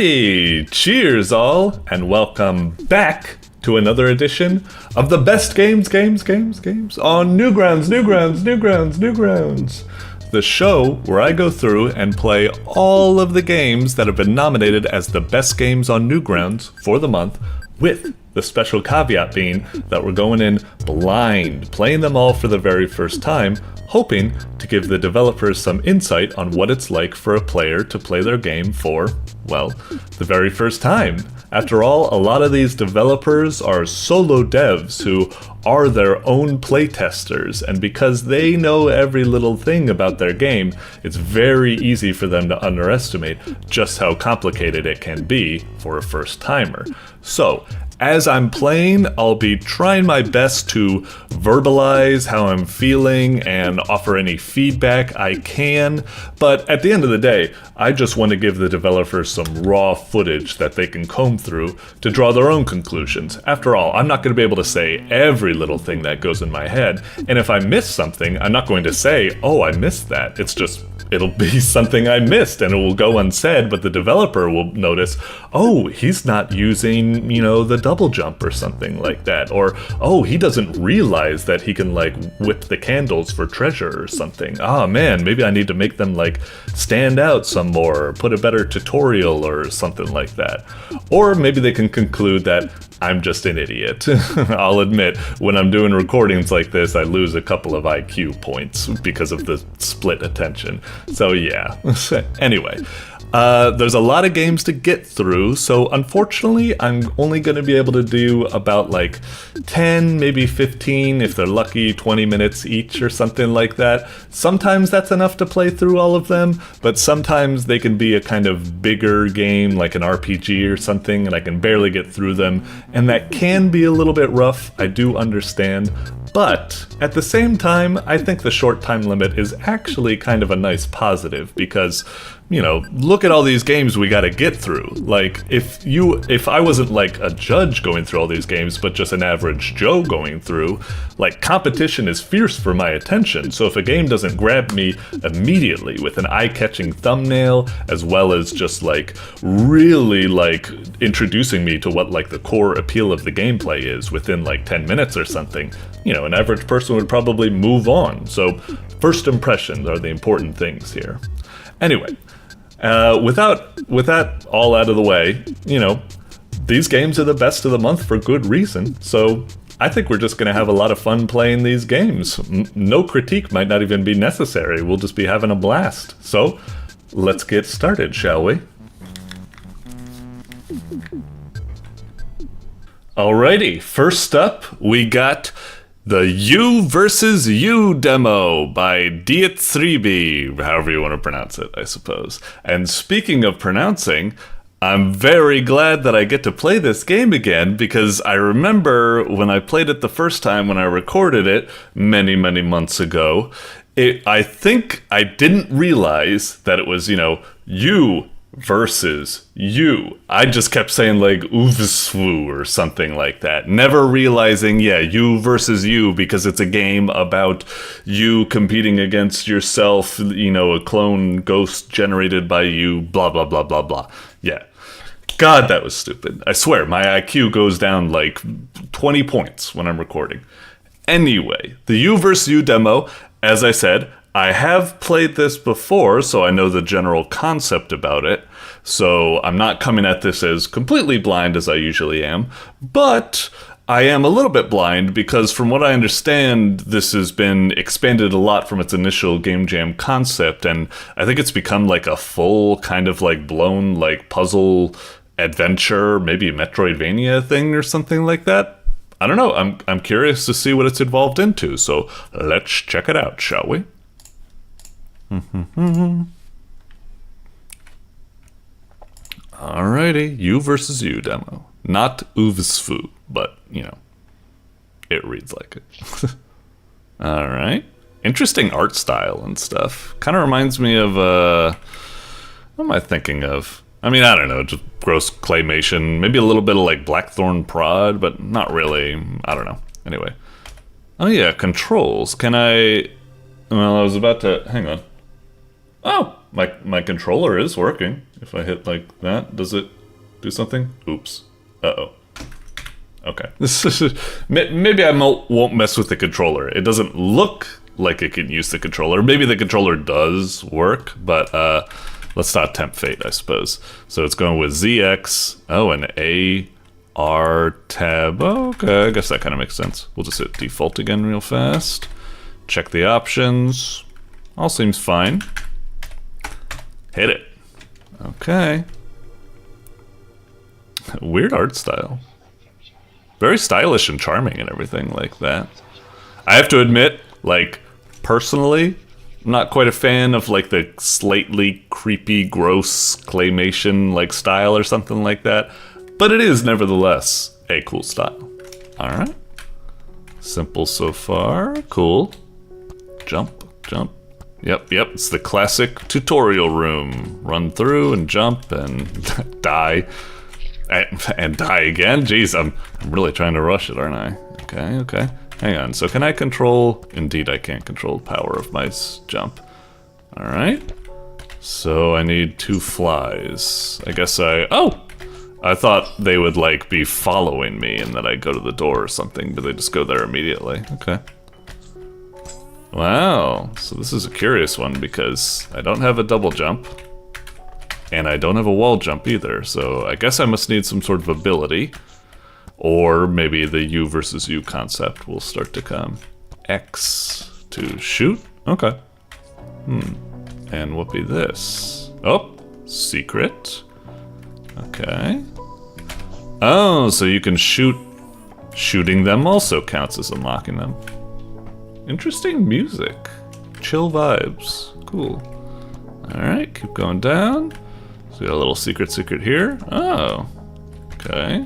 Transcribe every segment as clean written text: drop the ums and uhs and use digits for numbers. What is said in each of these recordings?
Alrighty, cheers all, and welcome back to another edition of the best games on Newgrounds. The show where I go through and play all of the games that have been nominated as the best games on Newgrounds for the month, with the special caveat being that we're going in blind, playing them all for the very first time, hoping to give the developers some insight on what it's like for a player to play their game for, well, the very first time. After all, a lot of these developers are solo devs who are their own playtesters, and because they know every little thing about their game, it's very easy for them to underestimate just how complicated it can be for a first-timer. So, as I'm playing, I'll be trying my best to verbalize how I'm feeling and offer any feedback I can, but at the end of the day, I just want to give the developers some raw footage that they can comb through to draw their own conclusions. After all, I'm not going to be able to say every little thing that goes in my head, and if I miss something, I'm not going to say, oh, I missed that. It's just, it'll be something I missed and it will go unsaid, but the developer will notice, oh, he's not using, the double jump or something like that. Or, oh, he doesn't realize that he can, whip the candles for treasure or something. Ah, man, maybe I need to make them, stand out some more, or put a better tutorial or something like that. Or maybe they can conclude that I'm just an idiot. I'll admit, when I'm doing recordings like this, I lose a couple of IQ points because of the split attention. So yeah, anyway, there's a lot of games to get through, so unfortunately I'm only going to be able to do about 10, maybe 15, if they're lucky, 20 minutes each or something like that. Sometimes that's enough to play through all of them, but sometimes they can be a kind of bigger game, like an RPG or something, and I can barely get through them, and that can be a little bit rough, I do understand. But at the same time, I think the short time limit is actually kind of a nice positive because, look at all these games we gotta get through. If I wasn't a judge going through all these games, but just an average Joe going through, competition is fierce for my attention. So if a game doesn't grab me immediately with an eye-catching thumbnail, as well as just really introducing me to what the core appeal of the gameplay is within 10 minutes or something, an average person would probably move on. So first impressions are the important things here. Anyway, with that all out of the way, these games are the best of the month for good reason. So I think we're just going to have a lot of fun playing these games. No critique might not even be necessary. We'll just be having a blast. So let's get started, shall we? Alrighty, first up, we got the UVSU demo by dietzribi, however you want to pronounce it, I suppose. And speaking of pronouncing, I'm very glad that I get to play this game again, because I remember when I played it the first time when I recorded it many, many months ago, I think I didn't realize that it was, you versus you. I just kept saying UVSU or something like that, never realizing, you versus you, because it's a game about you competing against yourself, a clone ghost generated by you, blah, blah, blah, blah, blah. Yeah. God, that was stupid. I swear, my IQ goes down 20 points when I'm recording. Anyway, the UVSU demo, as I said, I have played this before, so I know the general concept about it, so I'm not coming at this as completely blind as I usually am, but I am a little bit blind because from what I understand, this has been expanded a lot from its initial Game Jam concept, and I think it's become a full kind of blown puzzle adventure, maybe a Metroidvania thing or something like that. I don't know, I'm curious to see what it's evolved into, so let's check it out, shall we? Alrighty, UVSU demo. Not UVSU, but, it reads like it. Alright. Interesting art style and stuff. Kind of reminds me of, what am I thinking of? I mean, I don't know, just gross claymation. Maybe a little bit of, Blackthorn Prod, but not really. I don't know. Anyway. Oh yeah, controls. Can I... Well, I was about to... Hang on. Oh, my controller is working. If I hit like that, does it do something? Oops. Uh-oh. Okay. Maybe I won't mess with the controller. It doesn't look like it can use the controller. Maybe the controller does work, but let's not tempt fate, I suppose. So it's going with ZX. Oh, an AR tab. Oh, okay, I guess that kind of makes sense. We'll just hit default again real fast. Check the options. All seems fine. Hit it. Okay. Weird art style. Very stylish and charming and everything like that. I have to admit, like, personally, I'm not quite a fan of, like, the slightly creepy, gross claymation, like, style or something like that. But it is, nevertheless, a cool style. Alright. Simple so far. Cool. Jump, jump. Yep, it's the classic tutorial room. Run through and jump and die. And die again? Jeez, I'm really trying to rush it, aren't I? Okay. Hang on, so can I control... Indeed, I can't control the power of my jump. Alright. So I need 2 flies. I guess Oh! I thought they would, like, be following me and that I'd go to the door or something, but they just go there immediately. Okay. Wow, so this is a curious one because I don't have a double jump. And I don't have a wall jump either, so I guess I must need some sort of ability. Or maybe the U versus U concept will start to come. X to shoot? Okay. And what be this? Oh, secret. Okay. Oh, so you can shoot. Shooting them also counts as unlocking them. Interesting music. Chill vibes. Cool. Alright, keep going down. So we got a little secret here. Oh. Okay.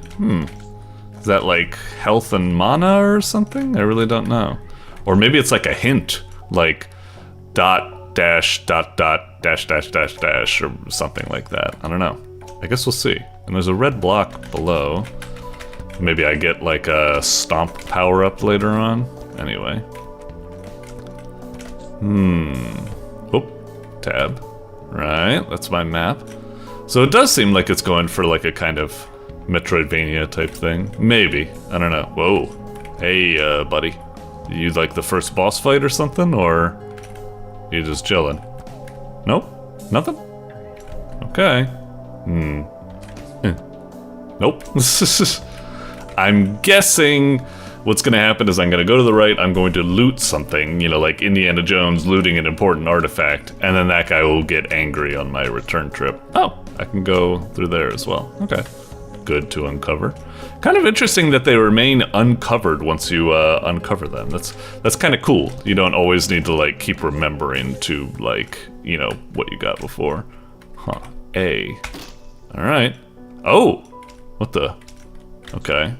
Is that like health and mana or something? I really don't know. Or maybe it's like a hint. Like dot dash dot dot dash dash dash dash or something like that. I don't know. I guess we'll see. And there's a red block below. Maybe I get like a stomp power up later on. Anyway. Oop. Tab. Right, that's my map. So it does seem like it's going for like a kind of Metroidvania type thing. Maybe. I don't know. Whoa. Hey, buddy. You like the first boss fight or something? Or you just chilling? Nope. Nothing? Okay. Nope. I'm guessing what's gonna happen is I'm gonna go to the right, I'm going to loot something, you know, like Indiana Jones looting an important artifact, and then that guy will get angry on my return trip. Oh, I can go through there as well. Okay. Good to uncover. Kind of interesting that they remain uncovered once you uncover them. That's kind of cool. You don't always need to like keep remembering to like, you know, what you got before. Huh. A. Alright. Oh! What the? Okay.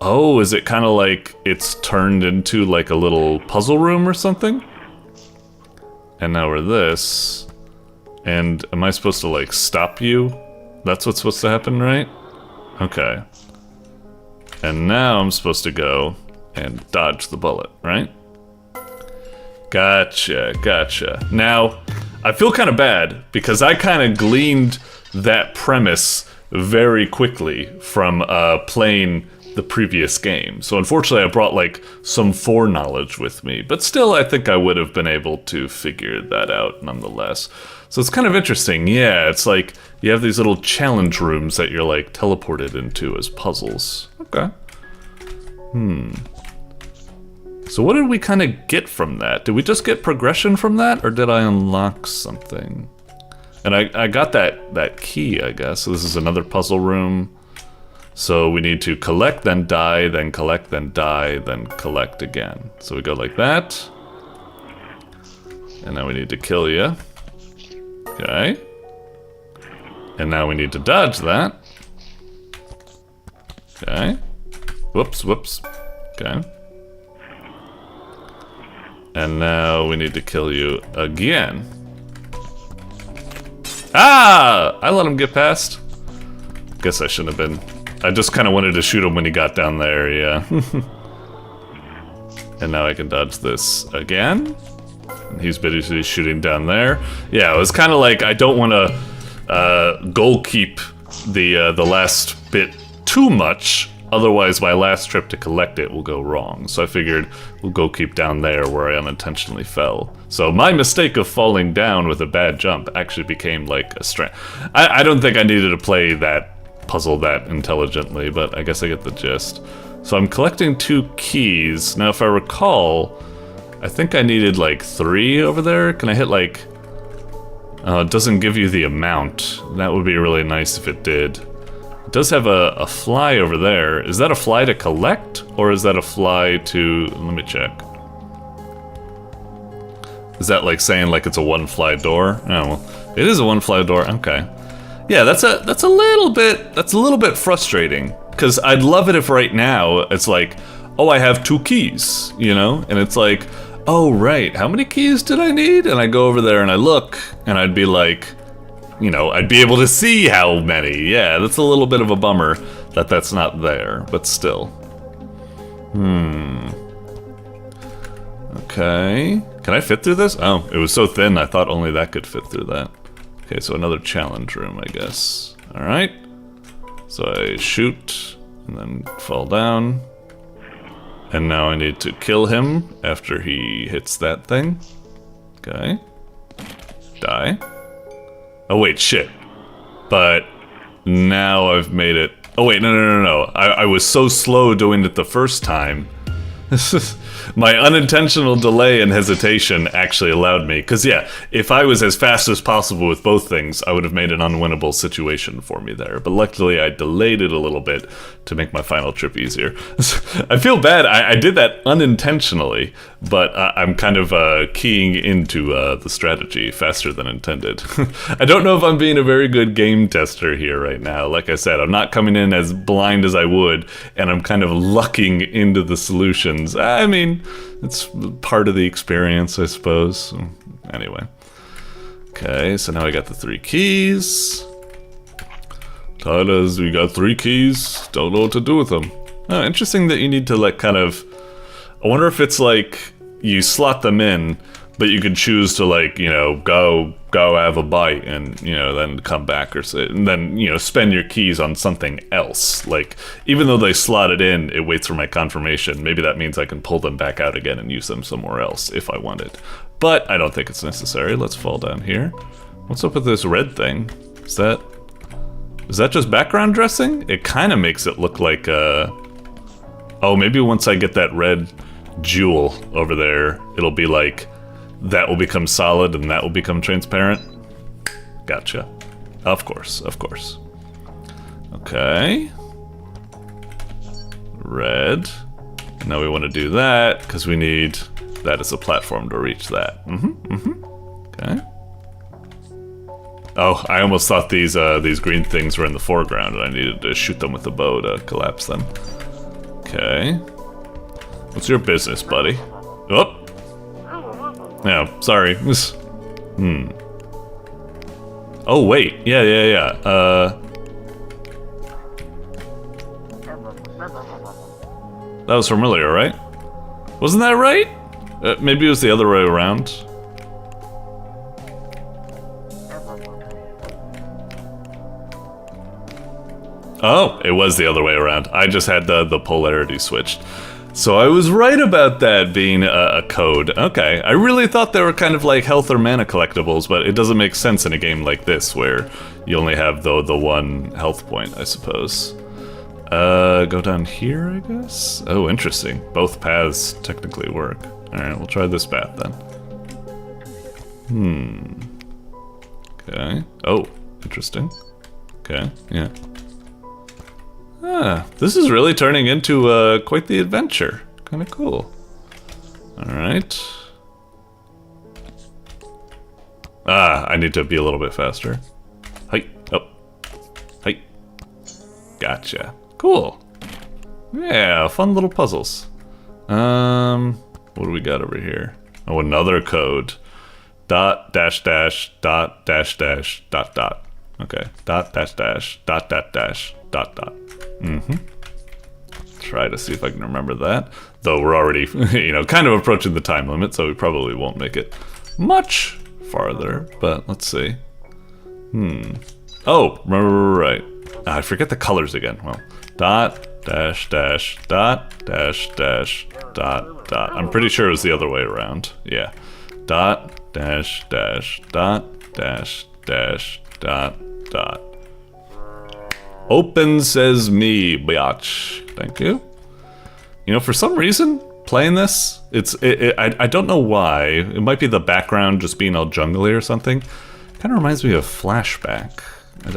Oh, is it kind of like it's turned into like a little puzzle room or something? And now we're this. And am I supposed to like stop you? That's what's supposed to happen, right? Okay. And now I'm supposed to go and dodge the bullet, right? Gotcha, gotcha. Now, I feel kind of bad because I kind of gleaned that premise very quickly from playing the previous game. So unfortunately I brought like some foreknowledge with me, but still I think I would have been able to figure that out nonetheless. So it's kind of interesting. Yeah, it's like you have these little challenge rooms that you're like teleported into as puzzles. Okay. So what did we kind of get from that? Did we just get progression from that, or did I unlock something? And I got that key, I guess. So this is another puzzle room. So we need to collect, then die, then collect, then die, then collect again. So we go like that. And now we need to kill you. Okay. And now we need to dodge that. Okay. Whoops, whoops. Okay. And now we need to kill you again. Ah! I let him get past. Guess I shouldn't have been. I just kind of wanted to shoot him when he got down there, yeah. And now I can dodge this again. And he's busy shooting down there. Yeah, it was kind of like, I don't want to goal keep the last bit too much. Otherwise, my last trip to collect it will go wrong. So I figured we'll go keep down there where I unintentionally fell. So my mistake of falling down with a bad jump actually became like a strength. I don't think I needed to play that puzzle that intelligently, but I guess I get the gist. So I'm collecting 2 keys. Now, if I recall, I think I needed like 3 over there. Can I hit like... it doesn't give you the amount. That would be really nice if it did. It does have a fly over there. Is that a fly to collect, or is that a fly to... Let me check. Is that like saying like it's a 1-fly door? Oh, well, it is a 1-fly door. Okay. Yeah, that's a little bit frustrating, because I'd love it if right now it's like, oh, I have 2 keys, you know? And it's like, oh, right, how many keys did I need? And I go over there and I look, and I'd be like, you know, I'd be able to see how many. Yeah, that's a little bit of a bummer that that's not there, but still. Okay. Can I fit through this? Oh, it was so thin, I thought only that could fit through that. Okay, so another challenge room, I guess. Alright. So I shoot, and then fall down. And now I need to kill him after he hits that thing. Okay. Die. Oh wait, shit. But now I've made it... Oh wait, no. I was so slow doing it the first time. My unintentional delay and hesitation actually allowed me, because yeah, if I was as fast as possible with both things, I would have made an unwinnable situation for me there. But luckily I delayed it a little bit to make my final trip easier. I feel bad, I did that unintentionally, but I'm kind of keying into the strategy faster than intended. I don't know if I'm being a very good game tester here right now. Like I said, I'm not coming in as blind as I would, and I'm kind of lucking into the solutions. I mean, it's part of the experience, I suppose. Anyway. Okay, so now I got the 3 keys. Tyler's, we got 3 keys. Don't know what to do with them. Oh, interesting that you need to like kind of... I wonder if it's like you slot them in, but you could choose to like, you know, go have a bite and, you know, then come back or and then, you know, spend your keys on something else. Like, even though they slot it in, it waits for my confirmation. Maybe that means I can pull them back out again and use them somewhere else if I wanted. But I don't think it's necessary. Let's fall down here. What's up with this red thing? Is that just background dressing? It kind of makes it look like oh, maybe once I get that red jewel over there, it'll be like that will become solid and that will become transparent. Gotcha. Of course, of course. Okay. Red. Now we want to do that because we need that as a platform to reach that. Okay. Oh, I almost thought these green things were in the foreground and I needed to shoot them with the bow to collapse them. Okay. What's your business, buddy? Oh! Yeah, sorry. Oh, wait. Yeah. That was familiar, right? Wasn't that right? Maybe it was the other way around. Oh, it was the other way around. I just had the polarity switched. So I was right about that being a code. Okay, I really thought they were kind of like health or mana collectibles, but it doesn't make sense in a game like this where you only have the 1 health point, I suppose. Go down here, I guess? Oh, interesting. Both paths technically work. Alright, we'll try this path then. Okay. Oh, interesting. Okay, yeah. Ah, this is really turning into quite the adventure. Kind of cool. Alright. Ah, I need to be a little bit faster. Hi. Oh. Hi. Gotcha. Cool. Yeah, fun little puzzles. What do we got over here? Oh, another code. Dot dash dash dot dash dash dot dot. Okay. Dot dash dash dot dot dash dot dot. Try to see if I can remember that. Though we're already, you know, kind of approaching the time limit, so we probably won't make it much farther. But let's see. Oh, right. I forget the colors again. Well, dot, dash, dash, dot, dash, dash, dot, dot. I'm pretty sure it was the other way around. Yeah. Dot, dash, dash, dot, dash, dash, dot, dot. Open says me, biatch. Thank you. You know, for some reason, playing this, I don't know why. It might be the background just being all jungly or something. Kind of reminds me of Flashback.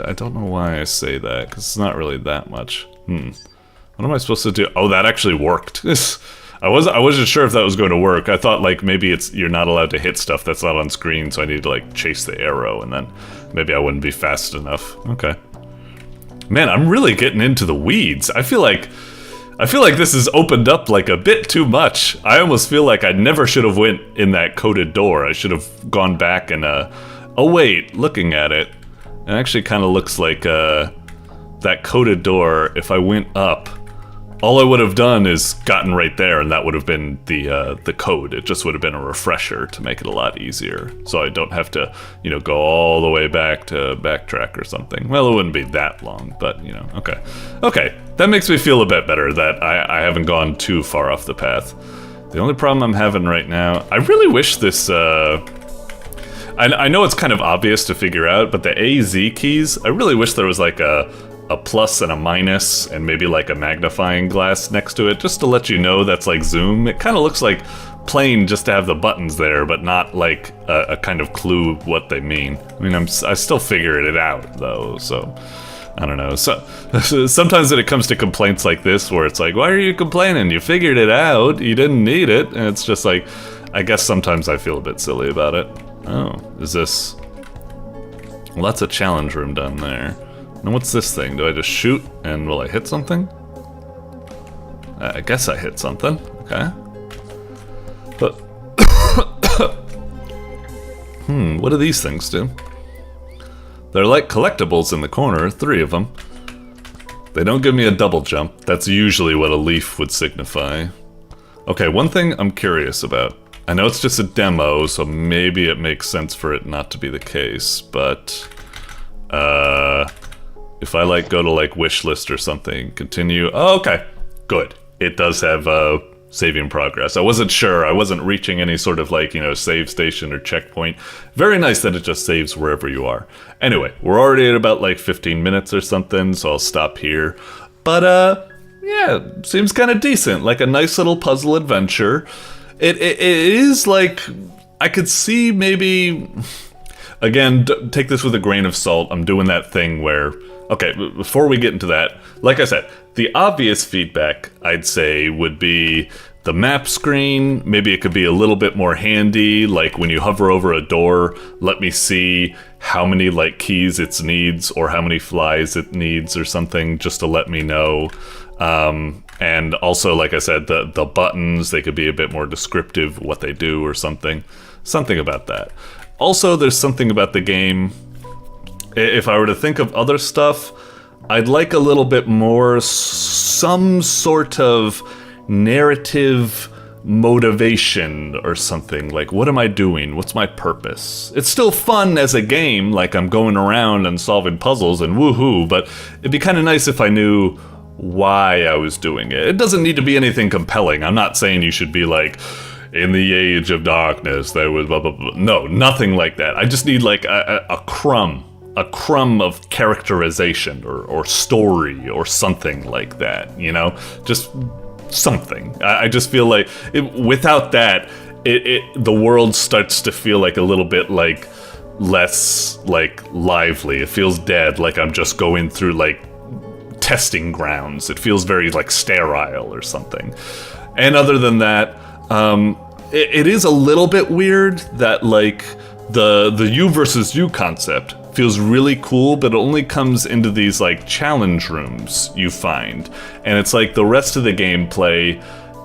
I don't know why I say that, because it's not really that much. What am I supposed to do? Oh, that actually worked. I wasn't sure if that was going to work. I thought, like, maybe you're not allowed to hit stuff that's not on screen, so I need to, like, chase the arrow, and then maybe I wouldn't be fast enough. Okay. Man, I'm really getting into the weeds. I feel like this has opened up, like, a bit too much. I almost feel like I never should have went in that coded door. I should have gone back and, oh wait, looking at it, it actually kind of looks like, that coded door, if I went up, all I would have done is gotten right there, and that would have been the code. It just would have been a refresher to make it a lot easier. So I don't have to, you know, go all the way back to backtrack or something. Well, it wouldn't be that long, but, you know, okay. Okay, that makes me feel a bit better that I haven't gone too far off the path. The only problem I'm having right now, I really wish this, I know it's kind of obvious to figure out, but the AZ keys, I really wish there was like a plus and a minus and maybe like a magnifying glass next to it just to let you know that's like zoom. It kind of looks like plain just to have the buttons there, but not like a kind of clue what they mean. I mean, I still figured it out though, so I don't know. So sometimes when it comes to complaints like this where it's like, why are you complaining? You figured it out, you didn't need it, and it's just like, I guess sometimes I feel a bit silly about it. Oh, is this... Well, that's a challenge room down there. And what's this thing? Do I just shoot and will I hit something? I guess I hit something. Okay. But... what do these things do? They're like collectibles in the corner, 3 of them. They don't give me a double jump. That's usually what a leaf would signify. Okay, one thing I'm curious about. I know it's just a demo, so maybe it makes sense for it not to be the case, but... if I, like, go to, like, wishlist or something, continue... Oh, okay. Good. It does have, saving progress. I wasn't sure. I wasn't reaching any sort of, like, you know, save station or checkpoint. Very nice that it just saves wherever you are. Anyway, we're already at about, like, 15 minutes or something, so I'll stop here. But, yeah, seems kind of decent. Like, a nice little puzzle adventure. It is, like... I could see maybe... Again, take this with a grain of salt. I'm doing that thing where... Okay, before we get into that, like I said, the obvious feedback, I'd say, would be the map screen. Maybe it could be a little bit more handy, like when you hover over a door, let me see how many, like, keys it needs, or how many flies it needs, or something, just to let me know. And also, like I said, the buttons, they could be a bit more descriptive, what they do, or something. Something about that. Also, there's something about the game... If I were to think of other stuff, I'd like a little bit more some sort of narrative motivation or something. Like, what am I doing? What's my purpose? It's still fun as a game, like I'm going around and solving puzzles and woohoo, but it'd be kind of nice if I knew why I was doing it. It doesn't need to be anything compelling. I'm not saying you should be like... In the age of darkness, there was blah, blah, blah. No, nothing like that. I just need, like, a crumb of characterization or story or something like that, you know? Just something. I just feel like without that, the world starts to feel like a little bit like less like lively. It feels dead, like I'm just going through like testing grounds. It feels very like sterile or something. And other than that, it is a little bit weird that like the U versus U concept feels really cool, but it only comes into these like challenge rooms you find, and it's like the rest of the gameplay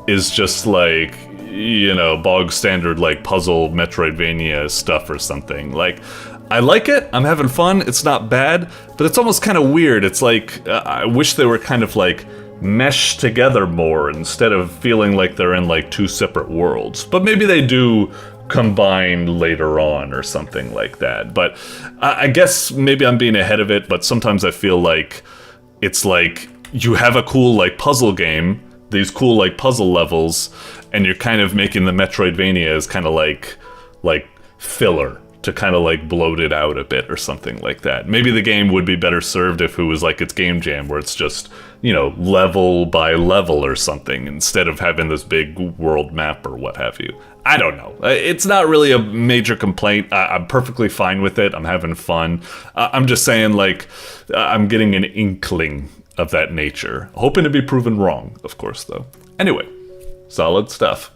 is just like, you know, bog standard like puzzle Metroidvania stuff or something. Like, I like it, I'm having fun, it's not bad, but it's almost kind of weird. It's like, I wish they were kind of like mesh together more instead of feeling like they're in like 2 separate worlds. But maybe they do combined later on or something like that. But I guess maybe I'm being ahead of it, but sometimes I feel like it's like you have a cool like puzzle game, these cool like puzzle levels, and you're kind of making the Metroidvania kind of like filler to kind of like bloat it out a bit or something like that. Maybe the game would be better served if it was like its Game Jam, where it's just, you know, level by level or something, instead of having this big world map or what have you. I don't know. It's not really a major complaint. I'm perfectly fine with it. I'm having fun. I'm just saying, like, I'm getting an inkling of that nature. Hoping to be proven wrong, of course, though. Anyway, solid stuff.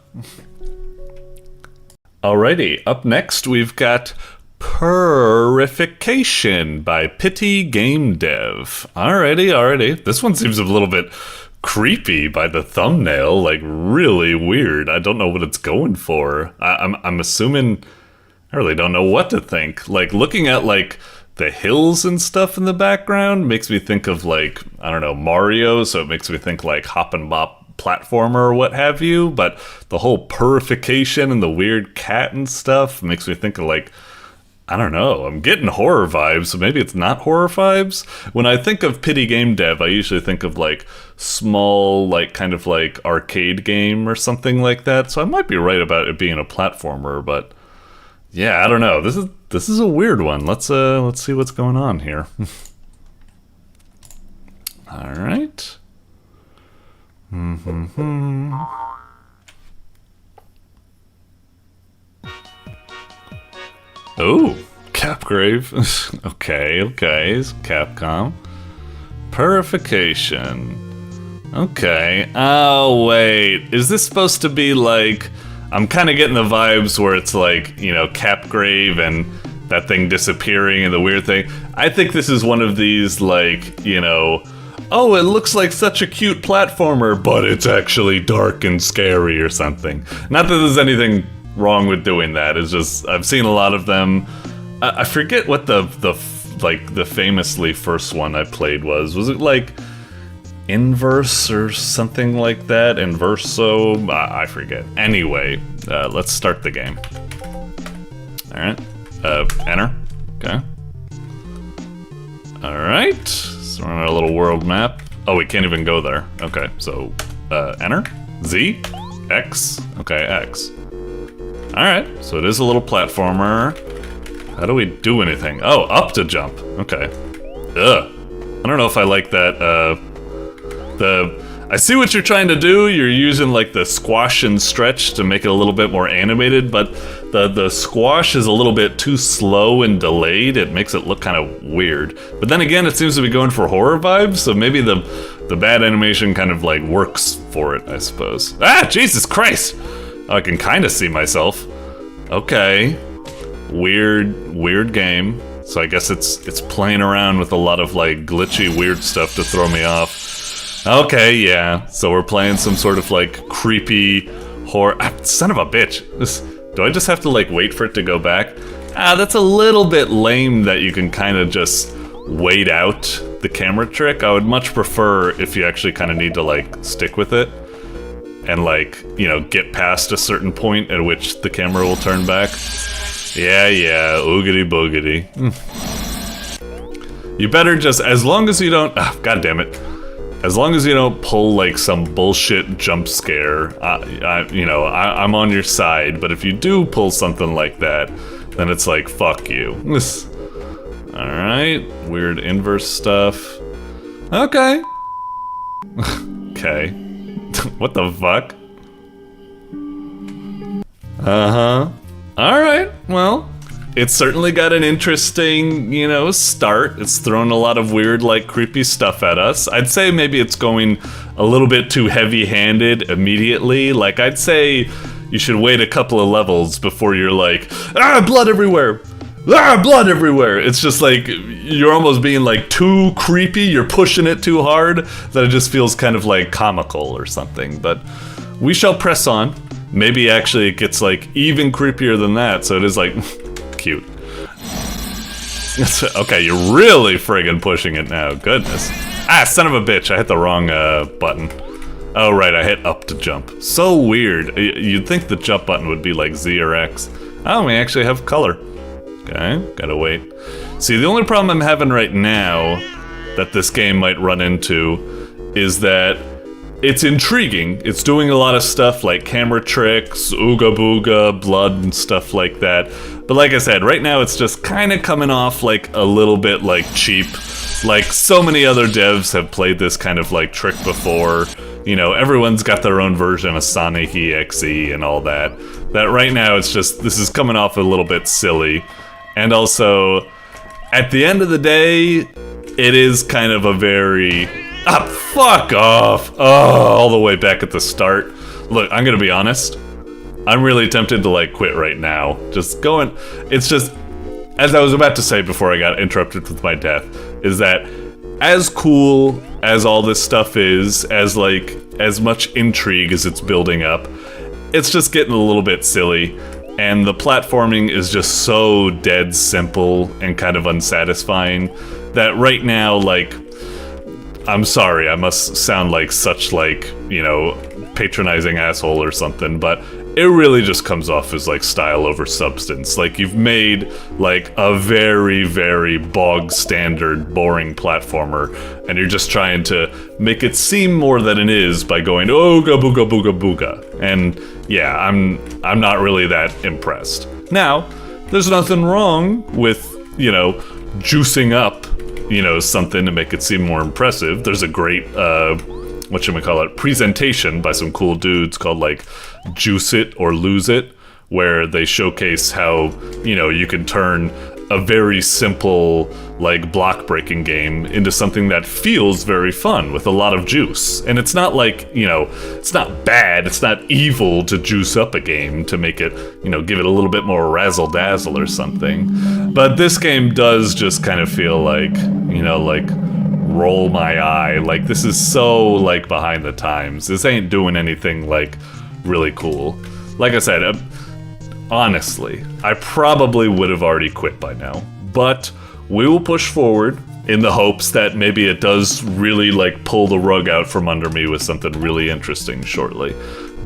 Alrighty, up next we've got Purrrification by Pitigamedev. Alrighty. This one seems a little bit creepy by the thumbnail, like really weird. I don't know what it's going for. I'm assuming, I really don't know what to think. Like, looking at like the hills and stuff in the background makes me think of like, I don't know, Mario, so it makes me think like hop and bop platformer or what have you, but the whole purification and the weird cat and stuff makes me think of like, I don't know, I'm getting horror vibes, so maybe it's not horror vibes. When I think of Pitigamedev, I usually think of like small, like kind of like arcade game or something like that, so I might be right about it being a platformer, but yeah, I don't know. This is a weird one. Let's see what's going on here. All right. Oh, Capgrave. okay, it's Capcom. Purrrification. Okay. Oh, wait. Is this supposed to be like... I'm kind of getting the vibes where it's like, you know, Capgrave and that thing disappearing and the weird thing. I think this is one of these, like, you know... Oh, it looks like such a cute platformer, but it's actually dark and scary or something. Not that there's anything wrong with doing that. It's just, I've seen a lot of them. I forget what the famously first one I played was. Was it like Inverse or something like that? Inverso? I forget. Anyway, let's start the game. Alright. Enter. Okay. Alright. So we're on our little world map. Oh, we can't even go there. Okay, so, enter. Z. X. Okay, X. Alright, so it is a little platformer. How do we do anything? Oh, up to jump. Okay. Ugh. I don't know if I like that, I see what you're trying to do. You're using like the squash and stretch to make it a little bit more animated, but the squash is a little bit too slow and delayed. It makes it look kind of weird. But then again, it seems to be going for horror vibes, so maybe the bad animation kind of like works for it, I suppose. Ah, Jesus Christ! Oh, I can kind of see myself. Okay. Weird game. So I guess it's playing around with a lot of like glitchy weird stuff to throw me off. Okay, yeah. So we're playing some sort of like creepy horror. Ah, son of a bitch. Do I just have to like wait for it to go back? Ah, that's a little bit lame that you can kind of just wait out the camera trick. I would much prefer if you actually kind of need to like stick with it and like, you know, get past a certain point at which the camera will turn back. Yeah, oogity boogity. You better just, as long as you don't, god damn it. As long as you don't pull like some bullshit jump scare, you know, I'm on your side. But if you do pull something like that, then it's like, fuck you. Alright, weird inverse stuff. Okay. Okay. What the fuck? Uh-huh. Alright, well, it's certainly got an interesting, you know, start. It's thrown a lot of weird, like, creepy stuff at us. I'd say maybe it's going a little bit too heavy-handed immediately. Like, I'd say you should wait a couple of levels before you're like, ah, blood everywhere! Ah, blood everywhere! It's just like, you're almost being, like, too creepy. You're pushing it too hard that it just feels kind of, like, comical or something. But we shall press on. Maybe actually it gets, like, even creepier than that, so it is, like... cute. Okay, you're really friggin' pushing it now. Goodness. Ah, son of a bitch, I hit the wrong button. Oh right, I hit up to jump. So weird. You'd think the jump button would be like Z or X. Oh, we actually have color. Okay, gotta wait. See, the only problem I'm having right now that this game might run into is that it's intriguing. It's doing a lot of stuff like camera tricks, ooga booga, blood, and stuff like that. But like I said, right now it's just kind of coming off like a little bit like cheap. Like so many other devs have played this kind of like trick before. You know, everyone's got their own version of Sonic EXE and all that. That right now it's just, this is coming off a little bit silly. And also, at the end of the day, it is kind of a very... Ah, fuck off! Oh, all the way back at the start. Look, I'm gonna be honest. I'm really tempted to, like, quit right now. Just going... It's just... As I was about to say before I got interrupted with my death, is that as cool as all this stuff is, as, like, as much intrigue as it's building up, it's just getting a little bit silly. And the platforming is just so dead simple and kind of unsatisfying that right now, like... I'm sorry, I must sound like such, like, you know, patronizing asshole or something, but it really just comes off as, like, style over substance. Like, you've made, like, a very, very bog standard, boring platformer, and you're just trying to make it seem more than it is by going, ooga booga booga booga. And, yeah, I'm not really that impressed. Now, there's nothing wrong with, you know, juicing up, you know, something to make it seem more impressive. There's a great, whatchamacallit, presentation by some cool dudes called, like, Juice It or Lose It, where they showcase how, you know, you can turn a very simple, like, block-breaking game into something that feels very fun with a lot of juice. And it's not like, you know, it's not bad, it's not evil to juice up a game to make it, you know, give it a little bit more razzle-dazzle or something. But this game does just kind of feel like, you know, like, roll my eye. Like, this is so, like, behind the times. This ain't doing anything, like, really cool. Like I said, honestly, I probably would have already quit by now, but we will push forward in the hopes that maybe it does really, like, pull the rug out from under me with something really interesting shortly.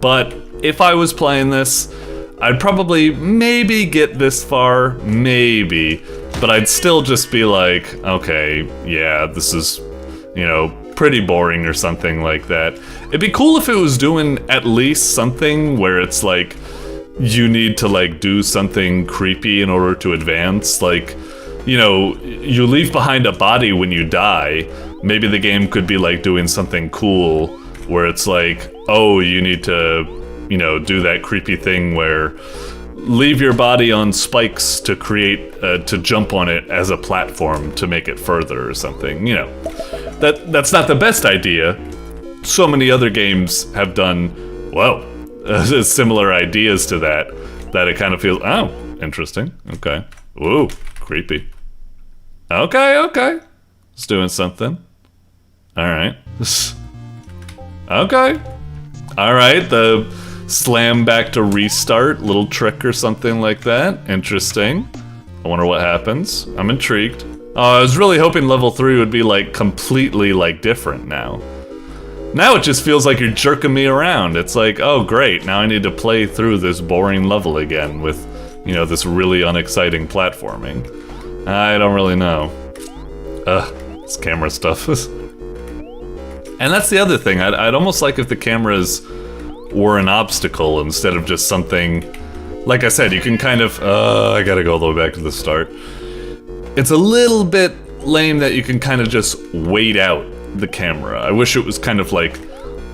But if I was playing this, I'd probably maybe get this far, maybe, but I'd still just be like, okay, yeah, this is, you know, pretty boring or something like that. It'd be cool if it was doing at least something where it's like, you need to, like, do something creepy in order to advance. Like, you know, you leave behind a body when you die. Maybe the game could be, like, doing something cool where it's like, oh, you need to, you know, do that creepy thing where leave your body on spikes to create, to jump on it as a platform to make it further or something, you know. That's not the best idea. So many other games have done, well, similar ideas to that it kind of feels, oh, interesting, okay. Ooh, creepy. Okay. It's doing something. Alright. Okay. Alright, the slam back to restart, little trick or something like that. Interesting. I wonder what happens. I'm intrigued. Oh, I was really hoping level 3 would be, like, completely, like, different now. Now it just feels like you're jerking me around. It's like, oh great, now I need to play through this boring level again with, you know, this really unexciting platforming. I don't really know. This camera stuff. And that's the other thing, I'd almost like if the cameras were an obstacle instead of just something... Like I said, you can kind of... I gotta go all the way back to the start. It's a little bit lame that you can kind of just wait out the camera. I wish it was kind of like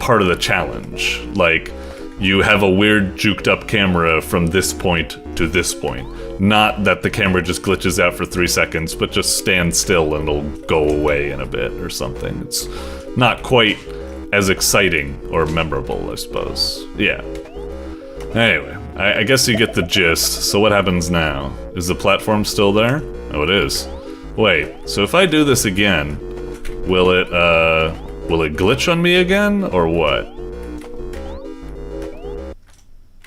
part of the challenge. Like, you have a weird juked up camera from this point to this point. Not that the camera just glitches out for 3 seconds, but just stands still and it'll go away in a bit or something. It's not quite as exciting or memorable, I suppose. Yeah. Anyway, I guess you get the gist. So what happens now? Is the platform still there? Oh, it is. Wait, so if I do this again, will it glitch on me again, or what?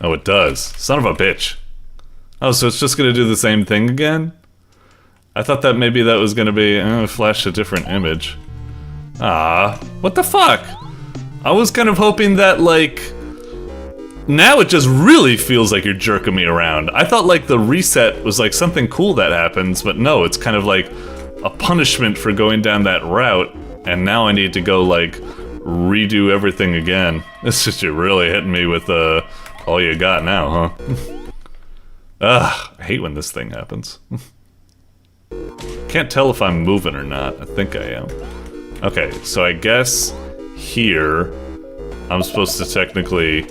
Oh, it does. Son of a bitch. Oh, so it's just gonna do the same thing again? I thought that maybe that was gonna be, flash a different image. Ah, what the fuck? I was kind of hoping that, like, Now it just really feels like you're jerking me around. I thought like the reset was like something cool that happens, but no, it's kind of like a punishment for going down that route, and now I need to go like redo everything again. It's just, you're really hitting me with all you got now, huh? Ugh, I hate when this thing happens. Can't tell if I'm moving or not. I think I am. Okay, so I guess here I'm supposed to technically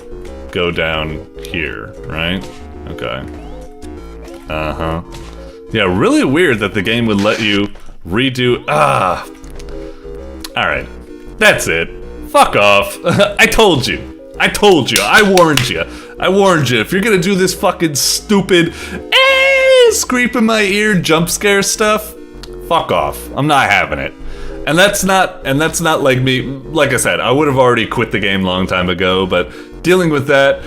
go down here, right? Okay. Uh-huh. Yeah, really weird that the game would let you redo... Alright. That's it. Fuck off. I told you. I warned you. If you're gonna do this fucking stupid screep in my ear jump scare stuff, fuck off. I'm not having it. And that's not like me. Like I said, I would have already quit the game long time ago, but dealing with that,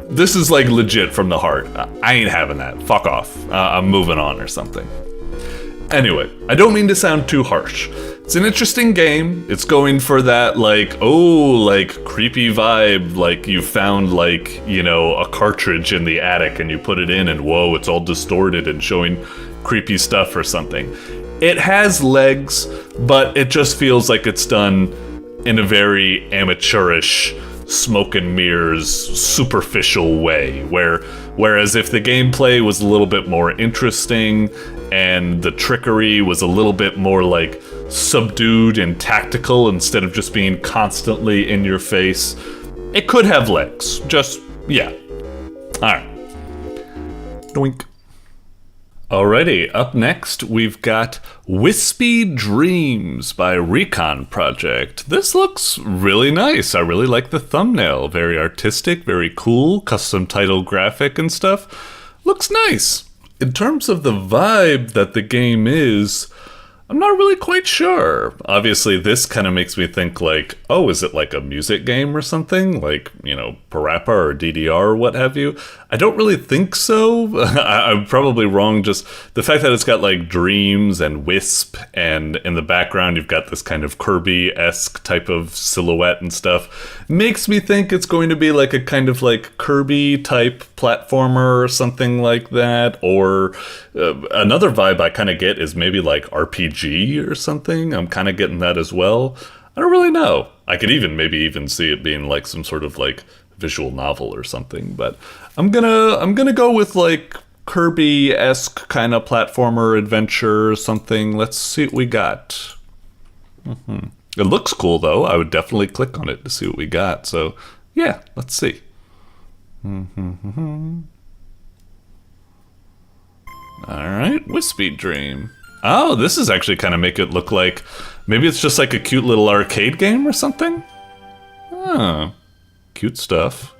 this is like legit from the heart. I ain't having that. Fuck off. I'm moving on or something. Anyway, I don't mean to sound too harsh. It's an interesting game. It's going for that like, oh, like creepy vibe, like you found like, you know, a cartridge in the attic and you put it in and whoa, it's all distorted and showing creepy stuff or something. It has legs, but it just feels like it's done in a very amateurish, smoke and mirrors, superficial way, whereas if the gameplay was a little bit more interesting and the trickery was a little bit more like subdued and tactical instead of just being constantly in your face, it could have legs. Just, yeah. Alright. Doink. Alrighty, up next we've got Wispy Dreams by recon-project. This looks really nice. I really like the thumbnail. Very artistic, very cool, custom title graphic and stuff. Looks nice. In terms of the vibe that the game is, I'm not really quite sure. Obviously, this kind of makes me think like, oh, is it like a music game or something? Like, you know, Parappa or DDR or what have you? I don't really think so. I'm probably wrong. Just the fact that it's got like dreams and wisp, and in the background you've got this kind of Kirby-esque type of silhouette and stuff, makes me think it's going to be like a kind of like Kirby type platformer or something like that. Or another vibe I kind of get is maybe like RPG or something. I'm kind of getting that as well. I don't really know. I could maybe even see it being like some sort of like visual novel or something, but I'm gonna go with like Kirby-esque kind of platformer adventure or something. Let's see what we got. It looks cool though. I would definitely click on it to see what we got. So yeah, let's see. Alright, Wispy Dream. Oh, this is actually kind of make it look like maybe it's just like a cute little arcade game or something? Oh, cute stuff.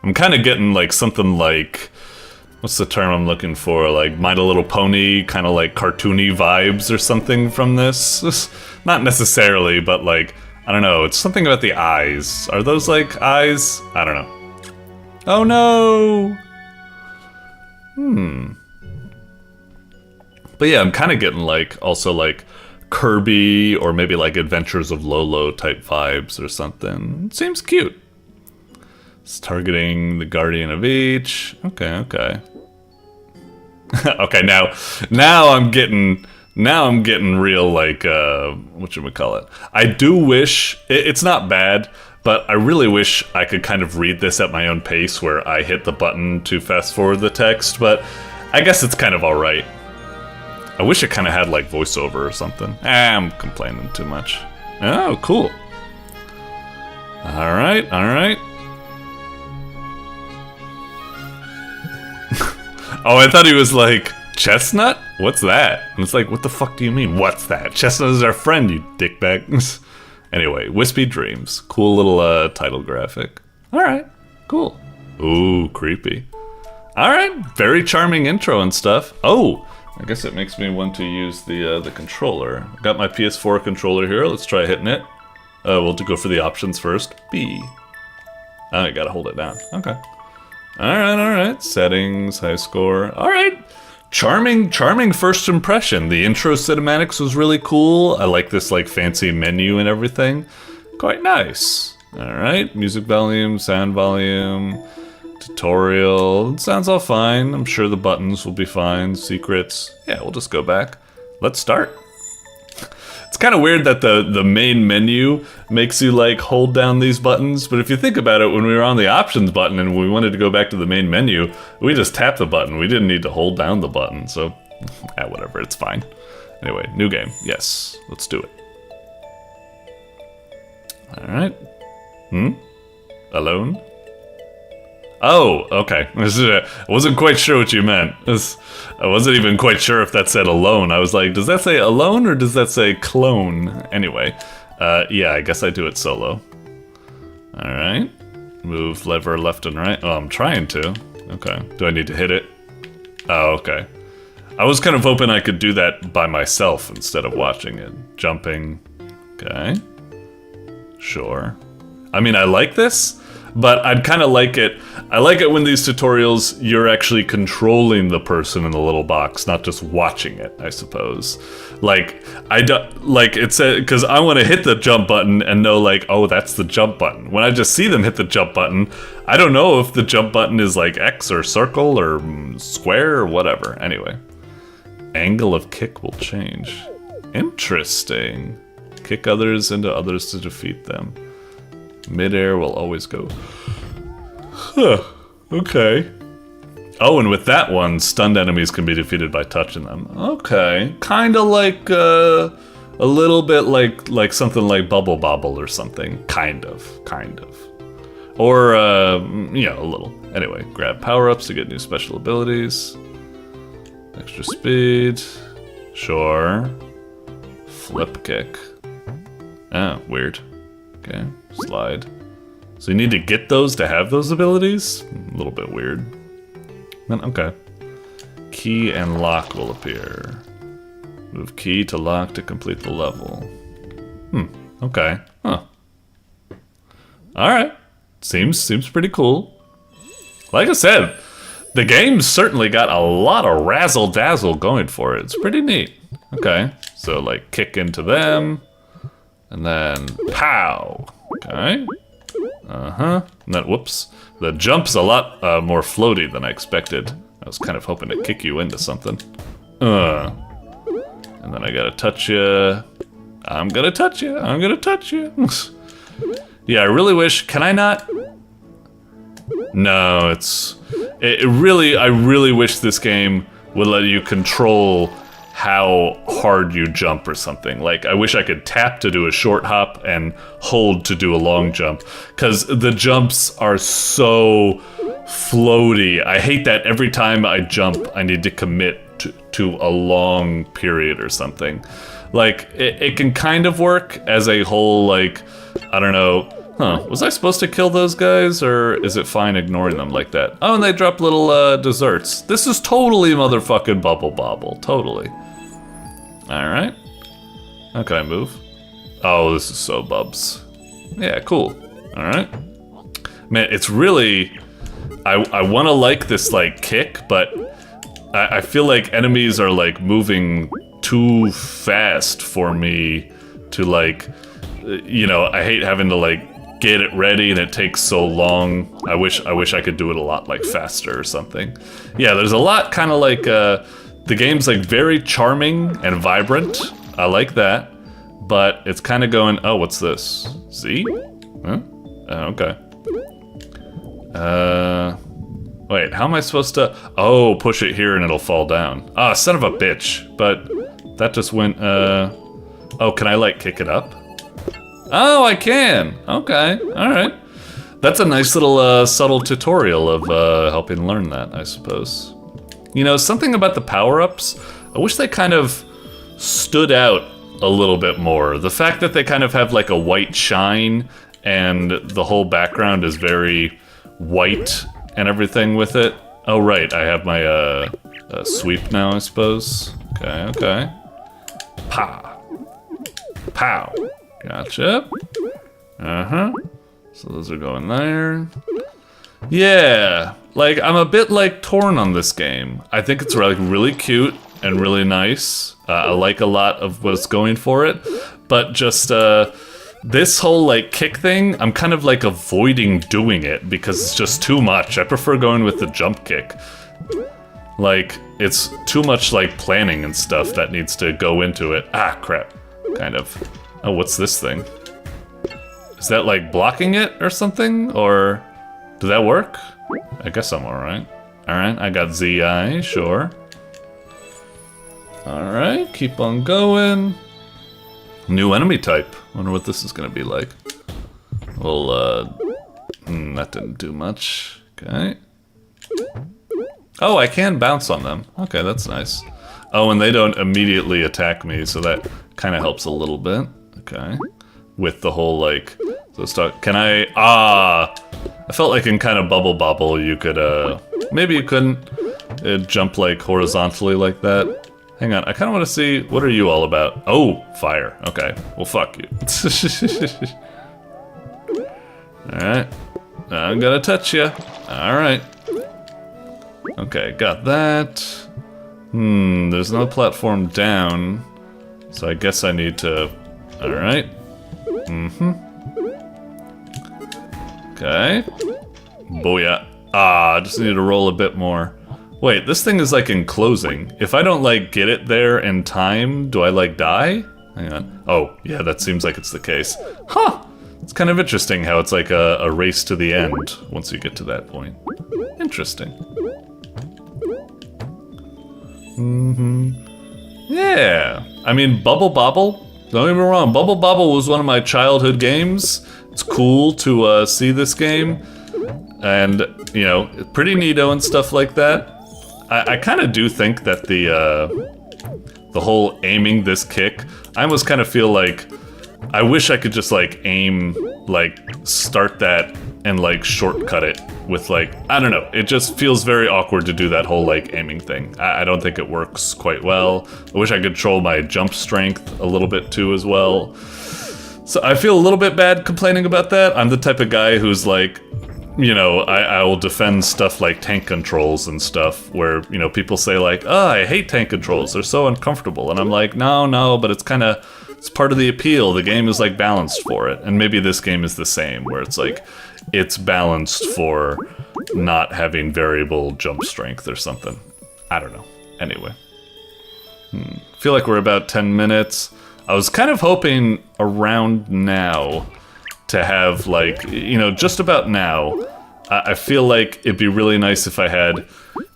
I'm kind of getting like something like, what's the term I'm looking for? Like My Little Pony, kind of like cartoony vibes or something from this. Not necessarily, but like, I don't know, it's something about the eyes. Are those like eyes? I don't know. Oh no! But yeah, I'm kind of getting like, also like Kirby or maybe like Adventures of Lolo type vibes or something. It seems cute. It's targeting the guardian of each. Okay. Okay, now I'm getting real like whatchamacallit. I do wish it's not bad, but I really wish I could kind of read this at my own pace where I hit the button to fast forward the text, but I guess it's kind of alright. I wish it kind of had like voiceover or something. I'm complaining too much. Oh, cool. Alright. Oh, I thought he was like, Chestnut? What's that? And it's like, what the fuck do you mean, what's that? Chestnut is our friend, you dickbag. Anyway, Wispy Dreams. Cool little title graphic. Alright, cool. Ooh, creepy. Alright, very charming intro and stuff. Oh, I guess it makes me want to use the controller. Got my PS4 controller here, let's try hitting it. We'll go for the options first. B. Oh, I gotta hold it down. Okay. Alright. Settings, high score. Alright. Charming first impression. The intro cinematics was really cool. I like this like fancy menu and everything. Quite nice. Alright, music volume, sound volume. Tutorial, it sounds all fine. I'm sure the buttons will be fine. Secrets, yeah, we'll just go back. Let's start. It's kind of weird that the main menu makes you like hold down these buttons, but if you think about it, when we were on the options button and we wanted to go back to the main menu, we just tapped the button. We didn't need to hold down the button, so whatever, it's fine. Anyway, new game, yes, let's do it. All right. Alone? Oh, okay. I wasn't quite sure what you meant. I wasn't even quite sure if that said alone. I was like, does that say alone or does that say clone? Anyway, yeah, I guess I do it solo. All right. Move lever left and right. Oh, I'm trying to. Okay. Do I need to hit it? Oh, okay. I was kind of hoping I could do that by myself instead of watching it. Jumping. Okay. Sure. I mean, I like this, but I'd kind of like it. I like it when these tutorials, you're actually controlling the person in the little box, not just watching it, I suppose. Like, it said, because I want to hit the jump button and know, like, oh, that's the jump button. When I just see them hit the jump button, I don't know if the jump button is like X or circle or square or whatever. Anyway, angle of kick will change. Interesting. Kick others into others to defeat them. Midair will always go. Huh. Okay. Oh, and with that one, stunned enemies can be defeated by touching them. Okay. Kind of like, a little bit like something like Bubble Bobble or something. Kind of. Or, yeah, a little. Anyway, grab power-ups to get new special abilities. Extra speed. Sure. Flip kick. Ah, weird. Okay, slide. So you need to get those to have those abilities? A little bit weird. Okay. Key and lock will appear. Move key to lock to complete the level. Okay. Huh. Alright. Seems pretty cool. Like I said, the game's certainly got a lot of razzle-dazzle going for it. It's pretty neat. Okay, so like kick into them. And then, pow! Okay. And then, whoops. The jump's a lot more floaty than I expected. I was kind of hoping to kick you into something. And then I gotta touch you. I'm gonna touch you. Yeah, I really wish, can I not? No, I really wish this game would let you control how hard you jump or something. Like, I wish I could tap to do a short hop and hold to do a long jump, because the jumps are so floaty. I hate that every time I jump, I need to commit to a long period or something. Like, it can kind of work as a whole, like, I don't know, was I supposed to kill those guys, or is it fine ignoring them like that? Oh, and they drop little desserts. This is totally motherfucking Bubble Bobble, totally. Alright. How can I move? Oh, this is so bubs. Yeah, cool. Alright. Man, it's really... I want to like this, like, kick, but I feel like enemies are, like, moving too fast for me to, like... You know, I hate having to, like, get it ready and it takes so long. I wish I could do it a lot, like, faster or something. Yeah, there's a lot kind of like... The game's like very charming and vibrant. I like that. But it's kind of going, oh, what's this? Z? Huh? Okay. Wait, how am I supposed to... Oh, push it here and it'll fall down. Ah, son of a bitch. But that just went, Oh, can I like kick it up? Oh, I can. Okay, alright. That's a nice little subtle tutorial of helping learn that, I suppose. You know, something about the power-ups, I wish they kind of stood out a little bit more. The fact that they kind of have like a white shine and the whole background is very white and everything with it. Oh right, I have my sweep now, I suppose. Okay. Pa. Pow. Gotcha. So those are going there. Yeah, like, I'm a bit, like, torn on this game. I think it's, like, really cute and really nice. I like a lot of what's going for it. But just, this whole like kick thing, I'm kind of like avoiding doing it because it's just too much. I prefer going with the jump kick. Like, it's too much like planning and stuff that needs to go into it. Ah, crap. Kind of. Oh, what's this thing? Is that like blocking it or something? Or did that work? I guess I'm alright. Alright, I got ZI, sure. Alright, keep on going. New enemy type. Wonder what this is gonna be like. Well, that didn't do much. Okay. Oh, I can bounce on them. Okay, that's nice. Oh, and they don't immediately attack me, so that kind of helps a little bit. Okay. With the whole, like... So start... Can I... Ah! I felt like in kind of Bubble Bobble you could, maybe you couldn't jump, like, horizontally like that. Hang on, I kind of want to see... What are you all about? Oh, fire. Okay. Well, fuck you. Alright. I'm gonna touch you. Alright. Okay, got that. There's no platform down. So I guess I need to... Alright. Okay. Booyah. Ah, I just need to roll a bit more. Wait, this thing is like enclosing. If I don't like get it there in time, do I like die? Hang on. Oh, yeah, that seems like it's the case. Huh! It's kind of interesting how it's like a race to the end once you get to that point. Interesting. Yeah. I mean, Bubble Bobble, don't get me wrong, Bubble Bobble was one of my childhood games. It's cool to see this game. And, you know, pretty neato and stuff like that. I kind of do think that the whole aiming this kick, I almost kind of feel like I wish I could just like aim, like start that and like shortcut it with like, I don't know, it just feels very awkward to do that whole like aiming thing. I don't think it works quite well. I wish I could control my jump strength a little bit too as well. So I feel a little bit bad complaining about that. I'm the type of guy who's like, you know, I will defend stuff like tank controls and stuff where, you know, people say like, oh, I hate tank controls, they're so uncomfortable. And I'm like, no, but it's kind of, it's part of the appeal. The game is like balanced for it. And maybe this game is the same, where it's like, it's balanced for not having variable jump strength or something. I don't know. Anyway. Feel like we're about 10 minutes. I was kind of hoping around now to have like, you know, just about now. I feel like it'd be really nice if I had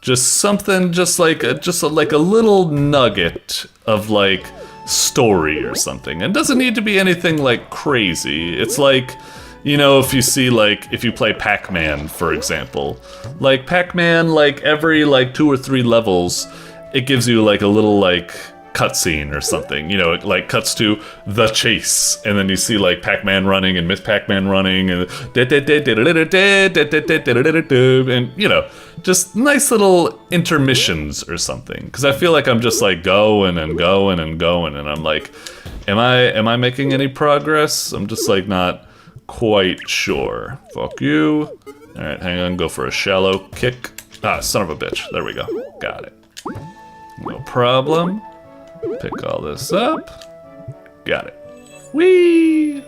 just something, just like a little nugget of like story or something. It doesn't need to be anything like crazy. It's like, you know, if you see like, if you play Pac-Man, for example, like Pac-Man, like every like 2 or 3 levels, it gives you like a little like cutscene or something, you know, it like cuts to the chase, and then you see like Pac-Man running and Miss Pac-Man running, and you know, just nice little intermissions or something. Because I feel like I'm just like going and going and going, and I'm like, am I making any progress? I'm just like not quite sure. Fuck you. All right, hang on, go for a shallow kick. Ah, son of a bitch. There we go. Got it. No problem. Pick all this up. Got it. Whee!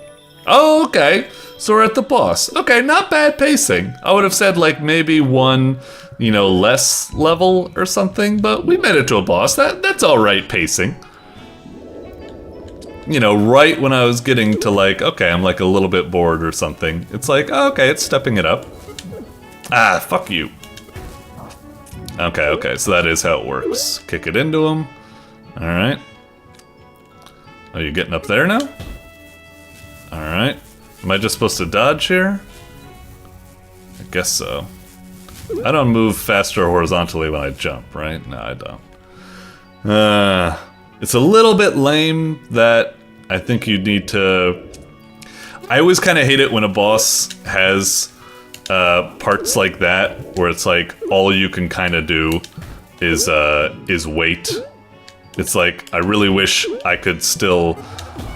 Oh, okay. So we're at the boss. Okay, not bad pacing. I would have said like maybe one, you know, less level or something, but we made it to a boss. That's all right pacing. You know, right when I was getting to like, okay, I'm like a little bit bored or something. It's like, oh, okay, it's stepping it up. Ah, fuck you. Okay, so that is how it works. Kick it into him. Alright. Are you getting up there now? Alright. Am I just supposed to dodge here? I guess so. I don't move faster horizontally when I jump, right? No, I don't. It's a little bit lame that I think you need to... I always kind of hate it when a boss has parts like that, where it's like, all you can kind of do is wait. It's like, I really wish I could still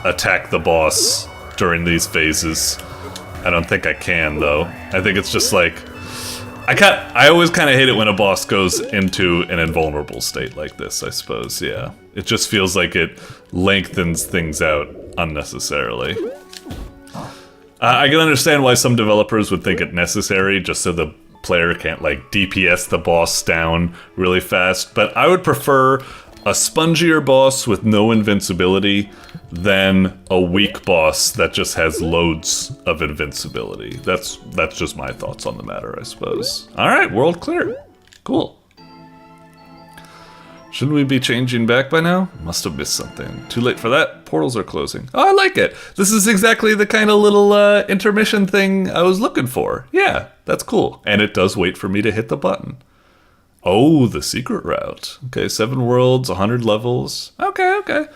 attack the boss during these phases. I don't think I can, though. I think it's just like... I always kind of hate it when a boss goes into an invulnerable state like this, I suppose, yeah. It just feels like it lengthens things out unnecessarily. I can understand why some developers would think it necessary just so the player can't like DPS the boss down really fast, but I would prefer a spongier boss with no invincibility than a weak boss that just has loads of invincibility. That's just my thoughts on the matter, I suppose. All right, world clear. Cool. Shouldn't we be changing back by now? Must have missed something. Too late for that. Portals are closing. Oh, I like it. This is exactly the kind of little intermission thing I was looking for. Yeah, that's cool. And it does wait for me to hit the button. Oh, the secret route. Okay, 7 worlds, 100 levels. Okay, okay.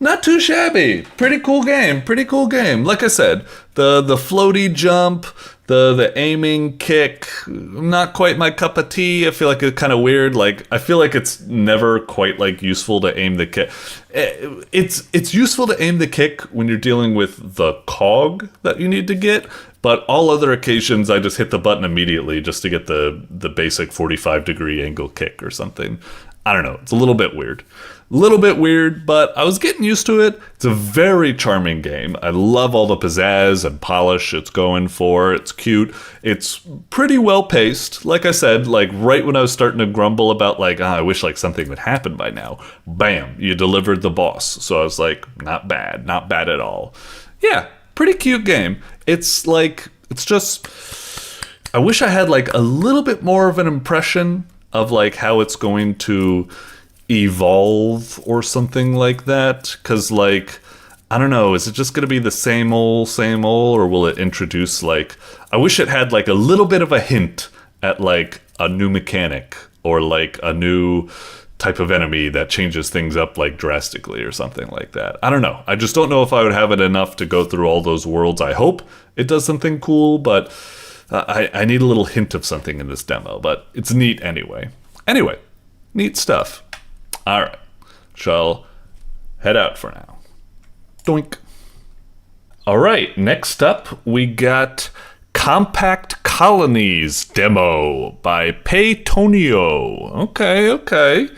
Not too shabby. Pretty cool game. Pretty cool game. Like I said, the floaty jump, the aiming kick, not quite my cup of tea. I feel like it's kind of weird. Like, I feel like it's never quite like useful to aim the kick. It's useful to aim the kick when you're dealing with the cog that you need to get, but all other occasions I just hit the button immediately just to get the basic 45-degree angle kick or something. I don't know. It's a little bit weird. Little bit weird, but I was getting used to it. It's a very charming game. I love all the pizzazz and polish it's going for. It's cute. It's pretty well paced. Like I said, like right when I was starting to grumble about like, I wish like something would happen by now. Bam, you delivered the boss. So I was like, not bad at all. Yeah, pretty cute game. It's like, it's just, I wish I had like a little bit more of an impression of like how it's going to evolve or something like that, because like I don't know, is it just gonna be the same old, or will it introduce like, I wish it had like a little bit of a hint at like a new mechanic or like a new type of enemy that changes things up like drastically or something like that. I don't know. I just don't know if I would have it enough to go through all those worlds. I hope it does something cool, but I need a little hint of something in this demo, but it's neat anyway. Anyway, neat stuff. All right, shall head out for now. Doink. All right, next up we got Compact Colonies demo by Paytonio. Okay.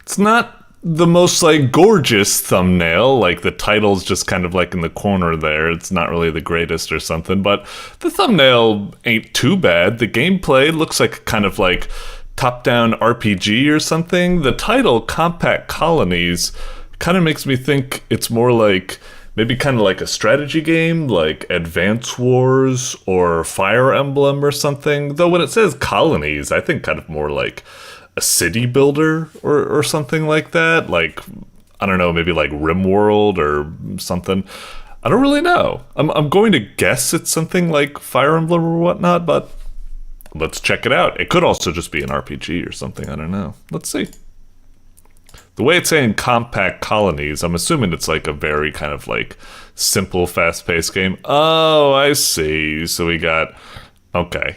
It's not the most like gorgeous thumbnail, like the title's just kind of like in the corner there. It's not really the greatest or something, but the thumbnail ain't too bad. The gameplay looks like kind of like top-down RPG or something. The title, Compact Colonies, kind of makes me think it's more like, maybe kind of like a strategy game, like Advance Wars or Fire Emblem or something. Though when it says Colonies, I think kind of more like a city builder or something like that. Like, I don't know, maybe like RimWorld or something. I don't really know. I'm going to guess it's something like Fire Emblem or whatnot, but let's check it out. It could also just be an RPG or something. I don't know. Let's see. The way it's saying Compact Colonies, I'm assuming it's like a very kind of like simple, fast-paced game. Oh, I see. So we got... Okay.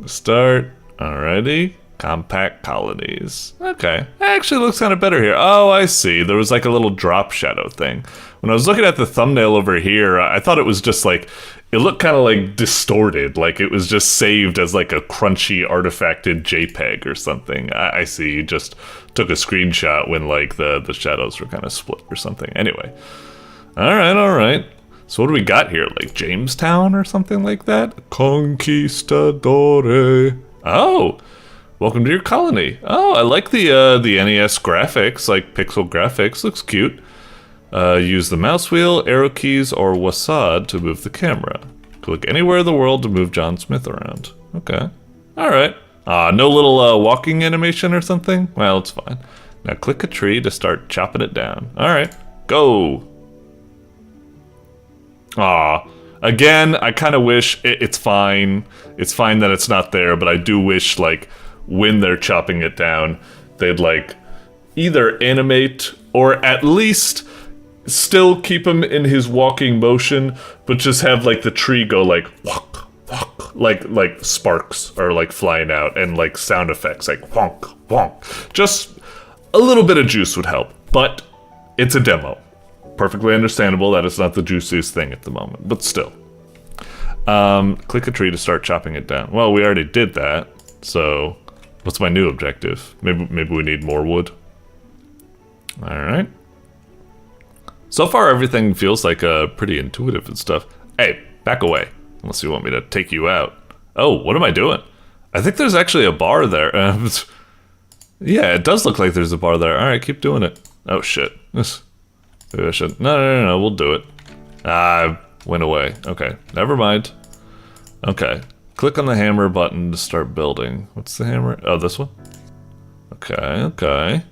Start. Alrighty. Compact Colonies. Okay. It actually looks kind of better here. Oh, I see. There was like a little drop shadow thing. When I was looking at the thumbnail over here, I thought it was just like... It looked kind of like distorted, like it was just saved as like a crunchy artifacted JPEG or something. I see, you just took a screenshot when like the shadows were kind of split or something. Anyway. Alright. So what do we got here? Like Jamestown or something like that? Conquistadore. Oh! Welcome to your colony. Oh, I like the NES graphics, like pixel graphics. Looks cute. Use the mouse wheel, arrow keys, or WASD to move the camera. Click anywhere in the world to move John Smith around. Okay. Alright. No little walking animation or something? Well, it's fine. Now click a tree to start chopping it down. Alright. Go! Again, I kind of wish... It's fine. It's fine that it's not there, but I do wish, like, when they're chopping it down, they'd, like, either animate or at least... still keep him in his walking motion, but just have like the tree go like wonk, wonk, like sparks are like flying out and like sound effects like wonk, wonk. Just a little bit of juice would help, but it's a demo. Perfectly understandable that it's not the juiciest thing at the moment, but still. Click a tree to start chopping it down. Well, we already did that, so what's my new objective? Maybe we need more wood. All right. So far, everything feels like pretty intuitive and stuff. Hey, back away. Unless you want me to take you out. Oh, what am I doing? I think there's actually a bar there. Yeah, it does look like there's a bar there. Alright, keep doing it. Oh, shit. Maybe I should... No, we'll do it. Went away. Okay, never mind. Okay, click on the hammer button to start building. What's the hammer? Oh, this one? Okay.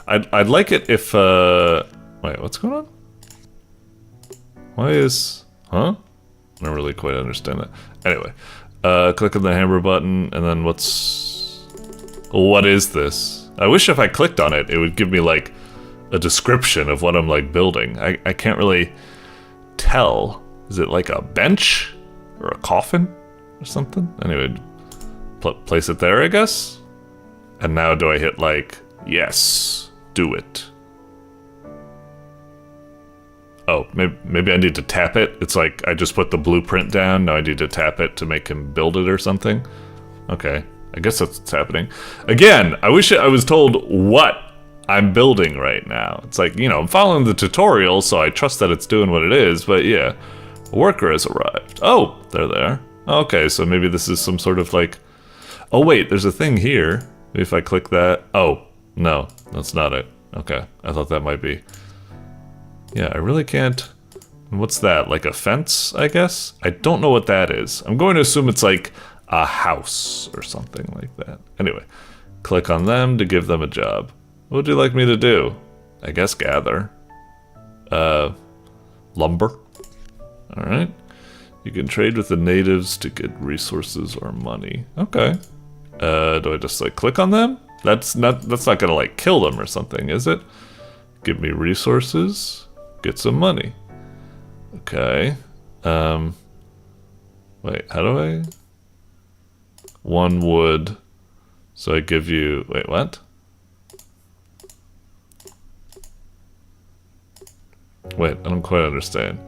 I'd like it if, wait, what's going on? Why is... Huh? I don't really quite understand that. Anyway, click on the hammer button, and then what's... What is this? I wish if I clicked on it, it would give me, like, a description of what I'm, like, building. I can't really tell. Is it like a bench? Or a coffin? Or something? Anyway, place it there, I guess? And now do I hit, like, yes, do it. Oh, maybe I need to tap it? It's like I just put the blueprint down, now I need to tap it to make him build it or something? Okay, I guess that's what's happening. Again, I wish I was told what I'm building right now. It's like, you know, I'm following the tutorial, so I trust that it's doing what it is, but yeah. A worker has arrived. Oh, they're there. Okay, so maybe this is some sort of like... Oh wait, there's a thing here. Maybe if I click that... Oh, no, that's not it. Okay, I thought that might be... Yeah, I really can't... What's that? Like a fence, I guess? I don't know what that is. I'm going to assume it's like a house or something like that. Anyway, click on them to give them a job. What would you like me to do? I guess gather. Lumber. Alright. You can trade with the natives to get resources or money. Okay. Do I just like click on them? That's not gonna like kill them or something, is it? Give me resources. Get some money. Okay. Wait, how do I? 1 wood. So I give you... Wait, what? Wait, I don't quite understand.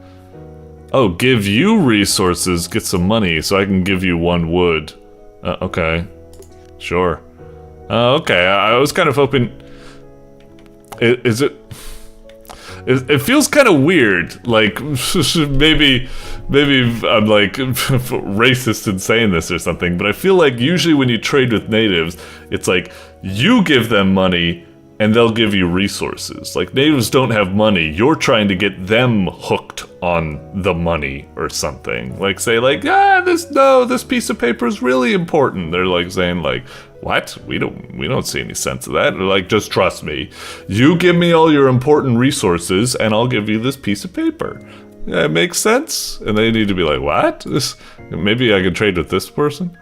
Oh, give you resources, get some money, so I can give you 1 wood. Okay. Sure. Okay, I was kind of hoping... Is it... It feels kind of weird, like, maybe I'm like racist in saying this or something, but I feel like usually when you trade with natives, it's like, you give them money, and they'll give you resources. Like, natives don't have money, you're trying to get them hooked on the money or something. Like, say like, this piece of paper is really important. They're like saying like, what? We don't see any sense of that. They're like, just trust me. You give me all your important resources and I'll give you this piece of paper. Yeah, it makes sense? And they need to be like, what? Maybe I can trade with this person?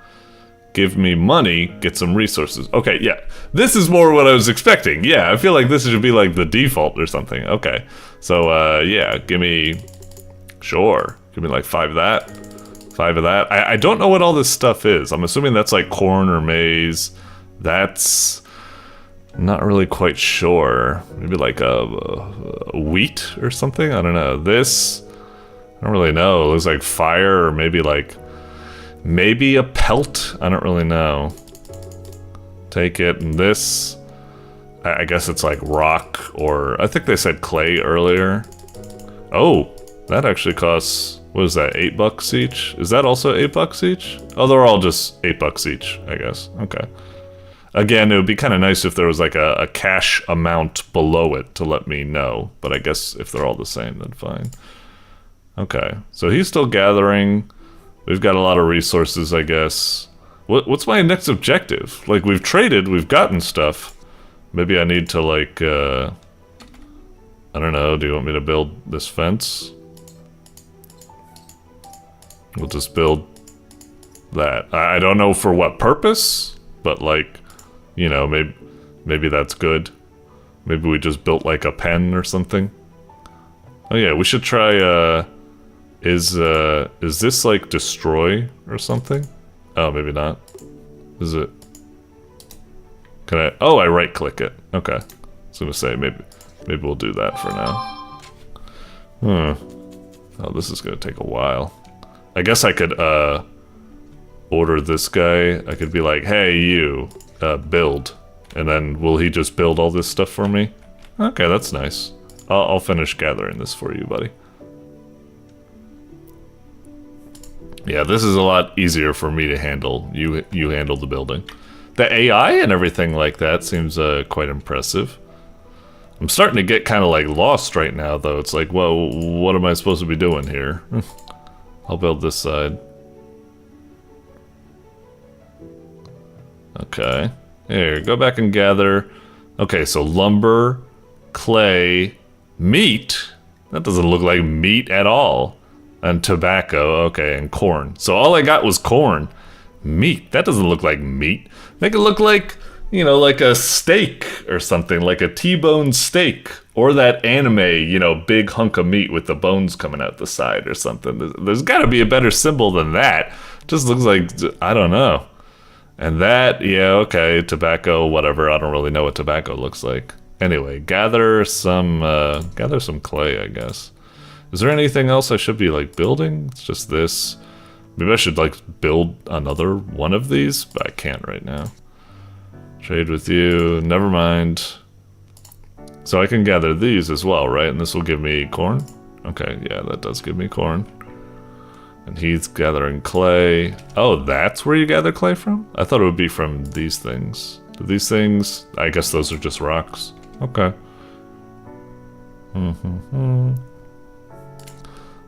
Give me money, get some resources. Okay, yeah. This is more what I was expecting. Yeah, I feel like this should be like the default or something. Okay. So, yeah, give me... Sure. Give me like 5 of that. 5 of that. I don't know what all this stuff is. I'm assuming that's like corn or maize. That's... Not really quite sure. Maybe like a wheat or something? I don't know. This... I don't really know. It looks like fire or maybe like... Maybe a pelt? I don't really know. Take it, and this... I guess it's like rock, or... I think they said clay earlier. Oh, that actually costs... What is that, $8 each? Is that also $8 each? Oh, they're all just $8 each, I guess. Okay. Again, it would be kind of nice if there was like a cash amount below it to let me know. But I guess if they're all the same, then fine. Okay, so he's still gathering... We've got a lot of resources, I guess. What's my next objective? Like, we've traded, we've gotten stuff. Maybe I need to, like, I don't know, do you want me to build this fence? We'll just build that. I don't know for what purpose, but, like, you know, maybe that's good. Maybe we just built, like, a pen or something. Oh, yeah, we should try, Is this like destroy or something? Oh, maybe not. Is it? Can I? Oh, I right click it. Okay. I was gonna say maybe we'll do that for now. Oh, this is gonna take a while. I guess I could order this guy. I could be like, hey, you build, and then will he just build all this stuff for me? Okay, that's nice. I'll finish gathering this for you, buddy. Yeah, this is a lot easier for me to handle. You handle the building. The AI and everything like that seems quite impressive. I'm starting to get kind of like lost right now, though. It's like, well, what am I supposed to be doing here? I'll build this side. Okay. Here, go back and gather. Okay, so lumber, clay, meat. That doesn't look like meat at all. And tobacco, okay, and corn. So all I got was corn. Meat, that doesn't look like meat. Make it look like, you know, like a steak or something, like a T-bone steak. Or that anime, you know, big hunk of meat with the bones coming out the side or something. There's gotta be a better symbol than that. Just looks like, I don't know. And that, yeah, okay, tobacco, whatever. I don't really know what tobacco looks like. Anyway, gather some clay, I guess. Is there anything else I should be, like, building? It's just this. Maybe I should, like, build another one of these, but I can't right now. Trade with you, never mind. So I can gather these as well, right? And this will give me corn? Okay, yeah, that does give me corn. And he's gathering clay. Oh, that's where you gather clay from? I thought it would be from these things. These things, I guess those are just rocks. Okay.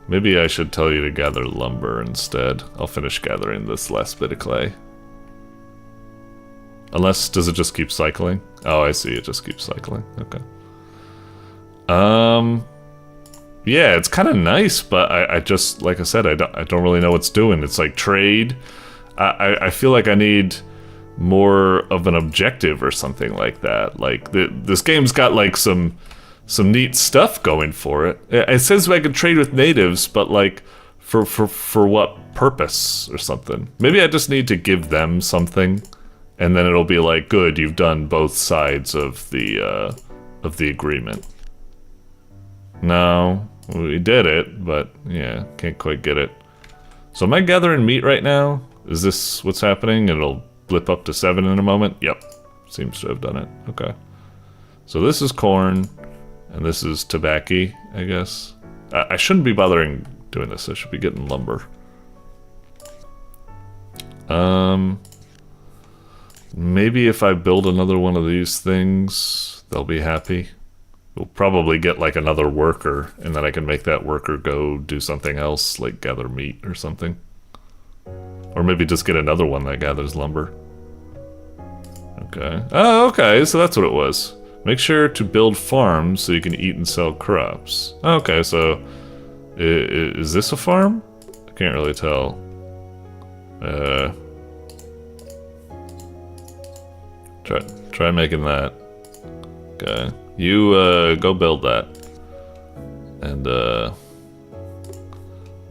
Maybe I should tell you to gather lumber instead. I'll finish gathering this last bit of clay. Unless, does it just keep cycling? Oh, I see, it just keeps cycling. Okay. Yeah, it's kind of nice, but I just, like I said, I don't really know what's doing. It's like trade. I feel like I need more of an objective or something like that. Like, this game's got like some neat stuff going for it. It says I can trade with natives, but like for what purpose or something? Maybe I just need to give them something, and then it'll be like, good, you've done both sides of the agreement. No, we did it, but yeah, can't quite get it. So am I gathering meat right now? Is this what's happening? It'll blip up to 7 in a moment? Yep, seems to have done it. Okay. So this is corn. And this is tobacco, I guess. I shouldn't be bothering doing this. I should be getting lumber. Maybe if I build another one of these things, they'll be happy. We'll probably get like another worker, and then I can make that worker go do something else, like gather meat or something. Or maybe just get another one that gathers lumber. Okay. Oh, okay, so that's what it was. Make sure to build farms so you can eat and sell crops. Okay, so is this a farm? I can't really tell. Try making that. Okay, you go build that. And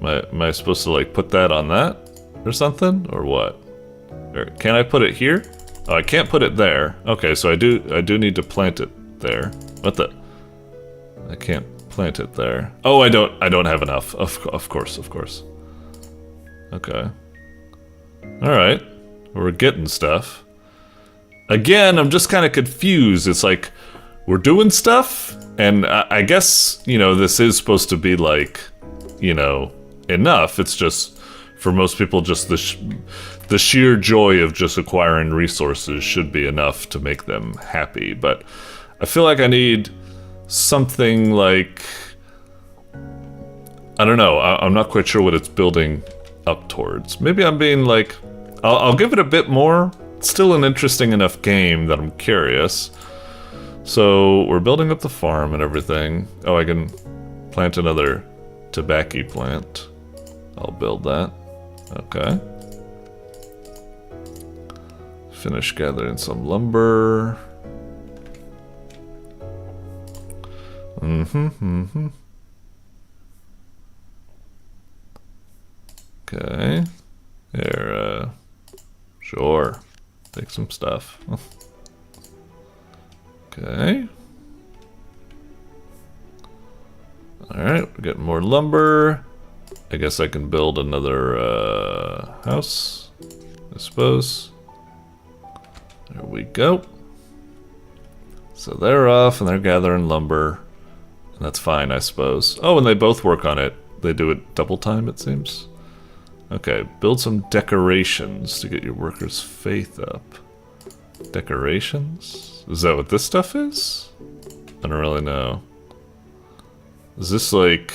am I supposed to like put that on that or something, or what? Or can I put it here? Oh, I can't put it there. Okay, so I do need to plant it there. What the? I can't plant it there. Oh, I don't have enough. Of course. Okay. All right. We're getting stuff. Again, I'm just kind of confused. It's like we're doing stuff, and I guess, you know, this is supposed to be like, you know, enough. It's just, for most people, just the sheer joy of just acquiring resources should be enough to make them happy. But I feel like I need something like, I don't know, I'm not quite sure what it's building up towards. Maybe I'm being like, I'll give it a bit more. It's still an interesting enough game that I'm curious. So we're building up the farm and everything. Oh, I can plant another tobacco plant. I'll build that. Okay. Finish gathering some lumber. Okay. Here, sure. Take some stuff. Okay. Alright, we're getting more lumber. I guess I can build another house, I suppose. There we go. So they're off and they're gathering lumber. That's fine, I suppose. Oh, and they both work on it. They do it double time, it seems. Okay, build some decorations to get your workers' faith up. Decorations? Is that what this stuff is? I don't really know. Is this like...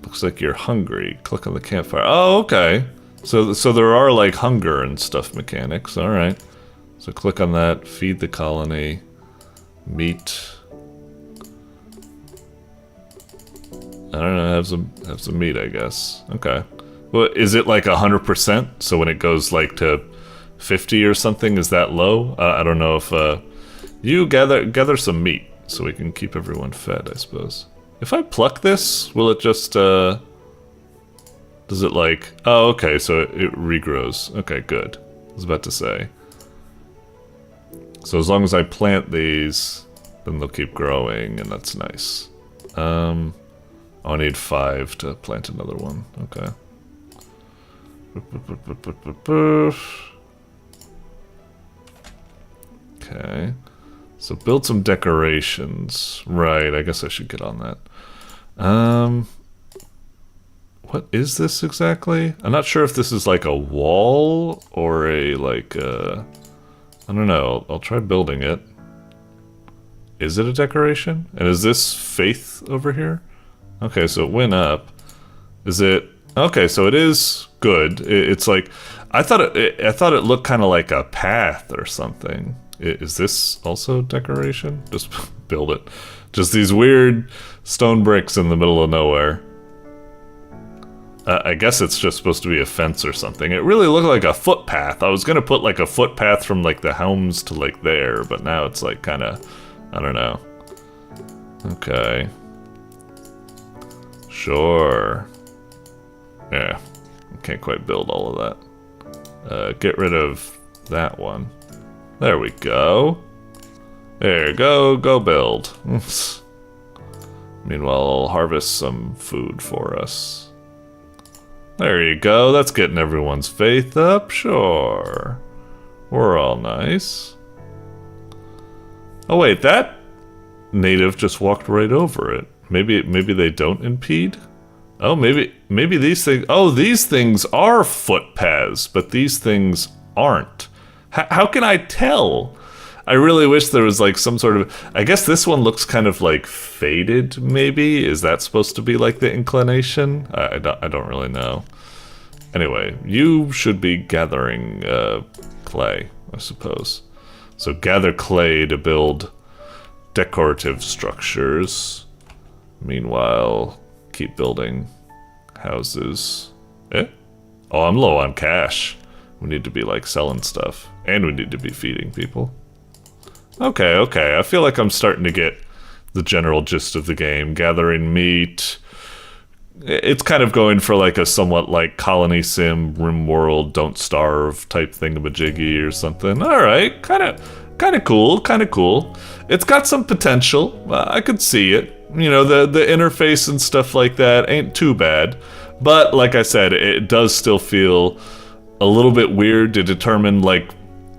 Looks like you're hungry. Click on the campfire. Oh, okay. So there are like hunger and stuff mechanics. Alright. So click on that. Feed the colony. Meat. I don't know, have some meat, I guess. Okay. Well, is it like 100%? So when it goes like to 50 or something, is that low? I don't know if you gather some meat so we can keep everyone fed, I suppose. If I pluck this, will it just does it like, oh, okay, so it regrows. Okay, good. I was about to say. So as long as I plant these, then they'll keep growing, and that's nice. I need 5 to plant another one. Okay. Okay. So build some decorations. Right, I guess I should get on that. What is this exactly? I'm not sure if this is like a wall or a like I don't know. I'll try building it. Is it a decoration? And is this faith over here? Okay, so it went up. Is it... Okay, so it is good. It's like... I thought it looked kind of like a path or something. Is this also decoration? Just build it. Just these weird stone bricks in the middle of nowhere. I guess it's just supposed to be a fence or something. It really looked like a footpath. I was gonna put like a footpath from like the homes to like there, but now it's like kind of... I don't know. Okay. Sure. Yeah. Can't quite build all of that. Get rid of that one. There we go. There you go. Go build. Meanwhile, I'll harvest some food for us. There you go. That's getting everyone's faith up. Sure. We're all nice. Oh wait, that native just walked right over it. Maybe they don't impede? Oh, maybe these things... Oh, these things are footpaths, but these things aren't. How can I tell? I really wish there was like some sort of... I guess this one looks kind of like faded, maybe? Is that supposed to be like the inclination? I don't really know. Anyway, you should be gathering clay, I suppose. So gather clay to build decorative structures. Meanwhile, keep building houses. Eh? Oh, I'm low on cash. We need to be like selling stuff. And we need to be feeding people. Okay, okay. I feel like I'm starting to get the general gist of the game. Gathering meat. It's kind of going for like a somewhat like colony sim, rim world, don't starve type thingamajiggy or something. Alright, kind of cool. It's got some potential. I could see it. You know, the interface and stuff like that ain't too bad. But like I said, it does still feel a little bit weird to determine, like,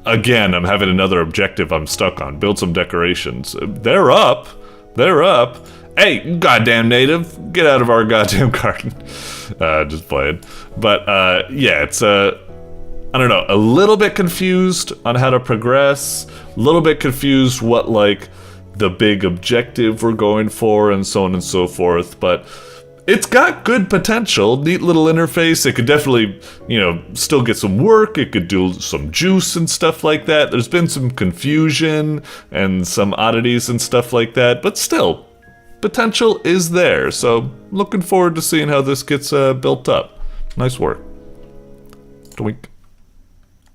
again, I'm having another objective I'm stuck on. Build some decorations. They're up. Hey, goddamn native, get out of our goddamn garden. Just playing. But yeah, it's I don't know, a little bit confused on how to progress, a little bit confused what like the big objective we're going for and so on and so forth, but it's got good potential. Neat little interface. It could definitely, you know, still get some work. It could do some juice and stuff like that. There's been some confusion and some oddities and stuff like that, but still, potential is there. So looking forward to seeing how this gets built up. Nice work. Twink.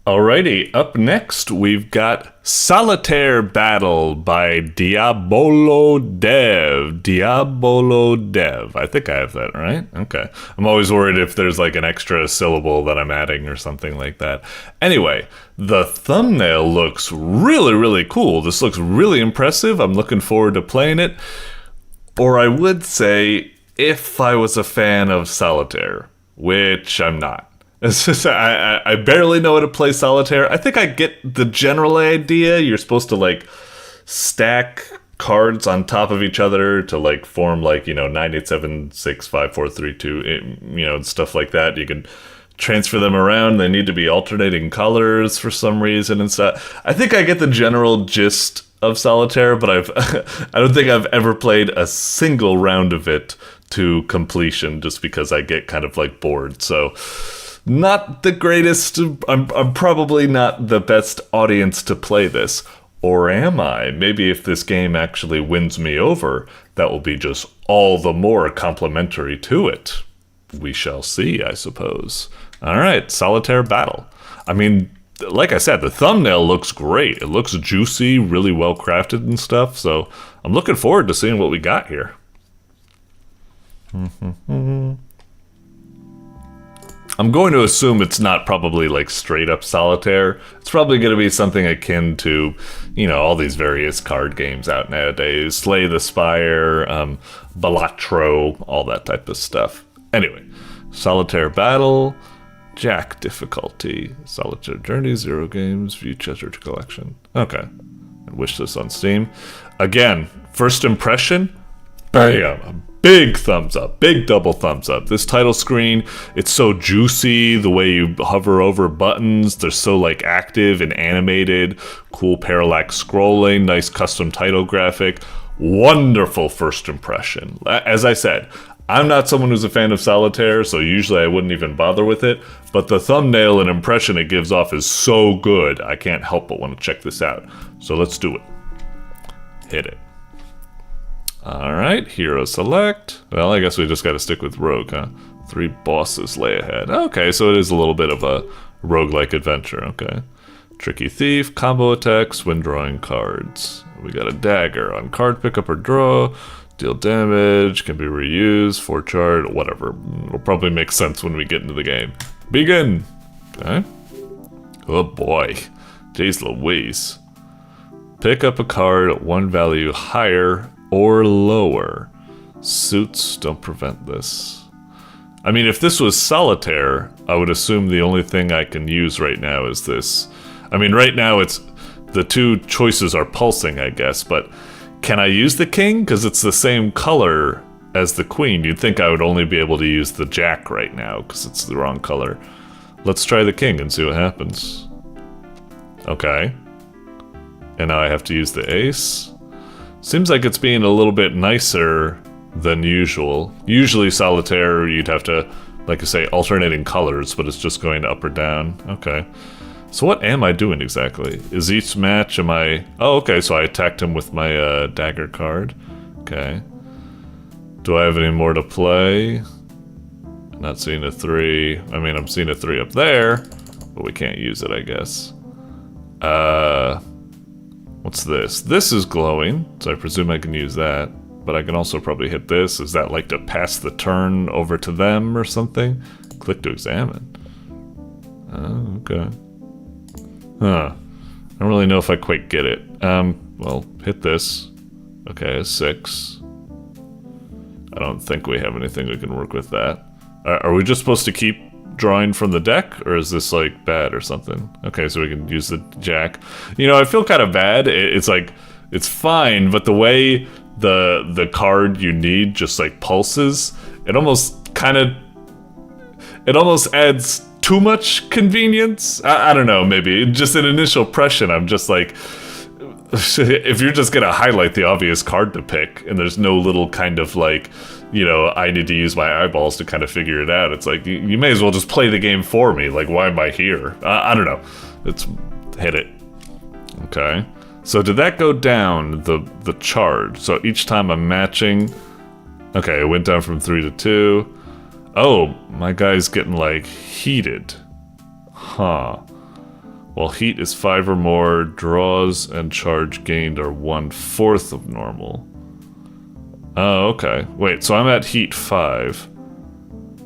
Alrighty, up next we've got Solitaire Battle by diabolodev. Diabolodev. I think I have that right. Okay. I'm always worried if there's like an extra syllable that I'm adding or something like that. Anyway, the thumbnail looks really, really cool. This looks really impressive. I'm looking forward to playing it. Or I would say, if I was a fan of Solitaire, which I'm not. It's just, I barely know how to play Solitaire. I think I get the general idea. You're supposed to, like, stack cards on top of each other to like form like, 987654322, and stuff like that. You can transfer them around. They need to be alternating colors for some reason and stuff. I think I get the general gist of Solitaire, but I don't think I've ever played a single round of it to completion, just because I get kind of like bored. So not the greatest. I'm probably not the best audience to play this. Or am I? Maybe if this game actually wins me over, that will be just all the more complimentary to it. We shall see, I suppose. All right, Solitaire Battle. I mean, like I said, the thumbnail looks great. It looks juicy, really well crafted and stuff. So I'm looking forward to seeing what we got here. I'm going to assume it's not probably like straight up Solitaire. It's probably going to be something akin to, all these various card games out nowadays. Slay the Spire, Balatro, all that type of stuff. Anyway, Solitaire Battle, Jack difficulty, Solitaire Journey, 0 games, view treasure collection. Okay, and wish this on Steam. Again, first impression, bam. Big thumbs up, big double thumbs up. This title screen, it's so juicy, the way you hover over buttons, they're so like active and animated, cool parallax scrolling, nice custom title graphic, wonderful first impression. As I said, I'm not someone who's a fan of Solitaire, so usually I wouldn't even bother with it, but the thumbnail and impression it gives off is so good, I can't help but want to check this out. So let's do it. Hit it. Alright, hero select. Well, I guess we just gotta stick with rogue, huh? 3 bosses lay ahead. Okay, so it is a little bit of a roguelike adventure, okay. Tricky thief, combo attacks when drawing cards. We got a dagger. On card pickup or draw, deal damage, can be reused, 4 chart, whatever. It'll probably make sense when we get into the game. Begin! Okay. Oh boy. Jeez Louise. Pick up a card at 1 value higher or lower. Suits don't prevent this. I mean, if this was Solitaire, I would assume the only thing I can use right now is this. I mean, right now it's the 2 choices are pulsing, I guess, but can I use the king? Because it's the same color as the queen. You'd think I would only be able to use the jack right now because it's the wrong color. Let's try the king and see what happens. Okay. And now I have to use the ace. Seems like it's being a little bit nicer than usual. Usually Solitaire, you'd have to, like I say, alternating colors, but it's just going up or down. Okay. So what am I doing exactly? Is each match, am I... Oh, okay, so I attacked him with my dagger card. Okay. Do I have any more to play? Not seeing a 3. I mean, I'm seeing a 3 up there, but we can't use it, I guess. What's this? This is glowing, so I presume I can use that. But I can also probably hit this. Is that like to pass the turn over to them or something? Click to examine. Oh, okay. Huh. I don't really know if I quite get it. Well, hit this. Okay, a 6. I don't think we have anything we can work with that. Are we just supposed to keep drawing from the deck, or is this like bad or something? Okay, so we can use the jack. I feel kind of bad. It's like, it's fine, but the way the card you need just like pulses, it almost adds too much convenience. I don't know, maybe just an initial impression. I'm just like, if you're just gonna highlight the obvious card to pick and there's no little kind of like, I need to use my eyeballs to kind of figure it out. It's like, you may as well just play the game for me. Like, why am I here? I don't know. Let's hit it. Okay. So did that go down, the charge? So each time I'm matching... Okay, it went down from 3 to 2. Oh, my guy's getting, like, heated. Huh. Well, heat is 5 or more. Draws and charge gained are 1/4 of normal. Oh, okay. Wait, so I'm at heat 5.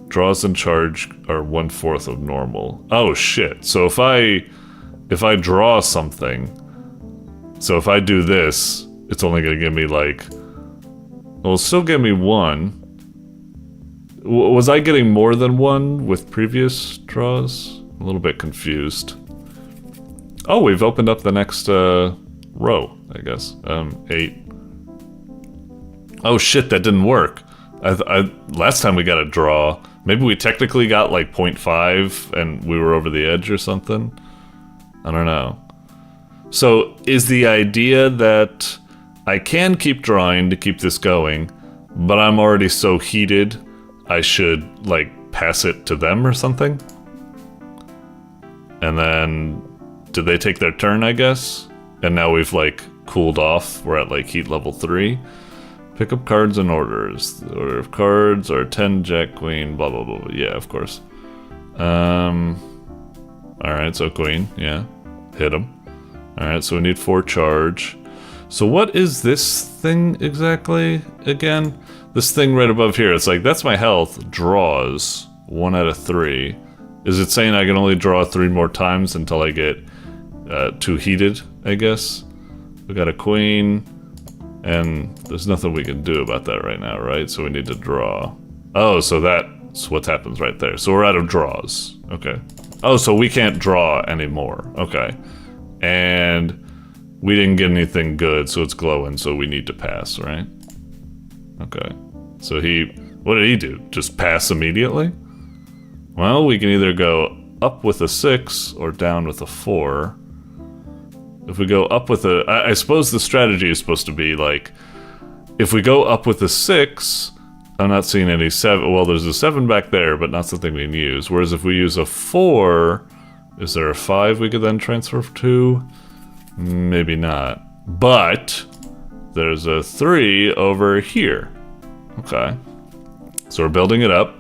Draws and charge are 1/4 of normal. Oh shit. So if I draw something, so if I do this, it's only gonna give me like, well, it'll still give me 1. Was I getting more than 1 with previous draws? I'm a little bit confused. Oh, we've opened up the next row. I guess. 8. Oh shit, that didn't work. Last time we got a draw. Maybe we technically got like 0.5 and we were over the edge or something. I don't know. So is the idea that I can keep drawing to keep this going, but I'm already so heated I should like pass it to them or something? And then did they take their turn, I guess? And now we've like cooled off. We're at like heat level 3. Pick up cards and orders. The order of cards are 10, Jack, Queen, blah, blah, blah, blah. Yeah, of course. Alright, so Queen, yeah. Hit him. Alright, so we need 4 charge. So what is this thing exactly again? This thing right above here, it's like, that's my health. Draws. 1 out of 3. Is it saying I can only draw 3 more times until I get too heated, I guess? We got a Queen. And there's nothing we can do about that right now, right? So we need to draw. Oh, so that's what happens right there. So we're out of draws. Okay. Oh, so we can't draw anymore. Okay. And we didn't get anything good, so it's glowing, so we need to pass, right? Okay. So what did he do? Just pass immediately? Well, we can either go up with a 6 or down with a 4. If we go up with I suppose the strategy is supposed to be like, if we go up with a 6, I'm not seeing any 7. Well, there's a 7 back there, but not something we can use. Whereas if we use a 4, is there a 5 we could then transfer to? Maybe not. But there's a 3 over here. Okay. So we're building it up.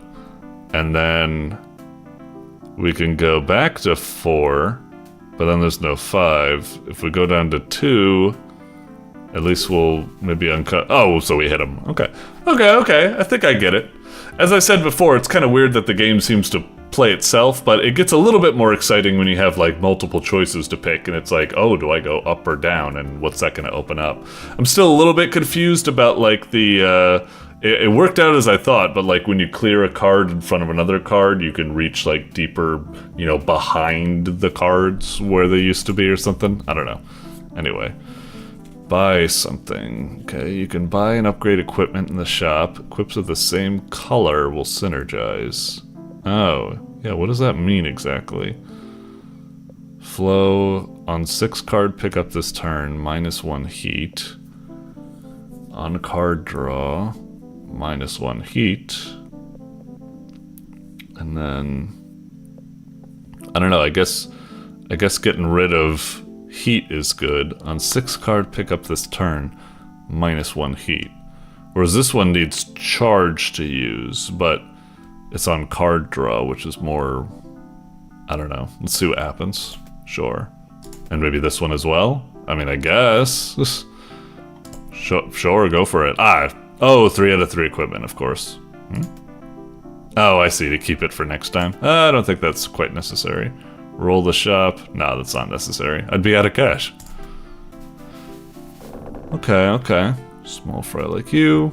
And then we can go back to 4. But then there's no 5. If we go down to 2, at least we'll maybe uncut. Oh, so we hit him. Okay. Okay. I think I get it. As I said before, it's kind of weird that the game seems to play itself, but it gets a little bit more exciting when you have like multiple choices to pick, and it's like, oh, do I go up or down, and what's that going to open up? I'm still a little bit confused about like the. It worked out as I thought, but like when you clear a card in front of another card, you can reach like deeper, you know, behind the cards where they used to be or something. I don't know. Anyway, buy something. Okay, you can buy and upgrade equipment in the shop. Equips of the same color will synergize. Oh, yeah, what does that mean exactly? Flow on 6 card pick up this turn, -1 heat. On card draw. -1 heat. And then I don't know, I guess getting rid of heat is good. On 6 card pick up this turn, -1 heat. Whereas this one needs charge to use, but it's on card draw, which is more, I don't know. Let's see what happens. Sure. And maybe this one as well? I mean, I guess. Sure, go for it. Oh, 3 out of 3 equipment, of course. Oh, I see, to keep it for next time. I don't think that's quite necessary. Roll the shop. No, that's not necessary. I'd be out of cash. Okay. Small fry like you.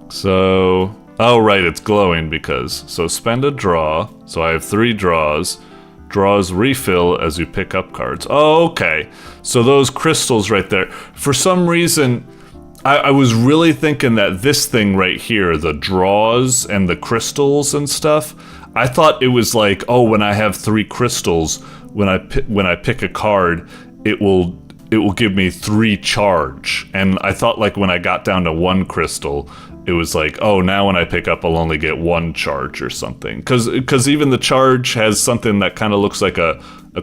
So... Oh, right, it's glowing because... So spend a draw. So I have 3 draws. Draws refill as you pick up cards. Oh, okay. So those crystals right there. For some reason... I was really thinking that this thing right here, the draws and the crystals and stuff, I thought it was like, oh, when I have 3 crystals, when I pick a card, it will give me 3 charge. And I thought like when I got down to 1 crystal, it was like, oh, now when I pick up, I'll only get 1 charge or something. Because even the charge has something that kind of looks like a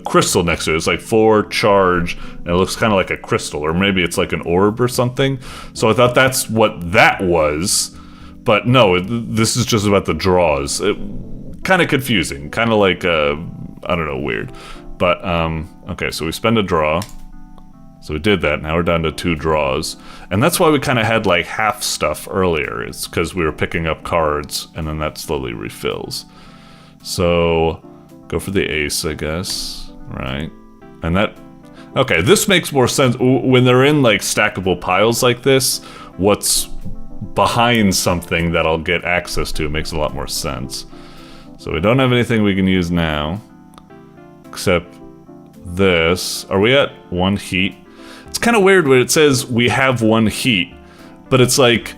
crystal next to it. It's like 4 charge, and it looks kind of like a crystal, or maybe it's like an orb or something. So I thought that's what that was, but no, this is just about the draws. Kind of confusing, kind of like, I don't know, weird. But, okay, so we spend a draw. So we did that, now we're down to 2 draws. And that's why we kind of had like half stuff earlier. It's because we were picking up cards, and then that slowly refills. So, go for the ace, I guess. Right. And that... Okay, this makes more sense. When they're in, like, stackable piles like this, what's behind something that I'll get access to makes a lot more sense. So we don't have anything we can use now. Except this. Are we at 1 heat? kind of weird where it says we have 1 heat, but it's like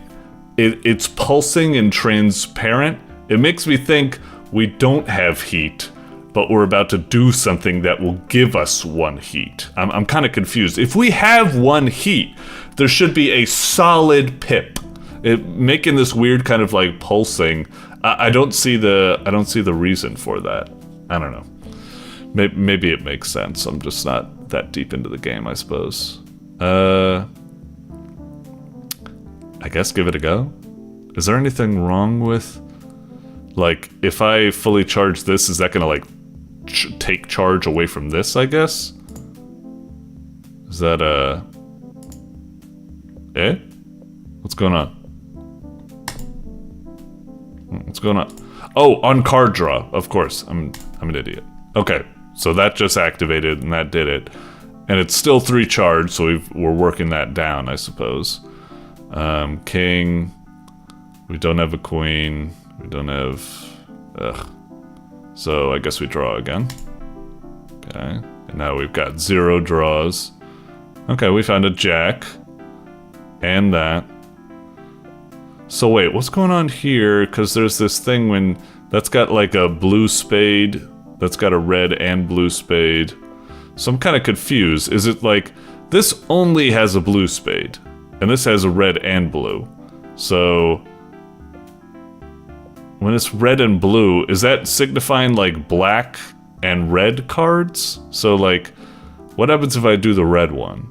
it's pulsing and transparent. It makes me think we don't have heat, but we're about to do something that will give us 1 heat. I'm kind of confused. If we have 1 heat, there should be a solid pip. Making this weird kind of like pulsing. I don't see the reason for that. I don't know. Maybe it makes sense. I'm just not that deep into the game, I suppose. I guess give it a go. Is there anything wrong with, like, if I fully charge this, is that gonna like take charge away from this, I guess? Is that eh? What's going on? What's going on? Oh, on card draw, of course. I'm an idiot. Okay, so that just activated and that did it. And it's still 3 charge, so we're working that down, I suppose. King. We don't have a queen. We don't have... Ugh. So I guess we draw again. Okay. And now we've got 0 draws. Okay, we found a jack. And that. So wait, what's going on here? Because there's this thing when... That's got like a blue spade. That's got a red and blue spade. So I'm kind of confused. Is it like... This only has a blue spade. And this has a red and blue. So... When it's red and blue, is that signifying like black and red cards? So like, what happens if I do the red one?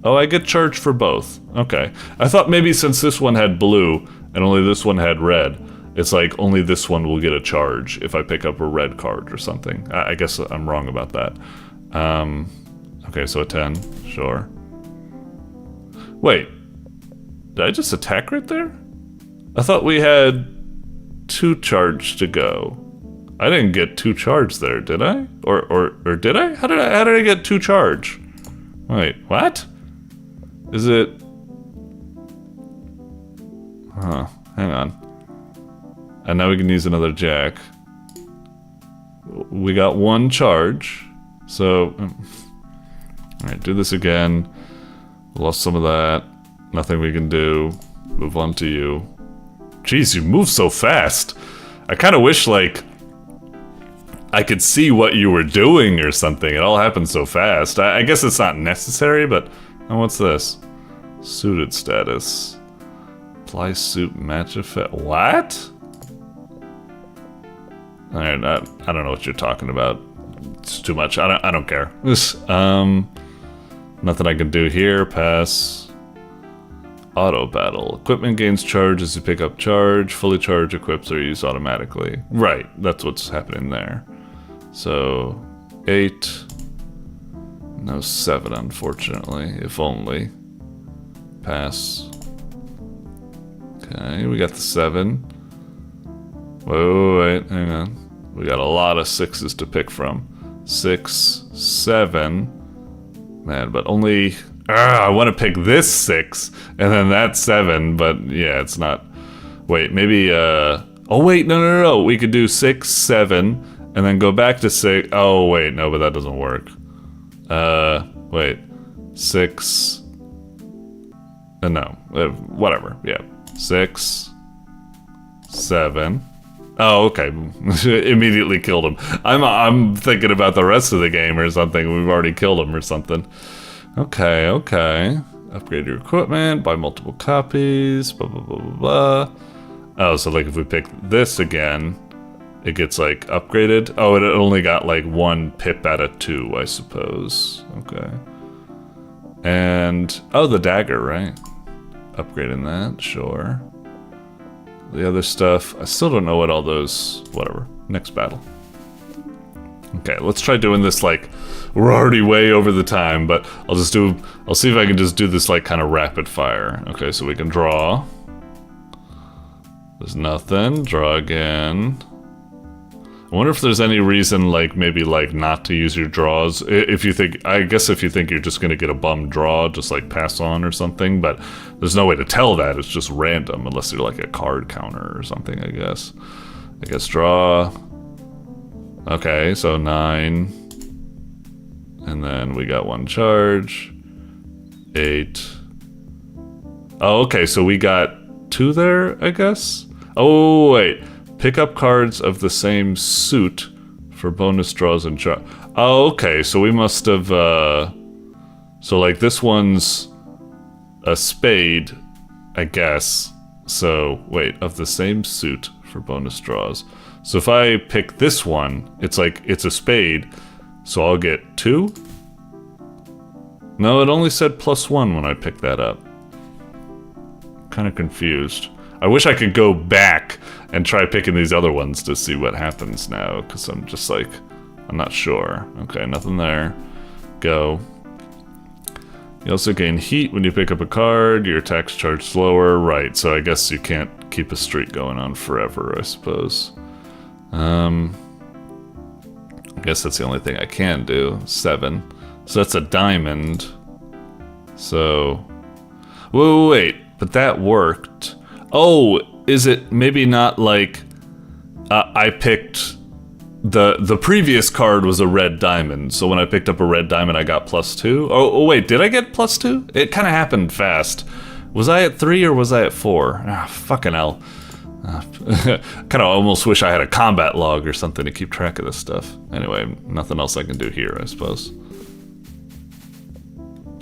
Oh, I get charged for both. Okay. I thought maybe since this one had blue and only this one had red, it's like only this one will get a charge if I pick up a red card or something. I guess I'm wrong about that. Okay, so a 10, sure. Wait, did I just attack right there? I thought we had 2 charge to go. I didn't get 2 charge there, did I? Or did I? How did I get 2 charge? Wait, what? Is it? Huh, hang on. And now we can use another jack. We got 1 charge. So, alright, do this again. Lost some of that. Nothing we can do. Move on to you. Jeez, you move so fast. I kind of wish, like, I could see what you were doing or something. It all happened so fast. I guess it's not necessary, but... Oh, what's this? Suited status. Apply suit match effect. What? Alright, I don't know what you're talking about. It's too much. I don't care. Nothing I can do here. Pass. Auto battle. Equipment gains charge as you pick up charge. Fully charged equips are used automatically. Right, that's what's happening there. So, 8. No 7, unfortunately. If only. Pass. Okay, we got the 7. Whoa, wait, hang on. We got a lot of 6s to pick from. 6, 7. Man, but only... I want to pick this 6, and then that 7, but yeah, it's not... Wait, maybe, Oh, wait, no. We could do 6, 7, and then go back to 6... Oh, wait, no, but that doesn't work. Wait. 6... no, whatever, yeah. 6... 7... Oh, okay. Immediately killed him. I'm thinking about the rest of the game or something. We've already killed him or something. Okay. Upgrade your equipment, buy multiple copies, blah, blah, blah, blah, blah. Oh, so like if we pick this again, it gets like upgraded. Oh, it only got like 1 pip out of 2, I suppose. Okay. And, oh, the dagger, right? Upgrading that, sure. The other stuff, I still don't know what all those, whatever. Next battle. Okay, let's try doing this like, we're already way over the time, but I'll see if I can just do this like kind of rapid fire. Okay, so we can draw. There's nothing, draw again. I wonder if there's any reason like maybe like not to use your draws. If you think, I guess if you think you're just gonna get a bum draw, just like pass on or something, but there's no way to tell that, it's just random unless you're like a card counter or something, I guess. Draw. Okay, so 9. And then we got 1 charge. 8. Oh, okay, so we got 2 there, I guess? Oh, wait. Pick up cards of the same suit for bonus draws and draw. Oh, okay, so we must have, so like this one's a spade, I guess. So, wait, of the same suit for bonus draws. So if I pick this one, it's like, it's a spade, so I'll get 2? No, it only said +1 when I picked that up. Kind of confused. I wish I could go back and try picking these other ones to see what happens now, because I'm just like, I'm not sure. Okay, nothing there. Go. You also gain heat when you pick up a card, your attack's charged slower, right, so I guess you can't keep a streak going on forever, I suppose. I guess that's the only thing I can do. 7. So that's a diamond. So... wait, but that worked. Oh, is it maybe not like... I picked... The previous card was a red diamond, so when I picked up a red diamond I got +2? Oh wait, did I get +2? It kind of happened fast. Was I at 3 or was I at 4? Ah, fucking hell. Kind of almost wish I had a combat log or something to keep track of this stuff. Anyway, nothing else I can do here, I suppose.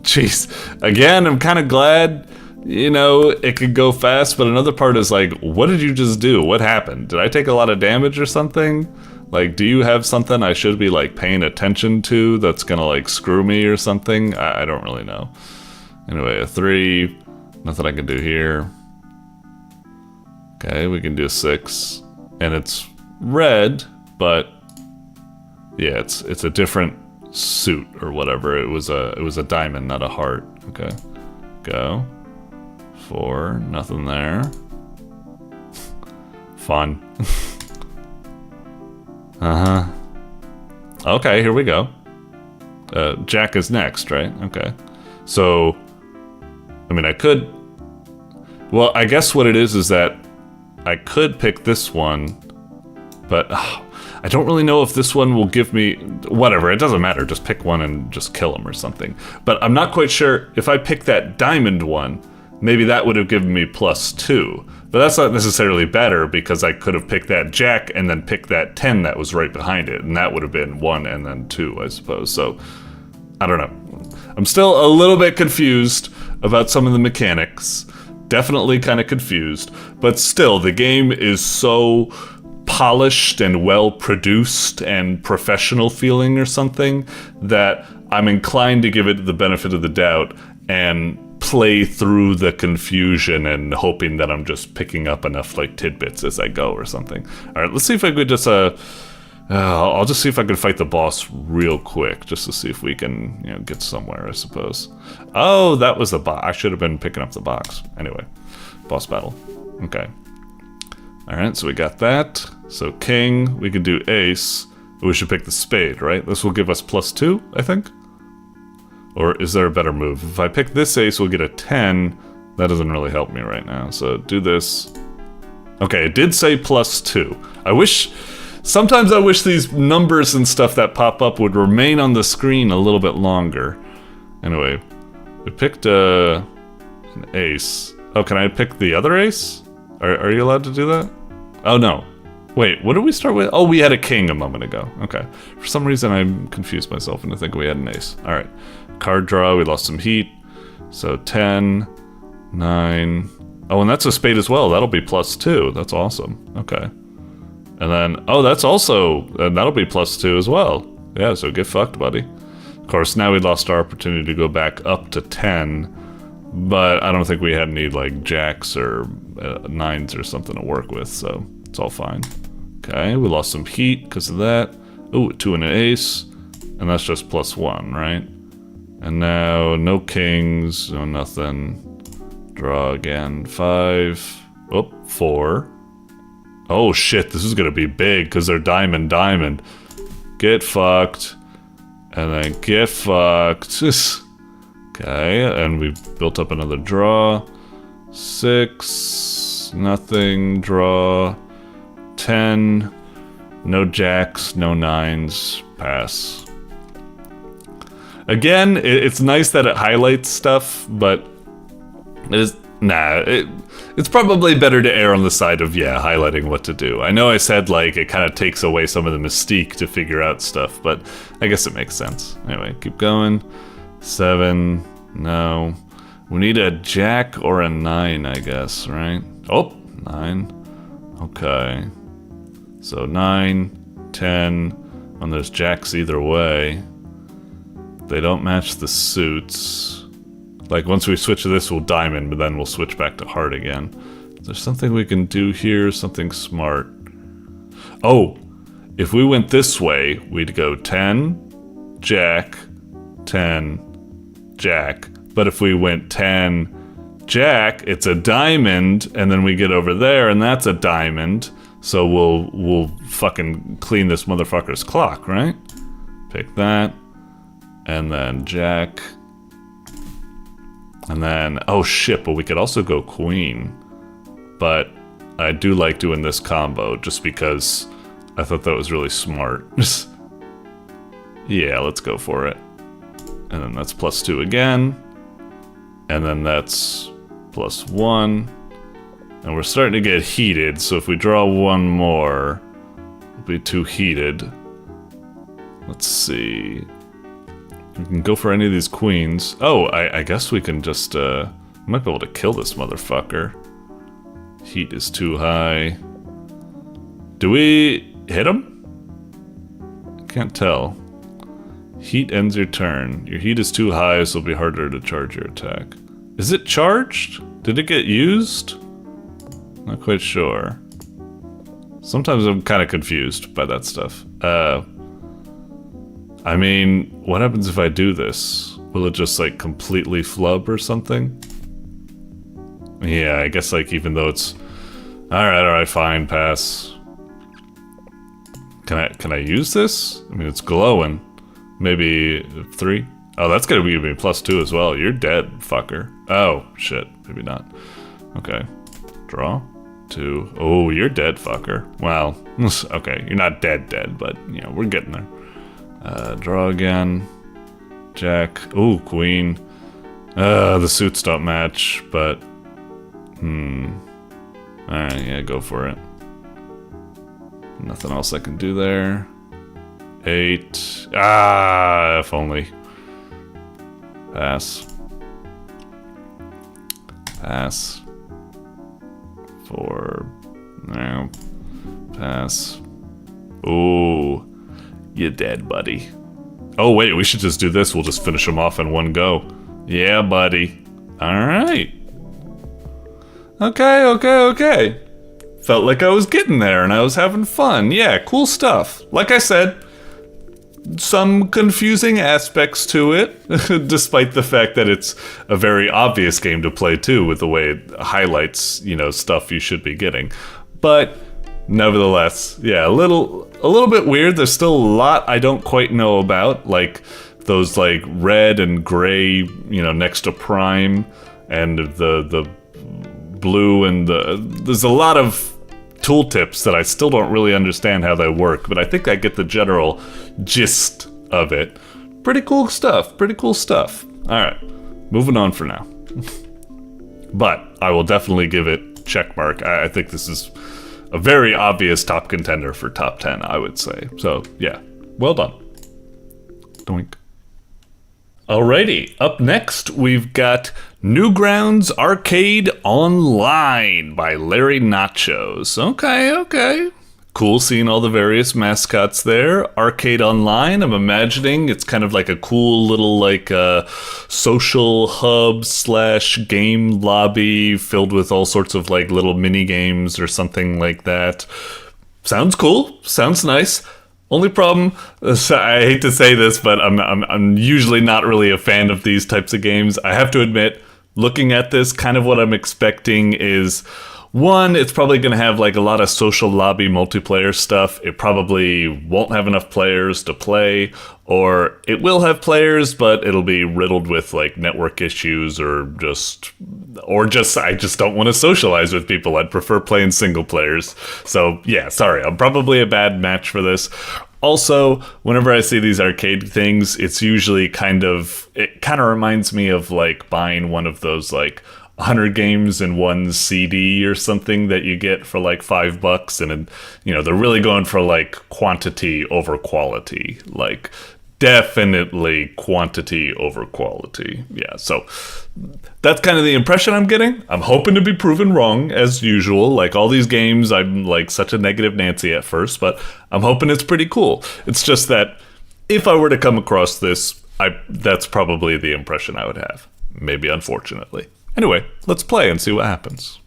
Jeez. Again, I'm kind of glad, you know, it could go fast, but another part is like, what did you just do? What happened? Did I take a lot of damage or something? Like, do you have something I should be, like, paying attention to that's gonna, like, screw me or something? I don't really know. Anyway, a 3. Nothing I can do here. Okay, we can do a 6. And it's red, but... yeah, it's a different suit or whatever. It was a diamond, not a heart. Okay. Go. 4. Nothing there. Fun. Uh-huh. Okay, here we go. Jack is next, right? Okay. So, I mean, I could... well, I guess what it is that I could pick this one, but I don't really know if this one will give me... whatever, it doesn't matter. Just pick one and just kill him or something. But I'm not quite sure if I pick that diamond one, maybe that would have given me +2. But that's not necessarily better because I could have picked that jack and then picked that 10 that was right behind it. And that would have been 1 and then 2, I suppose. So, I don't know. I'm still a little bit confused about some of the mechanics. Definitely kind of confused. But still, the game is so polished and well produced and professional feeling or something that I'm inclined to give it the benefit of the doubt and play through the confusion and hoping that I'm just picking up enough like tidbits as I go or something. All right, let's see if I could just I'll just see if I can fight the boss real quick just to see if we can, you know, get somewhere, I suppose. Oh, that was the box. I should have been picking up the box. Anyway, boss battle. Okay. All right, so we got that. So king, we could do ace. We should pick the spade, right? This will give us +2, I think. Or is there a better move? If I pick this ace, we'll get a 10. That doesn't really help me right now. So do this. Okay, it did say +2. I wish... sometimes I wish these numbers and stuff that pop up would remain on the screen a little bit longer. Anyway, we picked an ace. Oh, can I pick the other ace? Are you allowed to do that? Oh, no. Wait, what did we start with? Oh, we had a king a moment ago. Okay. For some reason, I confused myself into thinking we had an ace. All right. Card draw. We lost some heat. So 10, 9. Oh, and that's a spade as well. That'll be +2. That's awesome. Okay. And then, oh, that's also, that'll be +2 as well. Yeah, so get fucked, buddy. Of course, now we lost our opportunity to go back up to 10. But I don't think we had any, like, jacks or 9s or something to work with, so it's all fine. Okay, we lost some heat because of that. Ooh, 2 and an ace. And that's just +1, right? And now, no kings, no nothing. Draw again. 5. Oh, 4. Oh shit, this is gonna be big because they're diamond. Get fucked. And then get fucked. Okay, and we built up another draw. 6. Nothing. Draw. 10. No jacks, no 9s. Pass. Again, it's nice that it highlights stuff, but it is... Nah, it's probably better to err on the side of, yeah, highlighting what to do. I know I said, like, it kind of takes away some of the mystique to figure out stuff, but I guess it makes sense. Anyway, keep going. 7, no. We need a jack or a 9, I guess, right? Oh, 9. Okay. So 9, 10, and there's jacks either way. They don't match the suits. Like, once we switch to this, we'll diamond, but then we'll switch back to heart again. Is there something we can do here? Something smart. Oh, if we went this way, we'd go 10, jack, 10, jack. But if we went 10, jack, it's a diamond, and then we get over there, and that's a diamond. So we'll fucking clean this motherfucker's clock, right? Pick that. And then jack... And then, oh shit, but we could also go queen. But I do like doing this combo just because I thought that was really smart. Yeah, let's go for it. And then that's +2 again. And then that's +1. And we're starting to get heated, so if we draw one more, it'll be too heated. Let's see. We can go for any of these queens. Oh, I guess we can just, might be able to kill this motherfucker. Heat is too high. Do we hit him? I can't tell. Heat ends your turn. Your heat is too high, so it'll be harder to charge your attack. Is it charged? Did it get used? Not quite sure. Sometimes I'm kind of confused by that stuff. I mean, what happens if I do this? Will it just, like, completely flub or something? Yeah, I guess, like, even though it's... Alright, fine, pass. Can I use this? I mean, it's glowing. Maybe 3? Oh, that's gonna give me +2 as well. You're dead, fucker. Oh, shit. Maybe not. Okay. Draw. 2. Oh, you're dead, fucker. Well, okay. You're not dead, but, you know, we're getting there. Draw again. Jack. Ooh, queen. The suits don't match, but... Alright, yeah, go for it. Nothing else I can do there. 8. Ah, if only. Pass. Pass. 4. No. Pass. Ooh. You're dead, buddy. Oh, wait, we should just do this. We'll just finish him off in one go. Yeah, buddy. Alright. Okay. Felt like I was getting there and I was having fun. Yeah, cool stuff. Like I said, some confusing aspects to it, despite the fact that it's a very obvious game to play too, with the way it highlights, you know, stuff you should be getting. But nevertheless, yeah, a little bit weird. There's still a lot I don't quite know about, like those like red and gray, you know, next to prime, and the blue, and there's a lot of tooltips that I still don't really understand how they work, but I think I get the general gist of it. Pretty cool stuff. Alright, moving on for now. But I will definitely give it check mark. I think this is a very obvious top contender for top 10, I would say. So, yeah, well done. Doink. Alrighty, up next we've got Newgrounds Arcade Online by larrynachos. Okay. Cool seeing all the various mascots there. Arcade Online, I'm imagining it's kind of like a cool little like social hub / game lobby filled with all sorts of like little mini games or something like that. Sounds cool, sounds nice. Only problem, I hate to say this, but I'm usually not really a fan of these types of games. I have to admit, looking at this, kind of what I'm expecting is, one, it's probably going to have like a lot of social lobby multiplayer stuff. It probably won't have enough players to play, or it will have players, but it'll be riddled with like network issues, or just I just don't want to socialize with people. I'd prefer playing single players. So yeah, sorry, I'm probably a bad match for this. Also, whenever I see these arcade things, it's usually it kind of reminds me of like buying one of those like 100 games in one CD or something that you get for like $5, and you know, they're really going for like quantity over quality, like definitely quantity over quality. Yeah, so that's kind of the impression I'm getting. I'm hoping to be proven wrong, as usual. Like all these games, I'm like such a negative Nancy at first, but I'm hoping it's pretty cool. It's just that if I were to come across this, that's probably the impression I would have. Maybe unfortunately. Anyway, let's play and see what happens.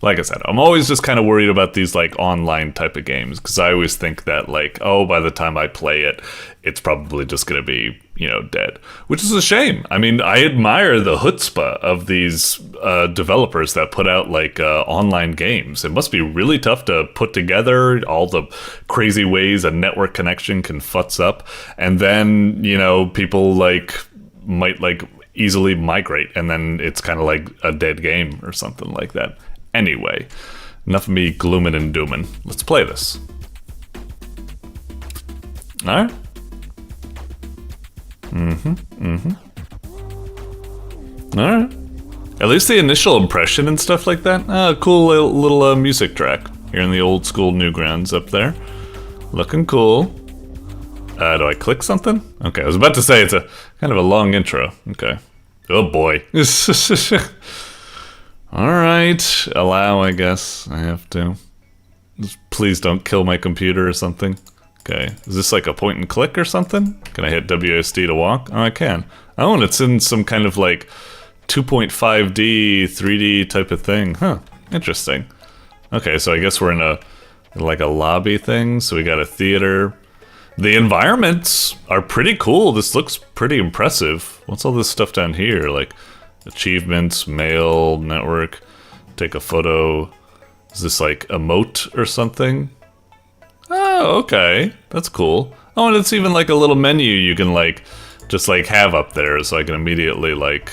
Like I said, I'm always just kind of worried about these like online type of games, because I always think that like, oh, by the time I play it, it's probably just going to be, you know, dead. Which is a shame. I mean, I admire the chutzpah of these developers that put out like online games. It must be really tough to put together all the crazy ways a network connection can futz up. And then, you know, people like might like easily migrate, and then it's kind of like a dead game or something like that. Anyway, enough of me glooming and dooming. Let's play this. Alright. Alright. At least the initial impression and stuff like that. Cool little music track here in the old school Newgrounds up there. Looking cool. Do I click something? Okay, I was about to say it's a kind of a long intro. Okay. Oh boy. Alright. Allow, I guess. I have to. Just please don't kill my computer or something. Okay. Is this like a point and click or something? Can I hit WSD to walk? Oh, I can. Oh, and it's in some kind of like 2.5D, 3D type of thing. Huh. Interesting. Okay, so I guess we're in like a lobby thing. So we got a theater. The environments are pretty cool. This looks pretty impressive. What's all this stuff down here? Like achievements, mail, network, take a photo. Is this like emote or something? Oh, okay. That's cool. Oh, and it's even like a little menu you can like just like have up there, so I can immediately like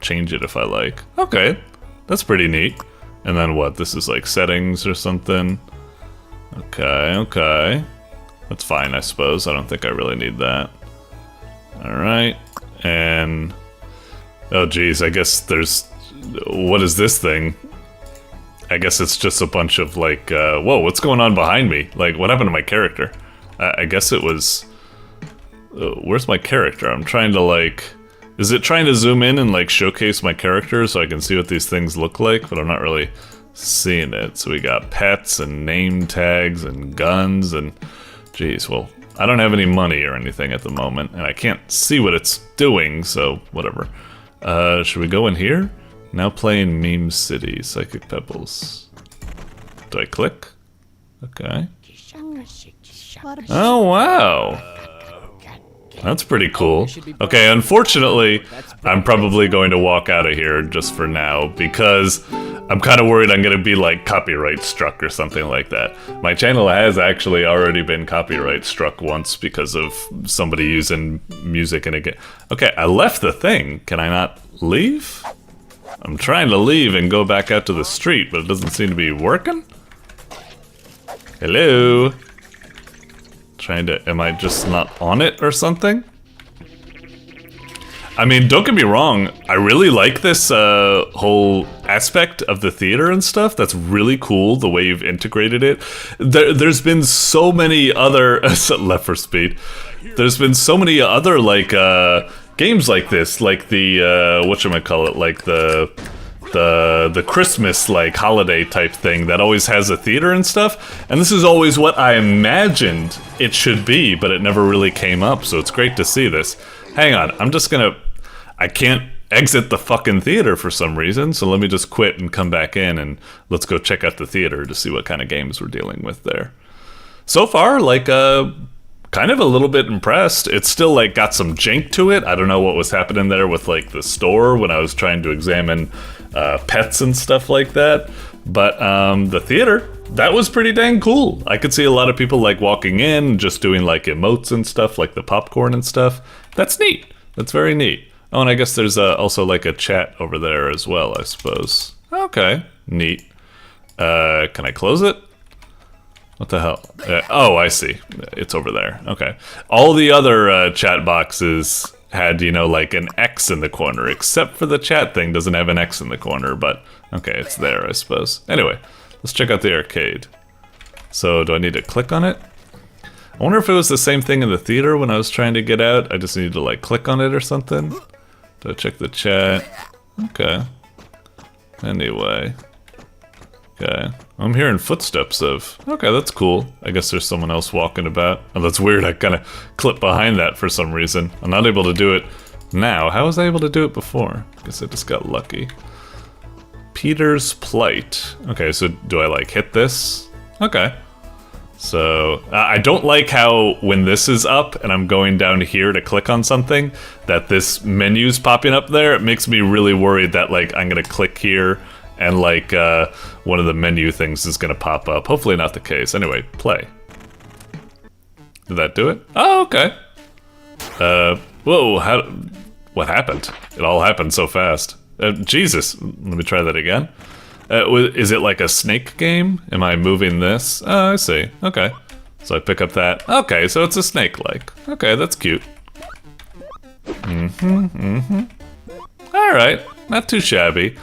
change it if I like. Okay. That's pretty neat. And then what? This is like settings or something. Okay, okay. That's fine, I suppose. I don't think I really need that. Alright. And... oh, geez. I guess there's... what is this thing? I guess it's just a bunch of, like... whoa, what's going on behind me? Like, what happened to my character? I guess it was... where's my character? I'm trying to, like... is it trying to zoom in and, like, showcase my character so I can see what these things look like? But I'm not really seeing it. So we got pets and name tags and guns and... jeez, well, I don't have any money or anything at the moment, and I can't see what it's doing, so whatever. Should we go in here? Now playing Meme City, Psychic Pebbles. Do I click? Okay. Oh, wow. That's pretty cool. Okay, unfortunately, I'm probably going to walk out of here just for now, because I'm kind of worried I'm going to be, like, copyright struck or something like that. My channel has actually already been copyright struck once because of somebody using music in a game. Okay, I left the thing. Can I not leave? I'm trying to leave and go back out to the street, but it doesn't seem to be working. Hello? Trying to... am I just not on it or something? I mean, don't get me wrong, I really like this whole aspect of the theater and stuff. That's really cool, the way you've integrated it. There's been so many other... left for speed. There's been so many other, like, games like this, like the, whatchamacallit, like the Christmas, like, holiday type thing that always has a theater and stuff. And this is always what I imagined it should be, but it never really came up, so it's great to see this. Hang on, I'm just gonna... I can't exit the fucking theater for some reason, so let me just quit and come back in and let's go check out the theater to see what kind of games we're dealing with there. So far, like, kind of a little bit impressed. It's still, like, got some jank to it. I don't know what was happening there with, like, the store when I was trying to examine pets and stuff like that. But the theater, that was pretty dang cool. I could see a lot of people, like, walking in, just doing, like, emotes and stuff, like the popcorn and stuff. That's neat. That's very neat. Oh, and I guess there's also, like, a chat over there as well, I suppose. Okay, neat. Can I close it? What the hell? Oh, I see. It's over there. Okay. All the other chat boxes had, you know, like an X in the corner, except for the chat thing doesn't have an X in the corner, but okay, it's there, I suppose. Anyway, let's check out the arcade. So, do I need to click on it? I wonder if it was the same thing in the theater when I was trying to get out. I just need to, like, click on it or something. Do I check the chat? Okay. Anyway. Okay. I'm hearing footsteps of... Okay, that's cool. I guess there's someone else walking about. Oh, that's weird. I kind of clipped behind that for some reason. I'm not able to do it now. How was I able to do it before? I guess I just got lucky. Peter's Plight. Okay, so do I, like, hit this? Okay. So, I don't like how when this is up and I'm going down here to click on something, that this menu's popping up there. It makes me really worried that, like, I'm gonna click here and, like, one of the menu things is gonna pop up. Hopefully not the case. Anyway, play. Did that do it? Oh, okay. Whoa, what happened? It all happened so fast. Jesus, let me try that again. Is it like a snake game? Am I moving this? Oh, I see. Okay. So I pick up that. Okay, so it's a snake-like. Okay, that's cute. Alright, not too shabby.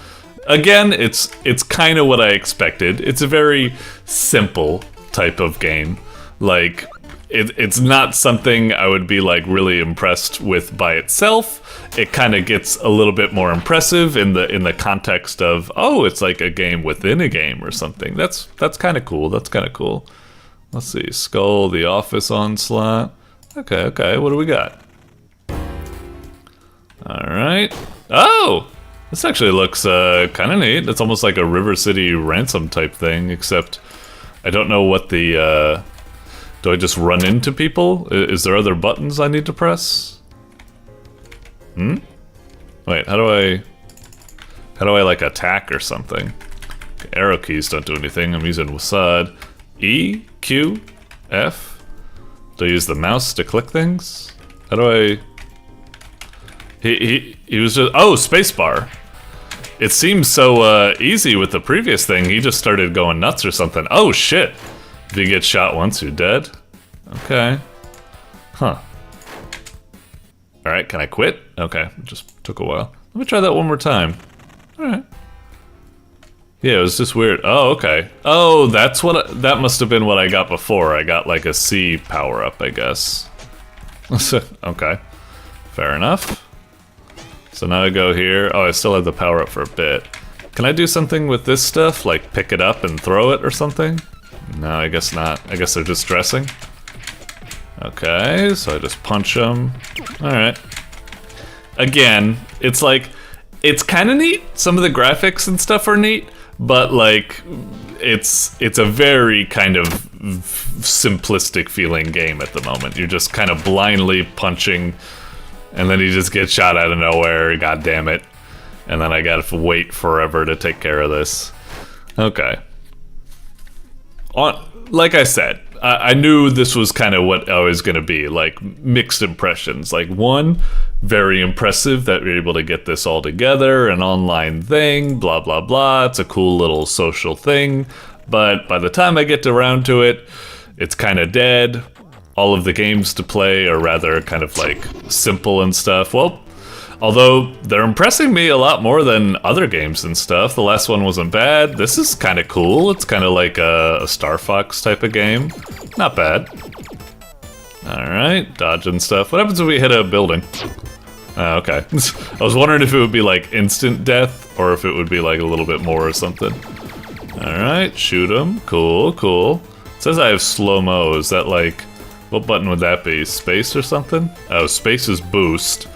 Again, it's kind of what I expected. It's a very simple type of game. Like, it's not something I would be, like, really impressed with by itself. It kind of gets a little bit more impressive in the context of, oh, it's like a game within a game or something. That's kind of cool. That's kind of cool. Let's see. Skull, The Office Onslaught. Okay, what do we got? Alright. Oh! This actually looks kind of neat. It's almost like a River City Ransom type thing, except I don't know what the... do I just run into people? Is there other buttons I need to press? Wait, how do I like attack or something? Okay, arrow keys don't do anything. I'm using WSAD. E, Q, F. Do I use the mouse to click things? How do I... He was just... Oh, spacebar. It seems so easy with the previous thing. He just started going nuts or something. Oh, shit. If you get shot once, you're dead. Okay. Huh. Alright, can I quit? Okay, it just took a while. Let me try that one more time. Alright. Yeah, it was just weird. Oh, okay. Oh, that's what that must have been what I got before. I got like a C power-up, I guess. Okay. Fair enough. So now I go here. Oh, I still have the power-up for a bit. Can I do something with this stuff? Like pick it up and throw it or something? No, I guess not. I guess they're just dressing. Okay, so I just punch them. Alright. Again, it's like, it's kind of neat. Some of the graphics and stuff are neat, but like, it's a very kind of simplistic feeling game at the moment. You're just kind of blindly punching, and then you just get shot out of nowhere, god damn it. And then I gotta wait forever to take care of this. Okay. Like I said, I knew this was kind of what I was going to be, like mixed impressions. Like one, very impressive that we're able to get this all together, an online thing, blah, blah, blah. It's a cool little social thing. But by the time I get around to it, it's kind of dead. All of the games to play are rather kind of like simple and stuff. Well, although they're impressing me a lot more than other games and stuff. The last one wasn't bad. This is kind of cool. It's kind of like a Star Fox type of game. Not bad. Alright, dodging stuff. What happens if we hit a building? Oh, okay. I was wondering if it would be like instant death or if it would be like a little bit more or something. Alright, shoot him. Cool, cool. It says I have slow-mo. Is that like... What button would that be? Space or something? Oh, space is boost.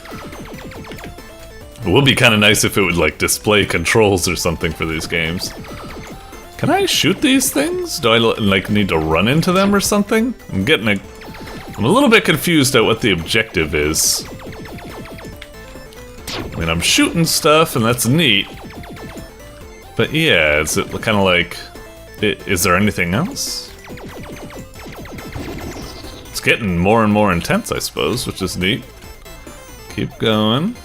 It would be kind of nice if it would like display controls or something for these games. Can I shoot these things? Do I like need to run into them or something? I'm a little bit confused at what the objective is. I mean, I'm shooting stuff and that's neat. But yeah, is it kind of like... Is there anything else? It's getting more and more intense, I suppose, which is neat. Keep going.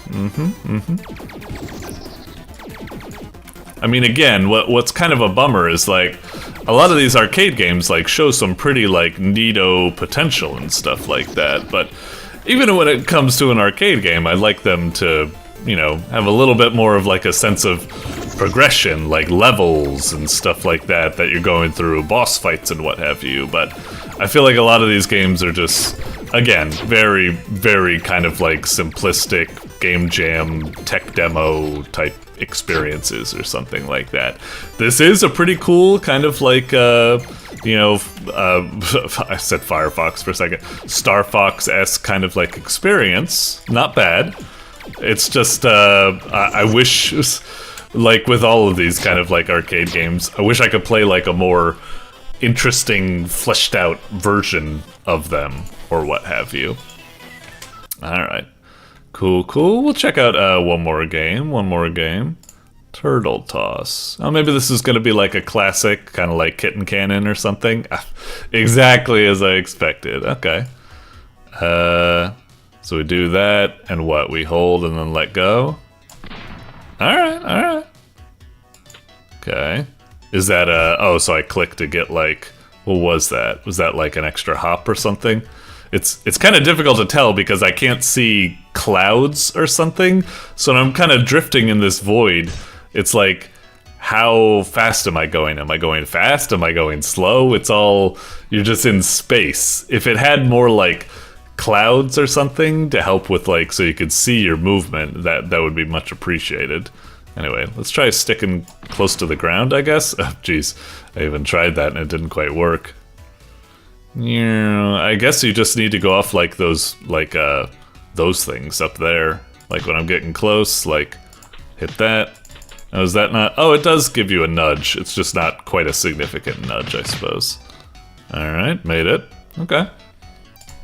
I mean, again, what's kind of a bummer is like, a lot of these arcade games like show some pretty like neato potential and stuff like that, but even when it comes to an arcade game, I like them to, you know, have a little bit more of like a sense of progression, like levels and stuff like that you're going through, boss fights and what have you. But I feel like a lot of these games are just, again, very, very kind of like simplistic game jam tech demo type experiences or something like that. This is a pretty cool kind of like you know, I said Firefox for a second, Star Fox-esque kind of like experience. Not bad. It's just I wish, like with all of these kind of like arcade games, I wish I could play like a more interesting, fleshed out version of them or what have you. Alright. Cool, cool. We'll check out one more game. Turtle Toss. Oh, maybe this is going to be like a classic, kind of like Kitten Cannon or something. Exactly as I expected. Okay. So we do that, and what? We hold and then let go? Alright, alright. Okay. Is that oh, so I clicked to get like, what was that? Was that like an extra hop or something? It's kind of difficult to tell because I can't see clouds or something, so I'm kind of drifting in this void. It's like, how fast am I going? Am I going fast? Am I going slow? It's all, you're just in space. If it had more like clouds or something to help with like, so you could see your movement, that would be much appreciated. Anyway, let's try sticking close to the ground, I guess. Oh, jeez, I even tried that and it didn't quite work. Yeah, I guess you just need to go off like those things up there. Like when I'm getting close, like hit that. Oh, is that not? Oh, it does give you a nudge. It's just not quite a significant nudge, I suppose. Alright, made it. Okay.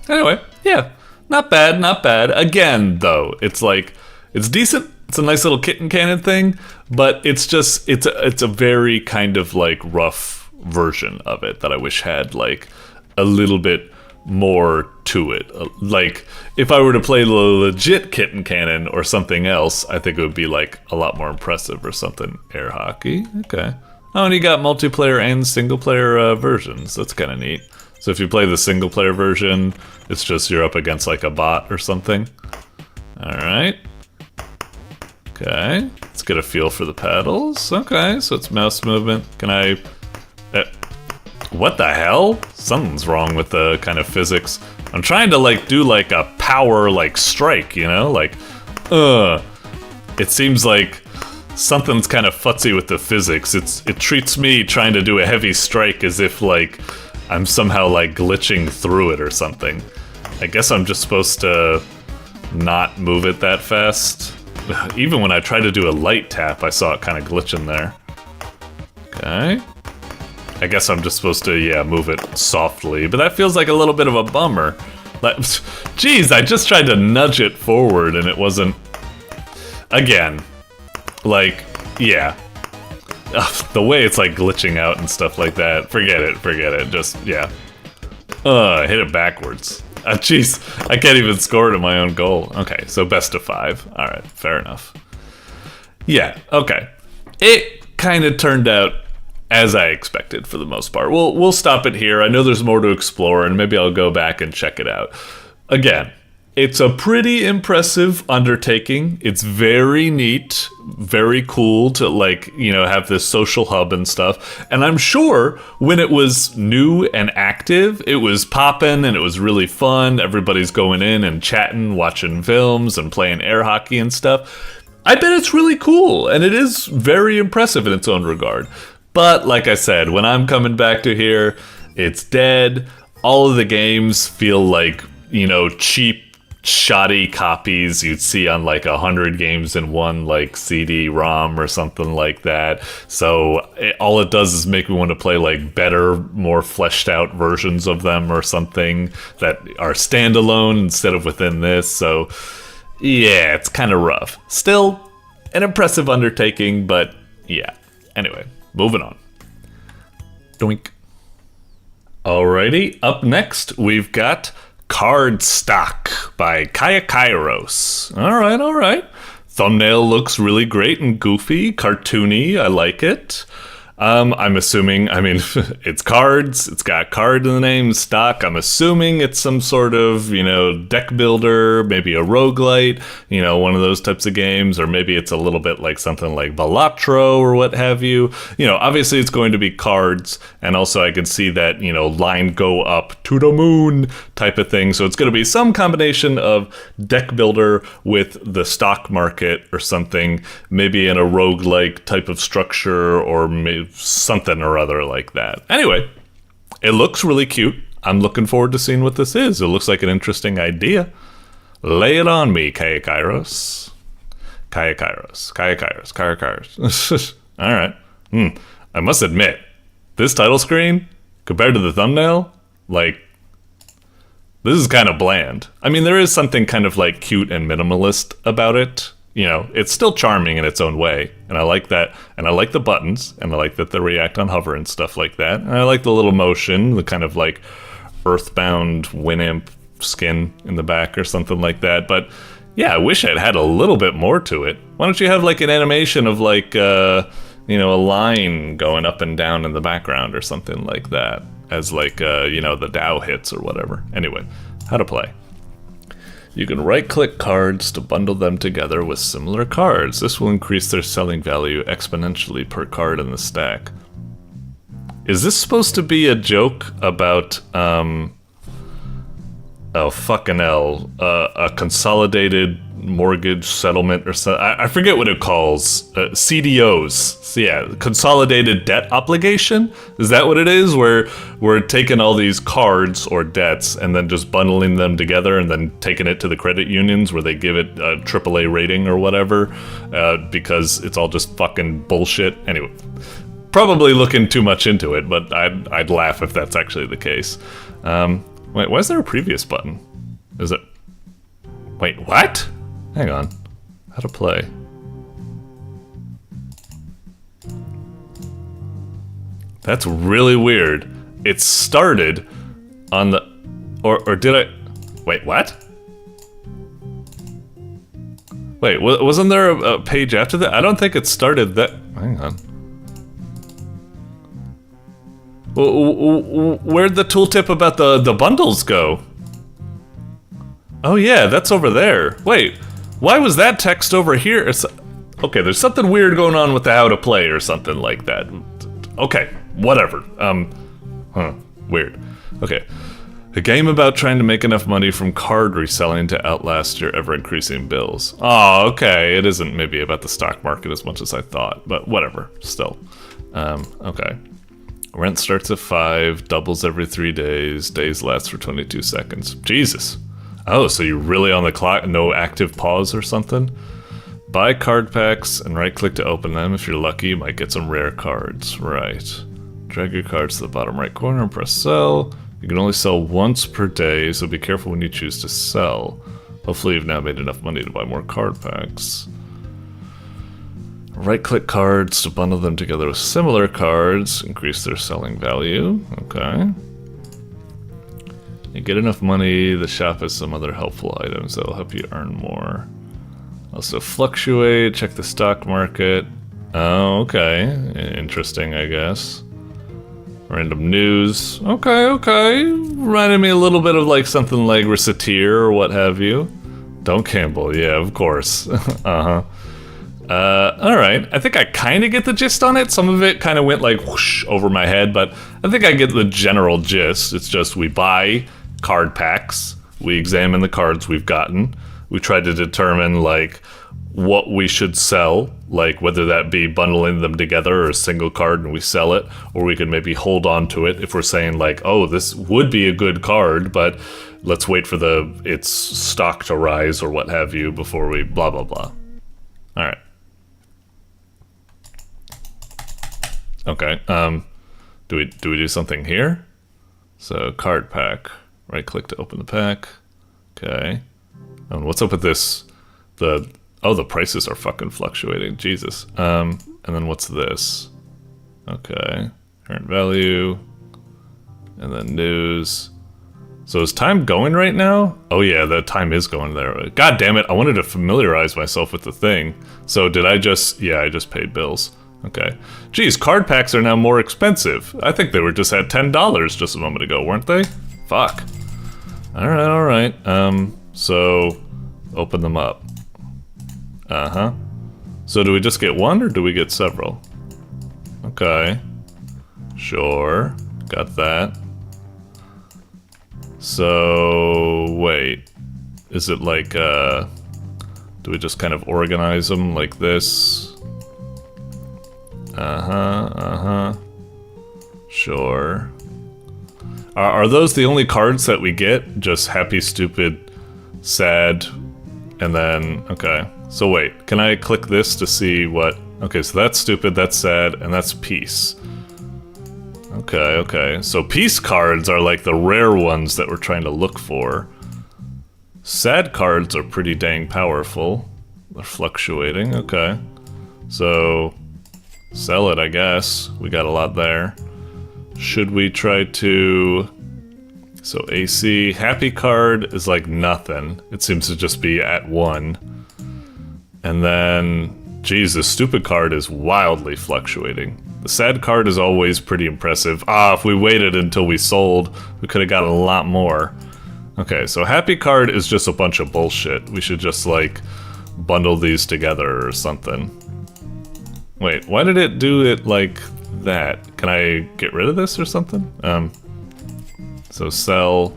Anyway, yeah, not bad, not bad. Again, though, it's like, it's decent. It's a nice little kitten cannon thing, but it's just, it's a very kind of like rough version of it that I wish had like a little bit more to it. Like, if I were to play the legit kitten cannon or something else, I think it would be like a lot more impressive or something. Air hockey, okay. Oh, and you got multiplayer and single player versions. That's kind of neat. So if you play the single player version, it's just you're up against like a bot or something. Alright. Okay, let's get a feel for the paddles. Okay, so it's mouse movement. Can I... what the hell? Something's wrong with the kind of physics. I'm trying to like do like a power like strike, you know? Like, it seems like something's kind of futzy with the physics. It treats me trying to do a heavy strike as if like I'm somehow like glitching through it or something. I guess I'm just supposed to not move it that fast. Even when I tried to do a light tap, I saw it kind of glitching there. Okay. I guess I'm just supposed to, yeah, move it softly, but that feels like a little bit of a bummer. Like, geez, I just tried to nudge it forward and it wasn't... Again, like, yeah. Ugh, the way it's like glitching out and stuff like that, forget it, just, yeah. Hit it backwards. Jeez, I can't even score to my own goal. Okay, so best of 5. Alright, fair enough. Yeah, okay. It kind of turned out as I expected for the most part. We'll stop it here. I know there's more to explore, and maybe I'll go back and check it out. Again, it's a pretty impressive undertaking. It's very neat, very cool to, like, you know, have this social hub and stuff. And I'm sure when it was new and active, it was poppin' and it was really fun. Everybody's going in and chatting, watching films and playing air hockey and stuff. I bet it's really cool, and it is very impressive in its own regard. But like I said, when I'm coming back to here, it's dead. All of the games feel like, you know, cheap, shoddy copies you'd see on like 100 games in one like CD-ROM or something like that. So all it does is make me want to play like better, more fleshed out versions of them or something that are standalone instead of within this. So yeah, it's kind of rough. Still an impressive undertaking, but yeah. Anyway, moving on. Doink. Alrighty, up next we've got Card Stock by KAIJUJU. Alright. Thumbnail looks really great and goofy, cartoony, I like it. I'm assuming, I mean, it's cards, it's got card in the name, stock. I'm assuming it's some sort of, you know, deck builder, maybe a roguelite, you know, one of those types of games, or maybe it's a little bit like something like Balatro or what have you. You know, obviously it's going to be cards, and also I can see that, you know, line go up to the moon type of thing. So it's going to be some combination of deck builder with the stock market or something, maybe in a roguelike type of structure, or maybe something or other like that. Anyway, it looks really cute. I'm looking forward to seeing what this is. It looks like an interesting idea. Lay it on me, kaiakairos. Kaiakairos. All right. I must admit, this title screen, compared to the thumbnail, like, this is kind of bland. I mean, there is something kind of like cute and minimalist about it. You know, it's still charming in its own way, and I like that, and I like the buttons, and I like that they react on hover and stuff like that, and I like the little motion, the kind of like Earthbound Winamp skin in the back or something like that. But yeah, I wish it had a little bit more to it. Why don't you have like an animation of like, you know, a line going up and down in the background or something like that, as like, you know, the Dow hits or whatever. Anyway, how to play. You can right-click cards to bundle them together with similar cards. This will increase their selling value exponentially per card in the stack. Is this supposed to be a joke about, oh, fucking hell, a consolidated mortgage settlement or something? I forget what it calls. CDOs. So yeah, consolidated debt obligation? Is that what it is? Where we're taking all these cards or debts and then just bundling them together and then taking it to the credit unions where they give it a AAA rating or whatever, because it's all just fucking bullshit. Anyway, probably looking too much into it, but I'd laugh if that's actually the case. Wait, why is there a previous button? Is it... Wait, what? Hang on. How to play. That's really weird. It started on the... Or did I... Wait, what? Wait, wasn't there a page after that? I don't think it started that... Hang on. Where'd the tooltip about the bundles go? Oh yeah, that's over there. Wait, why was that text over here? Okay, there's something weird going on with the how to play or something like that. Okay, whatever. Weird. Okay. A game about trying to make enough money from card reselling to outlast your ever-increasing bills. Oh, okay, it isn't maybe about the stock market as much as I thought, but whatever, still. Okay. Rent starts at 5, doubles every 3 days, days last for 22 seconds. Jesus. Oh, so you're really on the clock, no active pause or something? Buy card packs and right-click to open them. If you're lucky, you might get some rare cards. Right. Drag your cards to the bottom right corner and press sell. You can only sell once per day, so be careful when you choose to sell. Hopefully you've now made enough money to buy more card packs. Right-click cards to bundle them together with similar cards, increase their selling value. Okay. You get enough money, the shop has some other helpful items that will help you earn more. Also fluctuate, check the stock market. Oh, okay. Interesting, I guess. Random news. Okay. Reminded me a little bit of like something like Reciteer or what have you. Don't gamble, yeah, of course. Alright. I think I kind of get the gist on it. Some of it kind of went like whoosh over my head, but I think I get the general gist. It's just we buy card packs, we examine the cards we've gotten, we try to determine like what we should sell, like whether that be bundling them together or a single card and we sell it, or we could maybe hold on to it if we're saying like, oh, this would be a good card, but let's wait for its stock to rise or what have you before we blah blah blah. Alright. Okay, do we do something here? So card pack, right click to open the pack. Okay. And what's up with this? The prices are fucking fluctuating, Jesus. And then what's this? Okay, current value, and then news. So is time going right now? Oh yeah, the time is going there. God damn it, I wanted to familiarize myself with the thing. So did I just, yeah, I just paid bills. Okay. Geez, card packs are now more expensive. I think they were just at $10 just a moment ago, weren't they? Fuck. Alright. So, open them up. Uh-huh. So do we just get one, or do we get several? Okay. Sure. Got that. So, wait. Is it like, do we just kind of organize them like this? Sure. Are those the only cards that we get? Just happy, stupid, sad, and then, okay. So wait, can I click this to see what... Okay, so that's stupid, that's sad, and that's peace. Okay. So peace cards are like the rare ones that we're trying to look for. Sad cards are pretty dang powerful. They're fluctuating, okay. So, sell it, I guess. We got a lot there. Should we try to... So AC, happy card is like nothing. It seems to just be at 1. And then, geez, the stupid card is wildly fluctuating. The sad card is always pretty impressive. If we waited until we sold, we could have got a lot more. Okay, so happy card is just a bunch of bullshit. We should just, like, bundle these together or something. Wait, why did it do it like that? Can I get rid of this or something? So sell.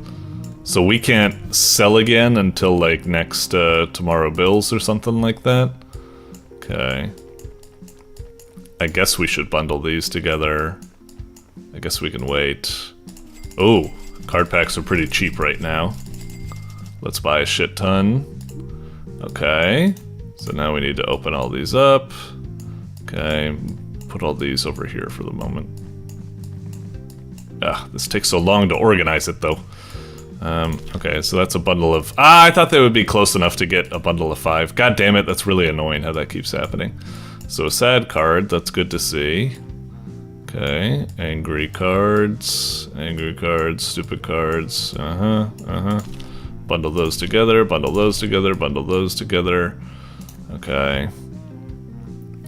So we can't sell again until, like, next tomorrow bills or something like that? Okay. I guess we should bundle these together. I guess we can wait. Oh, card packs are pretty cheap right now. Let's buy a shit ton. Okay. So now we need to open all these up. Okay, put all these over here for the moment. This takes so long to organize it, though. Okay, so that's a bundle of... I thought they would be close enough to get a bundle of 5. God damn it, that's really annoying how that keeps happening. So a sad card, that's good to see. Okay, angry cards, stupid cards, Bundle those together, bundle those together, bundle those together. Okay.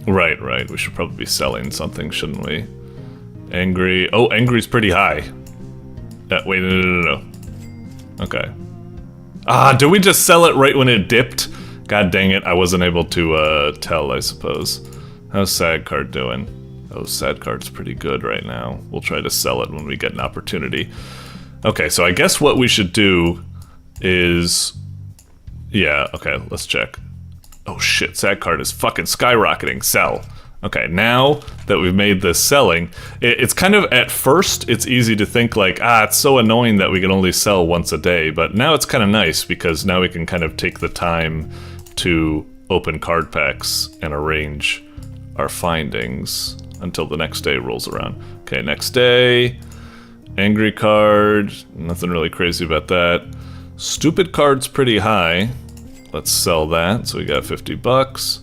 Right, we should probably be selling something, shouldn't we? Angry, angry's pretty high. Wait, no. Okay. Did we just sell it right when it dipped? God dang it, I wasn't able to tell, I suppose. How's sad card doing? Oh, sad card's pretty good right now. We'll try to sell it when we get an opportunity. Okay, so I guess what we should do is... Yeah, okay, let's check. Oh shit, sad card is fucking skyrocketing. Sell. Okay, now that we've made this selling, it's kind of, at first, it's easy to think like, it's so annoying that we can only sell once a day, but now it's kind of nice because now we can kind of take the time to open card packs and arrange our findings until the next day rolls around. Okay, next day, angry card, nothing really crazy about that. Stupid card's pretty high. Let's sell that, so we got 50 bucks.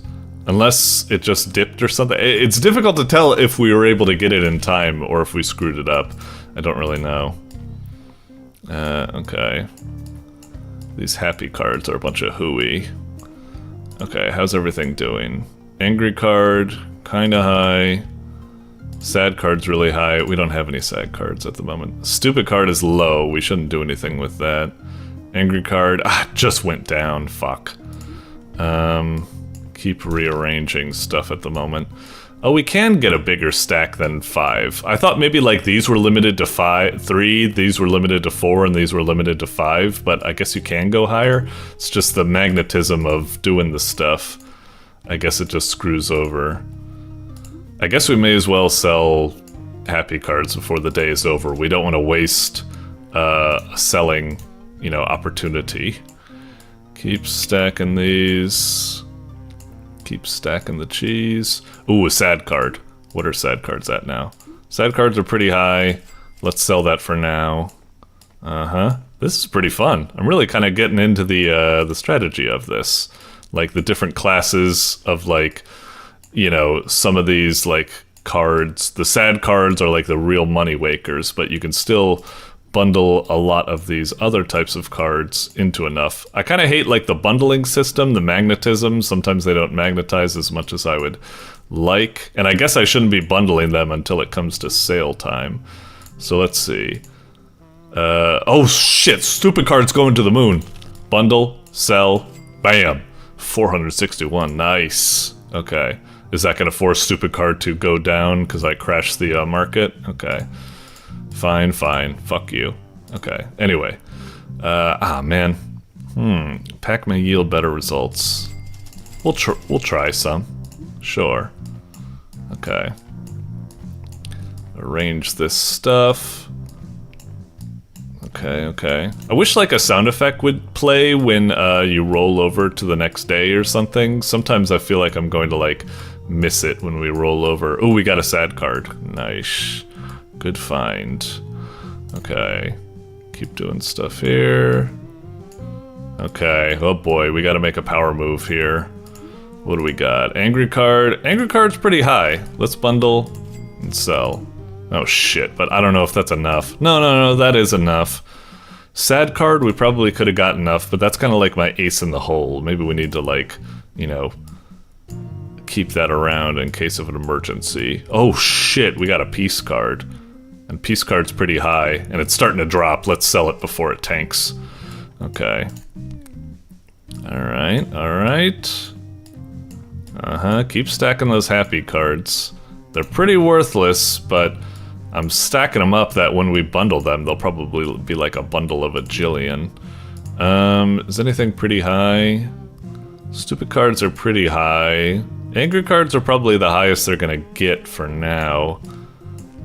Unless it just dipped or something. It's difficult to tell if we were able to get it in time or if we screwed it up. I don't really know. Okay. These happy cards are a bunch of hooey. Okay, how's everything doing? Angry card, kinda high. Sad card's really high. We don't have any sad cards at the moment. Stupid card is low. We shouldn't do anything with that. Angry card, just went down. Fuck. Keep rearranging stuff at the moment. Oh, we can get a bigger stack than 5. I thought maybe like these were limited to 3, these were limited to 4, and these were limited to 5, but I guess you can go higher. It's just the magnetism of doing the stuff. I guess it just screws over. I guess we may as well sell happy cards before the day is over. We don't want to waste a selling, opportunity. Keep stacking these. Keep stacking the cheese. Ooh, a sad card. What are sad cards at now? Sad cards are pretty high. Let's sell that for now. This is pretty fun. I'm really kind of getting into the strategy of this. Like the different classes of like, some of these like cards. The sad cards are like the real money wakers, but you can still bundle a lot of these other types of cards into enough. I kind of hate like the bundling system, the magnetism. Sometimes they don't magnetize as much as I would like. And I guess I shouldn't be bundling them until it comes to sale time. So let's see. Oh shit, stupid cards going to the moon. Bundle, sell, bam. 461, nice. Okay. Is that going to force stupid card to go down because I crashed the market? Okay. Fine, fine. Fuck you. Okay. Anyway. Man. Pack may yield better results. We'll try some. Sure. Okay. Arrange this stuff. Okay, okay. I wish like a sound effect would play when you roll over to the next day or something. Sometimes I feel like I'm going to like miss it when we roll over. Oh, we got a sad card. Nice. Good find. Okay. Keep doing stuff here. Okay. Oh boy, we gotta make a power move here. What do we got? Angry card. Angry card's pretty high. Let's bundle and sell. Oh shit, but I don't know if that's enough. No, that is enough. Sad card, we probably could have got enough, but that's kind of like my ace in the hole. Maybe we need to like, you know, keep that around in case of an emergency. Oh shit, we got a peace card. And peace card's pretty high, and it's starting to drop. Let's sell it before it tanks. Okay. Alright, alright. Keep stacking those happy cards. They're pretty worthless, but I'm stacking them up that when we bundle them, they'll probably be like a bundle of a jillion. Is anything pretty high? Stupid cards are pretty high. Angry cards are probably the highest they're gonna get for now.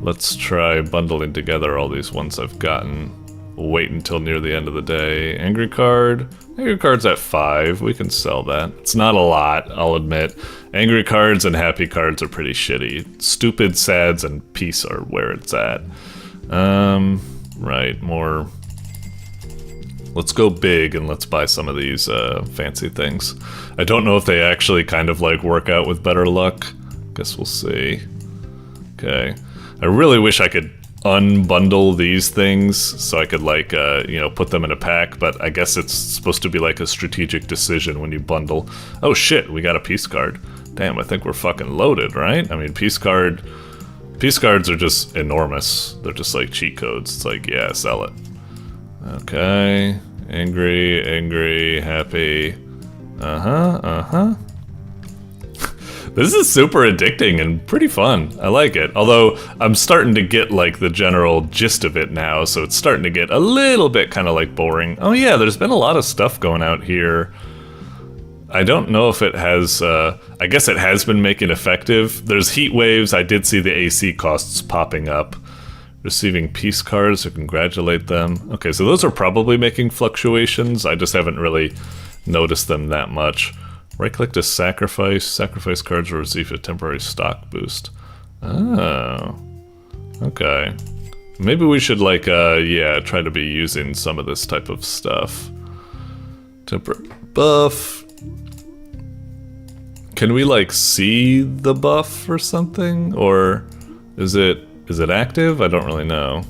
Let's try bundling together all these ones I've gotten. We'll wait until near the end of the day. Angry card. Angry card's at 5. We can sell that. It's not a lot, I'll admit. Angry cards and happy cards are pretty shitty. Stupid, sads, and peace are where it's at. Right, more... Let's go big and let's buy some of these fancy things. I don't know if they actually kind of like work out with better luck. Guess we'll see. Okay. I really wish I could unbundle these things so I could like, you know, put them in a pack, but I guess it's supposed to be like a strategic decision when you bundle. Oh shit, we got a peace card. Damn, I think we're fucking loaded, right? I mean, peace cards are just enormous. They're just like cheat codes. It's like, yeah, sell it. Okay, angry, happy. This is super addicting and pretty fun. I like it. Although I'm starting to get like the general gist of it now, so it's starting to get a little bit kind of like boring. Oh yeah, there's been a lot of stuff going out here. I don't know if it has, I guess it has been making effective. There's heat waves. I did see the AC costs popping up. Receiving peace cards to congratulate them. Okay, so those are probably making fluctuations. I just haven't really noticed them that much. Right click to sacrifice. Sacrifice cards will receive a temporary stock boost. Oh. Okay. Maybe we should like, yeah, try to be using some of this type of stuff. Temporary buff. Can we like see the buff or something? Or is it active? I don't really know.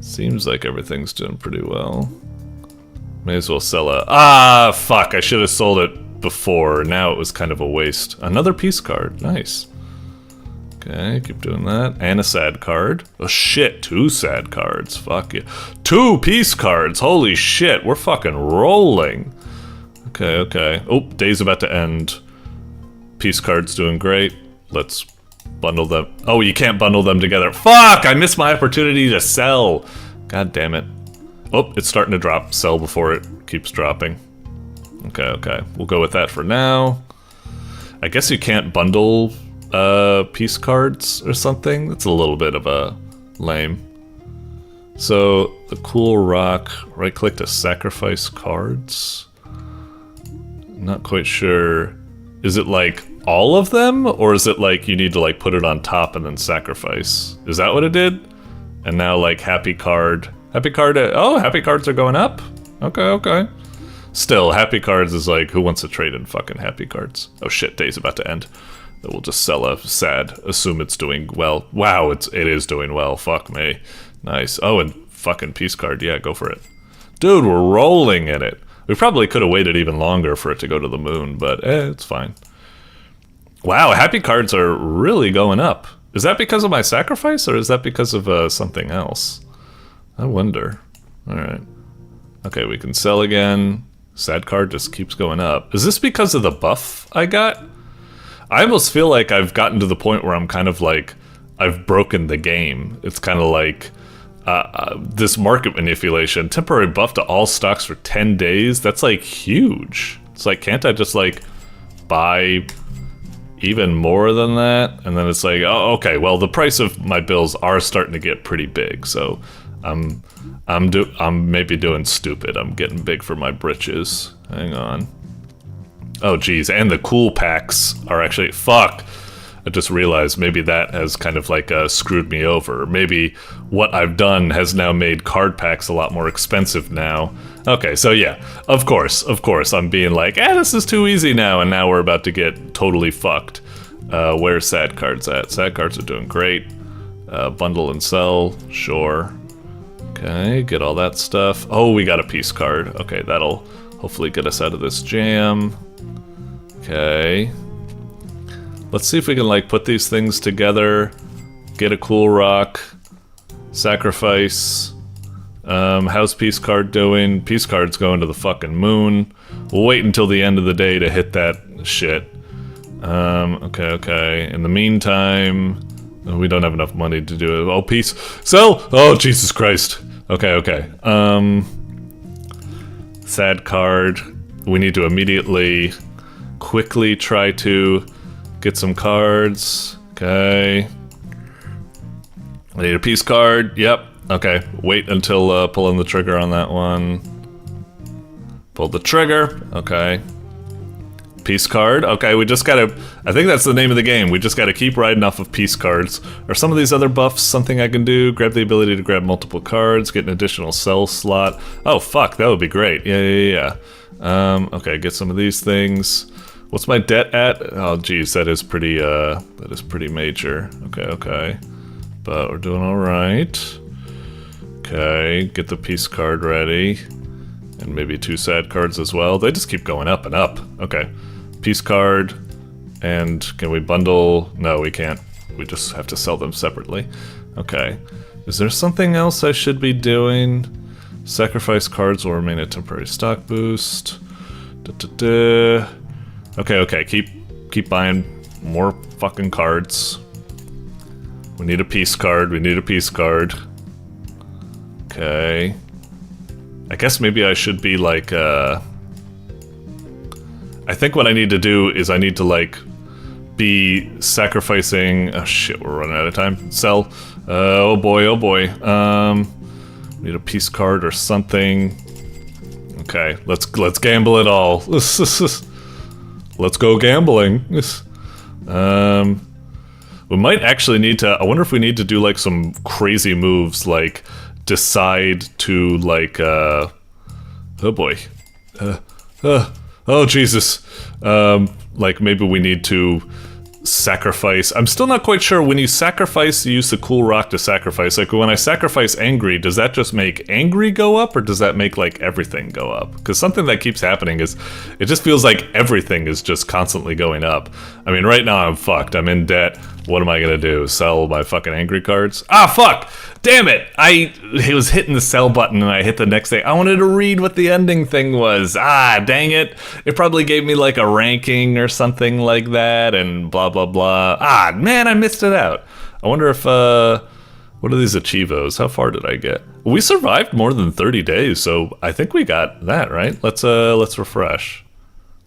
Seems like everything's doing pretty well. May as well sell a... Ah, fuck, I should have sold it before. Now it was kind of a waste. Another peace card, nice. Okay, keep doing that. And a sad card. Oh shit, 2 sad cards, fuck yeah. 2 peace cards, holy shit, we're fucking rolling. Okay, okay. Oh, day's about to end. Peace card's doing great. Let's bundle them. Oh, you can't bundle them together. Fuck, I missed my opportunity to sell. God damn it. Oh, it's starting to drop. Sell before it keeps dropping. Okay, okay. We'll go with that for now. I guess you can't bundle peace cards or something. That's a little bit of a lame. So, the cool rock, right click to sacrifice cards. Not quite sure. Is it like all of them? Or is it like you need to like put it on top and then sacrifice? Is that what it did? And now like happy card. Happy card, oh, happy cards are going up? Okay, okay. Still, happy cards is like, who wants to trade in fucking happy cards? Oh shit, day's about to end. We'll just sell a sad, assume it's doing well. Wow, it is doing well, fuck me. Nice. Oh, and fucking piece card. Yeah, go for it. Dude, we're rolling in it. We probably could have waited even longer for it to go to the moon, but it's fine. Wow, happy cards are really going up. Is that because of my sacrifice, or is that because of something else? I wonder. Alright. Okay, we can sell again. Sad card just keeps going up. Is this because of the buff I got? I almost feel like I've gotten to the point where I'm kind of like, I've broken the game. It's kind of like this market manipulation. Temporary buff to all stocks for 10 days. That's like huge. It's like, can't I just like buy even more than that? And then it's like, oh, okay, well, the price of my bills are starting to get pretty big. So I'm maybe doing stupid. I'm getting big for my britches. Hang on. Oh, geez, and the cool packs are actually, fuck. I just realized maybe that has kind of like screwed me over. Maybe what I've done has now made card packs a lot more expensive now. Okay, so yeah, of course, I'm being like, this is too easy now, and now we're about to get totally fucked. Where's sad cards at? Sad cards are doing great. Bundle and sell, sure. Okay, get all that stuff. Oh, we got a piece card. Okay, that'll hopefully get us out of this jam. Okay. Let's see if we can like put these things together, get a cool rock, sacrifice. How's piece card doing? Piece card's going to the fucking moon. We'll wait until the end of the day to hit that shit. Okay. In the meantime, we don't have enough money to do it. Oh, peace. Sell! Oh, Jesus Christ. Okay. Sad card. We need to immediately, quickly try to get some cards. Okay. I need a piece card. Yep. Okay. Wait until pulling the trigger on that one. Pull the trigger. Okay. Piece card. Okay, we just gotta... I think that's the name of the game. We just gotta keep riding off of piece cards. Are some of these other buffs something I can do? Grab the ability to grab multiple cards, get an additional sell slot. Oh, fuck, that would be great. Yeah. Okay, get some of these things. What's my debt at? Oh, geez, that is pretty major. Okay. But we're doing alright. Okay, get the piece card ready. And maybe 2 sad cards as well. They just keep going up and up. Okay. Piece card. And can we bundle? No, we can't. We just have to sell them separately. Okay. Is there something else I should be doing? Sacrifice cards will remain a temporary stock boost. Okay. Keep buying more fucking cards. We need a piece card. Okay. I guess maybe I should be like, I think what I need to do is I need to like be sacrificing, oh shit, we're running out of time. Sell. Oh boy. Need a piece card or something. Okay, let's gamble it all. Let's go gambling. We might actually need to, I wonder if we need to do like some crazy moves, like decide to like oh boy, oh Jesus, like maybe we need to sacrifice. I'm still not quite sure. When you sacrifice, you use the cool rock to sacrifice. Like when I sacrifice angry, does that just make angry go up, or does that make like everything go up? Because something that keeps happening is it just feels like everything is just constantly going up. I mean, right now I'm fucked. I'm in debt. What am I gonna do? Sell my fucking angry cards? Ah, fuck! Damn it! I was hitting the sell button and I hit the next thing. I wanted to read what the ending thing was. Ah, dang it! It probably gave me like a ranking or something like that, and blah blah blah. Ah, man, I missed it out. I wonder if what are these achievos? How far did I get? We survived more than 30 days, so I think we got that right. Let's refresh.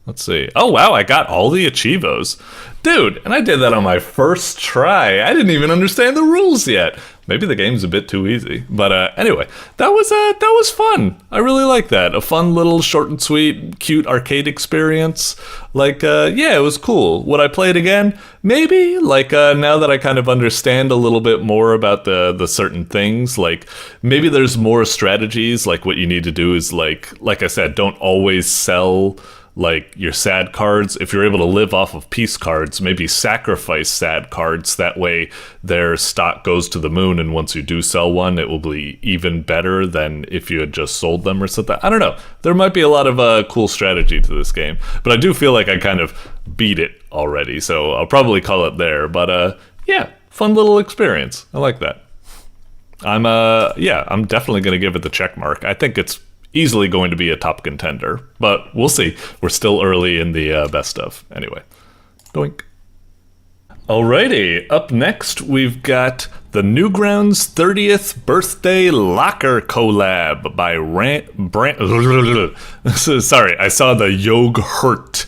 Let's see. Oh, wow, I got all the achievos. Dude, and I did that on my first try. I didn't even understand the rules yet. Maybe the game's a bit too easy. But anyway, that was fun. I really like that. A fun little short and sweet, cute arcade experience. Like, yeah, it was cool. Would I play it again? Maybe. Like, now that I kind of understand a little bit more about the certain things, like, maybe there's more strategies. Like, what you need to do is, like I said, don't always sell like your sad cards. If you're able to live off of peace cards, maybe sacrifice sad cards. That way their stock goes to the moon, and once you do sell one, it will be even better than if you had just sold them or something. I don't know. There might be a lot of cool strategy to this game, but I do feel like I kind of beat it already, so I'll probably call it there. But yeah, fun little experience. I like that. I'm definitely gonna give it the check mark. I think it's easily going to be a top contender, but we'll see. We're still early in the best of. Anyway, doink. Alrighty, up next we've got the Newgrounds 30th Birthday Locker Collab by Sorry, I saw the YogHurt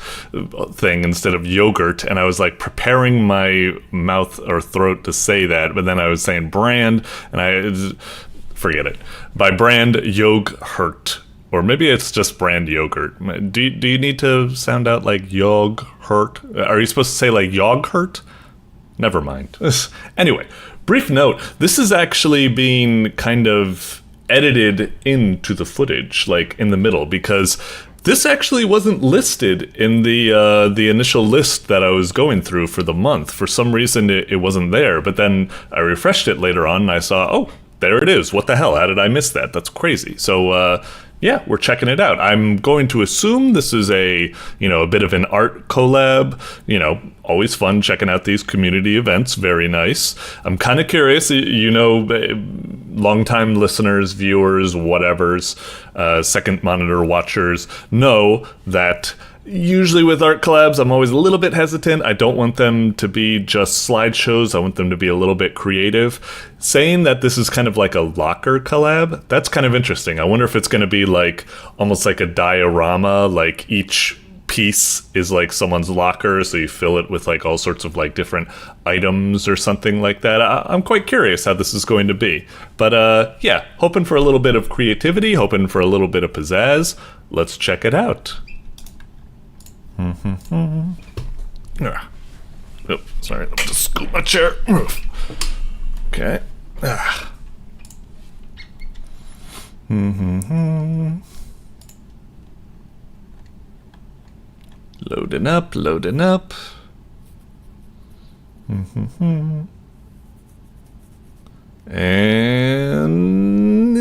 thing instead of yogurt, and I was like preparing my mouth or throat to say that, but then I was saying brand, and I... forget it. By BrandYogHurt. Or maybe it's just brand yogurt. Do you need to sound out like YogHurt? Are you supposed to say like YogHurt? Never mind. Anyway, brief note. This is actually being kind of edited into the footage, like in the middle, because this actually wasn't listed in the initial list that I was going through for the month. For some reason, it wasn't there. But then I refreshed it later on, and I saw, oh, there it is. What the hell? How did I miss that? That's crazy. So, yeah, we're checking it out. I'm going to assume this is a bit of an art collab. Always fun checking out these community events. Very nice. I'm kind of curious, longtime listeners, viewers, whatevers, second monitor watchers know that usually with art collabs, I'm always a little bit hesitant. I don't want them to be just slideshows. I want them to be a little bit creative. Saying that this is kind of like a locker collab, that's kind of interesting. I wonder if it's going to be like almost like a diorama, like each piece is like someone's locker, so you fill it with like all sorts of like different items or something like that. I'm quite curious how this is going to be. But yeah, hoping for a little bit of creativity, hoping for a little bit of pizzazz. Let's check it out. Oh, sorry, let me just scoop my chair. Okay. Loading up. And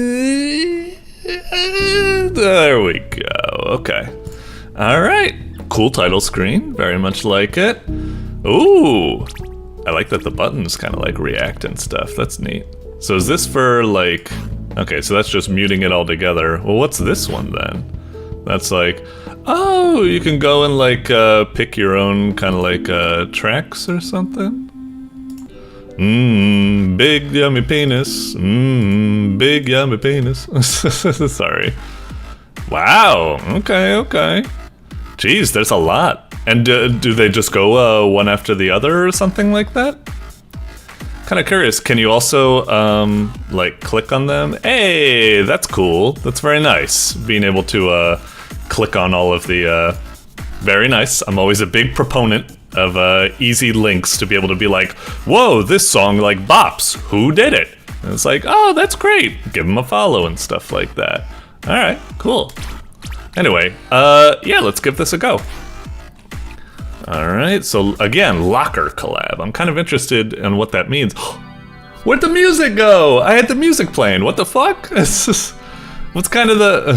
there we go. Okay. All right. Cool title screen, very much like it. Ooh, I like that the buttons kind of like react and stuff. That's neat. So is this for like, okay, so that's just muting it all together. Well, what's this one then? That's like, oh, you can go and like pick your own kind of like tracks or something. Big yummy penis. Big yummy penis. Sorry. Wow, okay. Jeez, there's a lot. And do they just go one after the other or something like that? Kind of curious. Can you also like click on them? Hey, that's cool. That's very nice. Being able to click on all of the very nice. I'm always a big proponent of easy links to be able to be like, whoa, this song like bops. Who did it? And it's like, oh, that's great. Give them a follow and stuff like that. All right, cool. Anyway, yeah, let's give this a go. Alright, so again, locker collab. I'm kind of interested in what that means. Where'd the music go? I had the music playing. What the fuck? What's kind of the...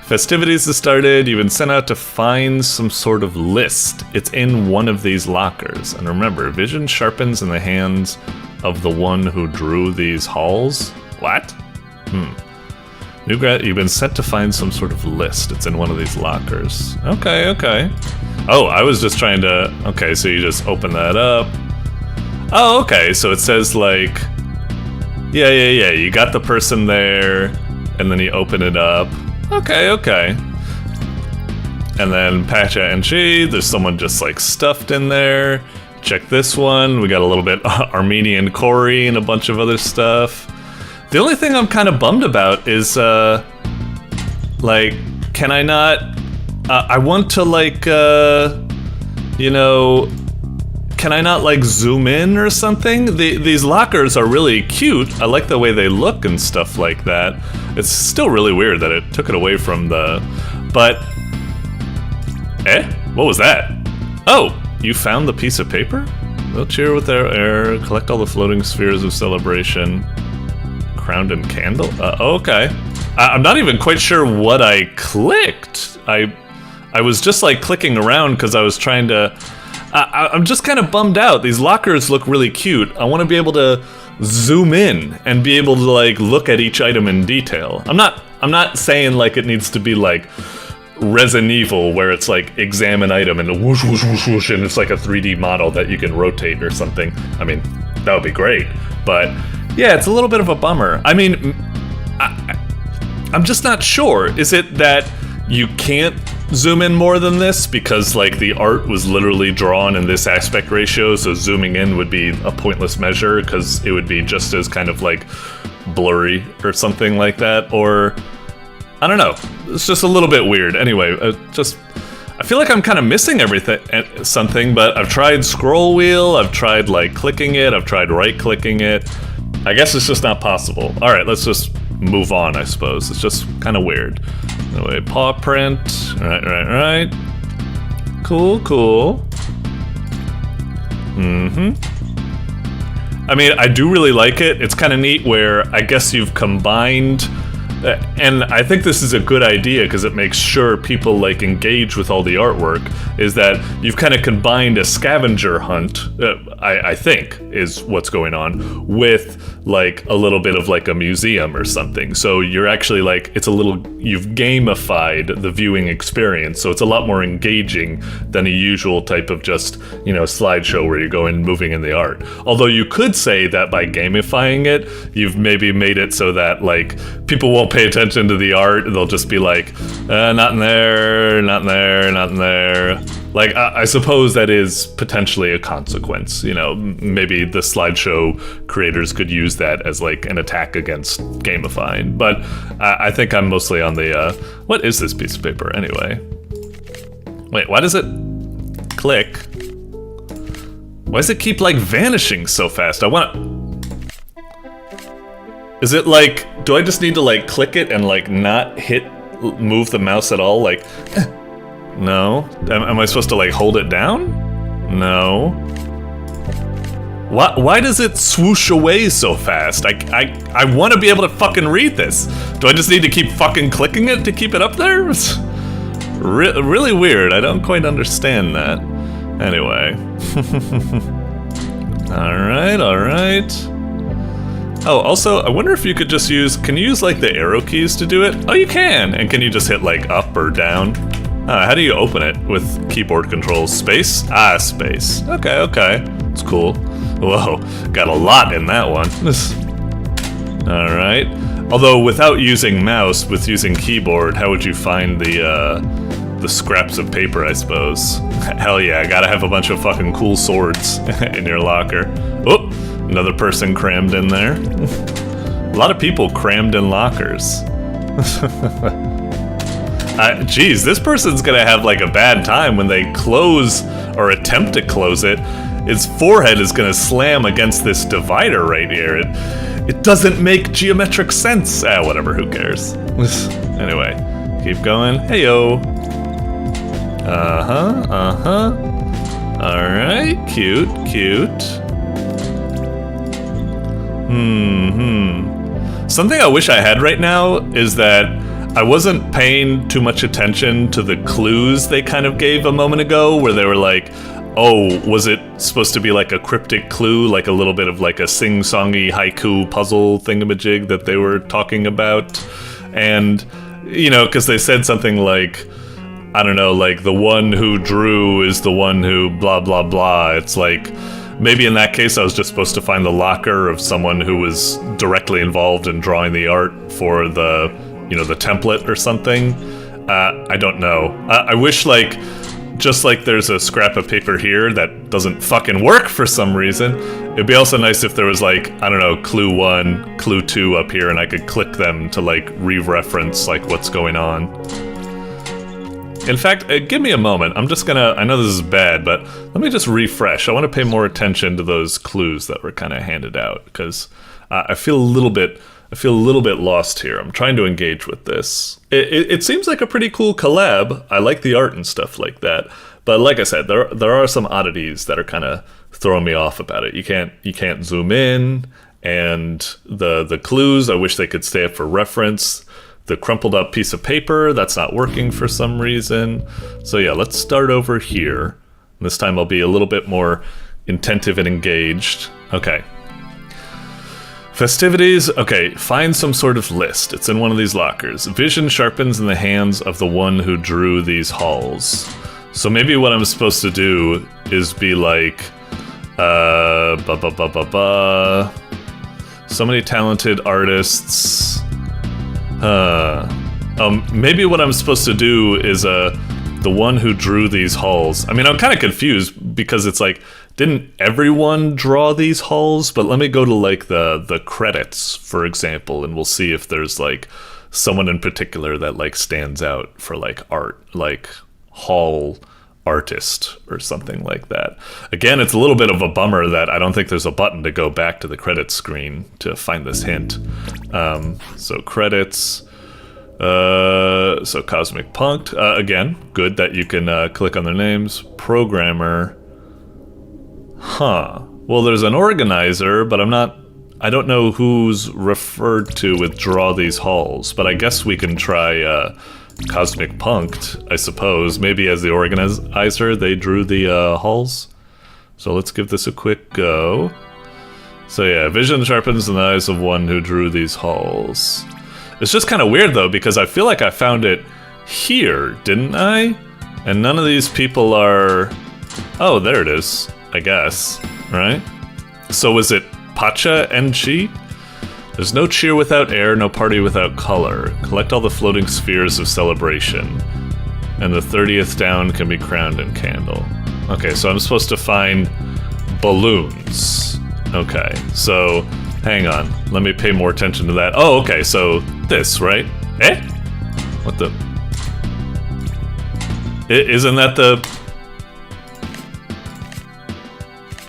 Festivities have started. You've been sent out to find some sort of list. It's in one of these lockers. And remember, vision sharpens in the hands of the one who drew these halls. What? You've been sent to find some sort of list. It's in one of these lockers. Okay. Oh, I was just trying to... Okay, so you just open that up. Oh, okay, so it says like... Yeah, you got the person there, and then you open it up. Okay. And then Pacha and She, there's someone just like stuffed in there. Check this one. We got a little bit Armenian Corey and a bunch of other stuff. The only thing I'm kind of bummed about is, like, can I not... I want to, like, can I not, like, zoom in or something? These lockers are really cute. I like the way they look and stuff like that. It's still really weird that it took it away from the... But Eh? What was that? Oh, you found the piece of paper? They'll cheer with their air, collect all the floating spheres of celebration. Crowned and candle? Okay. I'm not even quite sure what I clicked. I was just like clicking around because I was trying to... I'm just kind of bummed out. These lockers look really cute. I want to be able to zoom in and be able to like look at each item in detail. I'm not saying like it needs to be like Resident Evil where it's like examine item and whoosh whoosh whoosh whoosh and it's like a 3D model that you can rotate or something. I mean, that would be great. But yeah, it's a little bit of a bummer. I mean, I'm just not sure. Is it that you can't zoom in more than this because like the art was literally drawn in this aspect ratio, so zooming in would be a pointless measure because it would be just as kind of like blurry or something like that? Or I don't know. It's just a little bit weird. Anyway, I feel like I'm kind of missing something, but I've tried scroll wheel, I've tried like clicking it, I've tried right clicking it. I guess it's just not possible. All right, let's just move on, I suppose. It's just kind of weird. Anyway, paw print. Right. Cool. I mean, I do really like it. It's kind of neat where I guess you've combined... and I think this is a good idea because it makes sure people like engage with all the artwork, is that you've kind of combined a scavenger hunt, I think is what's going on, with like a little bit of like a museum or something. So you're actually like, you've gamified the viewing experience, so it's a lot more engaging than a usual type of just, slideshow where you're going moving in the art. Although you could say that by gamifying it, you've maybe made it so that like people won't pay attention to the art, they'll just be like, not in there, not in there, not in there. Like, I suppose that is potentially a consequence, maybe the slideshow creators could use that as like an attack against gamifying, but I think I'm mostly on the, what is this piece of paper anyway? Wait, why does it click? Why does it keep like vanishing so fast? Is it like, do I just need to like click it and like not move the mouse at all? Like, no. Am I supposed to like hold it down? No. Why does it swoosh away so fast? I want to be able to fucking read this. Do I just need to keep fucking clicking it to keep it up there? It's really weird. I don't quite understand that. Anyway. Alright. Oh, also, I wonder if you could just can you use like the arrow keys to do it? Oh, you can! And can you just hit like up or down? How do you open it with keyboard controls? Space? Ah, space. Okay. It's cool. Whoa, got a lot in that one. Alright. Although, without using mouse, with using keyboard, how would you find the scraps of paper, I suppose? Hell yeah, gotta have a bunch of fucking cool swords in your locker. Oh! Another person crammed in there. A lot of people crammed in lockers. Geez, this person's gonna have like a bad time when they close or attempt to close it. His forehead is gonna slam against this divider right here. It doesn't make geometric sense. Whatever, who cares? Anyway, keep going. Heyo. Alright, cute. Something I wish I had right now is that I wasn't paying too much attention to the clues they kind of gave a moment ago, where they were like, oh, was it supposed to be like a cryptic clue, like a little bit of like a sing-songy haiku puzzle thingamajig that they were talking about? And, because they said something like, I don't know, like the one who drew is the one who blah blah blah. It's like, maybe in that case I was just supposed to find the locker of someone who was directly involved in drawing the art for the, the template or something. I don't know. I wish like, just like there's a scrap of paper here that doesn't fucking work for some reason, it'd be also nice if there was like, I don't know, clue 1, clue 2 up here and I could click them to like re-reference like what's going on. In fact, give me a moment. I'm just gonna, I know this is bad, but let me just refresh. I want to pay more attention to those clues that were kind of handed out, because I feel a little bit I feel a little bit lost here. I'm trying to engage with this. It seems like a pretty cool collab. I like the art and stuff like that. But like I said, there are some oddities that are kind of throwing me off about it. You can't zoom in, and the clues, I wish they could stay up for reference. The crumpled up piece of paper, that's not working for some reason. So yeah, let's start over here. This time I'll be a little bit more attentive and engaged. Okay. Festivities, okay, find some sort of list. It's in one of these lockers. Vision sharpens in the hands of the one who drew these halls. So maybe what I'm supposed to do is be like, so many talented artists. Maybe what I'm supposed to do is the one who drew these halls. I mean, I'm kind of confused because it's like, didn't everyone draw these halls? But let me go to like the credits, for example, and we'll see if there's like someone in particular that like stands out for like art, like hall artist or something like that. Again, it's a little bit of a bummer that I don't think there's a button to go back to the credits screen to find this hint. So credits. So Cosmic Punked. Again, good that you can click on their names. Programmer. Huh. Well, there's an organizer, but I don't know who's referred to with draw these halls, but I guess we can try Cosmic Punked, I suppose. Maybe as the organizer, they drew the halls. So let's give this a quick go. So yeah, vision sharpens in the eyes of one who drew these halls. It's just kind of weird though, because I feel like I found it here, didn't I? And none of these people are... Oh, there it is, I guess, right? So is it Pacha and Chi? There's no cheer without air, no party without color. Collect all the floating spheres of celebration. And the 30th down can be crowned in candle. Okay, so I'm supposed to find balloons. Okay, so hang on. Let me pay more attention to that. Oh, okay, so this, right? Eh? What the? Isn't that the...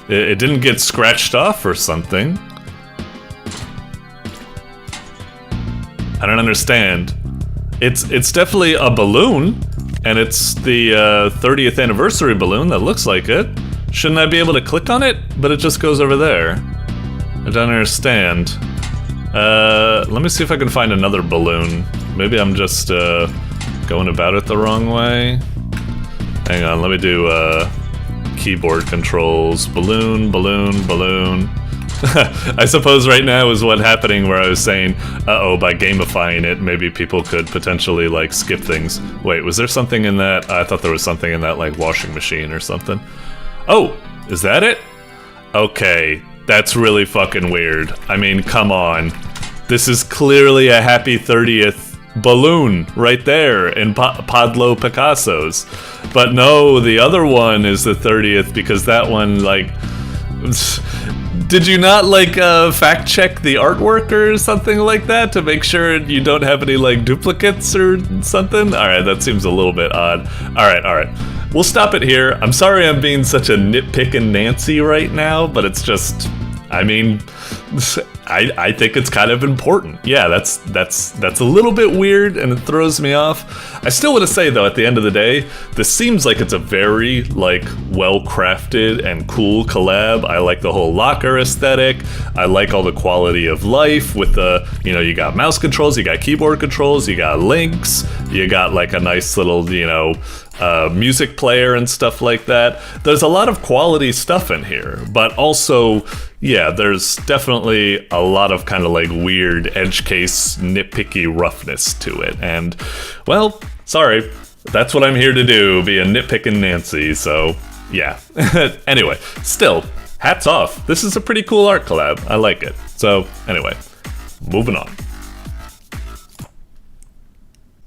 It didn't get scratched off or something. I don't understand. It's definitely a balloon, and it's the 30th anniversary balloon that looks like it. Shouldn't I be able to click on it? But it just goes over there. I don't understand. Let me see if I can find another balloon. Maybe I'm just going about it the wrong way. Hang on, let me do keyboard controls. Balloon, balloon, balloon. I suppose right now is what's happening where I was saying, uh-oh, by gamifying it, maybe people could potentially, like, skip things. Wait, was there something in that? I thought there was something in that, like, washing machine or something. Oh, is that it? Okay, that's really fucking weird. I mean, come on. This is clearly a happy 30th balloon right there in Pablo Picasso's. But no, the other one is the 30th because that one, like... Did you not, like, fact check the artwork or something like that to make sure you don't have any, like, duplicates or something? Alright, that seems a little bit odd. Alright. We'll stop it here. I'm sorry I'm being such a nitpickin' Nancy right now, but it's just... I mean... I think it's kind of important. Yeah, that's a little bit weird and it throws me off. I still want to say though, at the end of the day, this seems like it's a very like well-crafted and cool collab. I like the whole locker aesthetic. I like all the quality of life with the, you know, you got mouse controls, you got keyboard controls, you got links, you got like a nice little, you know, music player and stuff like that. There's a lot of quality stuff in here, but also, yeah, there's definitely a lot of kind of like weird edge case nitpicky roughness to it. And, well, sorry, that's what I'm here to do, be a nitpickin' Nancy, so yeah. Anyway, still, hats off. This is a pretty cool art collab. I like it. So, anyway, moving on.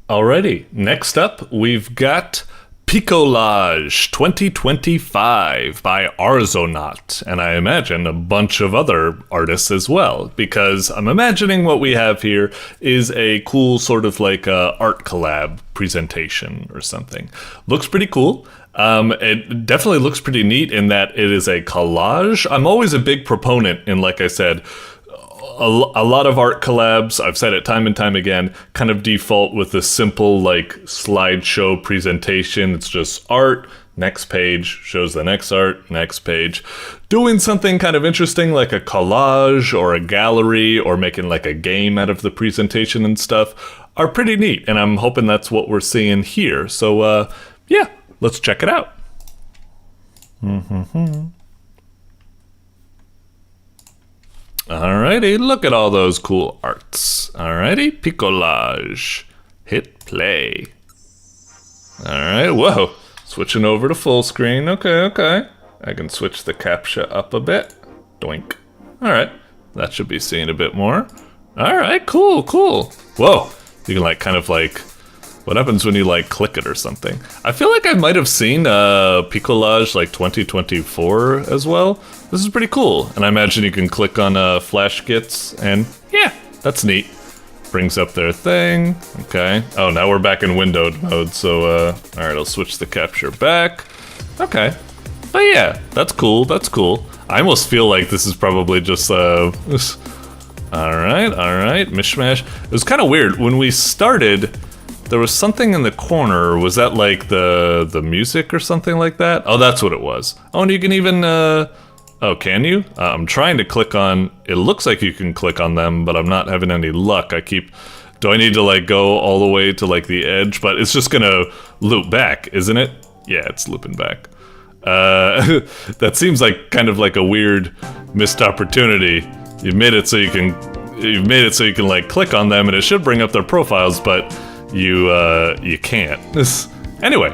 Alrighty, next up, we've got Picolage 2025 by Arzonaut, and I imagine a bunch of other artists as well, because I'm imagining what we have here is a cool sort of like art collab presentation or something. Looks pretty cool. It definitely looks pretty neat in that it is a collage. I'm always a big proponent in, like I said, a lot of art collabs, I've said it time and time again, kind of default with a simple like slideshow presentation. It's just art, next page, shows the next art, next page. Doing something kind of interesting like a collage or a gallery or making like a game out of the presentation and stuff are pretty neat. And I'm hoping that's what we're seeing here. So yeah, let's check it out. Alrighty, look at all those cool arts. Alrighty, Picolage. Hit play. Alright, whoa. Switching over to full screen. Okay. I can switch the captcha up a bit. Doink. Alright, that should be seen a bit more. Alright, cool. Whoa, you can like kind of like, what happens when you like click it or something? I feel like I might have seen Picolage like 2024 as well. This is pretty cool. And I imagine you can click on flash kits and yeah, that's neat. Brings up their thing. Okay. Oh, now we're back in windowed mode. So, alright, I'll switch the capture back. Okay. But yeah, that's cool. I almost feel like this is probably just, alright. Mishmash. It was kind of weird. When we started, there was something in the corner. Was that like the music or something like that? Oh, that's what it was. Oh, and you can even, oh, can you? I'm trying to click on, it looks like you can click on them, but I'm not having any luck. Do I need to like go all the way to like the edge? But it's just gonna loop back, isn't it? Yeah, it's looping back. That seems like kind of like a weird missed opportunity. You've made it so you can like click on them and it should bring up their profiles, but you can't. Anyway,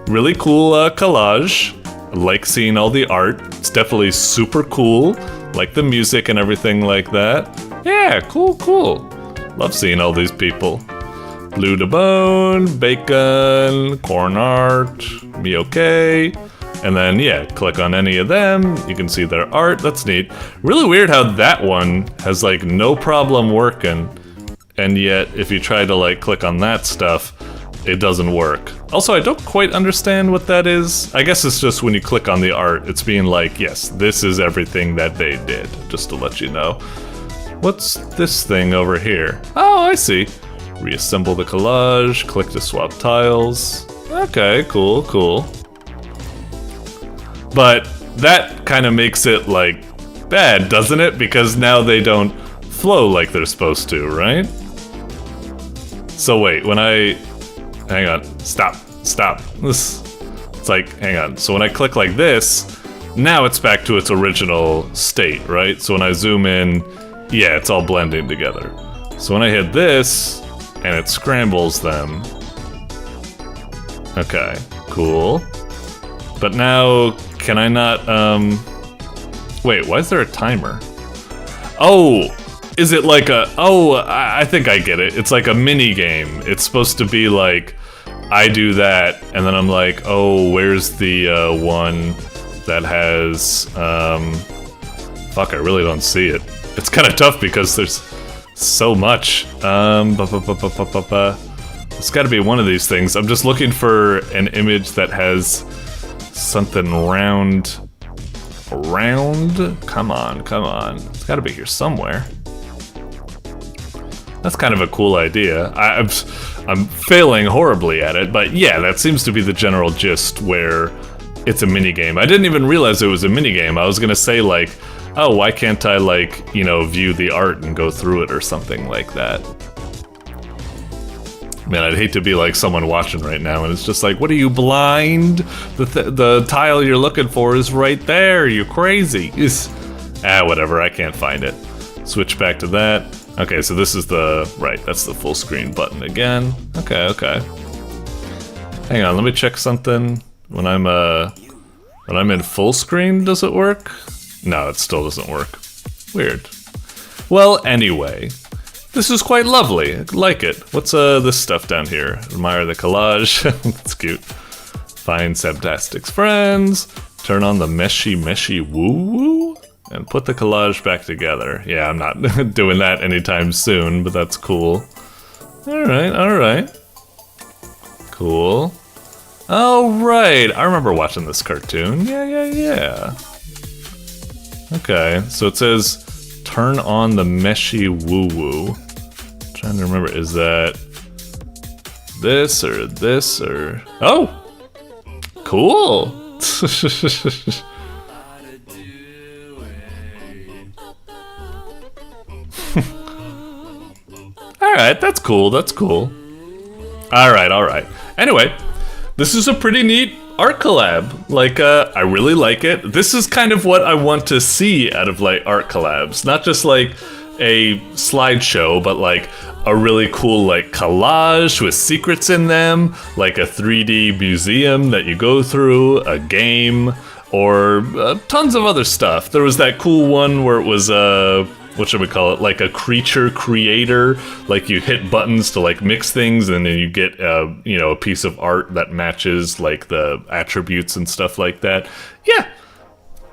really cool collage. I like seeing all the art. It's definitely super cool. Like the music and everything like that. Yeah, cool. Love seeing all these people. Blue to bone, bacon, corn art, me okay. And then yeah, click on any of them. You can see their art. That's neat. Really weird how that one has like no problem working. And yet if you try to like click on that stuff, it doesn't work. Also, I don't quite understand what that is. I guess it's just when you click on the art, it's being like, yes, this is everything that they did, just to let you know. What's this thing over here? Oh, I see. Reassemble the collage, click to swap tiles. Okay, cool. But that kind of makes it, like, bad, doesn't it? Because now they don't flow like they're supposed to, right? So wait, when I... Hang on, stop. It's like, hang on. So when I click like this, now it's back to its original state, right? So when I zoom in, yeah, it's all blending together. So when I hit this, and it scrambles them. Okay, cool. But now, can I not, wait, why is there a timer? Oh! Is it like a... Oh, I think I get it. It's like a mini game. It's supposed to be like, I do that, and then I'm like, oh, where's the one that has... Fuck, I really don't see it. It's kind of tough because there's so much. It's gotta be one of these things. I'm just looking for an image that has something round. Come on. It's gotta be here somewhere. That's kind of a cool idea. I'm failing horribly at it, but yeah, that seems to be the general gist where it's a minigame. I didn't even realize it was a minigame. I was gonna say like, oh, why can't I like, you know, view the art and go through it or something like that. Man, I'd hate to be like someone watching right now and it's just like, what are you, blind? The tile you're looking for is right there, you crazy. Whatever, I can't find it. Switch back to that. Okay, so this is that's the full screen button again. Okay. Hang on, let me check something. When I'm in full screen, does it work? No, it still doesn't work. Weird. Well, anyway, this is quite lovely. I like it. What's this stuff down here? Admire the collage. That's cute. Find Sabtastic's friends. Turn on the meshy woo-woo. And put the collage back together. Yeah, I'm not doing that anytime soon, but that's cool. Alright. Cool. Oh, right. I remember watching this cartoon. Yeah. Okay, so it says Turn on the meshy woo-woo. Trying to remember, is that this or this or... Oh! Cool! Alright, that's cool, that's cool. Alright. Anyway, this is a pretty neat art collab. Like, I really like it. This is kind of what I want to see out of, like, art collabs. Not just, like, a slideshow, but, like, a really cool, like, collage with secrets in them, like a 3D museum that you go through, a game, or tons of other stuff. There was that cool one where it was, what should we call it? Like a creature creator. Like you hit buttons to like mix things, and then you get you know, a piece of art that matches like the attributes and stuff like that. Yeah,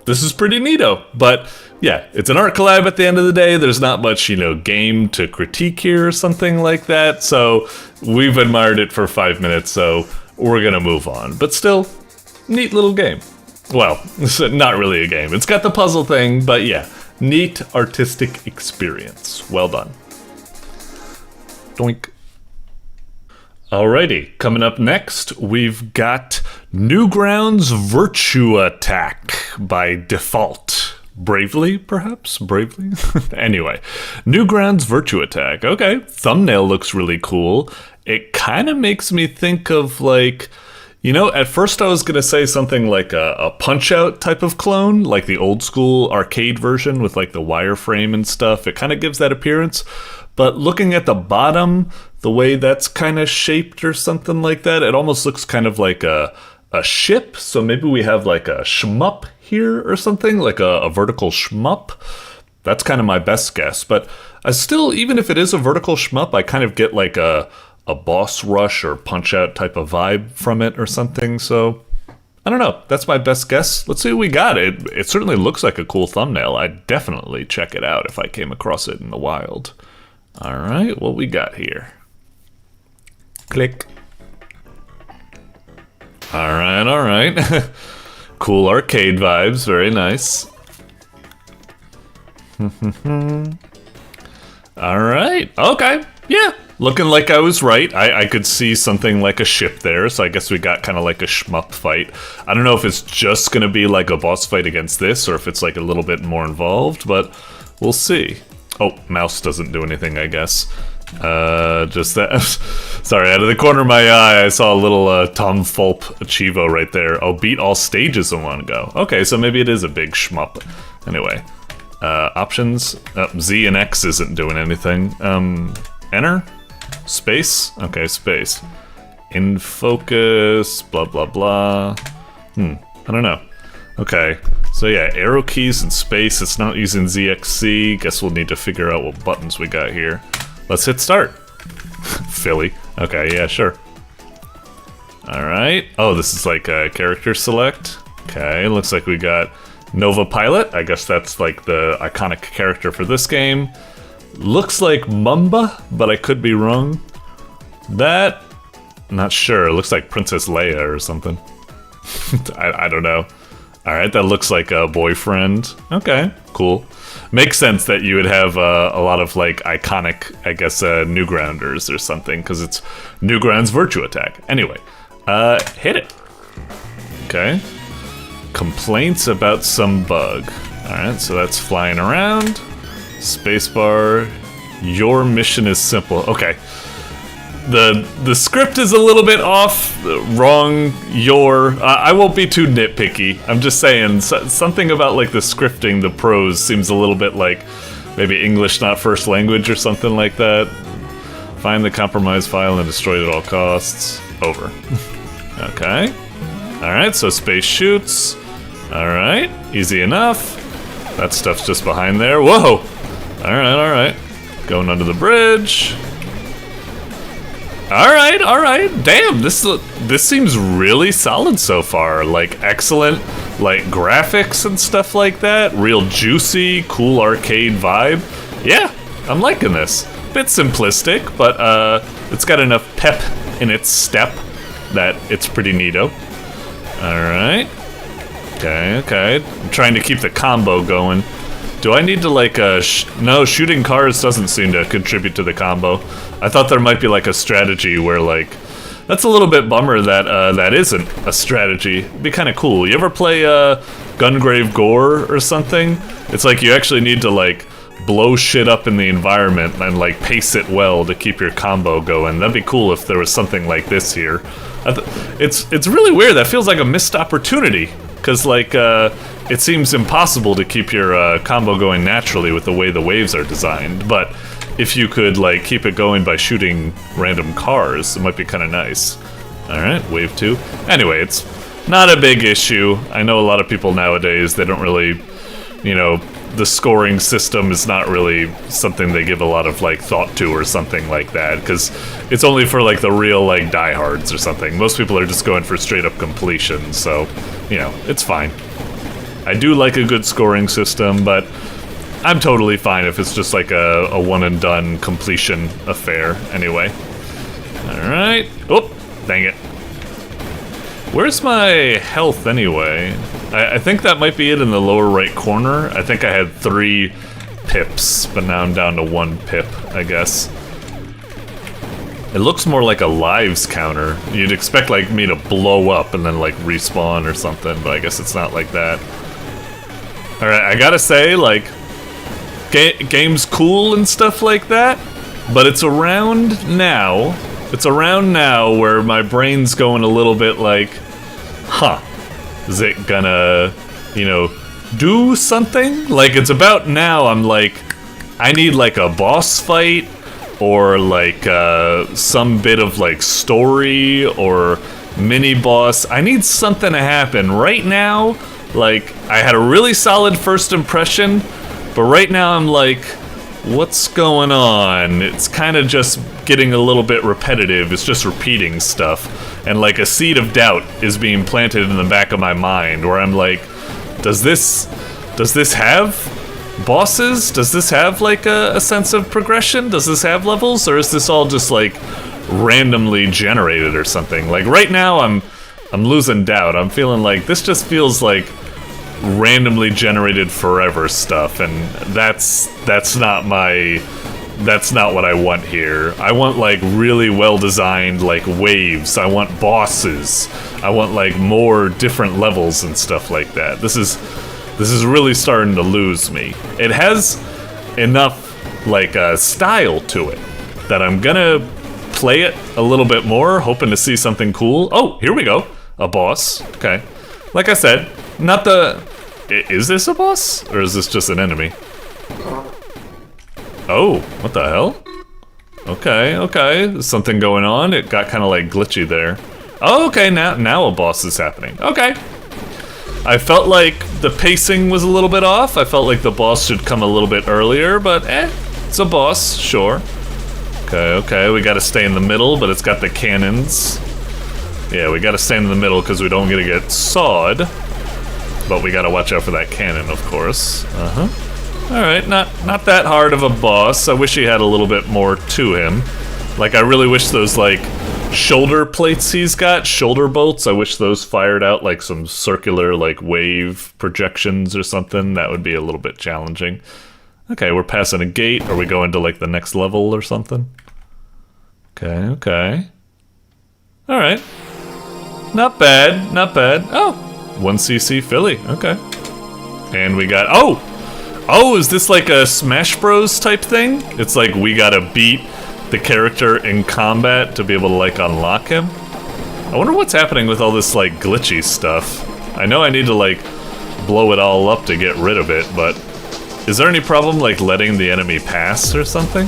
this is pretty neato. But yeah, it's an art collab at the end of the day. There's not much, you know, game to critique here or something like that. So we've admired it for 5 minutes, so we're gonna move on. But still, neat little game. Well, it's not really a game. It's got the puzzle thing, but yeah. Neat artistic experience. Well done. Doink. Alrighty, coming up next, we've got Newgrounds Virtuattack by default. Bravely, perhaps? Bravely? Anyway, Newgrounds Virtuattack. Okay, thumbnail looks really cool. It kind of makes me think of like... You know, at first I was gonna say something like a Punch-Out type of clone, like the old school arcade version with like the wireframe and stuff. It kind of gives that appearance. But looking at the bottom, the way that's kind of shaped or something like that, it almost looks kind of like a ship. So maybe we have like a shmup here or something, like a vertical shmup. That's kind of my best guess. But I still, even if it is a vertical shmup, I kind of get like a boss rush or Punch-Out type of vibe from it or something. So I don't know, that's my best guess. Let's see what we got. It certainly looks like a cool thumbnail. I'd definitely check it out if I came across it in the wild. All right, what we got here? Click. All right. Cool arcade vibes, very nice. All right, okay, yeah. Looking like I was right. I could see something like a ship there, so I guess we got kind of like a shmup fight. I don't know if it's just gonna be like a boss fight against this, or if it's like a little bit more involved, but we'll see. Oh, mouse doesn't do anything, I guess. Just that. Sorry, out of the corner of my eye, I saw a little Tom Fulp Achievo right there. Oh, beat all stages in one go. Okay, so maybe it is a big shmup. Anyway, options. Z and X isn't doing anything. Enter? Space? Okay, space. In focus, blah, blah, blah. I don't know. Okay, so yeah, arrow keys and space. It's not using ZXC. Guess we'll need to figure out what buttons we got here. Let's hit start. Philly. Okay, yeah, sure. Alright. Oh, this is like a character select. Okay, looks like we got Nova Pilot. I guess that's like the iconic character for this game. Looks like Mumba, but I could be wrong. That, not sure. It looks like Princess Leia or something. I don't know. Alright, that looks like a boyfriend. Okay, cool. Makes sense that you would have a lot of like iconic, I guess, Newgrounders or something, because it's Newgrounds Virtuattack. Anyway, hit it. Okay. Complaints about some bug. Alright, so that's flying around. Spacebar. Your mission is simple. Okay. The script is a little bit off, wrong, I won't be too nitpicky. I'm just saying, something about like the scripting, the prose seems a little bit like maybe English not first language or something like that. Find the compromised file and destroy it at all costs. Over. Okay. Alright, so space shoots. Alright, easy enough. That stuff's just behind there. Whoa! Alright. Going under the bridge. Alright. Damn, this seems really solid so far. Like, excellent, like, graphics and stuff like that. Real juicy, cool arcade vibe. Yeah, I'm liking this. Bit simplistic, but it's got enough pep in its step that it's pretty neato. Alright. Okay. I'm trying to keep the combo going. Do I need to like no, shooting cars doesn't seem to contribute to the combo. I thought there might be like a strategy where like, that's a little bit bummer that that isn't a strategy. It'd be kind of cool. You ever play Gungrave Gore or something? It's like you actually need to like blow shit up in the environment and like pace it well to keep your combo going. That'd be cool if there was something like this here. It's really weird. That feels like a missed opportunity, because like it seems impossible to keep your combo going naturally with the way the waves are designed. But if you could like keep it going by shooting random cars, it might be kind of nice. All right, wave 2. Anyway, it's not a big issue. I know a lot of people nowadays, they don't really, you know, the scoring system is not really something they give a lot of like thought to or something like that, because it's only for like the real like diehards or something. Most people are just going for straight up completion, so you know, it's fine. I do like a good scoring system, but I'm totally fine if it's just like a one and done completion affair anyway. Alright. Oh, dang it. Where's my health anyway? I think that might be it in the lower right corner. I think I had 3 pips, but now I'm down to 1 pip, I guess. It looks more like a lives counter. You'd expect like me to blow up and then like respawn or something, but I guess it's not like that. Alright, I gotta say, like, game's cool and stuff like that, but it's around now. It's around now where my brain's going a little bit like, huh. Is it gonna, you know, do something? Like, it's about now I'm like, I need like a boss fight, or like some bit of like story or mini boss. I need something to happen. Right now, like, I had a really solid first impression, but right now I'm like, what's going on? It's kind of just getting a little bit repetitive. It's just repeating stuff. And like a seed of doubt is being planted in the back of my mind where I'm like, does this have bosses? Does this have like a sense of progression? Does this have levels? Or is this all just like randomly generated or something? Like right now I'm losing doubt. I'm feeling like this just feels like randomly generated forever stuff, and that's not what I want here. I want like really well designed like waves. I want bosses. I want like more different levels and stuff like that. This is really starting to lose me. It has enough like style to it that I'm gonna play it a little bit more, hoping to see something cool. Oh, here we go. A boss. Okay. Like I said, not the... Is this a boss? Or is this just an enemy? Oh, what the hell? Okay, okay. There's something going on. It got kind of like glitchy there. Oh, okay, now a boss is happening. Okay. I felt like the pacing was a little bit off. I felt like the boss should come a little bit earlier, but it's a boss, sure. Okay, okay, we gotta stay in the middle, but it's got the cannons. Yeah, we gotta stand in the middle because we don't want to get sawed. But we gotta watch out for that cannon, of course. Alright, not that hard of a boss. I wish he had a little bit more to him. Like, I really wish those, like, shoulder plates he's got, shoulder bolts, I wish those fired out, like, some circular, like, wave projections or something. That would be a little bit challenging. Okay, we're passing a gate. Are we going to, like, the next level or something? Okay, okay. Alright. Not bad, not bad. Oh, 1cc Philly, okay. And we got, oh, is this like a Smash Bros type thing? It's like we gotta beat the character in combat to be able to like unlock him? I wonder what's happening with all this like glitchy stuff. I know I need to like blow it all up to get rid of it, but is there any problem like letting the enemy pass or something?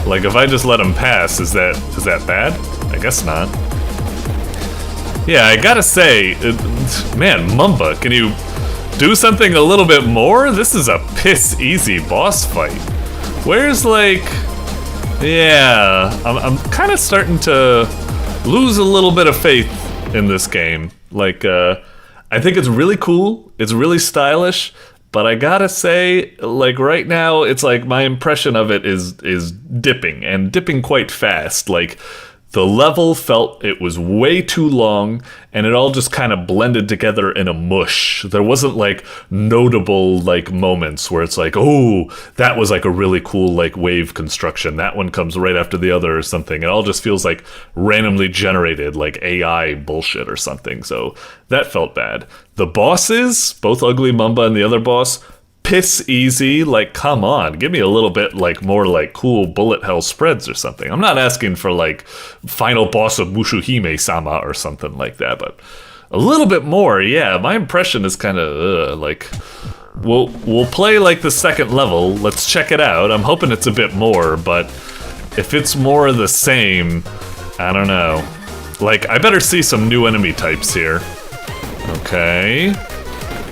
Like if I just let him pass, is that bad? I guess not. Yeah, I gotta say, man, Mumba, can you do something a little bit more? This is a piss easy boss fight. Where's like, yeah, I'm kind of starting to lose a little bit of faith in this game. Like, I think it's really cool, it's really stylish, but I gotta say, like right now, it's like my impression of it is dipping, and dipping quite fast. Like, The level felt it was way too long, and it all just kind of blended together in a mush. There wasn't like notable like moments where it's like, oh, that was like a really cool like wave construction. That one comes right after the other or something. It all just feels like randomly generated like AI bullshit or something. So that felt bad. The bosses, both Ugly Mumba and the other boss, piss easy. Like, come on, give me a little bit like more like cool bullet hell spreads or something. I'm not asking for like final boss of Mushuhime-sama or something like that, but a little bit more. Yeah, my impression is kind of like we'll play like the second level. Let's check it out. I'm hoping it's a bit more, but if it's more of the same, I don't know. Like, I better see some new enemy types here. Okay.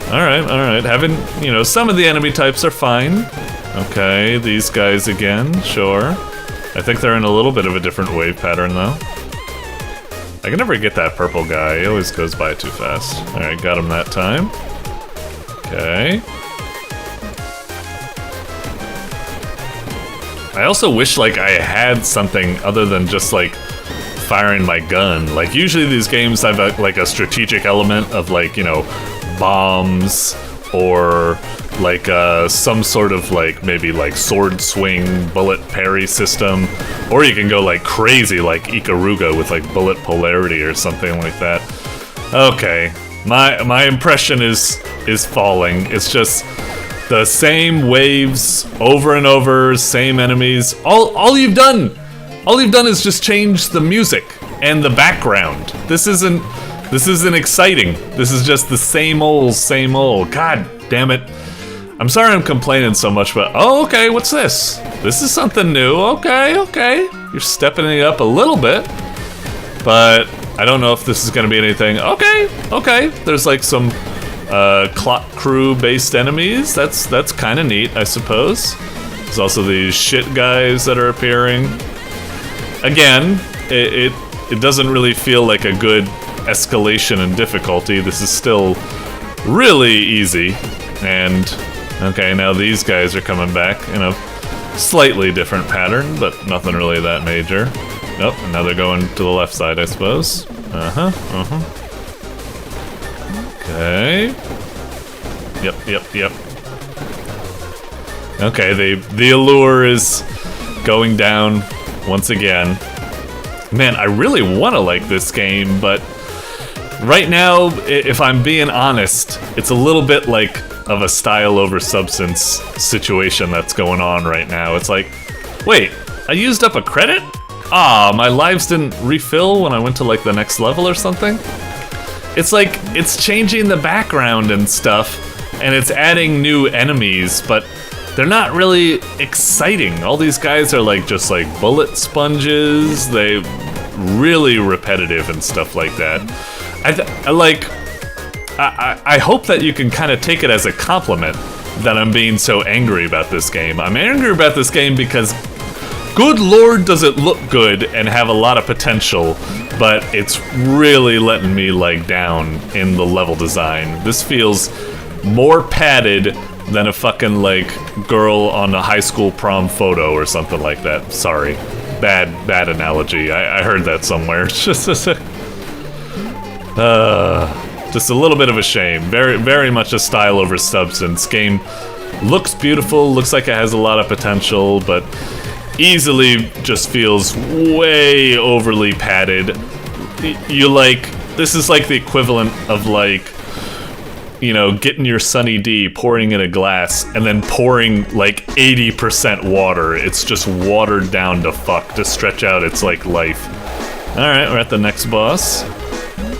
Alright, having, you know, some of the enemy types are fine. Okay, these guys again, sure. I think they're in a little bit of a different wave pattern, though. I can never get that purple guy, he always goes by too fast. Alright, got him that time. Okay. I also wish, like, I had something other than just, like, firing my gun. Like, usually these games have, like, a strategic element of, like, you know, bombs or like some sort of like maybe like sword swing bullet parry system, or you can go like crazy like Ikaruga with like bullet polarity or something like that. Okay, my impression is falling. It's just the same waves over and over, same enemies. All you've done is just change the music and the background. This isn't exciting. This is just the same old. God damn it. I'm sorry I'm complaining so much, but oh, okay, what's this? This is something new. Okay. You're stepping it up a little bit, but I don't know if this is gonna be anything. Okay. There's like some clock crew based enemies. That's kind of neat, I suppose. There's also these shit guys that are appearing. Again, it doesn't really feel like a good escalation in difficulty. This is still really easy. And okay, now these guys are coming back in a slightly different pattern, but nothing really that major. Oh, and now they're going to the left side, I suppose. Okay. Yep. Okay, the allure is going down once again. Man, I really want to like this game, but right now, if I'm being honest, it's a little bit like of a style over substance situation that's going on right now. It's like, wait, I used up a credit? Ah, my lives didn't refill when I went to like the next level or something? It's like, it's changing the background and stuff, and it's adding new enemies, but they're not really exciting. All these guys are like just like bullet sponges. They really repetitive and stuff like that. I hope that you can kind of take it as a compliment that I'm being so angry about this game. I'm angry about this game because, good lord, does it look good and have a lot of potential, but it's really letting me like down in the level design. This feels more padded than a fucking like girl on a high school prom photo or something like that. Sorry, bad analogy. I heard that somewhere. It's just a little bit of a shame. Very much a style over substance. Game looks beautiful, looks like it has a lot of potential, but easily just feels way overly padded. This is like the equivalent of like, you know, getting your Sunny D, pouring in a glass, and then pouring like 80% water. It's just watered down to fuck to stretch out its like life. Alright, we're at the next boss.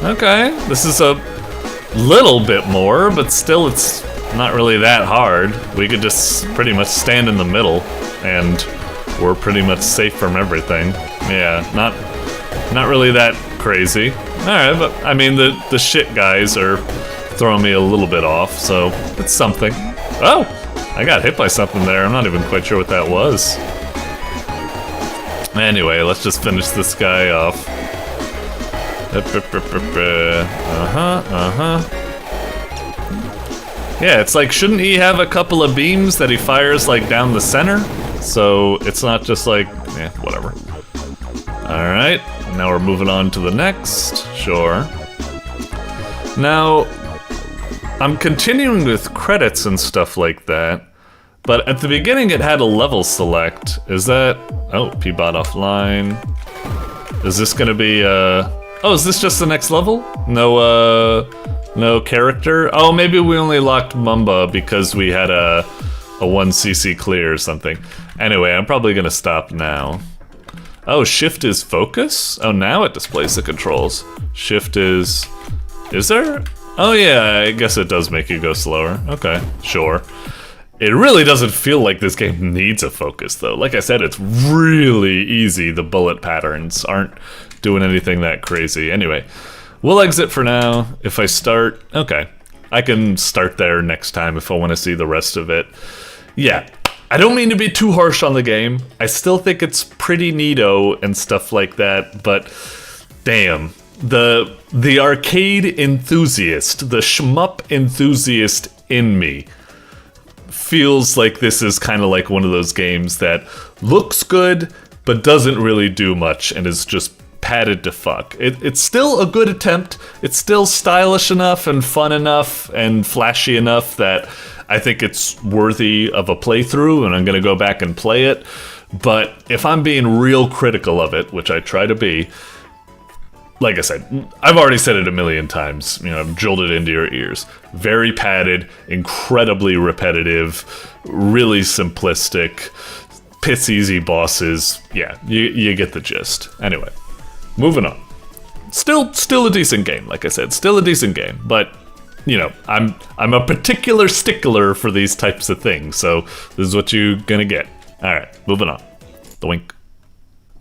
Okay, this is a little bit more, but still it's not really that hard. We could just pretty much stand in the middle, and we're pretty much safe from everything. Yeah, not really that crazy. Alright, but I mean, the shit guys are throwing me a little bit off, so it's something. Oh! I got hit by something there. I'm not even quite sure what that was. Anyway, let's just finish this guy off. Yeah, it's like, shouldn't he have a couple of beams that he fires like down the center? So it's not just like, whatever. Alright, now we're moving on to the next. Sure. Now, I'm continuing with credits and stuff like that, but at the beginning it had a level select. Is that... Oh, PBOT offline. Is this gonna be, Oh, is this just the next level? No, no character? Oh, maybe we only locked Mumba because we had a 1cc clear or something. Anyway, I'm probably gonna stop now. Oh, shift is focus? Oh, now it displays the controls. Shift is... Is there? Oh yeah, I guess it does make you go slower. Okay, sure. It really doesn't feel like this game needs a focus though. Like I said, it's really easy. The bullet patterns aren't doing anything that crazy. Anyway, we'll exit for now. If I start, okay. I can start there next time if I want to see the rest of it. Yeah, I don't mean to be too harsh on the game. I still think it's pretty neato and stuff like that, but damn. The arcade enthusiast, the shmup enthusiast in me feels like this is kind of like one of those games that looks good, but doesn't really do much and is just padded to fuck. It's still a good attempt. It's still stylish enough and fun enough and flashy enough that I think it's worthy of a playthrough, and I'm gonna go back and play it. But if I'm being real critical of it, which I try to be, like I said, I've already said it a million times, you know, I've drilled it into your ears. Very padded, incredibly repetitive, really simplistic, piss easy bosses. Yeah, you get the gist. Anyway, moving on. Still a decent game, like I said, still a decent game, but you know, I'm a particular stickler for these types of things, so this is what you're gonna get. Alright, moving on. Doink.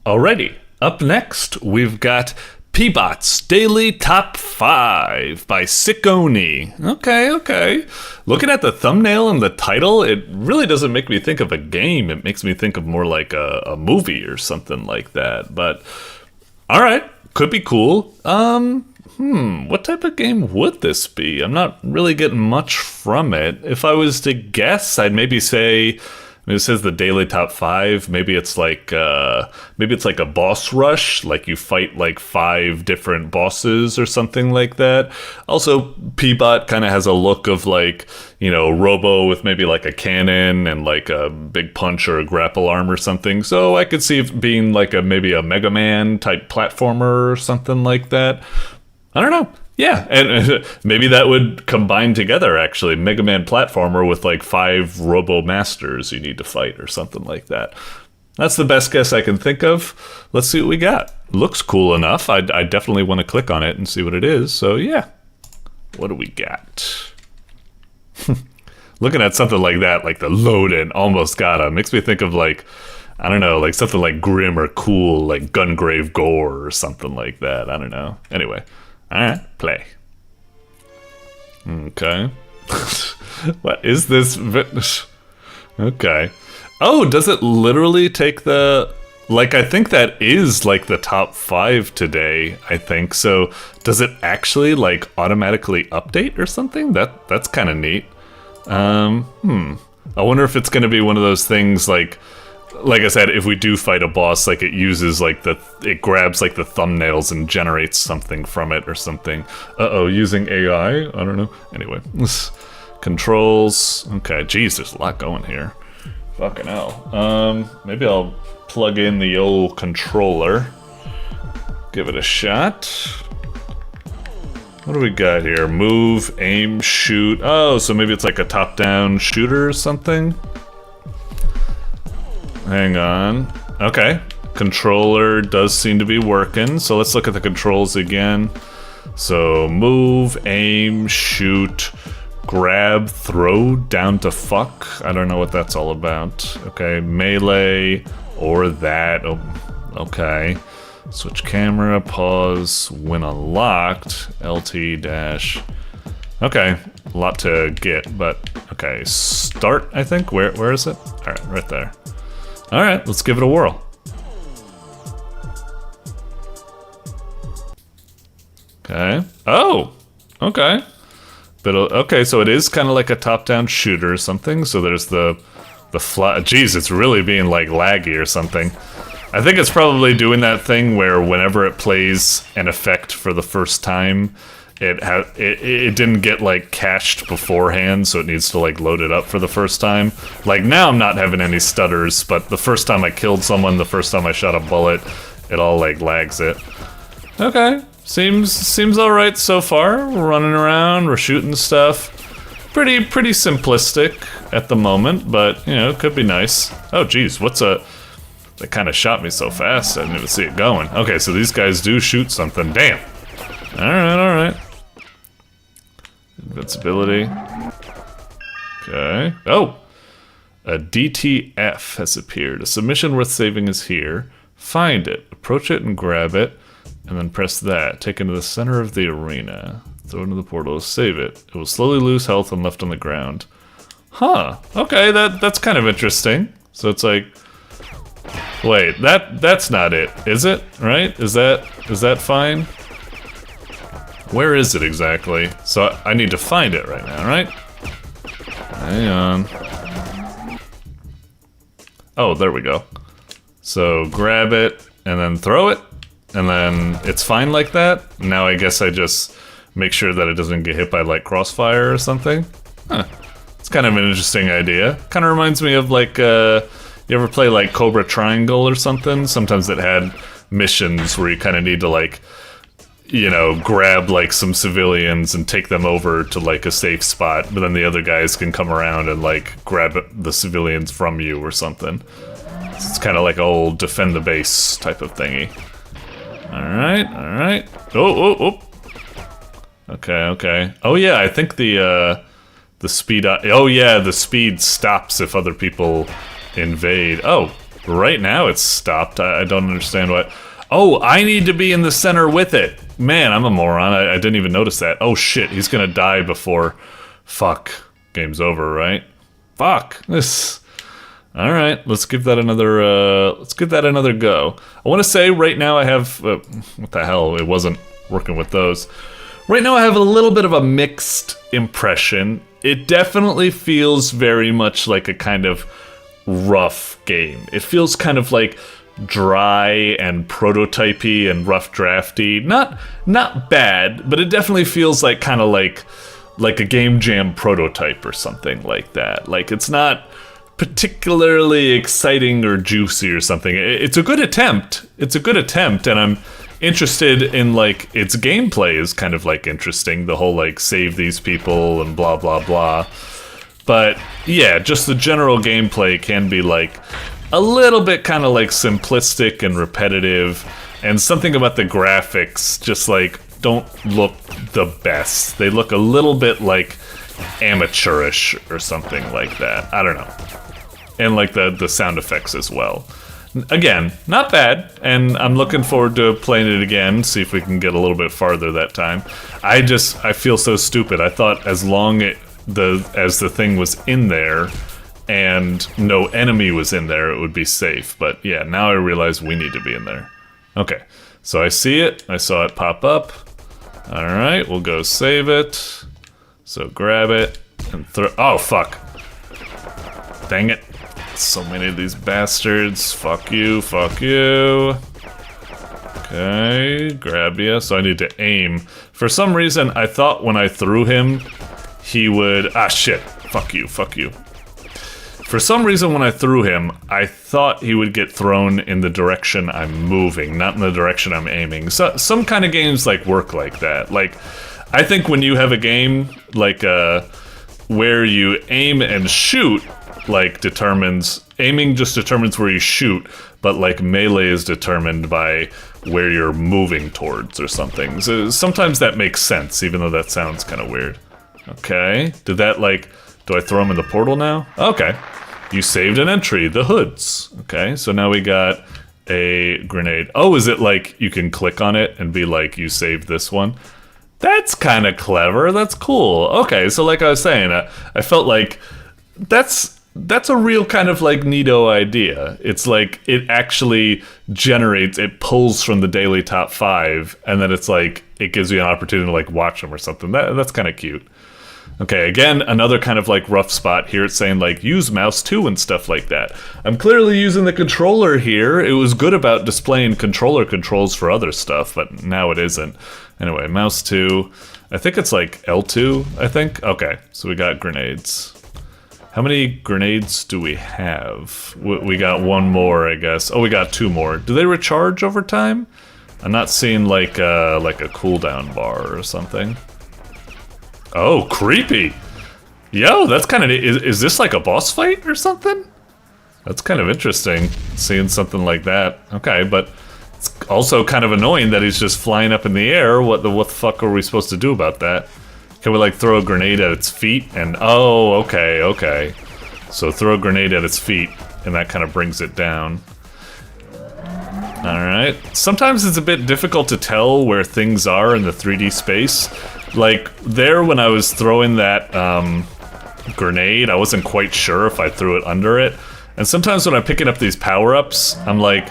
Alrighty, up next, we've got PBOT'S Daily Top 5 by Sikowny. Okay. Looking at the thumbnail and the title, it really doesn't make me think of a game. It makes me think of more like a movie or something like that. But, alright, could be cool. What type of game would this be? I'm not really getting much from it. If I was to guess, I'd maybe say... I mean, it says the daily top 5. Maybe it's like a boss rush, like you fight like 5 different bosses or something like that. Also, PBOT kind of has a look of like, you know, Robo with maybe like a cannon and like a big punch or a grapple arm or something. So I could see it being like maybe a Mega Man type platformer or something like that. I don't know. Yeah, and maybe that would combine together, actually. Mega Man platformer with like 5 Robo Masters you need to fight or something like that. That's the best guess I can think of. Let's see what we got. Looks cool enough. I definitely want to click on it and see what it is. So yeah, what do we got? Looking at something like that, like the load-in, almost gotta, makes me think of like, I don't know, like something like grim or cool, like Gungrave Gore or something like that. I don't know. Anyway. Alright, play. Okay. What is this? Okay. Oh, does it literally take the... Like, I think that is, like, the top 5 today, I think. So, does it actually, like, automatically update or something? That's kind of neat. I wonder if it's going to be one of those things, like I said, if we do fight a boss, like it uses like it grabs like the thumbnails and generates something from it or something. Using AI? I don't know. Anyway, controls. Okay, geez, there's a lot going here. Fucking hell. Maybe I'll plug in the old controller. Give it a shot. What do we got here? Move, aim, shoot. Oh, so maybe it's like a top-down shooter or something? Hang on. Okay. Controller does seem to be working, so let's look at the controls again. So, move, aim, shoot, grab, throw, down to fuck. I don't know what that's all about. Okay, melee, or that. Oh, okay. Switch camera, pause, when unlocked, LT dash. Okay, a lot to get, but okay, start, I think. Where is it? Alright, right there. Alright, let's give it a whirl. Okay. Oh! Okay. Okay, so it is kind of like a top-down shooter or something. So there's the flat. Jeez, it's really being like laggy or something. I think it's probably doing that thing where whenever it plays an effect for the first time, it didn't get like cached beforehand, so it needs to like load it up for the first time. Like now I'm not having any stutters, but the first time I killed someone, the first time I shot a bullet, it all like lags it. Okay, seems all right so far. We're running around, we're shooting stuff. Pretty simplistic at the moment, but you know, it could be nice. Oh geez, that kind of shot me so fast, I didn't even see it going. Okay, so these guys do shoot something. Damn. Alright. Invincibility. Okay. Oh! A DTF has appeared. A submission worth saving is here. Find it. Approach it and grab it. And then press that. Take it to the center of the arena. Throw it into the portal. Save it. It will slowly lose health when left on the ground. Huh. Okay, that's kind of interesting. So it's like... Wait, that's not it, is it? Right? Is that fine? Where is it exactly? So I need to find it right now, right? Hang on. Oh, there we go. So grab it and then throw it, and then it's fine like that. Now I guess I just make sure that it doesn't get hit by like crossfire or something. Huh. It's kind of an interesting idea. Kind of reminds me of like you ever play like Cobra Triangle or something? Sometimes it had missions where you kind of need to like, you know, grab like some civilians and take them over to like a safe spot, but then the other guys can come around and like grab the civilians from you or something. So it's kind of like old defend the base type of thingy. Alright. Oh. Okay. Oh yeah, I think the speed, the speed stops if other people invade. Oh, right now it's stopped. I don't understand what. Oh, I need to be in the center with it. Man, I'm a moron. I didn't even notice that. Oh shit, he's gonna die before. Fuck. Game's over, right? Fuck. This. All right, let's give that another go. I want to say right now I have what the hell? It wasn't working with those. Right now I have a little bit of a mixed impression. It definitely feels very much like a kind of rough game. It feels kind of like dry and prototypey and rough drafty. Not bad, but it definitely feels like kind of like a Game Jam prototype or something like that. Like it's not particularly exciting or juicy or something. It's a good attempt. And I'm interested in like its gameplay is kind of like interesting. The whole like save these people and blah blah blah. But yeah, just the general gameplay can be like a little bit kind of like simplistic and repetitive, and something about the graphics just like don't look the best. They look a little bit like amateurish or something like that. I don't know. And like the sound effects as well. Again, not bad, and I'm looking forward to playing it again, see if we can get a little bit farther that time. I feel so stupid. I thought as long as the thing was in there and no enemy was in there, it would be safe. But yeah, now I realize we need to be in there. Okay, so I see it. I saw it pop up. All right, we'll go save it. So grab it and throw. Oh, fuck. Dang it. So many of these bastards. Fuck you. Okay, grab ya. So I need to aim. For some reason, I thought when I threw him, he would... Ah, shit. Fuck you. For some reason, when I threw him, I thought he would get thrown in the direction I'm moving, not in the direction I'm aiming. So some kind of games like work like that. Like, I think when you have a game like where you aim and shoot, like aiming just determines where you shoot, but like melee is determined by where you're moving towards or something. So sometimes that makes sense, even though that sounds kind of weird. Okay, do I throw him in the portal now? Okay, you saved an entry, the hoods. Okay, so now we got a grenade. Oh, is it like you can click on it and be like, you saved this one? That's kind of clever, that's cool. Okay, so like I was saying, I felt like that's a real kind of like neato idea. It's like it actually it pulls from the daily top 5, and then it's like it gives you an opportunity to like watch them or something. That's kind of cute. Okay, again, another kind of like rough spot here. It's saying like use mouse 2 and stuff like that. I'm clearly using the controller here. It was good about displaying controller controls for other stuff, but now it isn't. Anyway, mouse 2. I think it's like L2, I think. Okay, so we got grenades. How many grenades do we have? We got one more, I guess. Oh, we got 2 more. Do they recharge over time? I'm not seeing like a cooldown bar or something. Oh, creepy. Yo, that's kind of... Is this like a boss fight or something? That's kind of interesting, seeing something like that. Okay, but it's also kind of annoying that he's just flying up in the air. What the fuck are we supposed to do about that? Can we like throw a grenade at its feet? And oh, okay. So throw a grenade at its feet, and that kind of brings it down. Alright. Sometimes it's a bit difficult to tell where things are in the 3D space. Like, there when I was throwing that grenade, I wasn't quite sure if I threw it under it. And sometimes when I'm picking up these power-ups, I'm like,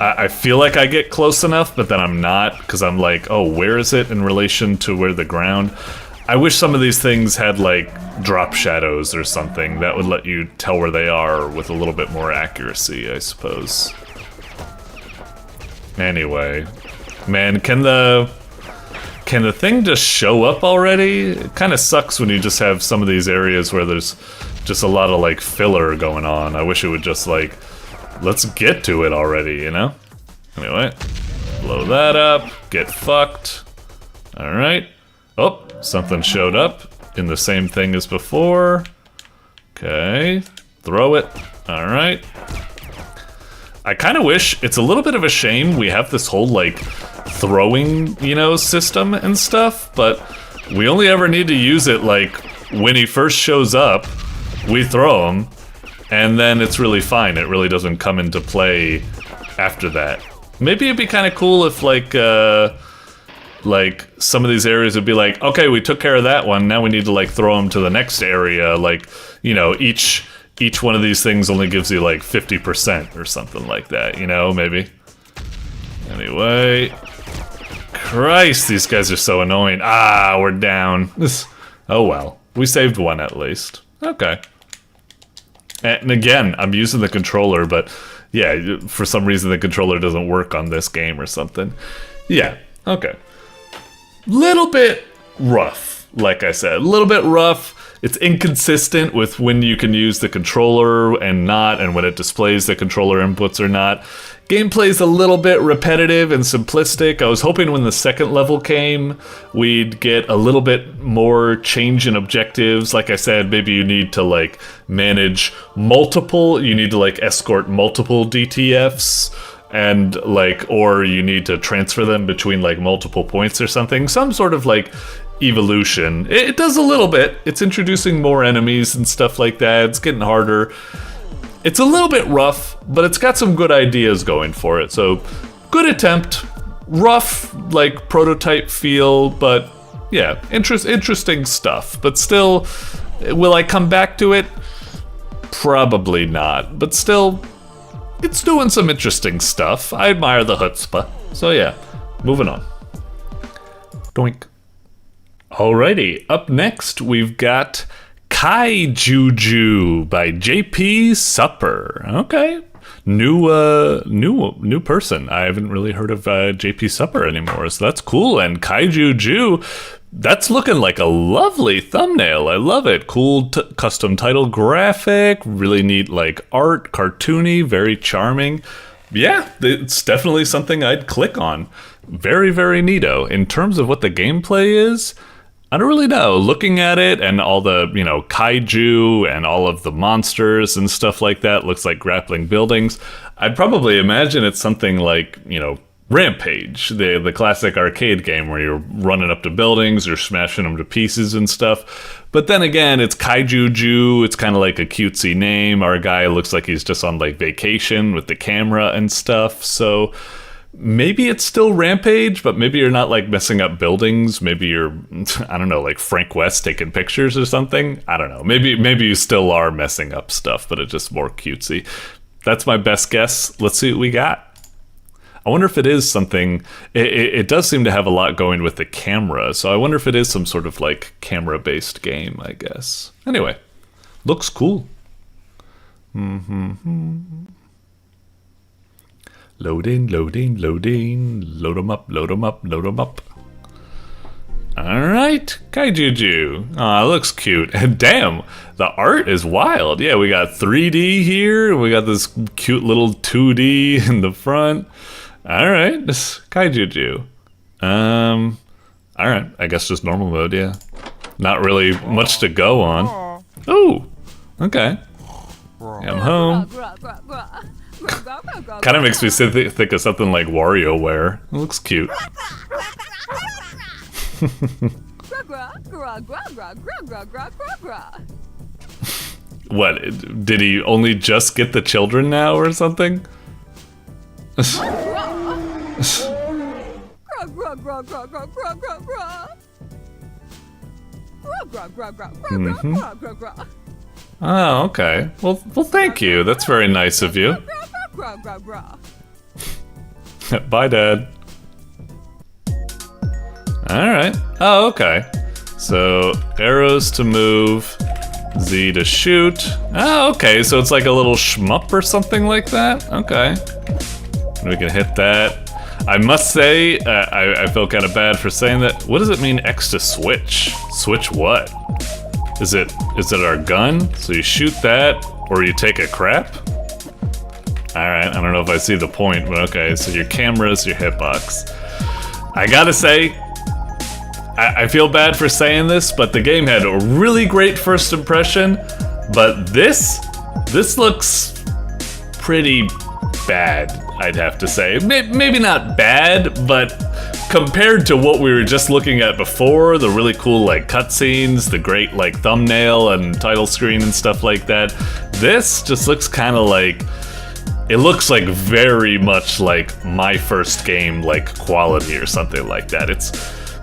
I feel like I get close enough, but then I'm not, because I'm like, oh, where is it in relation to where the ground... I wish some of these things had like drop shadows or something that would let you tell where they are with a little bit more accuracy, I suppose. Anyway, man, can the thing just show up already? It kind of sucks when you just have some of these areas where there's just a lot of like filler going on. I wish it would just like, let's get to it already, you know? Anyway, blow that up, get fucked. All right. Oh. Something showed up in the same thing as before. Okay, throw it. All right. I kind of wish, it's a little bit of a shame we have this whole like throwing, you know, system and stuff, but we only ever need to use it like when he first shows up, we throw him, and then it's really fine. It really doesn't come into play after that. Maybe it'd be kind of cool if like some of these areas would be like, okay, we took care of that one, now we need to like throw them to the next area, like, you know, each one of these things only gives you like 50% or something like that, you know, maybe. Anyway, Christ, these guys are so annoying. Ah, we're down. Oh well, we saved one at least. Okay. And again, I'm using the controller, but yeah, for some reason the controller doesn't work on this game or something. Yeah, okay. Little bit rough, like I said. A little bit rough. It's inconsistent with when you can use the controller and not, and when it displays the controller inputs or not. Gameplay's a little bit repetitive and simplistic. I was hoping when the second level came, we'd get a little bit more change in objectives. Like I said, maybe you need to like manage multiple, you need to like escort multiple DTFs. And like, or you need to transfer them between like multiple points or something. Some sort of like evolution. It does a little bit. It's introducing more enemies and stuff like that. It's getting harder. It's a little bit rough, but it's got some good ideas going for it. So good attempt. Rough, like prototype feel, but yeah, interesting stuff. But still, will I come back to it? Probably not, but still, it's doing some interesting stuff. I admire the chutzpah. So yeah, moving on. Doink. Alrighty, up next we've got KAIJUJU by JPsupper. Okay, new person. I haven't really heard of JPsupper anymore, so that's cool. And KAIJUJU, that's looking like a lovely thumbnail. I love it. Cool custom title graphic, really neat like art, cartoony, very charming. Yeah, it's definitely something I'd click on. Very, very neato. In terms of what the gameplay is, I don't really know. Looking at it and all the, you know, kaiju and all of the monsters and stuff like that, looks like grappling buildings. I'd probably imagine it's something like, you know, Rampage, the classic arcade game where you're running up to buildings, you're smashing them to pieces and stuff. But then again, it's KAIJUJU, it's kind of like a cutesy name. Our guy looks like he's just on like vacation with the camera and stuff, so maybe it's still Rampage, but maybe you're not like messing up buildings. Maybe you're, I don't know, like Frank West taking pictures or something. I don't know. Maybe you still are messing up stuff, but it's just more cutesy. That's my best guess. Let's see what we got. I wonder if it is something, it does seem to have a lot going with the camera, so I wonder if it is some sort of like camera-based game, I guess. Anyway, looks cool. Loading, loading, loading, load 'em up, load 'em up, load 'em up. Alright, KAIJUJU. Aw, looks cute. And damn, the art is wild. Yeah, we got 3D here, and we got this cute little 2D in the front. Alright, this KAIJUJU. Alright, I guess just normal mode, yeah. Not really much to go on. Oh, okay. Yeah, I'm home. Kind of makes me think of something like WarioWare. It looks cute. What, did he only just get the children now or something? Oh, okay. Well, thank you. That's very nice of you. Bye, Dad. Alright. Oh, okay. So, arrows to move, Z to shoot. Oh, okay, so it's like a little shmup or something like that? Okay. We can hit that. I must say, I feel kind of bad for saying that. What does it mean, X to switch? Switch what? Is it our gun? So you shoot that, or you take a crap? Alright, I don't know if I see the point, but okay, so your camera's your hitbox. I gotta say, I feel bad for saying this, but the game had a really great first impression, but this looks pretty bad, I'd have to say. Maybe not bad, but compared to what we were just looking at before, the really cool like cutscenes, the great like thumbnail and title screen and stuff like that, this just looks kind of like, it looks like very much like my first game like quality or something like that.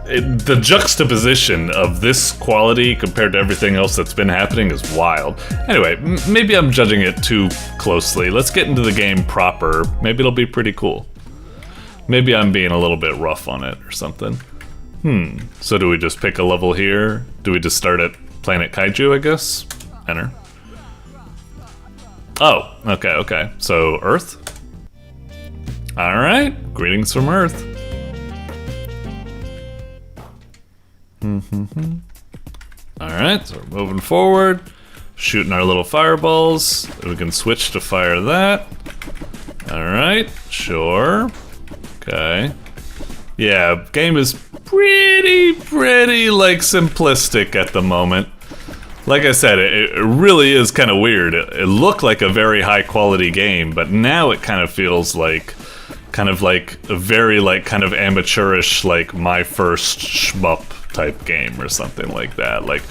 The juxtaposition of this quality compared to everything else that's been happening is wild. Anyway, maybe I'm judging it too closely. Let's get into the game proper. Maybe it'll be pretty cool. Maybe I'm being a little bit rough on it or something. So do we just pick a level here? Do we just start at Planet Kaiju, I guess? Enter. Oh, okay. So, Earth? Alright, greetings from Earth. Alright, so we're moving forward, shooting our little fireballs. We can switch to fire that. Alright, sure. Okay. Yeah, game is pretty like simplistic at the moment. Like I said, it really is kind of weird. It looked like a very high quality game, but now it kind of feels like kind of like a very like kind of amateurish like my first shmup type game or something like that, like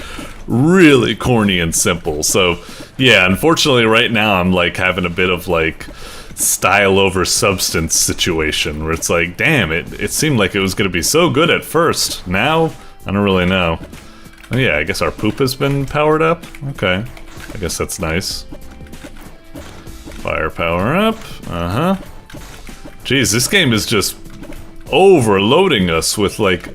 really corny and simple. So yeah, unfortunately right now I'm like having a bit of like style over substance situation where it's like, damn, it seemed like it was gonna be so good at first. Now I don't really know. Oh yeah, I guess our poop has been powered up. Okay, I guess that's nice. Fire power up. Jeez, this game is just overloading us with like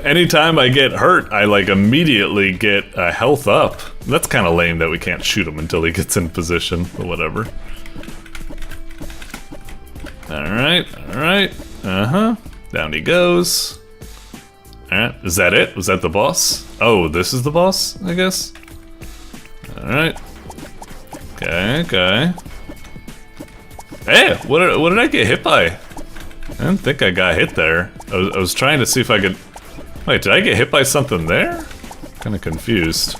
anytime I get hurt, I like immediately get a health up. That's kind of lame that we can't shoot him until he gets in position, but whatever. Alright. Down he goes. Alright, is that it? Was that the boss? Oh, this is the boss, I guess? Alright. Okay. Hey, what did I get hit by? I didn't think I got hit there. I was trying to see if I could... Wait, did I get hit by something there? Kinda confused.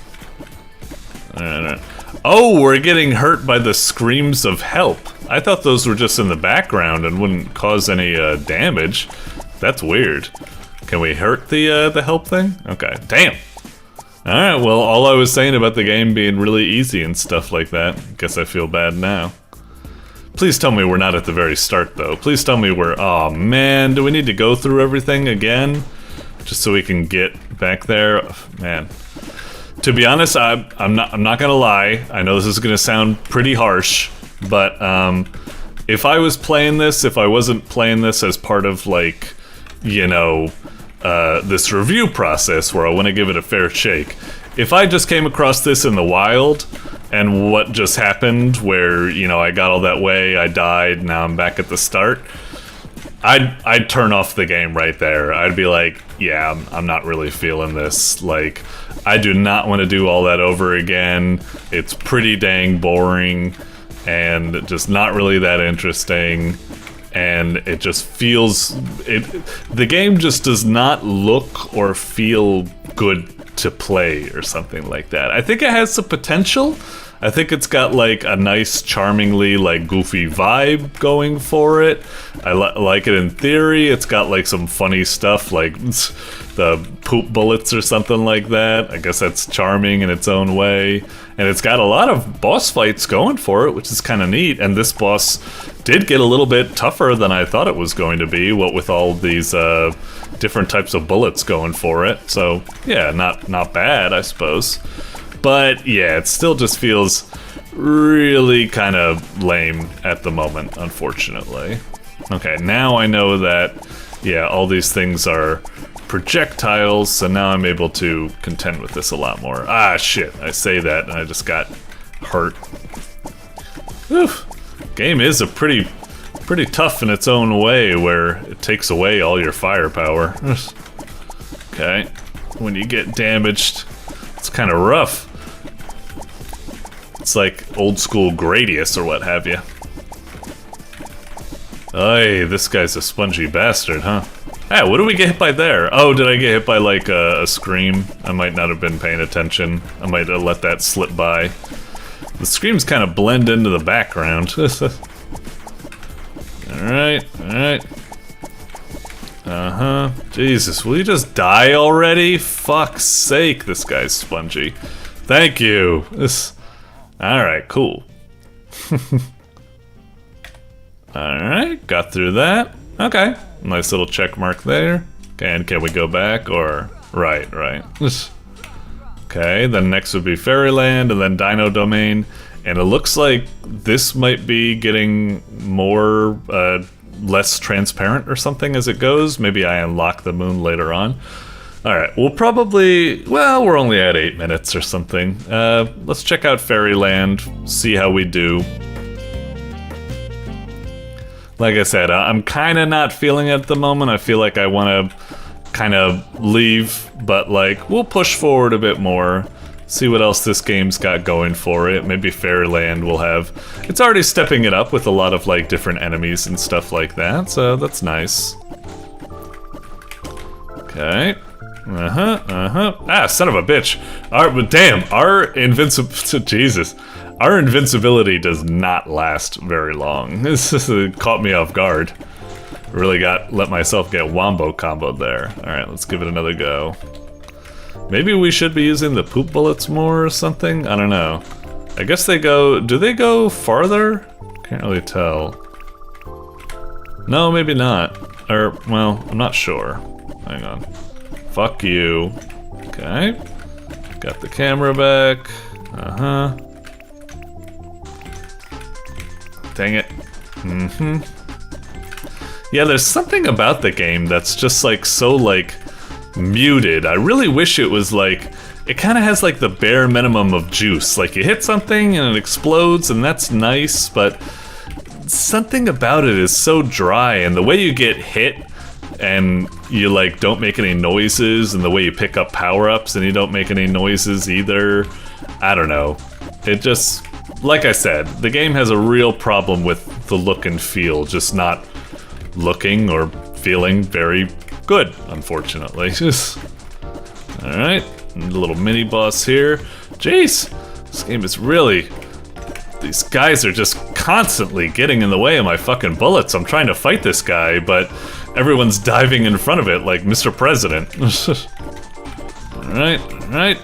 Alright. Oh, we're getting hurt by the screams of help. I thought those were just in the background and wouldn't cause any damage. That's weird. Can we hurt the help thing? Okay, damn. Alright, well, all I was saying about the game being really easy and stuff like that, guess I feel bad now. Please tell me we're not at the very start, though. Please tell me we're... Aw, man, do we need to go through everything again? Just so we can get back there? Man. To be honest, I'm not gonna lie. I know this is gonna sound pretty harsh, but if I was playing this, if I wasn't playing this as part of, like, you know, this review process where I want to give it a fair shake, if I just came across this in the wild, and what just happened where, you know, I got all that way, I died, now I'm back at the start, I'd turn off the game right there. I'd be like, yeah, I'm not really feeling this. Like, I do not want to do all that over again. It's pretty dang boring and just not really that interesting. And it just feels, the game just does not look or feel good to play or something like that. I think it has some potential. I think it's got like a nice, charmingly like goofy vibe going for it. I like it in theory. It's got like some funny stuff like the poop bullets or something like that. I guess that's charming in its own way. And it's got a lot of boss fights going for it, which is kind of neat. And this boss did get a little bit tougher than I thought it was going to be, what with all these different types of bullets going for it. So yeah, not bad, I suppose. But yeah, it still just feels really kind of lame at the moment, unfortunately. Okay, now I know that, yeah, all these things are projectiles, so now I'm able to contend with this a lot more. Ah, shit, I say that and I just got hurt. Oof. Game is a pretty tough in its own way, where it takes away all your firepower. Okay, when you get damaged, it's kind of rough. It's like old school Gradius or what have you. Oy, this guy's a spongy bastard, huh? Hey, what did we get hit by there? Oh, did I get hit by like a scream? I might not have been paying attention. I might have let that slip by. The screams kind of blend into the background. Alright, alright. Uh-huh. Jesus, will you just die already? Fuck's sake, this guy's spongy. Thank you. Alright, cool. Alright, got through that. Okay, nice little check mark there. Okay, and can we go back, or... Right. Okay, then next would be Fairyland, and then Dino Domain. And it looks like this might be getting more, less transparent or something as it goes. Maybe I unlock the moon later on. Alright, we'll probably... Well, we're only at 8 minutes or something. Let's check out Fairyland, see how we do. Like I said, I'm kind of not feeling it at the moment. I feel like I want to kind of leave, but like, we'll push forward a bit more. See what else this game's got going for it. Maybe Fairyland will have... It's already stepping it up with a lot of like different enemies and stuff like that, so that's nice. Okay. Ah, son of a bitch. But damn, our Jesus. Our invincibility does not last very long. This caught me off guard. Really let myself get wombo comboed there. Alright, let's give it another go. Maybe we should be using the poop bullets more or something? I don't know. I guess they go... Do they go farther? Can't really tell. No, maybe not. Or, well, I'm not sure. Hang on. Fuck you. Okay. Got the camera back. Uh-huh. Dang it. Mm-hmm. Yeah, there's something about the game that's just like so like muted. I really wish it was like, it kind of has like the bare minimum of juice. Like you hit something and it explodes and that's nice, but something about it is so dry, and the way you get hit and you like don't make any noises, and the way you pick up power-ups and you don't make any noises either. I don't know. It just, like I said, the game has a real problem with the look and feel, just not looking or feeling very good, unfortunately. Alright, a little mini boss here. Jeez, this game is really... These guys are just constantly getting in the way of my fucking bullets. I'm trying to fight this guy, but everyone's diving in front of it like Mr. President. Alright, alright.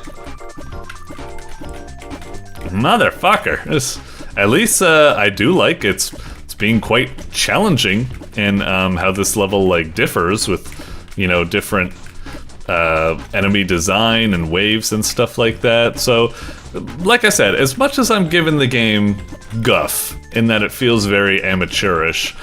Motherfucker. At least I do like it's being quite challenging in how this level like differs with, you know, different enemy design and waves and stuff like that. So, like I said, as much as I'm giving the game guff in that it feels very amateurish.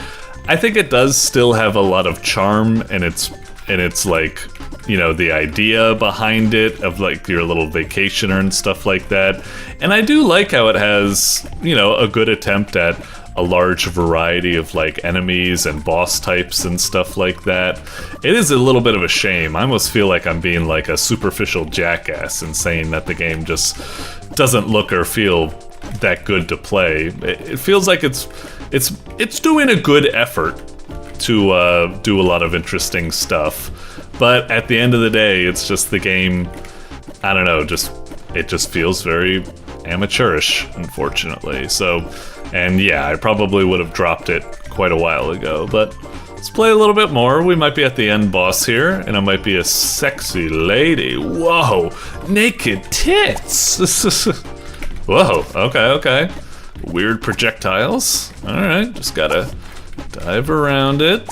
I think it does still have a lot of charm, and it's like, you know, the idea behind it of like your little vacationer and stuff like that. And I do like how it has, you know, a good attempt at a large variety of like enemies and boss types and stuff like that. It is a little bit of a shame. I almost feel like I'm being like a superficial jackass and saying that the game just doesn't look or feel that good to play. It feels like it's doing a good effort to do a lot of interesting stuff, but at the end of the day, it's just the game. I don't know, it just feels very amateurish, unfortunately. So, and yeah, I probably would have dropped it quite a while ago, but let's play a little bit more. We might be at the end boss here, and I might be a sexy lady. Whoa, naked tits. Whoa, okay. Weird projectiles. Alright, just gotta dive around it.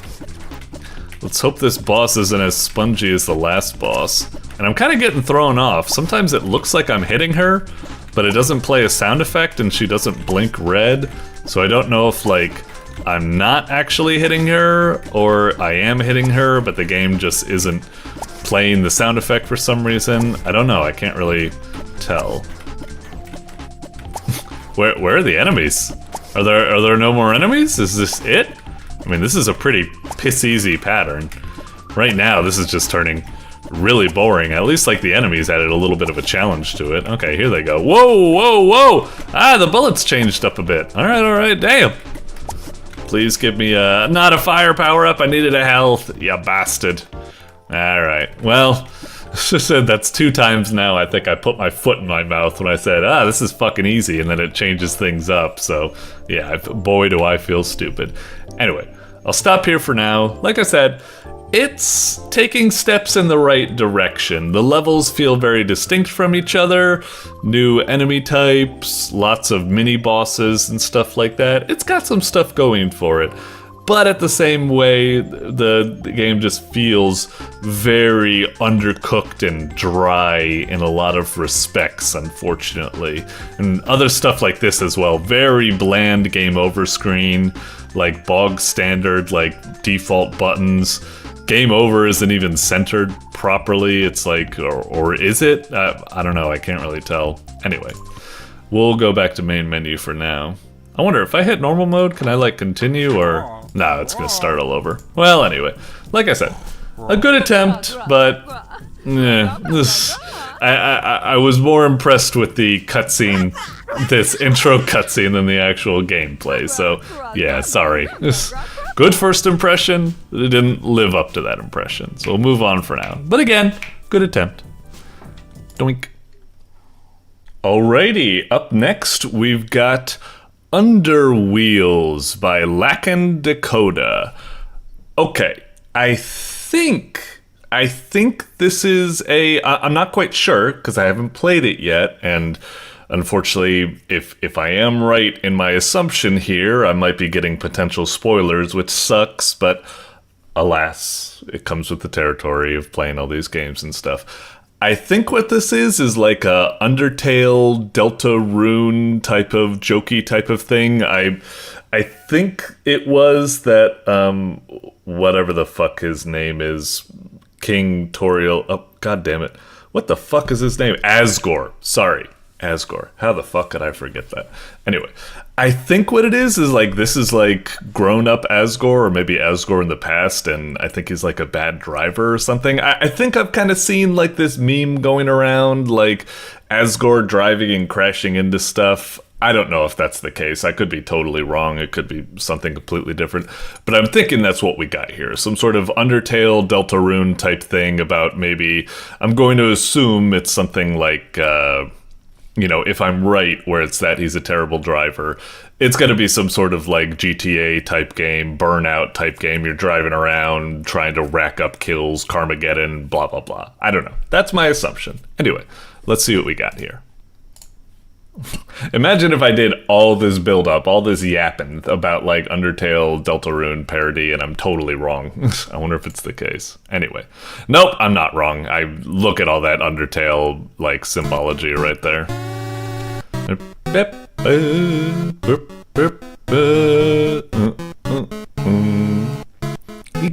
Let's hope this boss isn't as spongy as the last boss. And I'm kind of getting thrown off. Sometimes it looks like I'm hitting her, but it doesn't play a sound effect and she doesn't blink red. So I don't know if like I'm not actually hitting her or I am hitting her, but the game just isn't playing the sound effect for some reason. I don't know, I can't really tell. Where are the enemies? Are there no more enemies? Is this it? I mean, this is a pretty piss-easy pattern. Right now, this is just turning really boring. At least, like, the enemies added a little bit of a challenge to it. Okay, here they go. Whoa! Ah, the bullets changed up a bit. Alright, damn. Please give me not a fire power-up. I needed a health, you bastard. Alright, well, that's 2 times now I think I put my foot in my mouth when I said, this is fucking easy, and then it changes things up, so yeah, boy do I feel stupid. Anyway, I'll stop here for now. Like I said, it's taking steps in the right direction. The levels feel very distinct from each other, new enemy types, lots of mini-bosses and stuff like that. It's got some stuff going for it. But at the same way, the game just feels very undercooked and dry in a lot of respects, unfortunately. And other stuff like this as well. Very bland game over screen, like bog standard, like default buttons. Game over isn't even centered properly. It's like, or is it? I don't know, I can't really tell. Anyway, we'll go back to main menu for now. I wonder if I hit normal mode, can I like continue or... No, it's gonna start all over. Well, anyway, like I said, a good attempt, but I was more impressed with the cutscene, this intro cutscene, than the actual gameplay. So yeah, sorry. Good first impression, but it didn't live up to that impression. So we'll move on for now. But again, good attempt. Doink. Alrighty, up next we've got Underwheels by LakenDaCoda. Okay, I think this is I'm not quite sure because I haven't played it yet, and unfortunately, if I am right in my assumption here, I might be getting potential spoilers, which sucks, but alas, it comes with the territory of playing all these games and stuff. I think what this is like a Undertale, Deltarune type of jokey type of thing. I think it was that, whatever the fuck his name is, King Toriel, oh, god damn it. What the fuck is his name? Asgore, sorry. Asgore. How the fuck could I forget that? Anyway, I think what it is like, this is like grown-up Asgore, or maybe Asgore in the past, and I think he's like a bad driver or something. I think I've kind of seen like this meme going around, like Asgore driving and crashing into stuff. I don't know if that's the case. I could be totally wrong. It could be something completely different. But I'm thinking that's what we got here. Some sort of Undertale, Deltarune type thing about maybe... I'm going to assume it's something like... you know, if I'm right, where it's that he's a terrible driver, it's going to be some sort of like GTA type game, Burnout type game. You're driving around trying to rack up kills, Carmageddon, blah, blah, blah. I don't know. That's my assumption. Anyway, let's see what we got here. Imagine if I did all this build up, all this yapping about like Undertale, Deltarune parody, and I'm totally wrong. I wonder if it's the case. Anyway, nope, I'm not wrong. I look at all that Undertale like symbology right there. Eat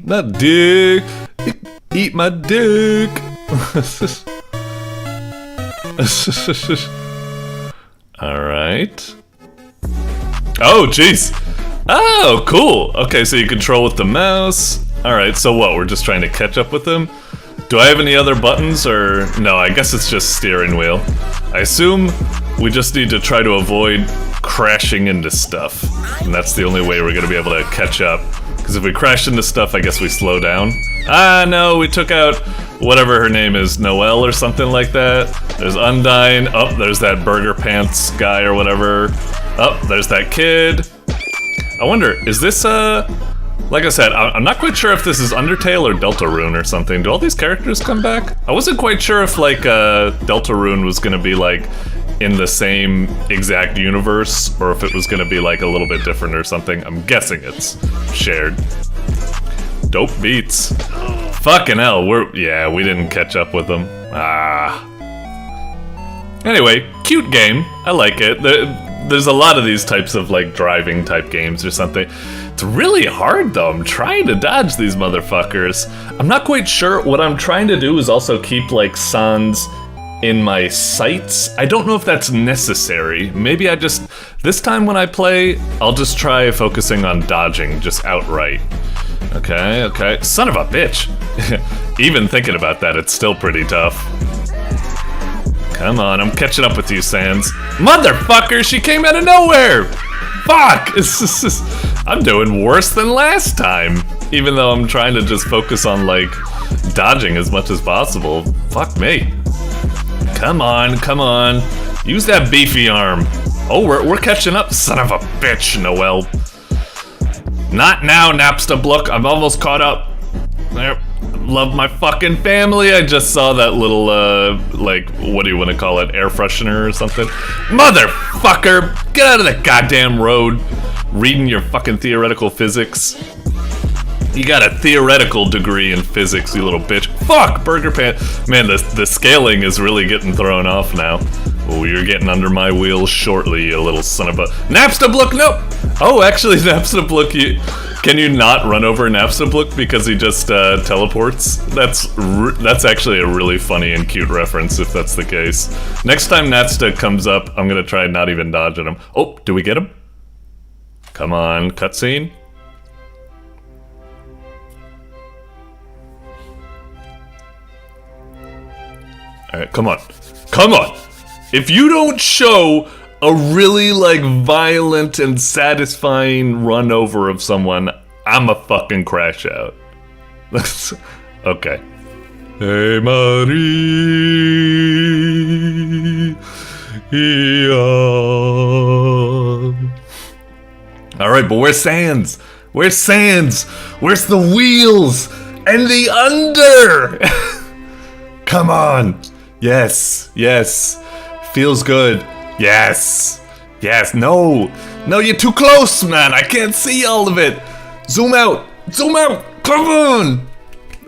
my dick. Eat my dick. Alright. Oh, jeez. Oh, cool. Okay, so you control with the mouse. Alright, so what? We're just trying to catch up with them? Do I have any other buttons, or... No, I guess it's just steering wheel. I assume we just need to try to avoid crashing into stuff. And that's the only way we're gonna be able to catch up. Because if we crash into stuff, I guess we slow down. Ah, no, we took out whatever her name is, Noelle or something like that. There's Undyne. Oh, there's that Burger Pants guy or whatever. Oh, there's that kid. I wonder, is this, like I said, I'm not quite sure if this is Undertale or Deltarune or something. Do all these characters come back? I wasn't quite sure if, like, Deltarune was gonna be, like, in the same exact universe, or if it was gonna be, like, a little bit different or something. I'm guessing it's shared. Dope beats. Fucking hell, yeah, we didn't catch up with them. Ah. Anyway, cute game. I like it. There's a lot of these types of, like, driving type games or something. It's really hard, though. I'm trying to dodge these motherfuckers. I'm not quite sure. What I'm trying to do is also keep, like, Sans in my sights. I don't know if that's necessary. Maybe I just... This time when I play, I'll just try focusing on dodging, just outright. Okay, okay. Son of a bitch! Even thinking about that, it's still pretty tough. Come on, I'm catching up with you, Sans. Motherfucker, she came out of nowhere! Fuck! I'm doing worse than last time. Even though I'm trying to just focus on, like, dodging as much as possible. Fuck me. Come on, come on. Use that beefy arm. Oh, we're catching up, son of a bitch, Noelle. Not now, Napstablook. I'm almost caught up. There. Love my fucking family. I just saw that little, like, what do you want to call it? Air freshener or something? Motherfucker! Get out of the goddamn road. Reading your fucking theoretical physics. You got a theoretical degree in physics, you little bitch. Fuck, Burger Pan. Man, the scaling is really getting thrown off now. Oh, you're getting under my wheels shortly, you little son of a... Napstablook, no! Oh, actually, Napstablook, can you not run over Napstablook because he just teleports? That's actually a really funny and cute reference, if that's the case. Next time Napsta comes up, I'm gonna try not even dodging him. Oh, do we get him? Come on, cutscene. Alright, come on. Come on! If you don't show a really, like, violent and satisfying run over of someone, I'ma fucking crash out. Okay. Hey, Marie. Alright, but where's Sans? Where's Sans? Where's the wheels? And the under? Come on. Yes, yes. Feels good. Yes. Yes, no. No, you're too close, man. I can't see all of it. Zoom out. Zoom out. Come on.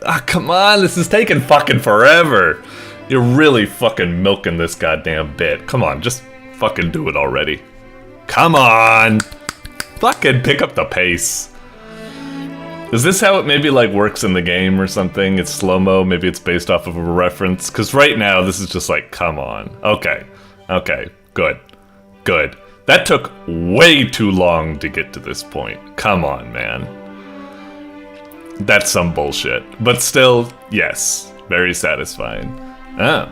Ah, come on. This is taking fucking forever. You're really fucking milking this goddamn bit. Come on, just fucking do it already. Come on. Fucking pick up the pace. Is this how it maybe, like, works in the game or something? It's slow-mo, maybe it's based off of a reference? Because right now, this is just like, come on. Okay. Okay. Good. Good. That took way too long to get to this point. Come on, man. That's some bullshit. But still, yes. Very satisfying. Ah.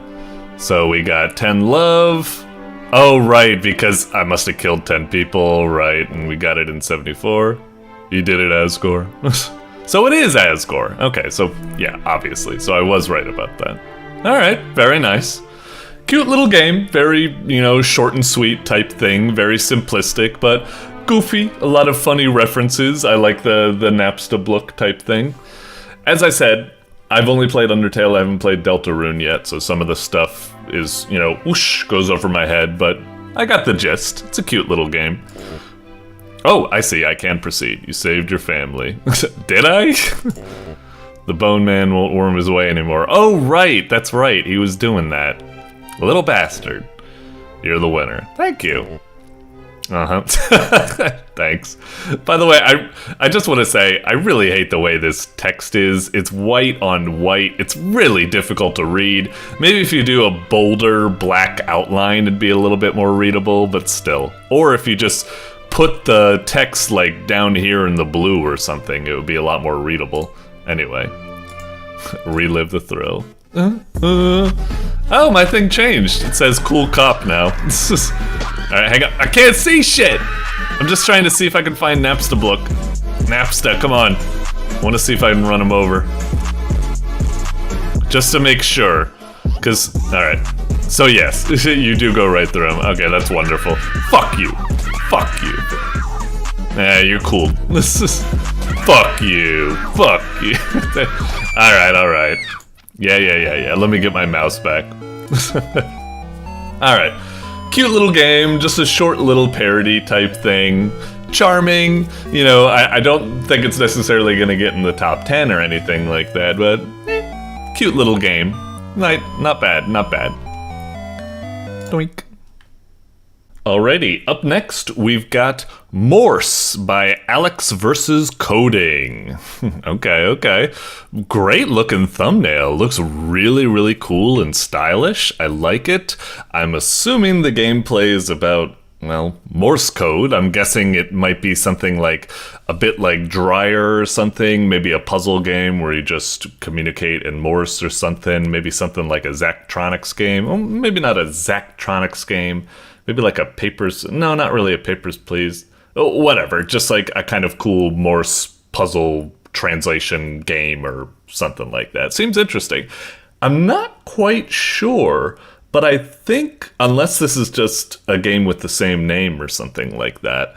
So we got 10 love. Oh, right, because I must have killed 10 people, right, and we got it in 74. You did it, Asgore. So it is Asgore. Okay, so, yeah, obviously. So I was right about that. Alright, very nice. Cute little game. Very, you know, short and sweet type thing. Very simplistic, but goofy. A lot of funny references. I like the Napstablook type thing. As I said, I've only played Undertale. I haven't played Deltarune yet, so some of the stuff is, you know, whoosh, goes over my head, but I got the gist. It's a cute little game. Oh, I see. I can proceed. You saved your family. Did I? The Bone Man won't worm his way anymore. Oh, right. That's right. He was doing that. Little bastard. You're the winner. Thank you. Uh-huh. Thanks. By the way, I just want to say, I really hate the way this text is. It's white on white. It's really difficult to read. Maybe if you do a bolder black outline, it'd be a little bit more readable, but still. Or if you just put the text like down here in the blue or something, it would be a lot more readable. Anyway, relive the thrill. Oh, my thing changed. It says cool cop now. Alright, hang on. I can't see shit! I'm just trying to see if I can find Napsta book. Napsta, come on. I want to see if I can run him over. Just to make sure. Because, alright. So yes, you do go right through him. Okay, that's wonderful. Fuck you. Fuck you. Yeah, you're cool. Fuck you. Fuck you. Alright. Yeah. Let me get my mouse back. Alright. Cute little game, just a short little parody type thing. Charming, you know, I don't think it's necessarily gonna get in the top 10 or anything like that, but cute little game. Not bad. Doink. Alrighty, up next we've got MORSE by AlexVsCoding. Okay. Great looking thumbnail. Looks really cool and stylish. I like it. I'm assuming the gameplay is about, well, Morse code. I'm guessing it might be something like a bit like Dryer or something. Maybe a puzzle game where you just communicate in Morse or something. Maybe something like a Zachtronics game. Well, maybe not a Zachtronics game. Maybe like a Papers... No, not really a Papers, Please. Oh, whatever. Just like a kind of cool Morse puzzle translation game or something like that. Seems interesting. I'm not quite sure, but I think, unless this is just a game with the same name or something like that,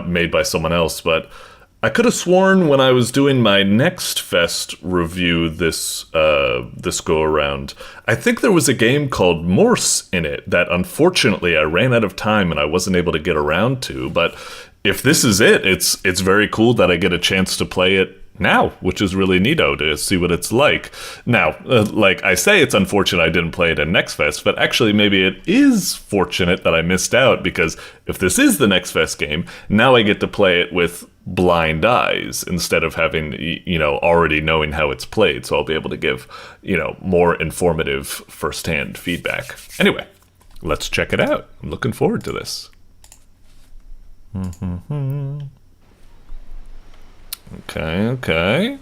made by someone else, but I could have sworn when I was doing my Next Fest review this go around, I think there was a game called MORSE in it that unfortunately I ran out of time and I wasn't able to get around to. But if this is it, it's very cool that I get a chance to play it now, which is really neato to see what it's like. Now, like I say, it's unfortunate I didn't play it at Next Fest, but actually maybe it is fortunate that I missed out, because if this is the Next Fest game, now I get to play it with blind eyes instead of having, you know, already knowing how it's played. So I'll be able to give, you know, more informative firsthand feedback. Anyway, let's check it out. I'm looking forward to this. Okay.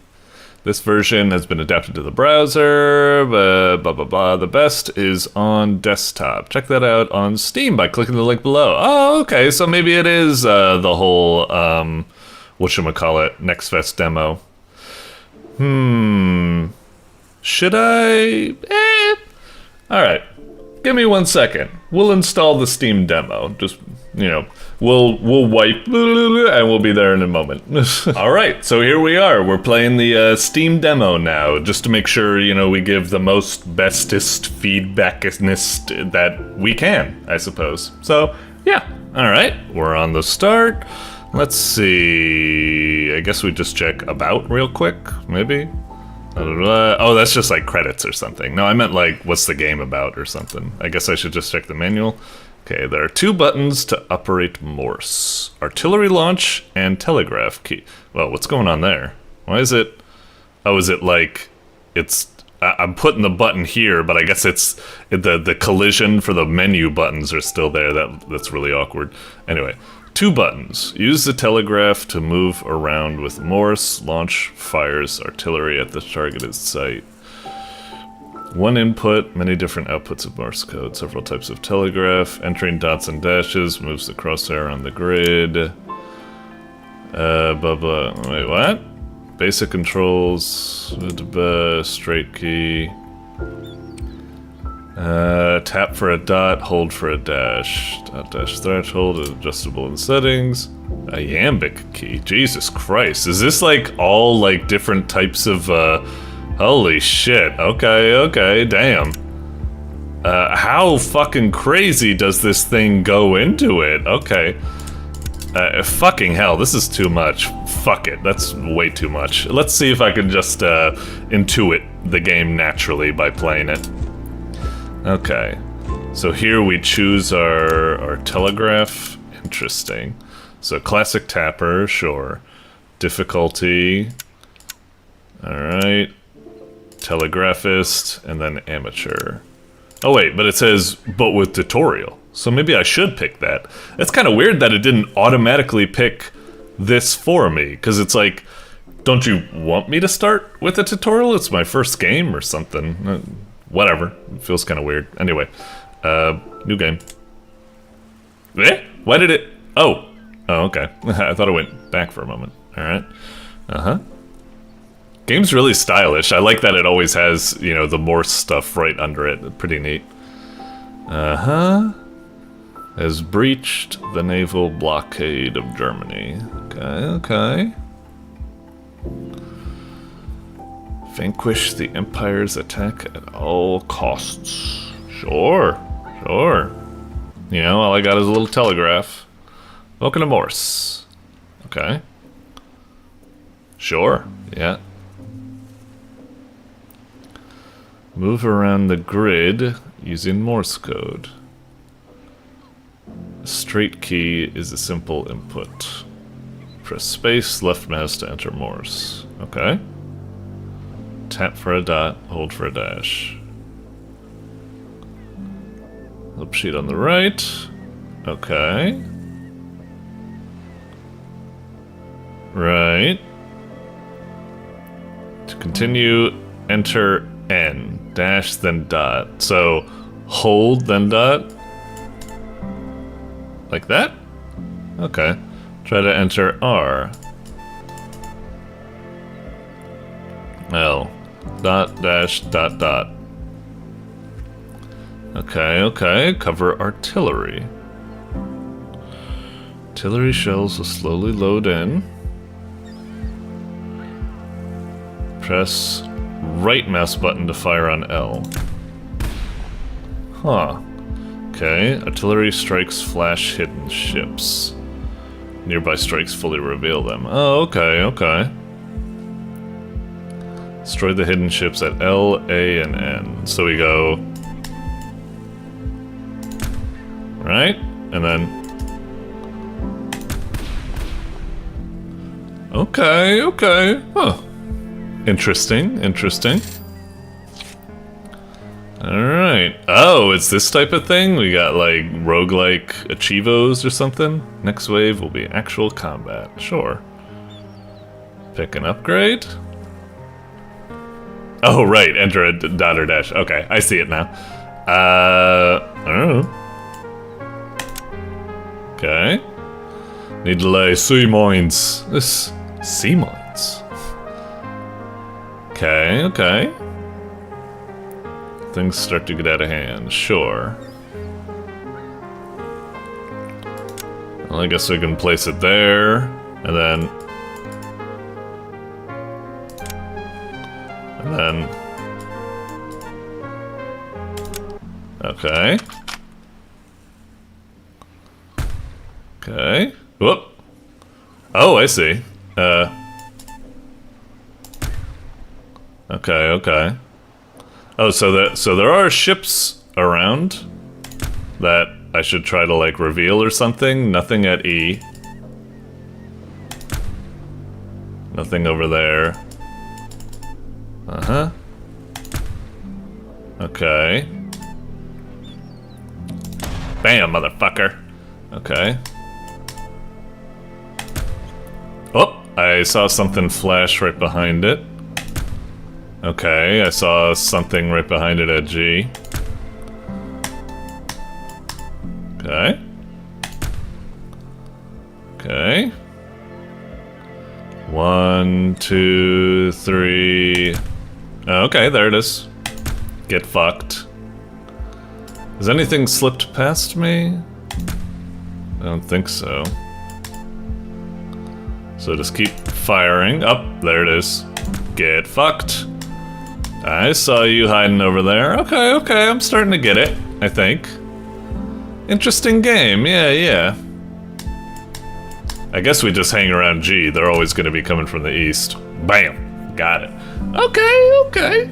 This version has been adapted to the browser, blah, blah, blah. The best is on desktop. Check that out on Steam by clicking the link below. Oh, okay, so maybe it is the whole, whatchamacallit, Next Fest demo. Should I? Alright. Give me 1 second. We'll install the Steam demo. Just, you know, we'll wipe and we'll be there in a moment. Alright, so here we are. We're playing the Steam demo now, just to make sure, you know, we give the most bestest feedbackest that we can, I suppose. So, yeah. Alright, we're on the start. Let's see. I guess we just check about real quick, maybe? Oh, that's just like credits or something. No, I meant like, what's the game about or something. I guess I should just check the manual. Okay, there are 2 buttons to operate MORSE. Artillery launch and telegraph key. Well, what's going on there? Why is it... Oh, is it like... It's... I'm putting the button here, but I guess it's... The collision for the menu buttons are still there. That's really awkward. Anyway, 2 buttons. Use the telegraph to move around with MORSE. Launch fires artillery at the targeted site. 1 input, many different outputs of Morse code, several types of telegraph. Entering dots and dashes moves the crosshair on the grid. Wait, what? Basic controls, straight key. Tap for a dot, hold for a dash. Dot dash threshold is adjustable in settings. A iambic key, Jesus Christ. Is this like all like different types of, holy shit, okay, damn. How fucking crazy does this thing go into it? Okay. Fucking hell, this is too much. Fuck it, that's way too much. Let's see if I can just intuit the game naturally by playing it. Okay, so here we choose our telegraph Interesting. So classic tapper, sure. Difficulty. Alright. Telegraphist, and then amateur. Oh wait, but it says, but with tutorial. So maybe I should pick that. It's kind of weird that it didn't automatically pick this for me, because it's like, don't you want me to start with a tutorial? It's my first game or something. Whatever. It feels kind of weird. Anyway, new game. Eh? Why did it... Oh, okay. I thought it went back for a moment. Alright. Game's really stylish. I like that it always has, you know, the MORSE stuff right under it. Pretty neat. Has breached the naval blockade of Germany. Okay. Vanquish the Empire's attack at all costs. Sure. You know, all I got is a little telegraph. Welcome to MORSE. Okay. Sure, yeah. Move around the grid using Morse code. A straight key is a simple input. Press space, left mouse to enter Morse. Okay. Tap for a dot, hold for a dash. Flip sheet on the right. Okay. Right. To continue, enter N. Dash, then dot. So, hold, then dot? Like that? Okay. Try to enter R. L. Dot, dash, dot, dot. Okay. Cover artillery. Artillery shells will slowly load in. Press right mouse button to fire on L. Huh. Okay. Artillery strikes flash hidden ships. Nearby strikes fully reveal them. Oh, okay. Destroy the hidden ships at L, A, and N. So we go... Right? And then... Okay. Huh. Interesting. Alright. Oh, it's this type of thing? We got, like, roguelike achievos or something? Next wave will be actual combat. Sure. Pick an upgrade? Oh, right. Enter a dot or dash. Okay, I see it now. I don't know. Okay. Need to lay sea mines. Sea mines? Okay. Things start to get out of hand. Sure. Well, I guess we can place it there, and then... Okay. Whoop. Oh, I see. Okay. Oh, so there are ships around that I should try to, like, reveal or something. Nothing at E. Nothing over there. Okay. Bam, motherfucker. Okay. Oh, I saw something flash right behind it. Okay, I saw something right behind it at G. Okay. 1, 2, 3. Okay, there it is. Get fucked. Has anything slipped past me? I don't think so. So just keep firing. Up, there it is. Get fucked. I saw you hiding over there. Okay, I'm starting to get it, I think. Interesting game, yeah. I guess we just hang around G. They're always going to be coming from the east. Bam! Got it. Okay.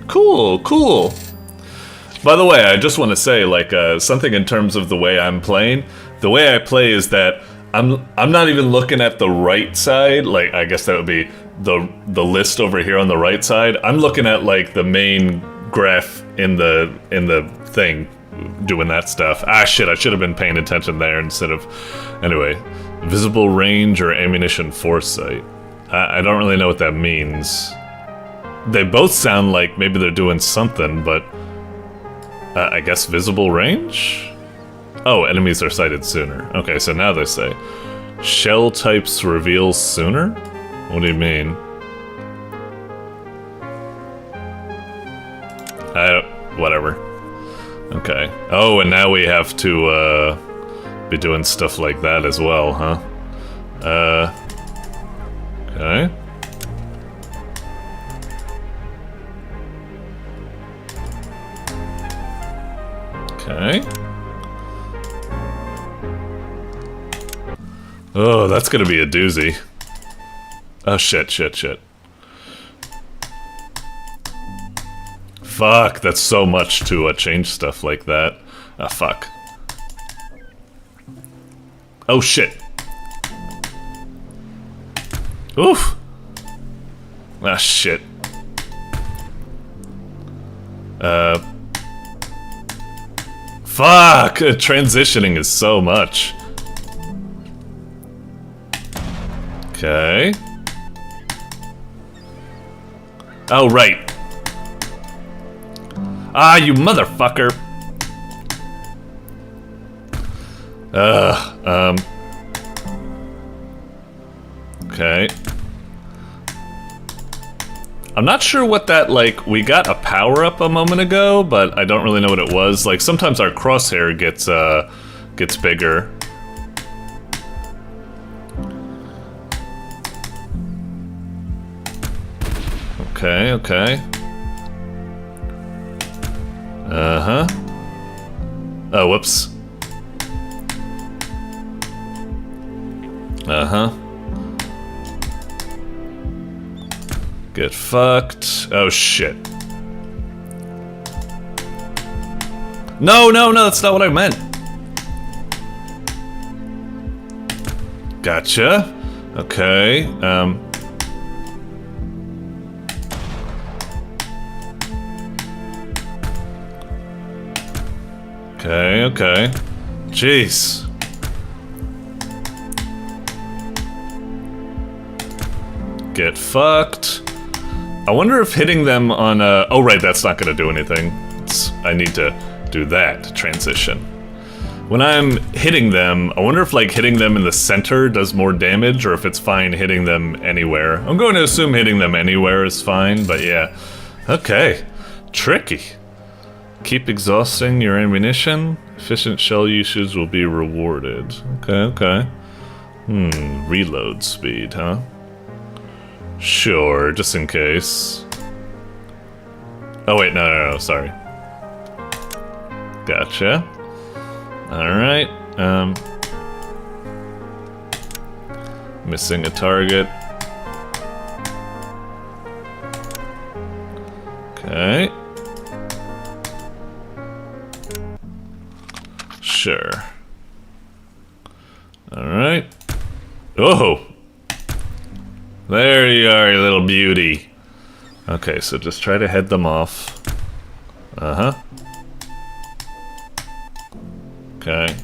Cool. By the way, I just want to say, like, something in terms of the way I'm playing. the way I play is that I'm not even looking at the right side. Like, I guess that would be the list over here on the right side. I'm looking at like the main graph in the thing, doing that stuff. Ah, shit! I should have been paying attention there instead of. Anyway, visible range or ammunition foresight. I don't really know what that means. They both sound like maybe they're doing something, but I guess visible range? Oh, enemies are sighted sooner. Okay, so now they say shell types reveal sooner? What do you mean? Whatever. Okay. Oh, and now we have to be doing stuff like that as well, huh? Okay. Okay. Oh, that's gonna be a doozy. Oh, shit. Fuck, that's so much to change stuff like that. Ah, fuck. Oh, shit. Oof. Ah, shit. Fuck! Transitioning is so much. Okay. Oh, right. Ah, you motherfucker. Okay. I'm not sure what that, like, we got a power-up a moment ago, but I don't really know what it was. Like, sometimes our crosshair gets bigger. Okay. Uh-huh. Oh, whoops. Uh-huh. Get fucked. Oh, shit. No, that's not what I meant. Gotcha. Okay, Okay. Jeez. Get fucked. I wonder if hitting them on oh right, that's not gonna do anything. I need to do that transition. When I'm hitting them, I wonder if like hitting them in the center does more damage or if it's fine hitting them anywhere. I'm going to assume hitting them anywhere is fine, but yeah. Okay. Tricky. Keep exhausting your ammunition. Efficient shell usage will be rewarded. Okay. Reload speed, huh? Sure, just in case. Oh wait, no, sorry. Gotcha. Alright, missing a target. Okay. Sure. Alright. Oh! There you are, you little beauty. Okay, so just try to head them off. Uh-huh. Okay.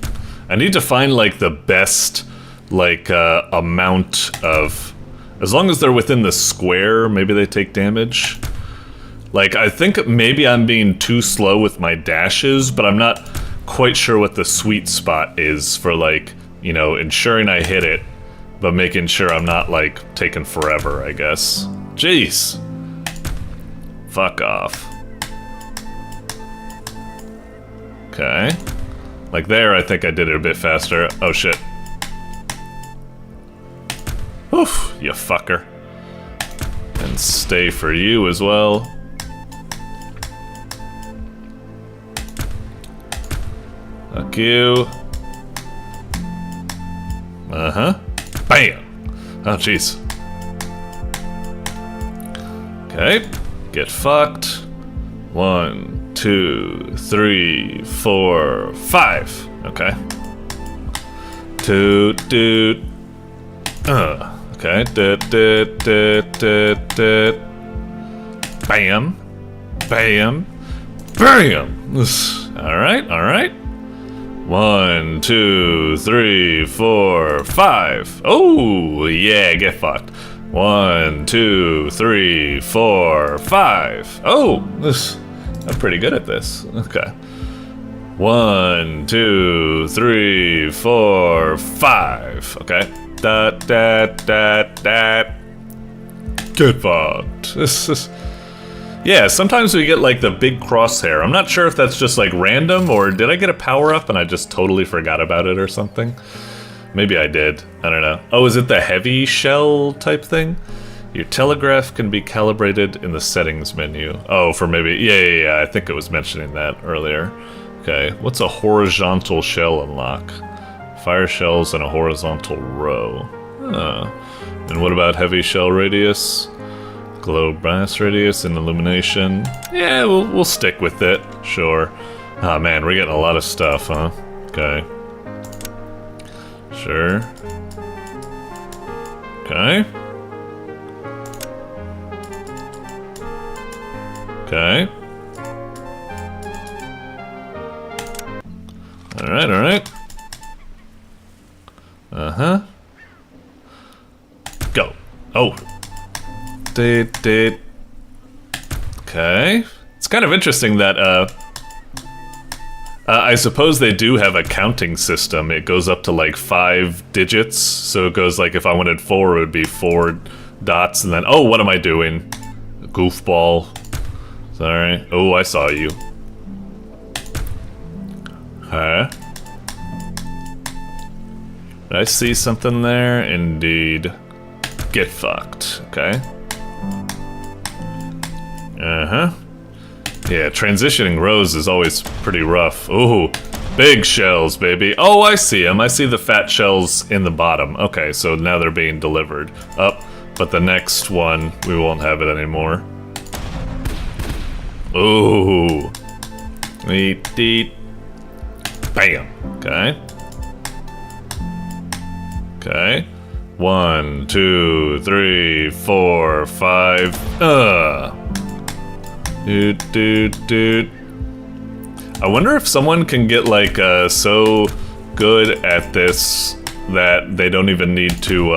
I need to find, like, the best, like, amount of... As long as they're within the square, maybe they take damage. Like, I think maybe I'm being too slow with my dashes, but I'm not quite sure what the sweet spot is for, like, you know, ensuring I hit it, but making sure I'm not, like, taking forever, I guess. Jeez. Fuck off. Okay. Like there, I think I did it a bit faster. Oh shit. Oof, you fucker. And stay for you as well. Fuck you. Uh-huh. Bam! Oh jeez. Okay. Get fucked. 1, 2, 3, 4, 5. Okay. Toot toot. Okay. Bam. Bam. Bam. Alright. 1, 2, 3, 4, 5. Oh, yeah, get fucked. 1, 2, 3, 4, 5. Oh, I'm pretty good at this. Okay. 1, 2, 3, 4, 5. Okay. Get fucked. Yeah, sometimes we get like the big crosshair. I'm not sure if that's just like random or did I get a power up and I just totally forgot about it or something? Maybe I did. I don't know. Oh, is it the heavy shell type thing? Your telegraph can be calibrated in the settings menu. Oh, for maybe... Yeah. I think it was mentioning that earlier. Okay, what's a horizontal shell unlock? Fire shells in a horizontal row. And what about heavy shell radius? Glow brass radius and illumination. Yeah, we'll stick with it. Sure. Ah, man, we're getting a lot of stuff, huh? Okay. Sure. Okay. Okay. Alright. Uh-huh. Go. Oh. Okay. It's kind of interesting that, I suppose they do have a counting system. It goes up to like 5 digits. So it goes like if I wanted 4, it would be 4 dots and then, oh, what am I doing? Goofball. Sorry. Oh, I saw you. Huh? Did I see something there? Indeed. Get fucked. Okay. Uh-huh. Yeah, transitioning rows is always pretty rough. Ooh, big shells, baby. Oh, I see them. I see the fat shells in the bottom. Okay, so now they're being delivered. Up, but the next one, we won't have it anymore. Ooh. Eat, eat. Bam. Okay. Okay. 1, 2, 3, 4, 5. Dude. I wonder if someone can get like so good at this that they don't even need to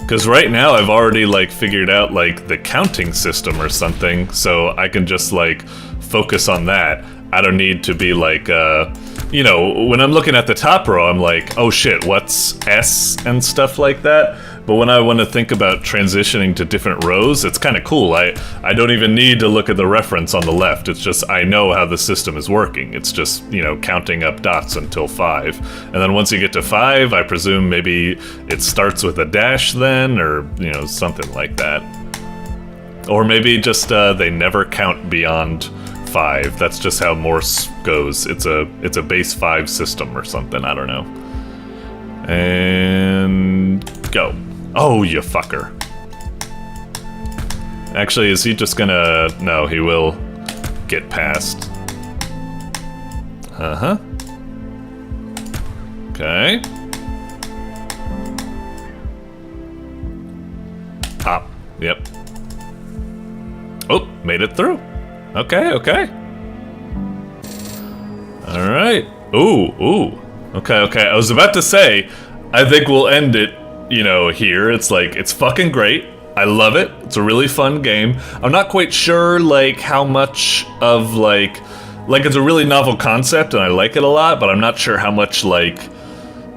because right now I've already like figured out like the counting system or something, so I can just like focus on that. I don't need to be like you know, when I'm looking at the top row, I'm like, oh shit, what's S and stuff like that. But when I want to think about transitioning to different rows, it's kind of cool. I don't even need to look at the reference on the left. It's just, I know how the system is working. It's just, you know, counting up dots until 5. And then once you get to 5, I presume maybe it starts with a dash then, or, you know, something like that. Or maybe just they never count beyond 5. That's just how Morse goes. It's a base 5 system or something. I don't know. And go. Oh, you fucker. Actually, is he just gonna... No, he will get past. Uh-huh. Okay. Hop. Yep. Oh, made it through. Okay. Alright. Ooh. Okay. I was about to say, I think we'll end it, you know, here. It's like, it's fucking great. I love it. It's a really fun game. I'm not quite sure, like, how much of, like, it's a really novel concept and I like it a lot, but I'm not sure how much, like,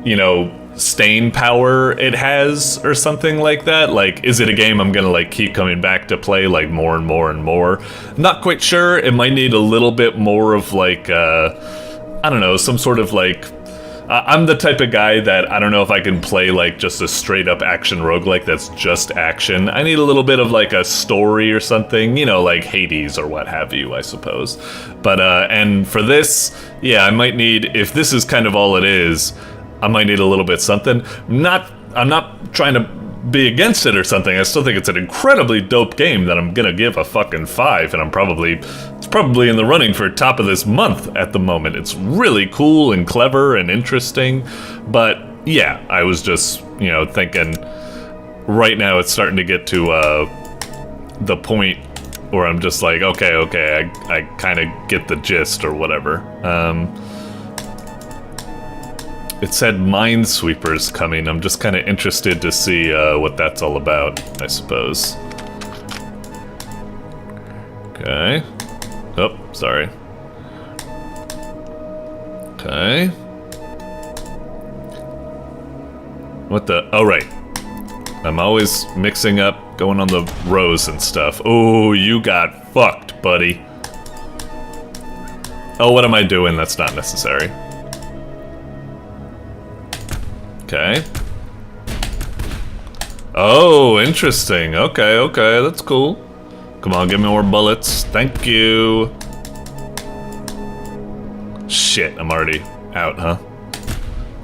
you know, staying power it has or something like that. Like, is it a game I'm gonna, like, keep coming back to play, like, more and more? Not quite sure. It might need a little bit more of, like, I don't know, some sort of, like... I'm the type of guy that I don't know if I can play like just a straight up action roguelike that's just action. I need a little bit of like a story or something, you know, like Hades or what have you, I suppose. But and for this, yeah, I might need, if this is kind of all it is, I might need a little bit something. I'm not trying to be against it or something. I still think it's an incredibly dope game that I'm gonna give a fucking 5, and it's probably in the running for top of this month at the moment. It's really cool and clever and interesting, but yeah, I was just, you know, thinking right now it's starting to get to the point where I'm just like, okay, I kind of get the gist or whatever. It said Minesweeper's coming. I'm just kind of interested to see what that's all about, I suppose. Okay. Oh, sorry. Okay. What the? Oh, right. I'm always mixing up, going on the rows and stuff. Oh, you got fucked, buddy. Oh, what am I doing? That's not necessary. Okay. Oh, interesting. Okay, that's cool. Come on, give me more bullets. Thank you. Shit, I'm already out, huh?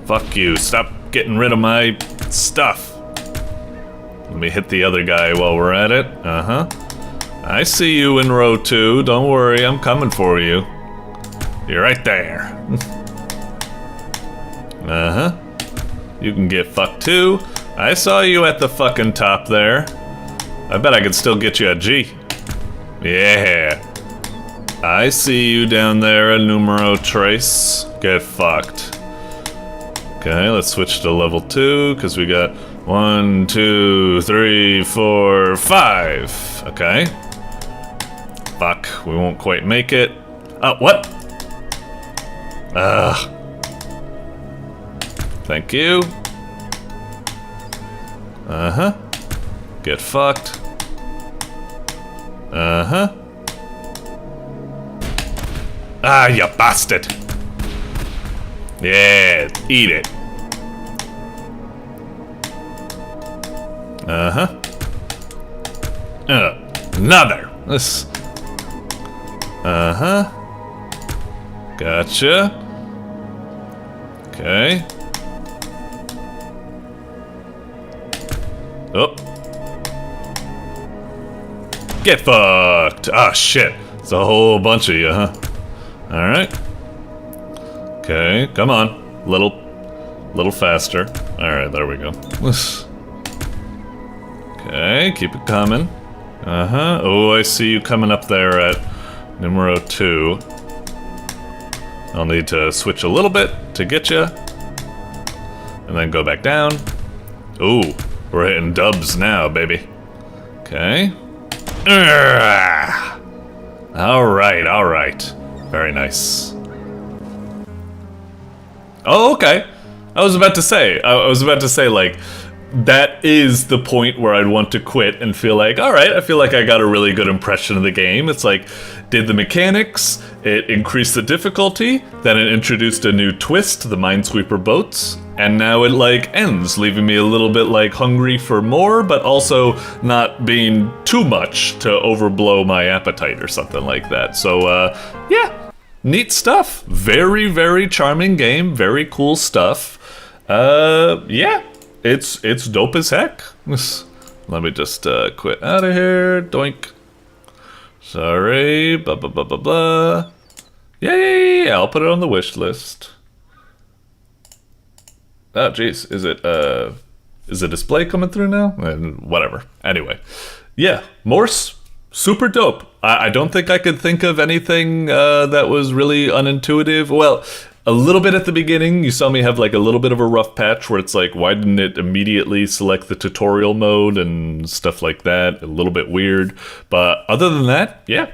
Fuck you. Stop getting rid of my stuff. Let me hit the other guy while we're at it. Uh-huh. I see you in row 2. Don't worry, I'm coming for you. You're right there. Uh-huh. You can get fucked too. I saw you at the fucking top there. I bet I could still get you a G. Yeah. I see you down there, a numero trace. Get fucked. Okay, let's switch to level 2, because we got 1, 2, 3, 4, 5. Okay. Fuck, we won't quite make it. Oh, what? Ugh. Thank you. Uh-huh. Get fucked. Uh-huh. Ah, you bastard. Yeah, eat it. Uh-huh. Another. This. Uh-huh. Gotcha. Okay. Oh. Get fucked. Ah, shit. It's a whole bunch of you, huh? Alright. Okay, come on. Little faster. Alright, there we go. Okay, keep it coming. Uh-huh. Oh, I see you coming up there at numero 2. I'll need to switch a little bit to get you. And then go back down. Ooh, we're hitting dubs now, baby. Okay. Alright. Very nice. Oh, okay. I was about to say, like, that is the point where I'd want to quit and feel like, alright, I feel like I got a really good impression of the game. It's like, did the mechanics, it increased the difficulty, then it introduced a new twist, the Minesweeper boats, and now it, like, ends, leaving me a little bit, like, hungry for more, but also not being too much to overblow my appetite or something like that. So, yeah, neat stuff. Very, very charming game, very cool stuff. Yeah. It's dope as heck. Let me just quit out of here. Doink. Sorry. Blah blah blah blah blah. Yeah. I'll put it on the wish list. Oh jeez, is the display coming through now? And whatever. Anyway, yeah, MORSE, super dope. I don't think I could think of anything that was really unintuitive. Well, a little bit at the beginning, you saw me have like a little bit of a rough patch where it's like, why didn't it immediately select the tutorial mode and stuff like that? A little bit weird. But other than that, yeah,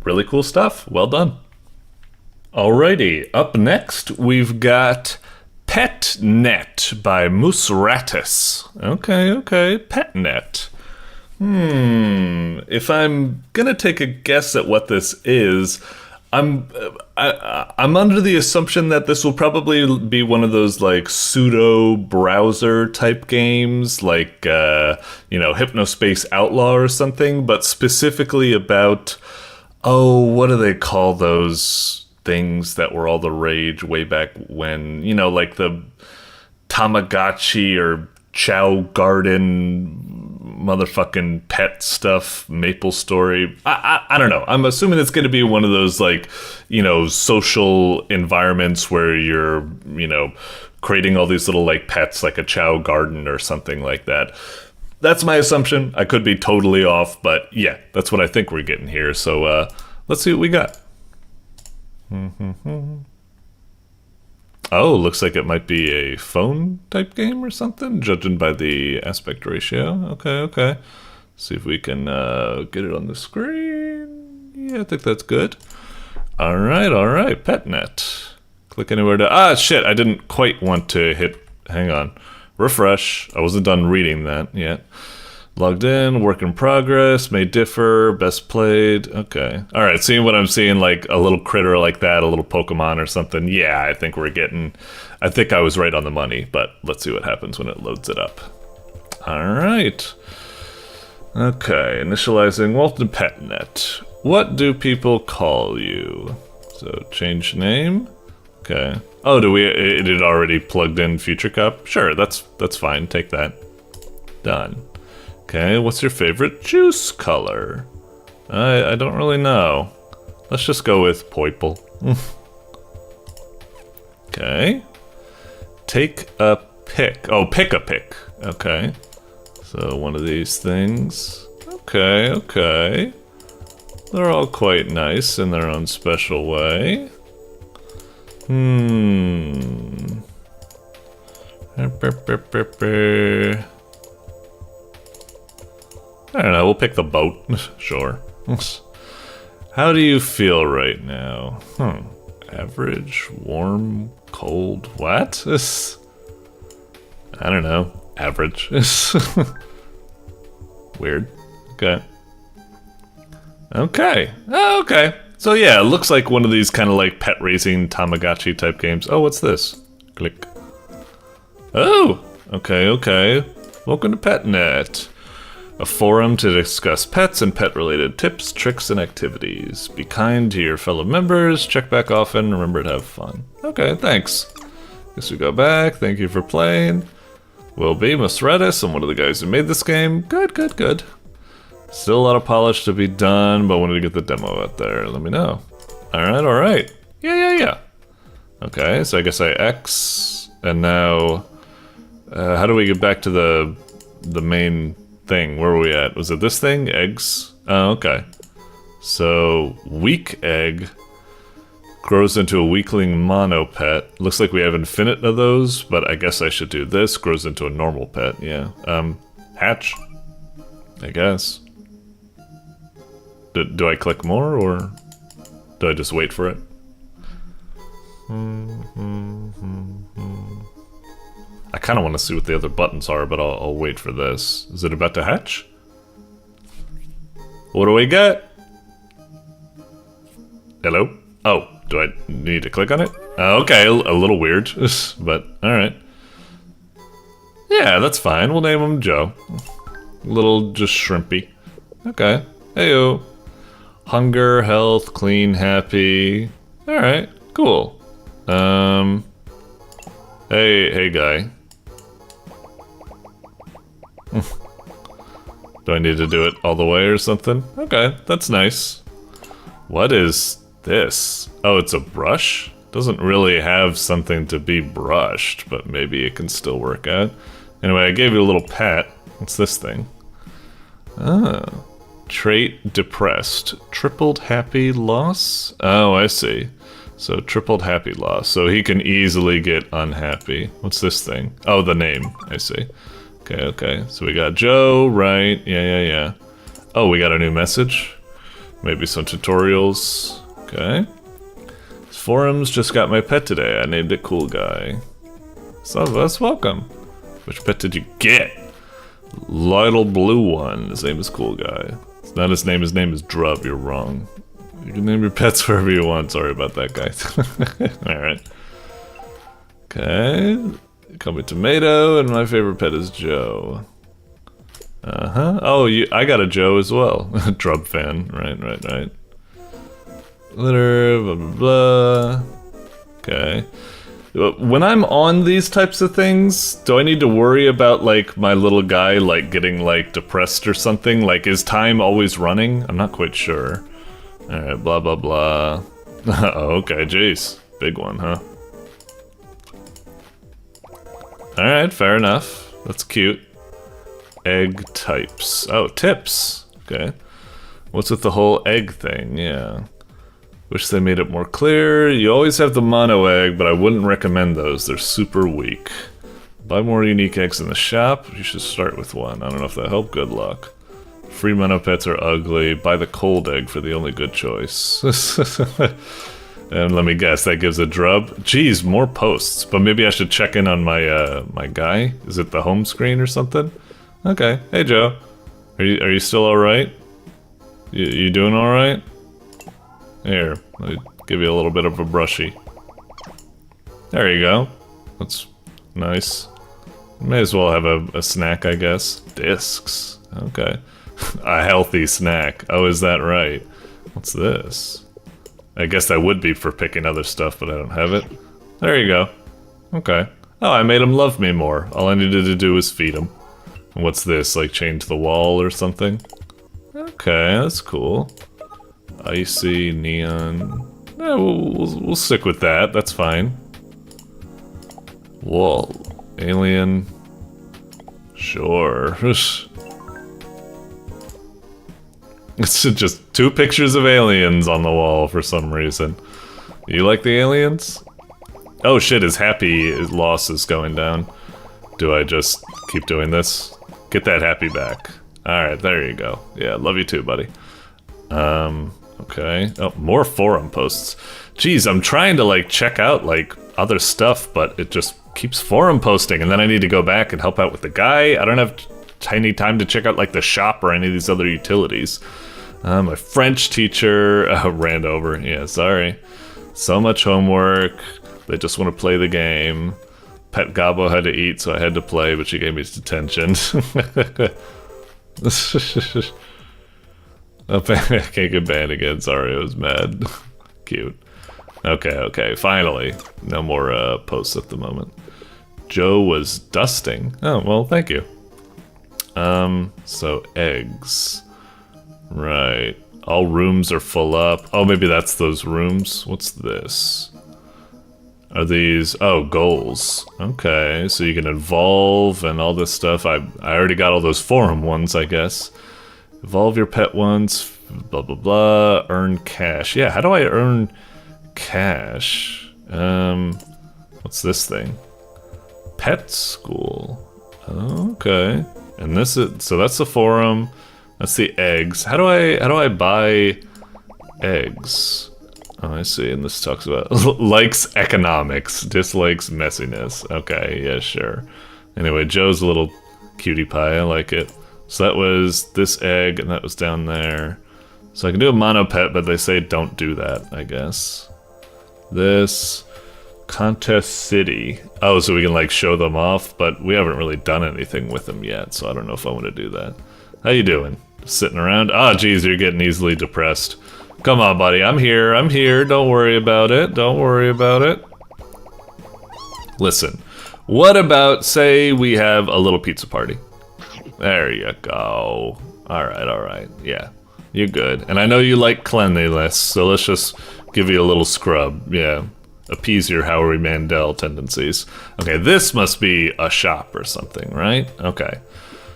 really cool stuff. Well done. Alrighty, up next, we've got PetNet by musrattus. Okay, PetNet. If I'm gonna take a guess at what this is, I'm under the assumption that this will probably be one of those like pseudo browser type games, like Hypnospace Outlaw or something, but specifically about what do they call those things that were all the rage way back when? Like the Tamagotchi or Chow Garden, motherfucking pet stuff, Maple Story. I don't know. I'm assuming it's going to be one of those, like, you know, social environments where you're, you know, creating all these little, like, pets, like a Chow Garden or something like that. That's my assumption. I could be totally off, but yeah, that's what I think we're getting here. So let's see what we got. Oh, looks like it might be a phone type game or something, judging by the aspect ratio. Okay. See if we can get it on the screen. Yeah, I think that's good. All right. PetNet. Click anywhere to... Ah, shit, I didn't quite want to hit... Hang on. Refresh. I wasn't done reading that yet. Logged in, work in progress, may differ, best played. Okay. All right, seeing what I'm seeing, like a little critter like that, a little Pokemon or something. Yeah, I think we're getting... I think I was right on the money, but let's see what happens when it loads it up. All right. Okay, initializing Walton PetNet. What do people call you? So, change name. Okay. Oh, it had already plugged in Future Cup? Sure, that's fine. Take that. Done. Okay, what's your favorite juice color? I don't really know. Let's just go with purple. Okay. Take a pick. Oh, pick a pick. Okay. So one of these things. Okay. They're all quite nice in their own special way. I don't know, we'll pick the boat. Sure. How do you feel right now? Average, warm, cold, what? I don't know. Average. Weird. Okay. So yeah, it looks like one of these kind of like pet racing Tamagotchi type games. Oh, what's this? Click. Oh, okay. Welcome to PetNet. A forum to discuss pets and pet-related tips, tricks, and activities. Be kind to your fellow members, check back often, remember to have fun. Okay, thanks. Guess we go back, thank you for playing. Will be musrattus, I'm one of the guys who made this game. Good. Still a lot of polish to be done, but wanted to get the demo out there. Let me know. Alright. Yeah. Okay, so I guess I X, and now... how do we get back to the main thing? Where were we at? Was it this thing? Eggs? Oh, okay. So, weak egg grows into a weakling mono pet. Looks like we have infinite of those, but I guess I should do this. Grows into a normal pet, yeah. Hatch? I guess. Do I click more, or do I just wait for it? I kind of want to see what the other buttons are, but I'll wait for this. Is it about to hatch? What do we get? Hello? Oh, do I need to click on it? Okay, a little weird, but alright. Yeah, that's fine. We'll name him Joe. Little just shrimpy. Okay. Heyo. Hunger, health, clean, happy. Alright, cool. Hey guy. Do I need to do it all the way or something? Okay, that's nice. What is this? Oh, it's a brush? Doesn't really have something to be brushed, but maybe it can still work out. Anyway, I gave you a little pat. What's this thing? Oh. Trait depressed. Tripled happy loss? Oh, I see. So tripled happy loss. So he can easily get unhappy. What's this thing? Oh, the name. I see. Okay. So we got Joe, right? Yeah. Oh, we got a new message. Maybe some tutorials. Okay. Forums just got my pet today. I named it Cool Guy. Some of us welcome. Which pet did you get? Little blue one. His name is Cool Guy. It's not his name is Drub. You're wrong. You can name your pets wherever you want. Sorry about that, guys. Alright. Okay. Call me Tomato, and my favorite pet is Joe. Oh, I got a Joe as well. Drub fan. Right. Litter, blah. Okay. When I'm on these types of things, do I need to worry about, like, my little guy, like, getting, like, depressed or something? Like, is time always running? I'm not quite sure. Alright, blah, blah, blah. Oh, okay, jeez. Big one, huh? Alright, fair enough. That's cute. Egg types. Oh, tips. Okay. What's with the whole egg thing? Yeah. Wish they made it more clear. You always have the mono egg, but I wouldn't recommend those. They're super weak. Buy more unique eggs in the shop. You should start with one. I don't know if that helped. Good luck. Free mono pets are ugly. Buy the cold egg for the only good choice. And let me guess, that gives a drub? Jeez, more posts. But maybe I should check in on my my guy. Is it the home screen or something? Okay. Hey, Joe. Are you still alright? You doing alright? Here, let me give you a little bit of a brushy. There you go. That's nice. May as well have a snack, I guess. Discs. Okay. A healthy snack. Oh, is that right? What's this? I guess that would be for picking other stuff, but I don't have it. There you go. Okay. Oh, I made him love me more. All I needed to do was feed him. And what's this? Like change the wall or something? Okay, that's cool. Icy, neon. Yeah, we'll stick with that. That's fine. Whoa. Alien. Sure. It's just 2 pictures of aliens on the wall for some reason. You like the aliens? Oh shit, his loss is going down. Do I just keep doing this? Get that happy back. Alright, there you go. Yeah, love you too, buddy. Okay. Oh, more forum posts. Jeez, I'm trying to, like, check out, like, other stuff, but it just keeps forum posting, and then I need to go back and help out with the guy. I don't have tiny time to check out, like, the shop or any of these other utilities. My French teacher ran over. Yeah, sorry. So much homework. They just want to play the game. Pet Gabo had to eat, so I had to play, but she gave me detention. I can't get banned again. Sorry, I was mad. Cute. Okay, finally. No more posts at the moment. Joe was dusting. Oh, well, thank you. So eggs. Right. All rooms are full up. Oh, maybe that's those rooms. What's this? Are these... Oh, goals. Okay, so you can evolve and all this stuff. I already got all those forum ones, I guess. Evolve your pet ones, blah, blah, blah. Earn cash. Yeah, how do I earn cash? What's this thing? Pet school. Okay. And this is... So that's the forum. That's the eggs. How do I buy eggs? Oh, I see. And this talks about likes economics, dislikes messiness. Okay, yeah, sure. Anyway, Joe's a little cutie pie. I like it. So that was this egg, and that was down there. So I can do a mono pet, but they say don't do that, I guess. This contest city. Oh, so we can like show them off, but we haven't really done anything with them yet, so I don't know if I want to do that. How you doing? Just sitting around? Ah, oh, geez, you're getting easily depressed. Come on, buddy. I'm here. Don't worry about it. Don't worry about it. Listen, what about, say, we have a little pizza party? There you go. Alright. Yeah, you're good. And I know you like cleanliness, so let's just give you a little scrub. Yeah, appease your Howie Mandel tendencies. Okay, this must be a shop or something, right? Okay.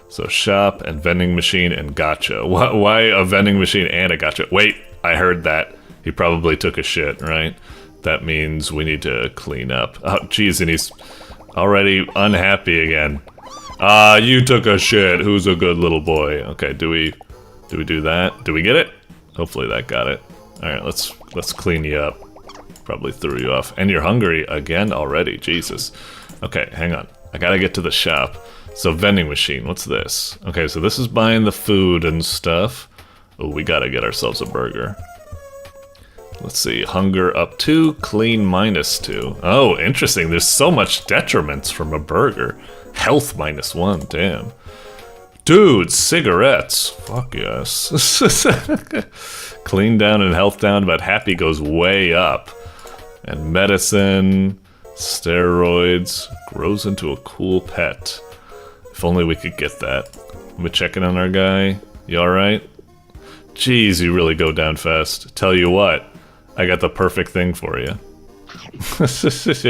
So shop and vending machine and gotcha. Why a vending machine and a gotcha? Wait, I heard that. He probably took a shit, right? That means we need to clean up. Oh, geez, and he's already unhappy again. Ah, you took a shit. Who's a good little boy? Okay, do we do that? Do we get it? Hopefully that got it. All right, let's clean you up. Probably threw you off. And you're hungry again already. Jesus. Okay, hang on. I gotta get to the shop. So vending machine, what's this? Okay, so this is buying the food and stuff. Oh, we gotta get ourselves a burger. Let's see, hunger up 2, clean -2. Oh, interesting, there's so much detriments from a burger. Health -1, damn. Dude, cigarettes, fuck yes. Clean down and health down, but happy goes way up. And medicine, Steroids. Grows into a cool pet. If only we could get that. We're checking on our guy. You alright? Jeez, you really go down fast. Tell you what, I got the perfect thing for you.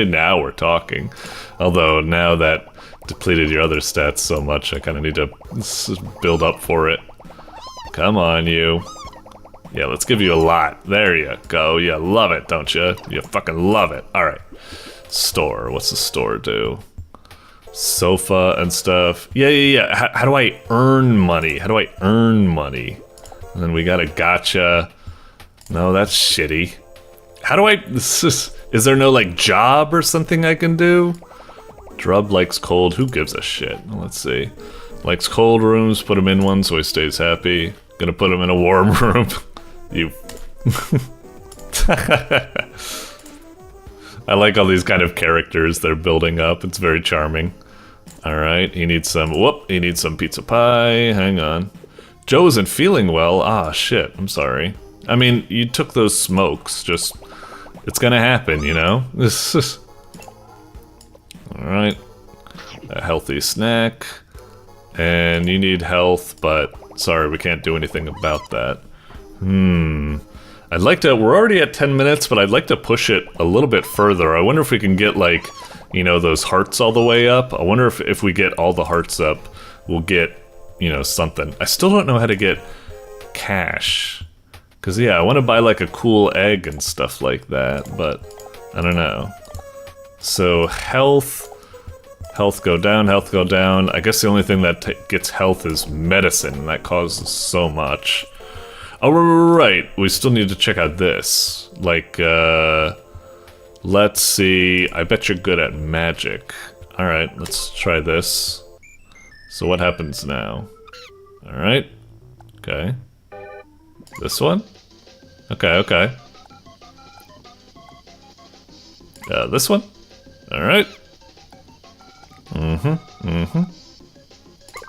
Now we're talking. Although, now that depleted your other stats so much, I kind of need to build up for it. Come on, you. Yeah, let's give you a lot. There you go. You love it, don't you? You fucking love it. Alright. Store. What's the store do? Sofa and stuff. Yeah. How do I earn money? How do I earn money? And then we got a gotcha. No, that's shitty. How do I... Is there no, like, job or something I can do? Drub likes cold. Who gives a shit? Let's see. Likes cold rooms. Put him in one so he stays happy. Gonna put him in a warm room. You... I like all these kind of characters they're building up. It's very charming. Alright, he needs some... Whoop! He needs some pizza pie. Hang on. Joe isn't feeling well. Ah, shit. I'm sorry. I mean, you took those smokes. Just... It's gonna happen, you know? This is... Alright. A healthy snack. And you need health, but... Sorry, we can't do anything about that. I'd like to... We're already at 10 minutes, but I'd like to push it a little bit further. I wonder if we can get, like, you know, those hearts all the way up. I wonder if we get all the hearts up, we'll get, you know, something. I still don't know how to get cash. Because, yeah, I want to buy, like, a cool egg and stuff like that, but I don't know. So, health... Health go down, health go down. I guess the only thing that gets health is medicine, and that causes so much. Oh, right. We still need to check out this. Like, let's see. I bet you're good at magic. Alright, let's try this. So what happens now? Alright. Okay. This one? Okay. This one? Alright.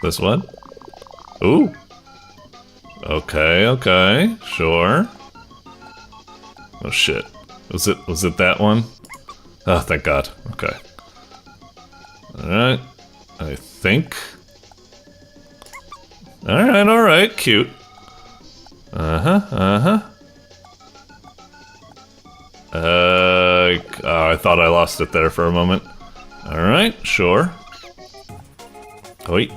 This one? Ooh. Okay, sure. Oh shit. Was it that one? Oh, thank God. Okay. Alright. I think. Alright, cute. Oh, I thought I lost it there for a moment. Alright, sure. Wait.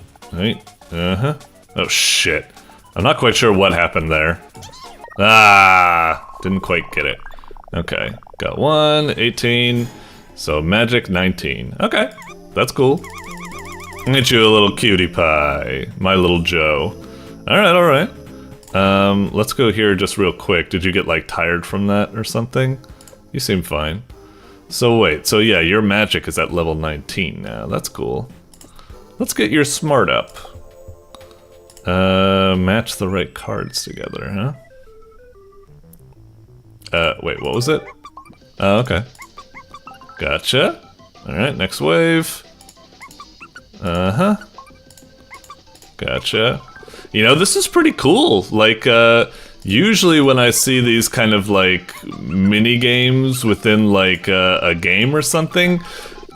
Oh shit. I'm not quite sure what happened there. Ah, didn't quite get it. Okay, got 1, 18, so magic 19. Okay, that's cool. Get you a little cutie pie, my little Joe. Alright. Let's go here just real quick. Did you get, like, tired from that or something? You seem fine. So wait, so yeah, your magic is at level 19 now. That's cool. Let's get your smart up. Match the right cards together, huh? Wait, what was it? Oh, okay. Gotcha. Alright, next wave. Gotcha. You know, this is pretty cool. Like, usually when I see these kind of, like, mini-games within, like, a game or something,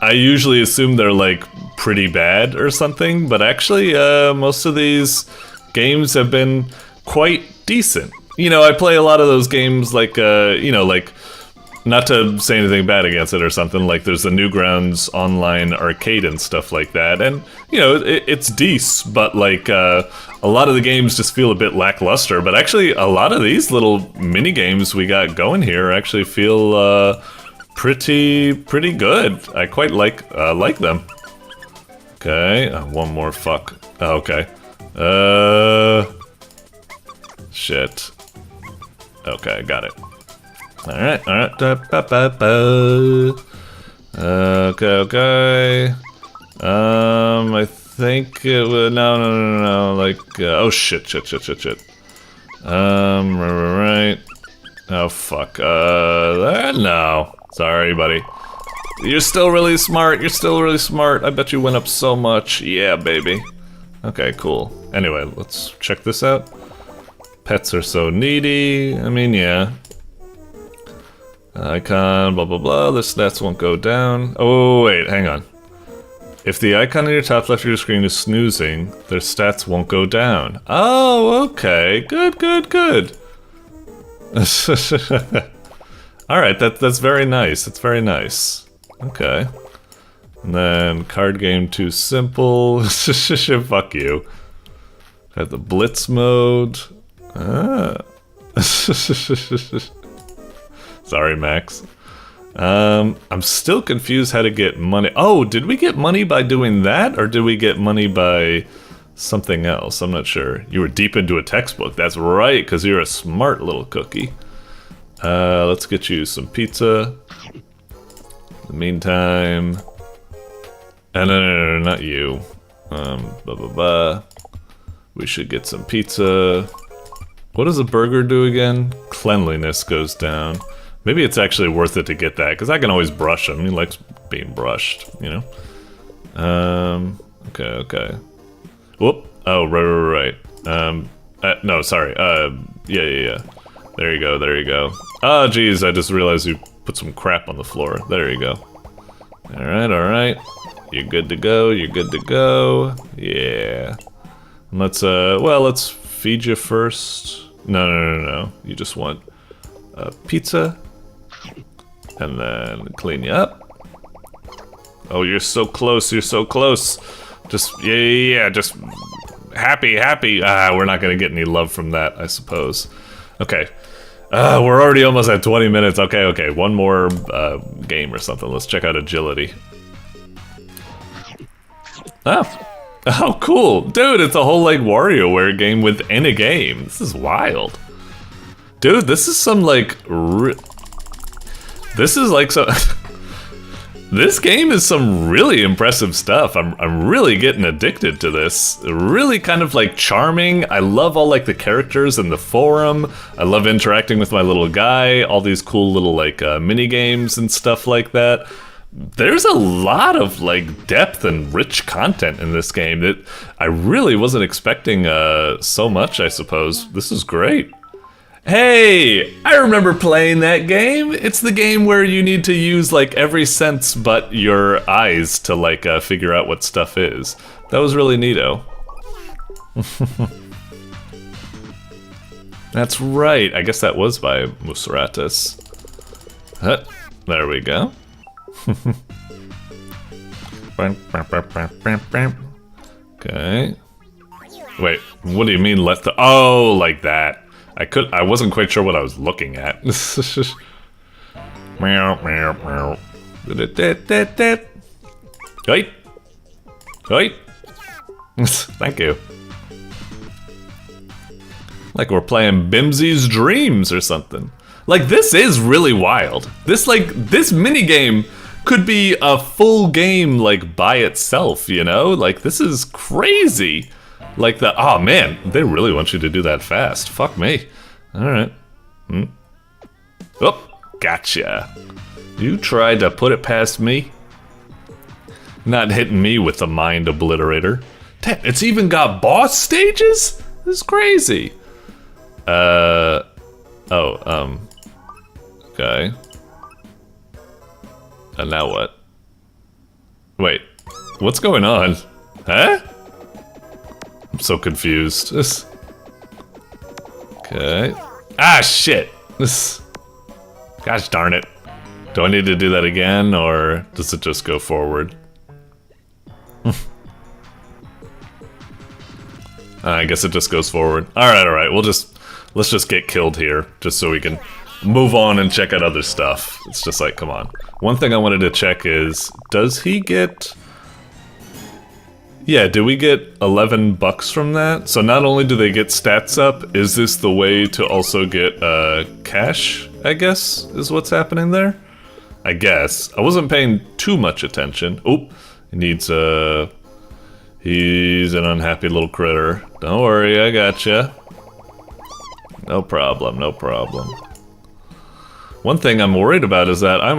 I usually assume they're, like, pretty bad or something, but actually, most of these games have been quite decent. You know, I play a lot of those games like, you know, like, not to say anything bad against it or something, like there's the Newgrounds Online Arcade and stuff like that, and, you know, it's decent, but, like, a lot of the games just feel a bit lackluster, but actually, a lot of these little mini-games we got going here actually feel, pretty good. I quite like them. Okay, one more fuck. Oh, okay. Shit. Okay, got it. Alright. Okay. I think it would... No. Like, oh, shit. Right. Oh, fuck. No. Sorry, buddy. You're still really smart. I bet you went up so much. Yeah, baby. Okay, cool. Anyway, let's check this out. Pets are so needy. I mean, yeah. Icon, blah, blah, blah. The stats won't go down. Oh, wait, hang on. If the icon in your top left of your screen is snoozing, their stats won't go down. Oh, okay. Good, good, good. Alright, that's very nice. That's very nice. Okay. And then card game too simple. Fuck you. Got the blitz mode. Ah. Sorry, Max. I'm still confused how to get money. Oh, did we get money by doing that, or did we get money by something else? I'm not sure. You were deep into a textbook. That's right, because you're a smart little cookie. Let's get you some pizza. In the meantime... No, not you. Blah, blah, blah. We should get some pizza. What does a burger do again? Cleanliness goes down. Maybe it's actually worth it to get that, because I can always brush him. He likes being brushed, you know? Okay, okay. Whoop. Oh, right. No, sorry. Yeah. There you go, there you go. Oh, geez, I just realized you put some crap on the floor. There you go. Alright. You're good to go, you're good to go. Yeah. Let's, well, let's feed you first. No. You just want pizza. And then clean you up. Oh, you're so close, you're so close. Just, yeah, just happy. We're not gonna get any love from that, I suppose. Okay. We're already almost at 20 minutes. Okay. One more game or something. Let's check out agility. Oh, cool. Dude, it's a whole, like, WarioWare game within a game. This is wild. Dude, this is some, like, this is, like, some... This game is some really impressive stuff. I'm really getting addicted to this. Really kind of, like, charming. I love all, like, the characters in the forum. I love interacting with my little guy. All these cool little, like, mini-games and stuff like that. There's a lot of, like, depth and rich content in this game that I really wasn't expecting so much, I suppose. This is great. Hey, I remember playing that game. It's the game where you need to use, like, every sense but your eyes to, like, figure out what stuff is. That was really neato. That's right. I guess that was by musrattus. There we go. Okay. Wait, what do you mean let the... Oh, like that. I wasn't quite sure what I was looking at. Meow. Hey. Thank you. Like we're playing Bimsy's Dreams or something. Like, this is really wild. This minigame could be a full game, like, by itself, you know? Like, this is crazy. Like oh man, they really want you to do that fast. Fuck me. Alright. Oh, gotcha. You tried to put it past me? Not hitting me with the mind obliterator. Damn, it's even got boss stages? This is crazy. Okay. And now what? Wait, what's going on? Huh? I'm so confused. Okay. Ah, shit! Gosh darn it. Do I need to do that again, or does it just go forward? I guess it just goes forward. Alright, let's just get killed here, just so we can move on and check out other stuff. It's just like, come on. One thing I wanted to check is, does he get... Yeah, do we get $11 from that? So not only do they get stats up, is this the way to also get cash, I guess, is what's happening there? I guess. I wasn't paying too much attention. Oh, he needs he's an unhappy little critter. Don't worry, I gotcha. No problem. One thing I'm worried about is that I'm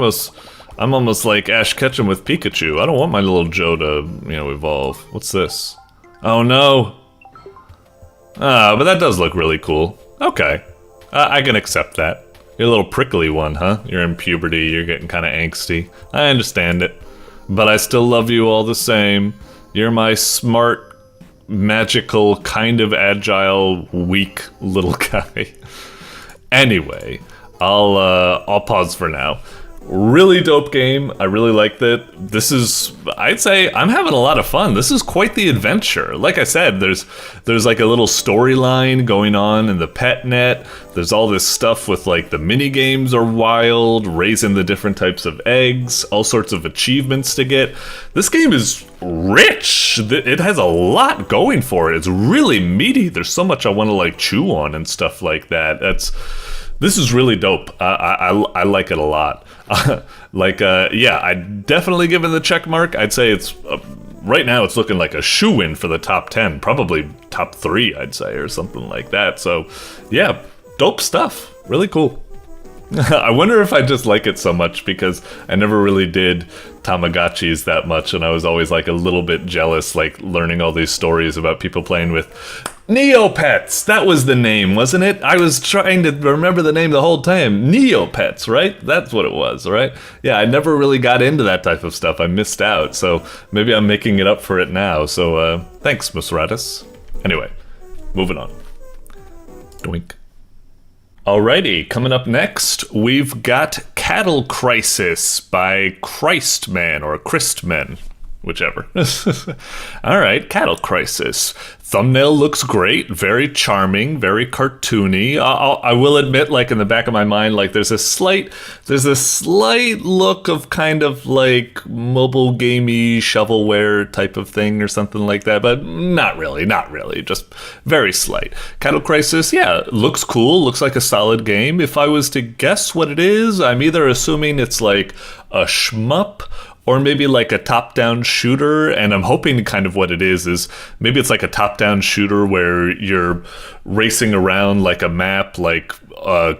almost like Ash Ketchum with Pikachu. I don't want my little Joe to, evolve. What's this? Oh no! Ah, but that does look really cool. Okay. I can accept that. You're a little prickly one, huh? You're in puberty, you're getting kind of angsty. I understand it. But I still love you all the same. You're my smart, magical, kind of agile, weak little guy. Anyway, I'll pause for now. Really dope game. I really liked it. This is, I'd say, I'm having a lot of fun. This is quite the adventure. Like I said, there's like a little storyline going on in the pet net. There's all this stuff with like the mini games are wild, raising the different types of eggs, all sorts of achievements to get. This game is rich. It has a lot going for it. It's really meaty. There's so much I want to like chew on and stuff like that. This is really dope. I like it a lot. Yeah, I'd definitely give it the check mark. I'd say it's, right now it's looking like a shoo-in for the top 10, probably top 3, I'd say, or something like that. So, yeah, dope stuff. Really cool. I wonder if I just like it so much because I never really did Tamagotchis that much, and I was always like a little bit jealous, like learning all these stories about people playing with Neopets. That was the name, wasn't it? I was trying to remember the name the whole time. Neopets, right? That's what it was, right? Yeah, I never really got into that type of stuff. I missed out, so maybe I'm making it up for it now. So thanks, musrattus. Anyway, moving on. Doink. Alrighty, coming up next, we've got Cattle Crisis by Krystman, or Krystman, whichever. Alright, Cattle Crisis. Thumbnail looks great, very charming, very cartoony. I will admit, like in the back of my mind, like there's a slight look of kind of like mobile gamey shovelware type of thing or something like that, but not really, just very slight. Cattle Crisis, yeah, looks cool, looks like a solid game. If I was to guess what it is, I'm either assuming it's like a shmup or maybe like a top-down shooter, and I'm hoping kind of what it is maybe it's like a top-down shooter where you're racing around like a map, like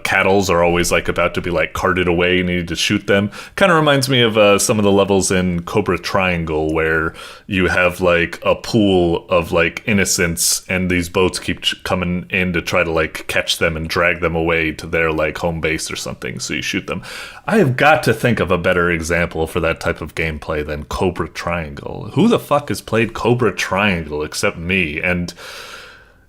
cattles are always like about to be like carted away and you need to shoot them. Kind of reminds me of some of the levels in Cobra Triangle where you have like a pool of like innocents and these boats keep coming in to try to like catch them and drag them away to their like home base or something, so you shoot them. I have got to think of a better example for that type of gameplay than Cobra Triangle. Who the fuck has played Cobra Triangle except me? And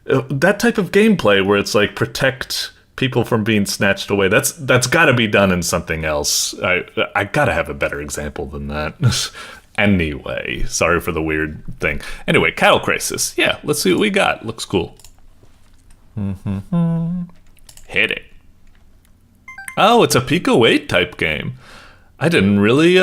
that type of gameplay where it's like protect people from being snatched away, that's got to be done in something else. I gotta have a better example than that. Anyway, sorry for the weird thing. Anyway, Cattle Crisis. Yeah, let's see what we got. Looks cool. Hit it. Oh, it's a Pico 8 type game. I didn't really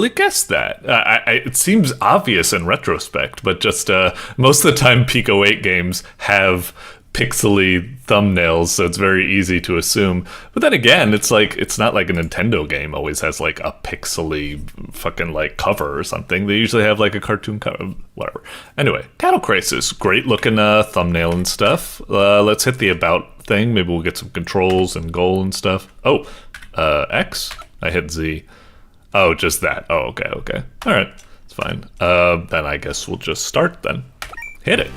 guess that. It seems obvious in retrospect, but just most of the time Pico 8 games have pixely thumbnails, so it's very easy to assume. But then again, it's not like a Nintendo game always has like a pixely fucking like cover or something. They usually have like a cartoon cover, whatever. Anyway, Cattle Crisis, great looking thumbnail and stuff. Let's hit the about thing. Maybe we'll get some controls and goal and stuff. Oh, X? I hit Z. Oh, just that. Oh, okay. All right, it's fine. Then I guess we'll just start then. Hit it.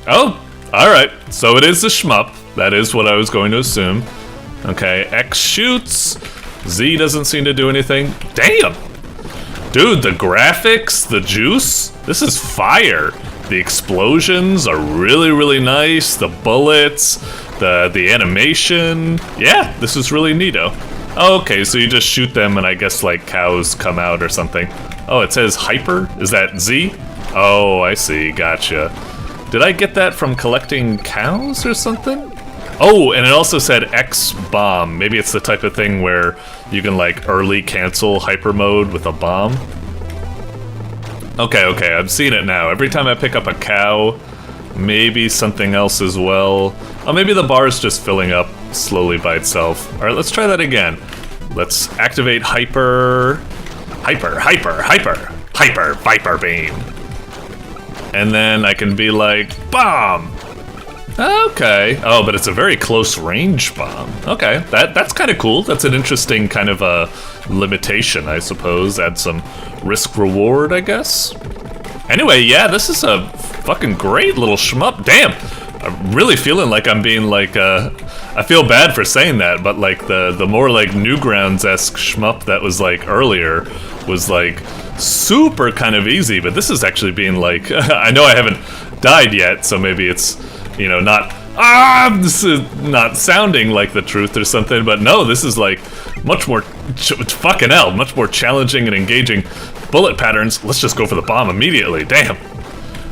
Oh, all right. So it is a shmup. That is what I was going to assume. Okay, X shoots. Z doesn't seem to do anything. Damn! Dude, the graphics, the juice, this is fire. The explosions are really, really nice. The bullets, the animation. Yeah, this is really neato. Okay, so you just shoot them and I guess like cows come out or something. Oh, it says hyper? Is that Z? Oh, I see, gotcha. Did I get that from collecting cows or something? Oh, and it also said X bomb. Maybe it's the type of thing where you can like early cancel hyper mode with a bomb. Okay, I'm seeing it now. Every time I pick up a cow, maybe something else as well. Oh, maybe the bar is just filling up slowly by itself. All right, let's try that again. Let's activate hyper Viper Beam. And then I can be like, bomb! Okay. Oh, but it's a very close range bomb. Okay, that's kind of cool. That's an interesting kind of a limitation, I suppose. Add some risk reward, I guess. Anyway, yeah, this is a fucking great little shmup. Damn! I'm really feeling like I'm being like, I feel bad for saying that, but like the more like Newgrounds-esque shmup that was like earlier was like super kind of easy, but this is actually being like, I know I haven't died yet, so maybe it's, you know, not, this is not sounding like the truth or something, but no, this is like much more, fucking hell, much more challenging and engaging bullet patterns. Let's just go for the bomb immediately, damn.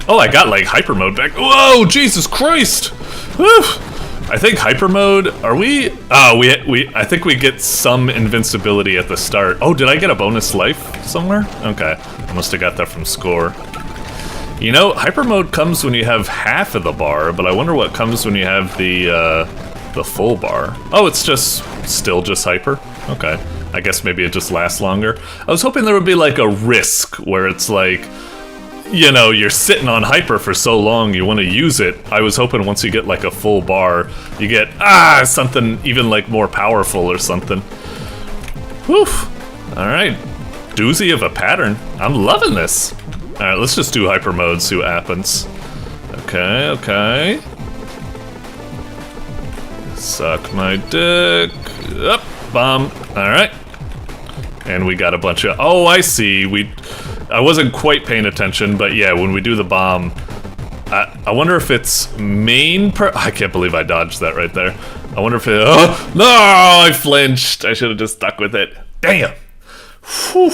Oh, I got like hyper mode back. Whoa, Jesus Christ! Whew. I think hyper mode. Are we? Oh, I think we get some invincibility at the start. Oh, did I get a bonus life somewhere? Okay, I must have got that from score. You know, hyper mode comes when you have half of the bar, but I wonder what comes when you have the full bar. Oh, it's just still just hyper. Okay, I guess maybe it just lasts longer. I was hoping there would be like a risk where it's like, you know, you're sitting on hyper for so long, you want to use it. I was hoping once you get like a full bar, you get, something even like more powerful or something. Whew. Alright. Doozy of a pattern. I'm loving this. Alright, let's just do hyper mode, see what happens. Okay, okay. Suck my dick. Up, bomb. Alright. And we got a bunch of, oh, I see. I wasn't quite paying attention, but yeah, when we do the bomb, I wonder if it's I can't believe I dodged that right there. I wonder if it, oh, no, I flinched. I should have just stuck with it. Damn. Whew.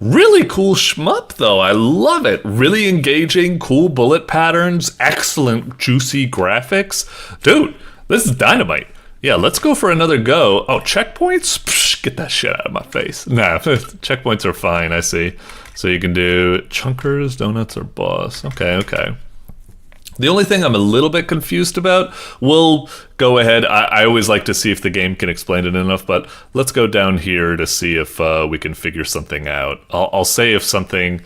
Really cool shmup though, I love it. Really engaging, cool bullet patterns, excellent juicy graphics. Dude, this is dynamite. Yeah, let's go for another go. Oh, checkpoints? Psh, get that shit out of my face. Nah, checkpoints are fine, I see. So you can do chunkers, donuts, or boss. Okay, okay. The only thing I'm a little bit confused about, we'll go ahead. I always like to see if the game can explain it enough, but let's go down here to see if we can figure something out. I'll say if something,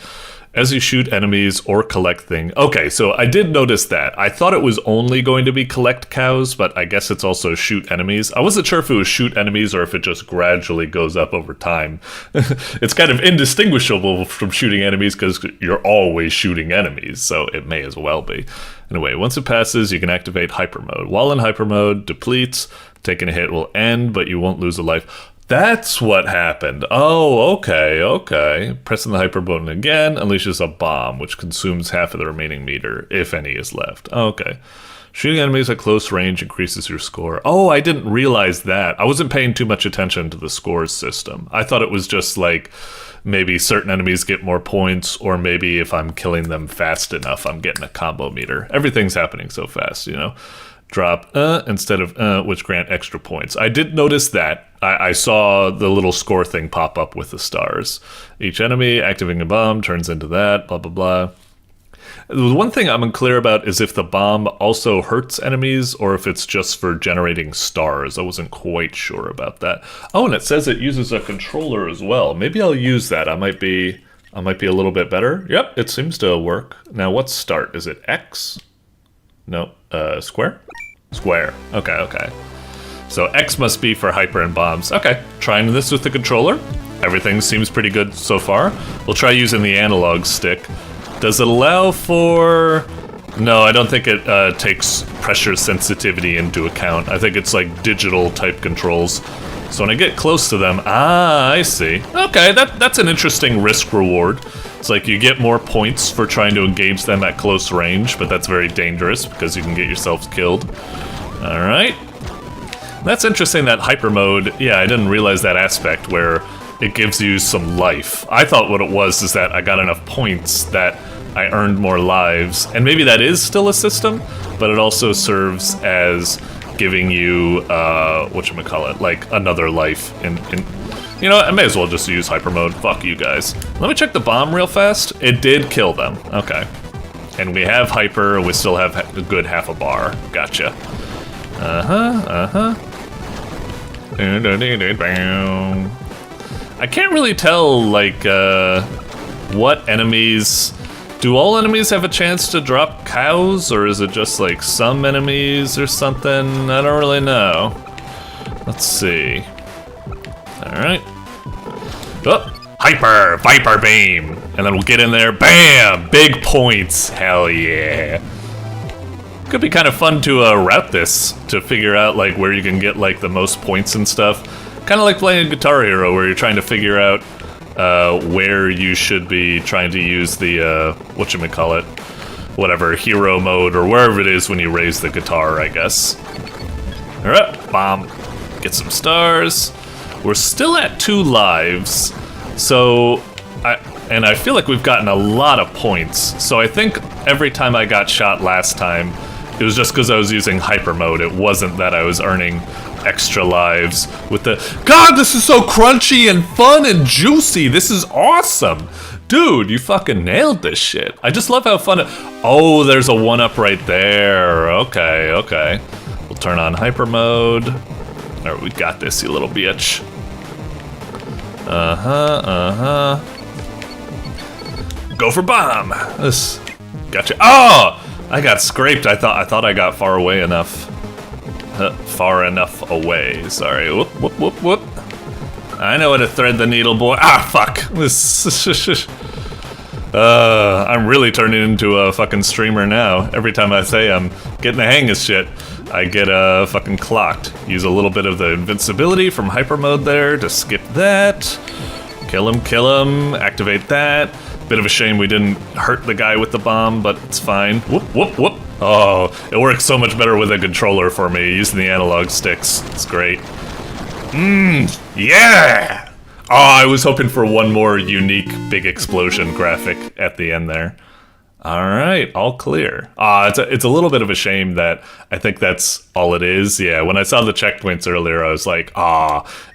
as you shoot enemies or collect things. Okay, so I did notice that. I thought it was only going to be collect cows, but I guess it's also shoot enemies. I wasn't sure if it was shoot enemies or if it just gradually goes up over time. It's kind of indistinguishable from shooting enemies because you're always shooting enemies, so it may as well be. Anyway, once it passes, you can activate hyper mode. While in hyper mode, depletes, taking a hit will end, but you won't lose a life. That's what happened. Oh, okay, okay. Pressing the hyper button again unleashes a bomb, which consumes half of the remaining meter, if any is left. Okay. Shooting enemies at close range increases your score. Oh, I didn't realize that. I wasn't paying too much attention to the scores system. I thought it was just like, maybe certain enemies get more points, or maybe if I'm killing them fast enough, I'm getting a combo meter. Everything's happening so fast, you know? Drop instead of which grant extra points. I did notice that. I saw the little score thing pop up with the stars. Each enemy activating a bomb turns into that, blah, blah, blah. The one thing I'm unclear about is if the bomb also hurts enemies or if it's just for generating stars. I wasn't quite sure about that. Oh, and it says it uses a controller as well. Maybe I'll use that. I might be a little bit better. Yep, it seems to work. Now, what's start? Is it X? No, square? Square. Okay, okay. So X must be for hyper and bombs. Okay, trying this with the controller. Everything seems pretty good so far. We'll try using the analog stick. Does it allow for... No, I don't think it takes pressure sensitivity into account. I think it's like digital type controls. So when I get close to them, I see. Okay, that's an interesting risk reward. It's like you get more points for trying to engage them at close range, but that's very dangerous because you can get yourselves killed. All right. That's interesting, that hyper mode. Yeah, I didn't realize that aspect where it gives you some life. I thought what it was is that I got enough points that I earned more lives, and maybe that is still a system, but it also serves as giving you, whatchamacallit, like another life in you know what, I may as well just use hyper mode. Fuck you guys. Let me check the bomb real fast. It did kill them. Okay. And we have hyper, we still have a good half a bar. Gotcha. I can't really tell, like, what enemies... Do all enemies have a chance to drop cows, or is it just, like, some enemies or something? I don't really know. Let's see. Alright. Oh, hyper! Viper beam! And then we'll get in there, bam! Big points! Hell yeah! Could be kind of fun to route this to figure out like where you can get like the most points and stuff. Kind of like playing Guitar Hero, where you're trying to figure out where you should be trying to use the whatchamacallit, whatever, hero mode or wherever it is when you raise the guitar, I guess. All right, bomb. Get some stars. We're still at 2 lives, so I feel like we've gotten a lot of points. So I think every time I got shot last time, it was just because I was using hyper mode. It wasn't that I was earning extra lives with the... God, this is so crunchy and fun and juicy. This is awesome. Dude, you fucking nailed this shit. I just love how fun it... Oh, there's a 1-up right there. Okay. We'll turn on hyper mode. All right, we got this, you little bitch. Go for bomb. This... Gotcha. Oh! I got scraped. I thought I got far away enough. Far enough away. Sorry. Whoop. I know how to thread the needle, boy. Ah, fuck. I'm really turning into a fucking streamer now. Every time I say I'm getting the hang of shit, I get fucking clocked. Use a little bit of the invincibility from hyper mode there to skip that. Kill him. Activate that. Bit of a shame we didn't hurt the guy with the bomb, but it's fine. Whoop. Oh, it works so much better with a controller for me, using the analog sticks. It's great. Yeah! Oh, I was hoping for one more unique big explosion graphic at the end there. All right, all clear. It's a little bit of a shame that I think that's all it is. Yeah, when I saw the checkpoints earlier, I was like,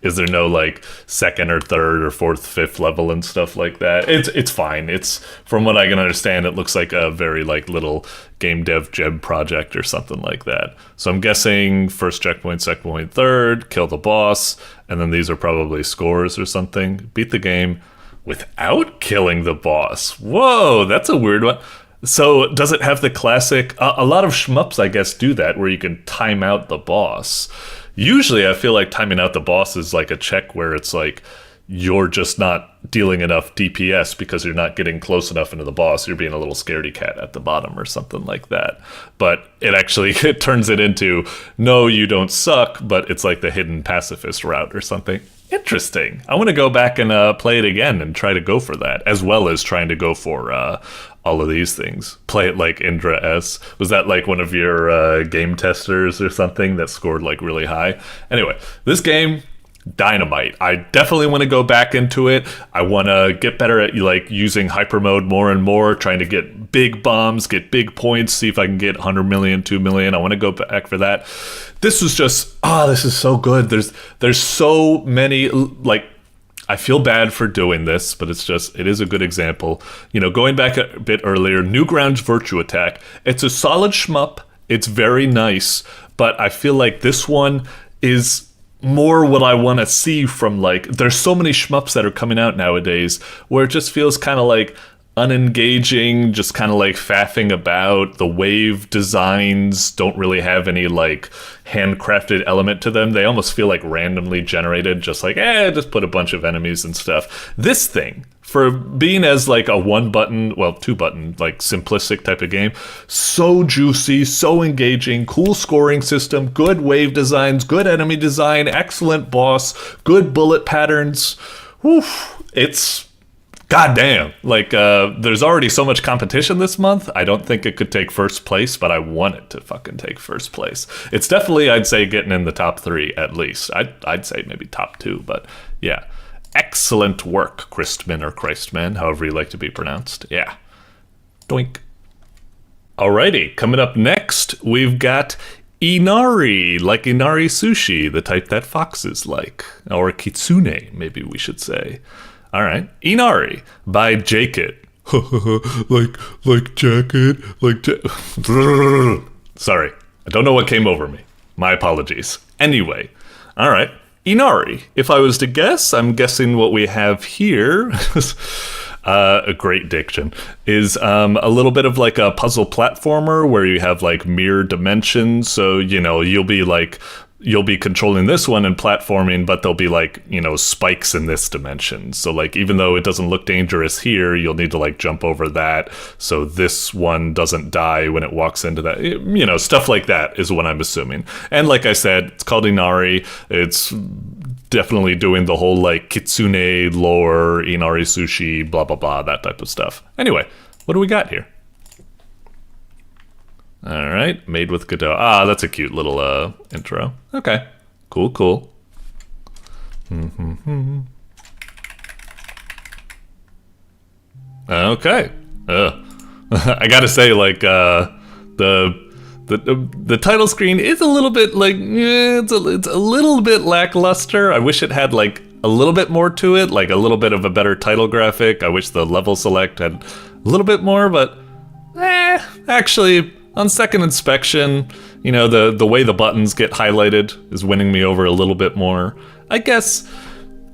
is there no like second or third or fourth, fifth level and stuff like that? It's fine. It's, from what I can understand, it looks like a very like little game dev gem project or something like that. So I'm guessing first checkpoint, second point, third, kill the boss, and then these are probably scores or something. Beat the game without killing the boss. Whoa, that's a weird one. So does it have the classic... a lot of shmups, I guess, do that, where you can time out the boss. Usually I feel like timing out the boss is like a check where it's like you're just not dealing enough DPS because you're not getting close enough into the boss. You're being a little scaredy cat at the bottom or something like that. But it actually it turns it into, no, you don't suck, but it's like the hidden pacifist route or something. Interesting. I want to go back and play it again and try to go for that, as well as trying to go for all of these things. Play it like Indra S. Was that like one of your game testers or something that scored like really high? Anyway, this game, dynamite. I definitely want to go back into it. I want to get better at like using hyper mode more and more, trying to get big bombs, get big points, see if I can get 100 million, 2 million. I want to go back for that. This was just, this is so good. There's so many, like, I feel bad for doing this, but it is a good example. You know, going back a bit earlier, Newgrounds Virtuattack. It's a solid shmup. It's very nice, but I feel like this one is more what I want to see from, like, there's so many shmups that are coming out nowadays where it just feels kind of like unengaging, just kind of like faffing about. The wave designs don't really have any like handcrafted element to them. They almost feel like randomly generated, just like, just put a bunch of enemies and stuff. This thing, for being as like a 1-button, well, 2-button, like simplistic type of game, so juicy, so engaging, cool scoring system, good wave designs, good enemy design, excellent boss, good bullet patterns. Woof, it's goddamn. Like, there's already so much competition this month. I don't think it could take first place, but I want it to fucking take first place. It's definitely, I'd say, getting in the top 3 at least. I'd say maybe top 2, but yeah. Excellent work, Krystman or Krystman, however you like to be pronounced. Yeah. Doink. Alrighty, coming up next, we've got Inari, like Inari sushi, the type that foxes like. Or kitsune, maybe we should say. All right, Inari by jaekit. like jacket, Sorry, I don't know what came over me. My apologies. Anyway, all right, Inari. If I was to guess, I'm guessing what we have here, a great diction, is a little bit of like a puzzle platformer where you have like mirror dimensions. So, you know, you'll be like you'll be controlling this one and platforming, but there'll be like, you know, spikes in this dimension. So like, even though it doesn't look dangerous here, you'll need to like jump over that so this one doesn't die when it walks into that. You know, stuff like that is what I'm assuming. And like I said, it's called Inari. It's definitely doing the whole like kitsune lore, Inari sushi, blah, blah, blah, that type of stuff. Anyway, what do we got here? All right, made with Godot. Ah, that's a cute little intro. Okay, cool, cool. Okay. I gotta say, like, the title screen is a little bit like, it's a little bit lackluster. I wish it had like a little bit more to it, like a little bit of a better title graphic. I wish the level select had a little bit more, but actually, on second inspection, you know, the way the buttons get highlighted is winning me over a little bit more. I guess,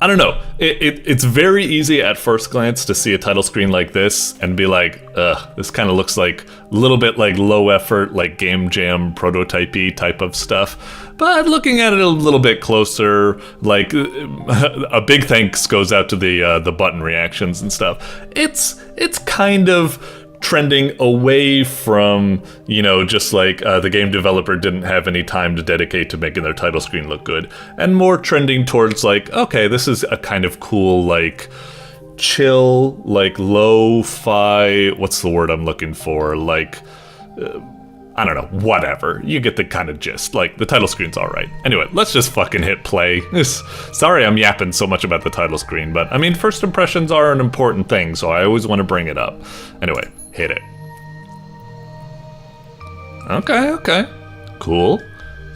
I don't know. It's very easy at first glance to see a title screen like this and be like, ugh, this kind of looks like a little bit like low effort, like game jam prototype-y type of stuff. But looking at it a little bit closer, like a big thanks goes out to the button reactions and stuff. It's kind of trending away from, you know, just like the game developer didn't have any time to dedicate to making their title screen look good, and more trending towards like, okay, this is a kind of cool, like, chill, like lo-fi, what's the word I'm looking for, like, I don't know, whatever. You get the kind of gist. Like, the title screen's alright. Anyway, let's just fucking hit play. Sorry I'm yapping so much about the title screen, but I mean, first impressions are an important thing, so I always want to bring it up. Anyway, hit it. Okay. Cool.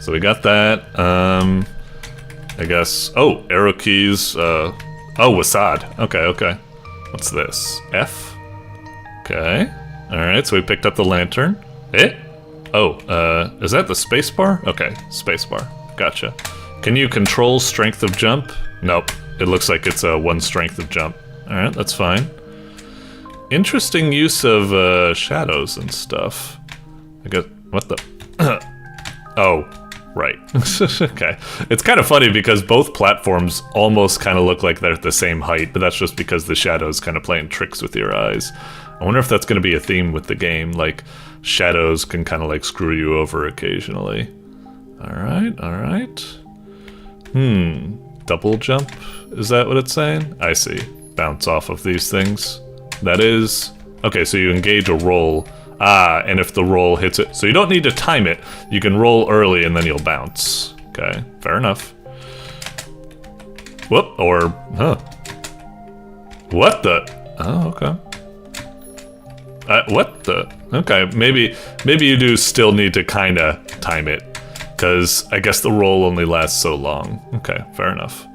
So we got that. I guess, oh, arrow keys, oh, Wasad. Okay. What's this? F? Okay. Alright, so we picked up the lantern. Oh, is that the spacebar? Okay, spacebar. Gotcha. Can you control strength of jump? Nope. It looks like it's a 1 strength of jump. Alright, that's fine. Interesting use of shadows and stuff. I guess, what the? Oh, right. Okay. It's kind of funny because both platforms almost kind of look like they're at the same height, but that's just because the shadows kind of playing tricks with your eyes. I wonder if that's going to be a theme with the game, like shadows can kind of like screw you over occasionally. Alright. Double jump? Is that what it's saying? I see. Bounce off of these things. That is... Okay, so you engage a roll. Ah, and if the roll hits it... So you don't need to time it. You can roll early and then you'll bounce. Okay, fair enough. Whoop, or... Huh. What the... Oh, okay. What the... Okay, maybe you do still need to kinda time it. Because I guess the roll only lasts so long. Okay, fair enough.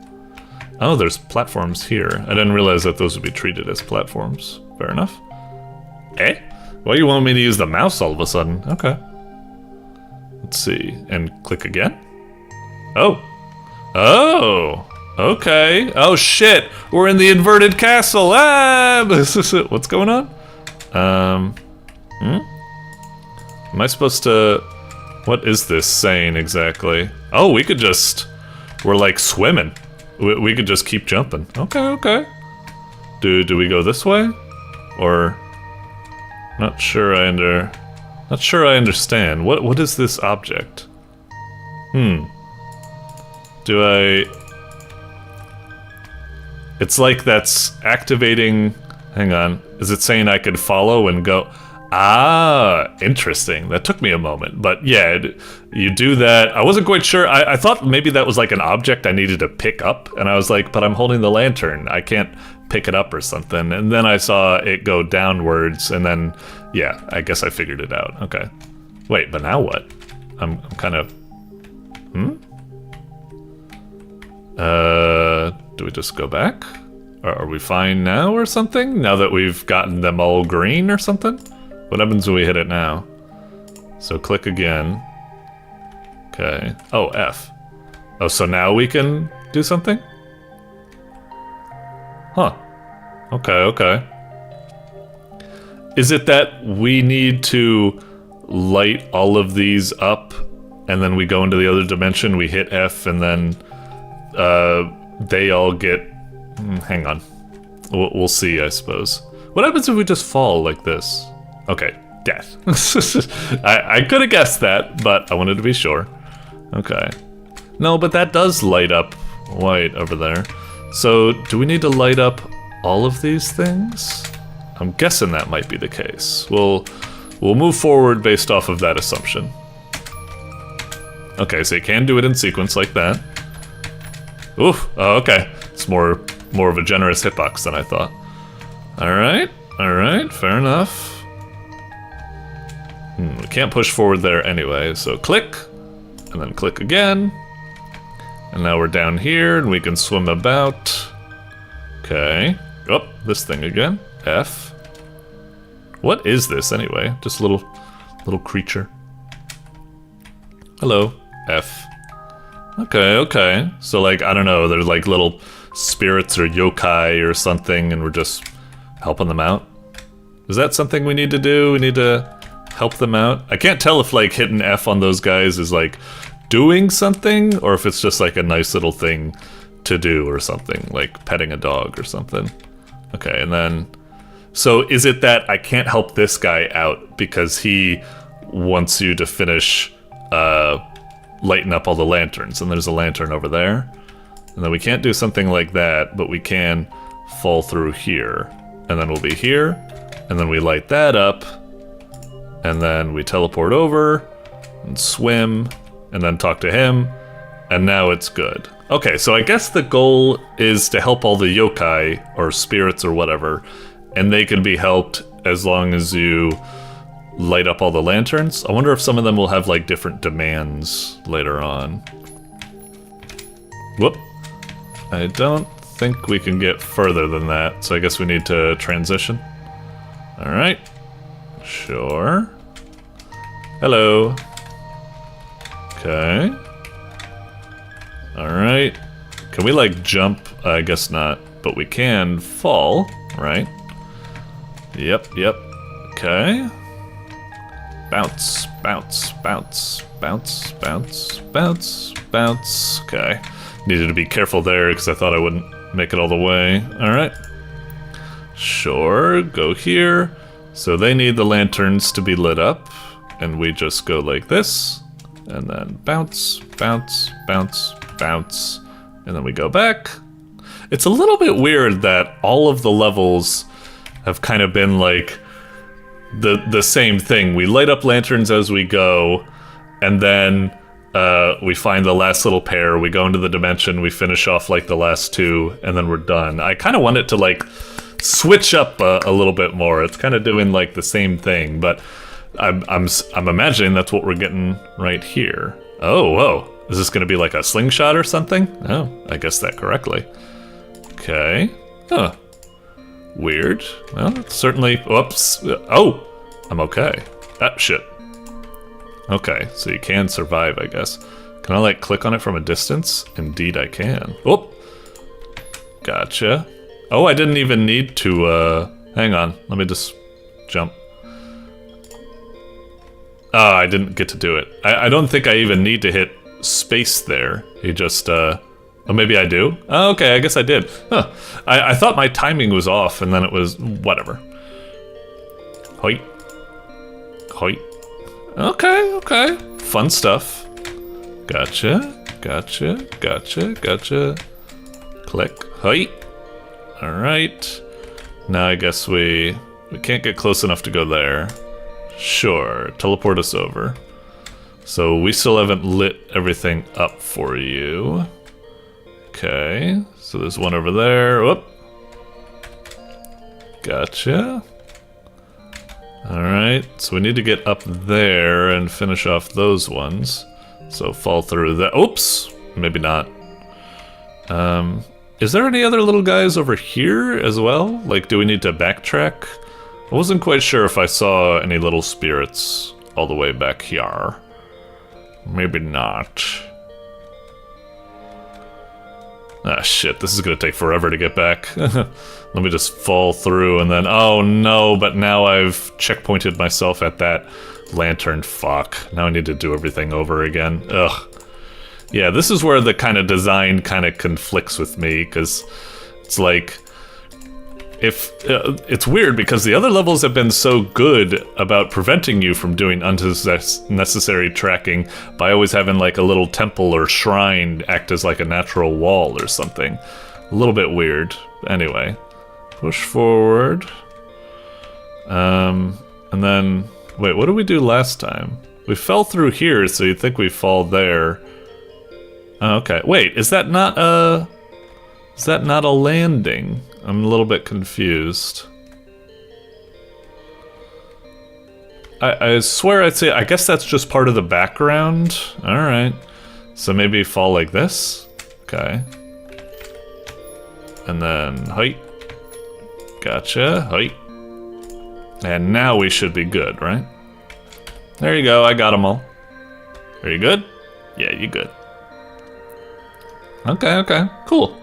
Oh, there's platforms here. I didn't realize that those would be treated as platforms. Fair enough. Why you want me to use the mouse all of a sudden? Okay. Let's see. And click again? Oh. Okay. Oh shit! We're in the inverted castle! Ah! What's going on? Am I supposed to... What is this saying exactly? Oh, we could just... We're like swimming. We could just keep jumping. Okay. Do we go this way? Or... Not sure I understand. What is this object? Do I... It's like that's activating... Hang on. Is it saying I could follow and go... Ah, interesting. That took me a moment. But yeah, you do that. I wasn't quite sure. I thought maybe that was like an object I needed to pick up. And I was like, but I'm holding the lantern. I can't pick it up or something. And then I saw it go downwards. And then, yeah, I guess I figured it out. Okay. Wait, but now what? I'm kind of... Do we just go back? Are we fine now or something? Now that we've gotten them all green or something? What happens when we hit it now? So click again. Okay. Oh, F. Oh, so now we can do something? Huh. Okay. Is it that we need to light all of these up and then we go into the other dimension, we hit F, and then they all get... hang on. We'll see, I suppose. What happens if we just fall like this? Okay, death. I could have guessed that, but I wanted to be sure. Okay. No, but that does light up white over there. So, do we need to light up all of these things? I'm guessing that might be the case. We'll move forward based off of that assumption. Okay, so you can do it in sequence like that. Oof, oh, okay. It's more of a generous hitbox than I thought. Alright, fair enough. We can't push forward there anyway, so click, and then click again. And now we're down here, and we can swim about. Okay. Oh, this thing again. F. What is this anyway? Just a little creature. Hello. F. Okay. So like, I don't know, they're like little spirits or yokai or something, and we're just helping them out. Is that something we need to do? We need to help them out? I can't tell if like hitting F on those guys is like doing something, or if it's just like a nice little thing to do or something, like petting a dog or something. Okay, and then... So is it that I can't help this guy out because he wants you to finish lighting up all the lanterns, and there's a lantern over there? And then we can't do something like that, but we can fall through here. And then we'll be here, and then we light that up, and then we teleport over, and swim, and then talk to him, and now it's good. Okay, so I guess the goal is to help all the yokai, or spirits or whatever, and they can be helped as long as you light up all the lanterns. I wonder if some of them will have like different demands later on. Whoop. I don't think we can get further than that, so I guess we need to transition. Alright. Sure. Hello. Okay. Alright. Can we like jump? I guess not, but we can fall, right? Yep. Okay. Bounce. Okay. Needed to be careful there because I thought I wouldn't make it all the way. Alright. Sure, go here. So they need the lanterns to be lit up, and we just go like this, and then bounce, and then we go back. It's a little bit weird that all of the levels have kind of been like the same thing. We light up lanterns as we go, and then we find the last little pair, we go into the dimension, we finish off like the last two, and then we're done. I kind of want it to like switch up a little bit more. It's kind of doing like the same thing, but I'm imagining that's what we're getting right here. Oh, whoa. Is this gonna be like a slingshot or something? Oh, I guessed that correctly. Okay. Huh. Weird. Well, it's certainly... Whoops. Oh! I'm okay. Ah, shit. Okay, so you can survive, I guess. Can I, like, click on it from a distance? Indeed I can. Oh! Gotcha. Oh, I didn't even need to, hang on. Let me just jump. Ah, I didn't get to do it. I don't think I even need to hit space there. You just, oh, maybe I do? Oh, okay, I guess I did. Huh. I thought my timing was off, and then it was... whatever. Hoi. Hoi. Okay. Fun stuff. Gotcha. Click. Hoi. Alright. Now I guess we can't get close enough to go there. Sure. Teleport us over. So we still haven't lit everything up for you. Okay. So there's one over there. Whoop. Gotcha. Alright. So we need to get up there and finish off those ones. So fall through that. Oops. Maybe not. Is there any other little guys over here as well? Like, do we need to backtrack? I wasn't quite sure if I saw any little spirits all the way back here. Maybe not. Ah, shit, this is gonna take forever to get back. Let me just fall through and then... Oh no, but now I've checkpointed myself at that lantern. Fuck. Now I need to do everything over again. Ugh. Yeah, this is where the kind of design kind of conflicts with me, because it's like, if it's weird because the other levels have been so good about preventing you from doing unnecessary tracking by always having like a little temple or shrine act as like a natural wall or something. A little bit weird. Anyway, push forward. And then, wait, what did we do last time? We fell through here, so you'd think we fall there. Oh, okay, wait, is that not a landing? I'm a little bit confused. I swear I'd say, I guess that's just part of the background. Alright. So maybe fall like this? Okay. And then, height. Gotcha, height. And now we should be good, right? There you go, I got them all. Are you good? Yeah, you good. Okay, cool.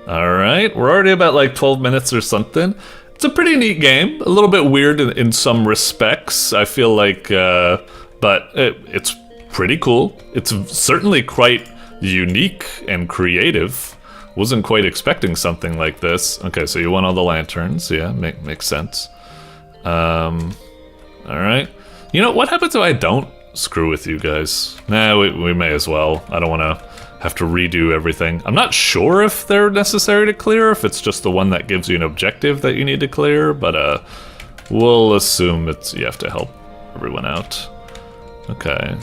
Alright, we're already about like 12 minutes or something. It's a pretty neat game, a little bit weird in some respects, I feel like, but it's pretty cool. It's certainly quite unique and creative. Wasn't quite expecting something like this. Okay, so you want all the lanterns, yeah, makes sense. Alright. You know, what happens if I don't screw with you guys? Nah, we may as well. I don't want to have to redo everything. I'm not sure if they're necessary to clear, if it's just the one that gives you an objective that you need to clear, but we'll assume you have to help everyone out. Okay,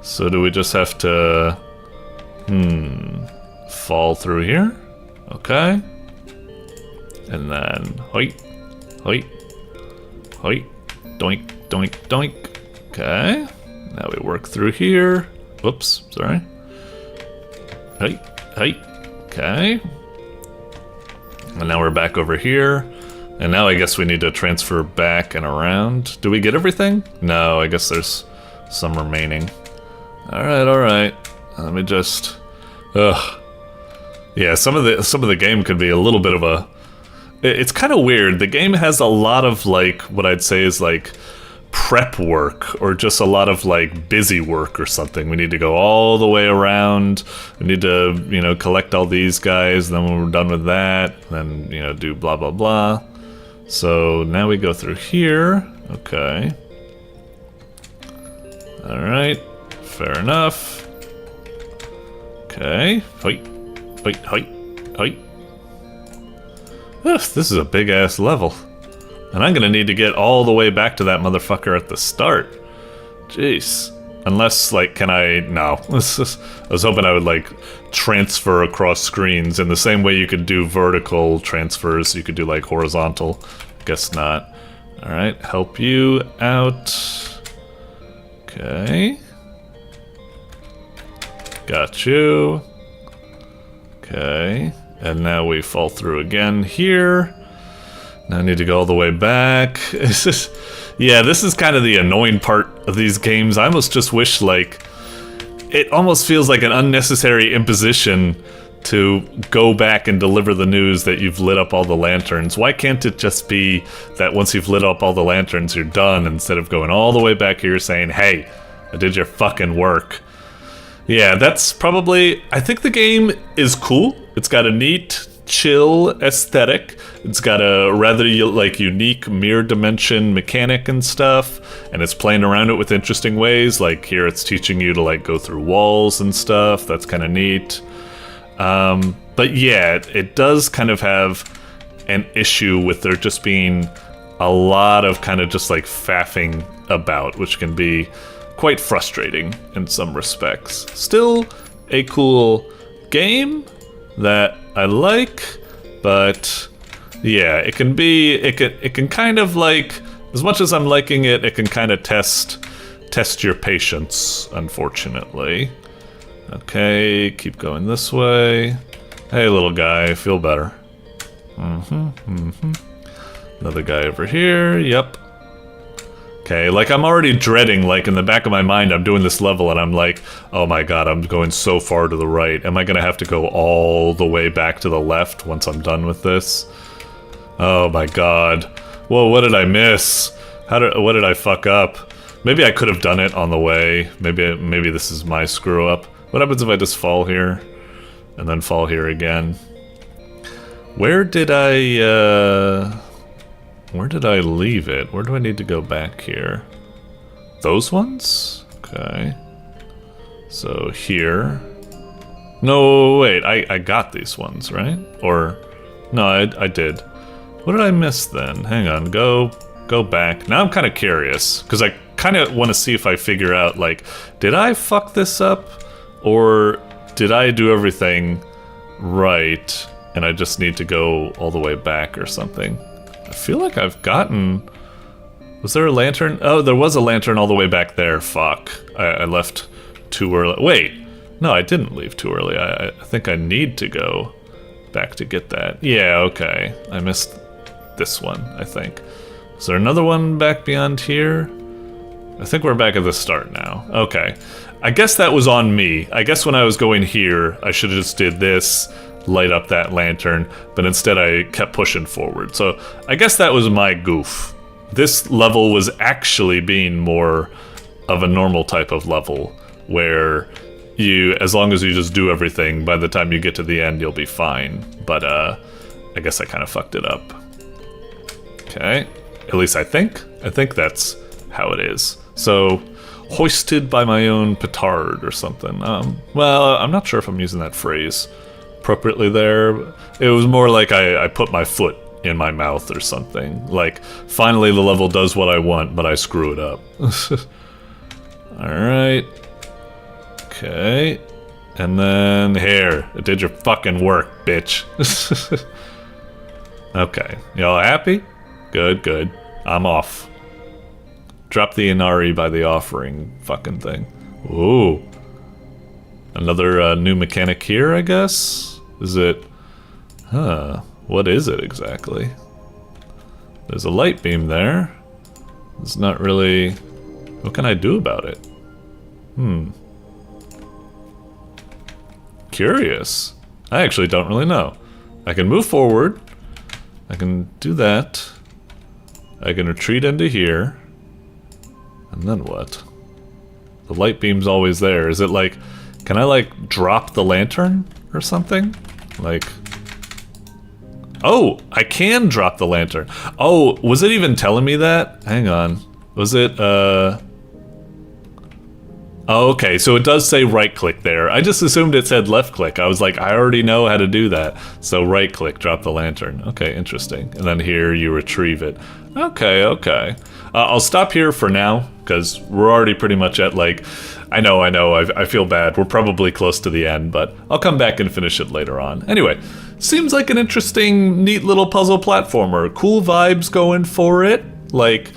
so do we just have to fall through here? Okay, and then hoit, doink, doink, doink. Okay, now we work through here. Whoops, sorry. Hey, okay. And now we're back over here. And now I guess we need to transfer back and around. Do we get everything? No, I guess there's some remaining. Alright. Let me just... Ugh. Yeah, some of the game could be a little bit of a... It's kind of weird. The game has a lot of, like, what I'd say is, like, prep work, or just a lot of like busy work or something. We need to go all the way around. We need to, you know, collect all these guys. Then when we're done with that, then, you know, do blah blah blah. So now we go through here. Okay. All right. Fair enough. Okay. Height. This is a big ass level. And I'm gonna need to get all the way back to that motherfucker at the start. Jeez. Unless, like, can I... No. I was hoping I would, like, transfer across screens in the same way you could do vertical transfers. You could do, like, horizontal. Guess not. Alright, help you out. Okay. Got you. Okay. And now we fall through again here. Now I need to go all the way back. It's just, yeah, this is kind of the annoying part of these games. I almost just wish, like, it almost feels like an unnecessary imposition to go back and deliver the news that you've lit up all the lanterns. Why can't it just be that once you've lit up all the lanterns, you're done, instead of going all the way back here saying, hey, I did your fucking work. Yeah, that's probably... I think the game is cool. It's got a neat, chill aesthetic. It's got a rather like unique mirror dimension mechanic and stuff, and it's playing around it with interesting ways. Like here it's teaching you to like go through walls and stuff. That's kind of neat. But yeah, it does kind of have an issue with there just being a lot of kind of just like faffing about, which can be quite frustrating in some respects. Still a cool game that I like, but yeah, it can kind of like, as much as I'm liking it, it can kind of test your patience, unfortunately. Okay, keep going this way. Hey, little guy, feel better. Another guy over here, yep. Okay, like I'm already dreading, like in the back of my mind, I'm doing this level and I'm like, oh my god, I'm going so far to the right. Am I gonna have to go all the way back to the left once I'm done with this? Oh my god. Whoa, what did I miss? What did I fuck up? Maybe I could have done it on the way. Maybe this is my screw up. What happens if I just fall here and then fall here again? Where did I leave it? Where do I need to go back here? Those ones? Okay. So here. No, wait, I got these ones, right? Or, no, I did. What did I miss then? Hang on, go back. Now I'm kind of curious, because I kind of want to see if I figure out, like, did I fuck this up? Or did I do everything right, and I just need to go all the way back or something? I feel like I've gotten... Was there a lantern? Oh, there was a lantern all the way back there. Fuck. I left too early. Wait. No, I didn't leave too early. I think I need to go back to get that. Yeah, okay. I missed this one, I think. Is there another one back beyond here? I think we're back at the start now. Okay. I guess that was on me. I guess when I was going here, I should have just did this, light up that lantern, but instead I kept pushing forward. So I guess that was my goof. This level was actually being more of a normal type of level, where as long as you just do everything, by the time you get to the end, you'll be fine. But, I guess I kind of fucked it up. Okay. At least I think. I think that's how it is. So, hoisted by my own petard or something. Well, I'm not sure if I'm using that phrase appropriately there. It was more like I put my foot in my mouth or something. Like, finally the level does what I want, but I screw it up. Alright. Okay. And then here. It did your fucking work, bitch. Okay. Y'all happy? Good, good. I'm off. Drop the Inari by the offering fucking thing. Ooh. Another new mechanic here, I guess? Is it... Huh. What is it exactly? There's a light beam there. It's not really... What can I do about it? Curious. I actually don't really know. I can move forward. I can do that. I can retreat into here. And then what? The light beam's always there. Is it like... Can I like drop the lantern or something? Like... Oh! I can drop the lantern. Oh, was it even telling me that? Hang on. Was it, Oh, okay, so it does say right-click there. I just assumed it said left-click. I was like, I already know how to do that. So right-click, drop the lantern. Okay, interesting. And then here, you retrieve it. Okay, okay. I'll stop here for now, because we're already pretty much at, like... I know, I feel bad. We're probably close to the end, but I'll come back and finish it later on. Anyway, seems like an interesting, neat little puzzle platformer. Cool vibes going for it. Like...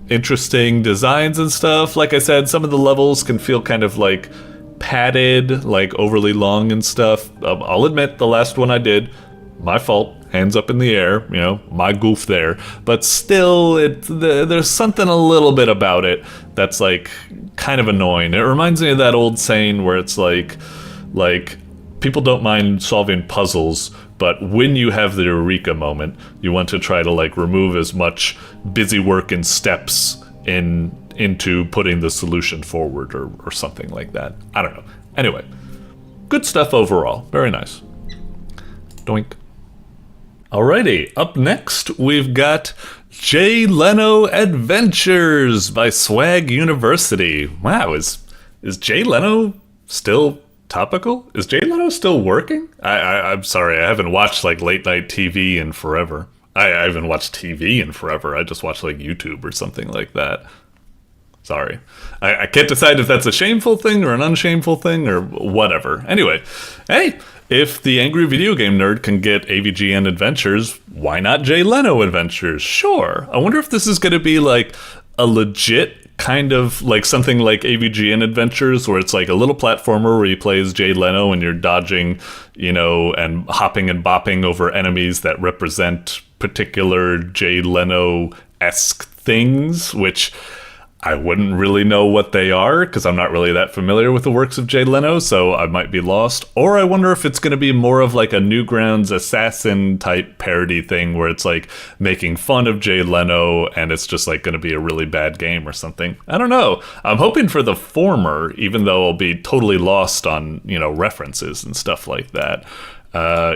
interesting designs and stuff. Like I said, some of the levels can feel kind of like padded, like overly long and stuff. I'll admit the last one I did, my fault, hands up in the air, you know, my goof there. But still, there's something a little bit about it that's like kind of annoying. It reminds me of that old saying where it's like people don't mind solving puzzles, but when you have the eureka moment, you want to try to like remove as much busy work and steps into putting the solution forward or something like that. I don't know. Anyway, good stuff overall. Very nice. Doink. Alrighty, up next we've got LENO Adventures by Swag University. Wow, is LENO still topical? Is LENO still working? I'm sorry, I haven't watched like late night TV in forever. I haven't watched TV in forever. I just watch like YouTube or something like that. Sorry. I can't decide if that's a shameful thing or an unshameful thing or whatever. Anyway, hey, if the angry video game nerd can get AVGN Adventures, why not LENO Adventures? Sure. I wonder if this is going to be like a legit kind of like something like AVGN Adventures, where it's like a little platformer where you play as LENO and you're dodging, you know, and hopping and bopping over enemies that represent particular LENO-esque things, which I wouldn't really know what they are because I'm not really that familiar with the works of Jay Leno, so I might be lost. Or I wonder if it's going to be more of like a Newgrounds Assassin type parody thing where it's like making fun of Jay Leno and it's just like going to be a really bad game or something. I don't know. I'm hoping for the former, even though I'll be totally lost on, you know, references and stuff like that.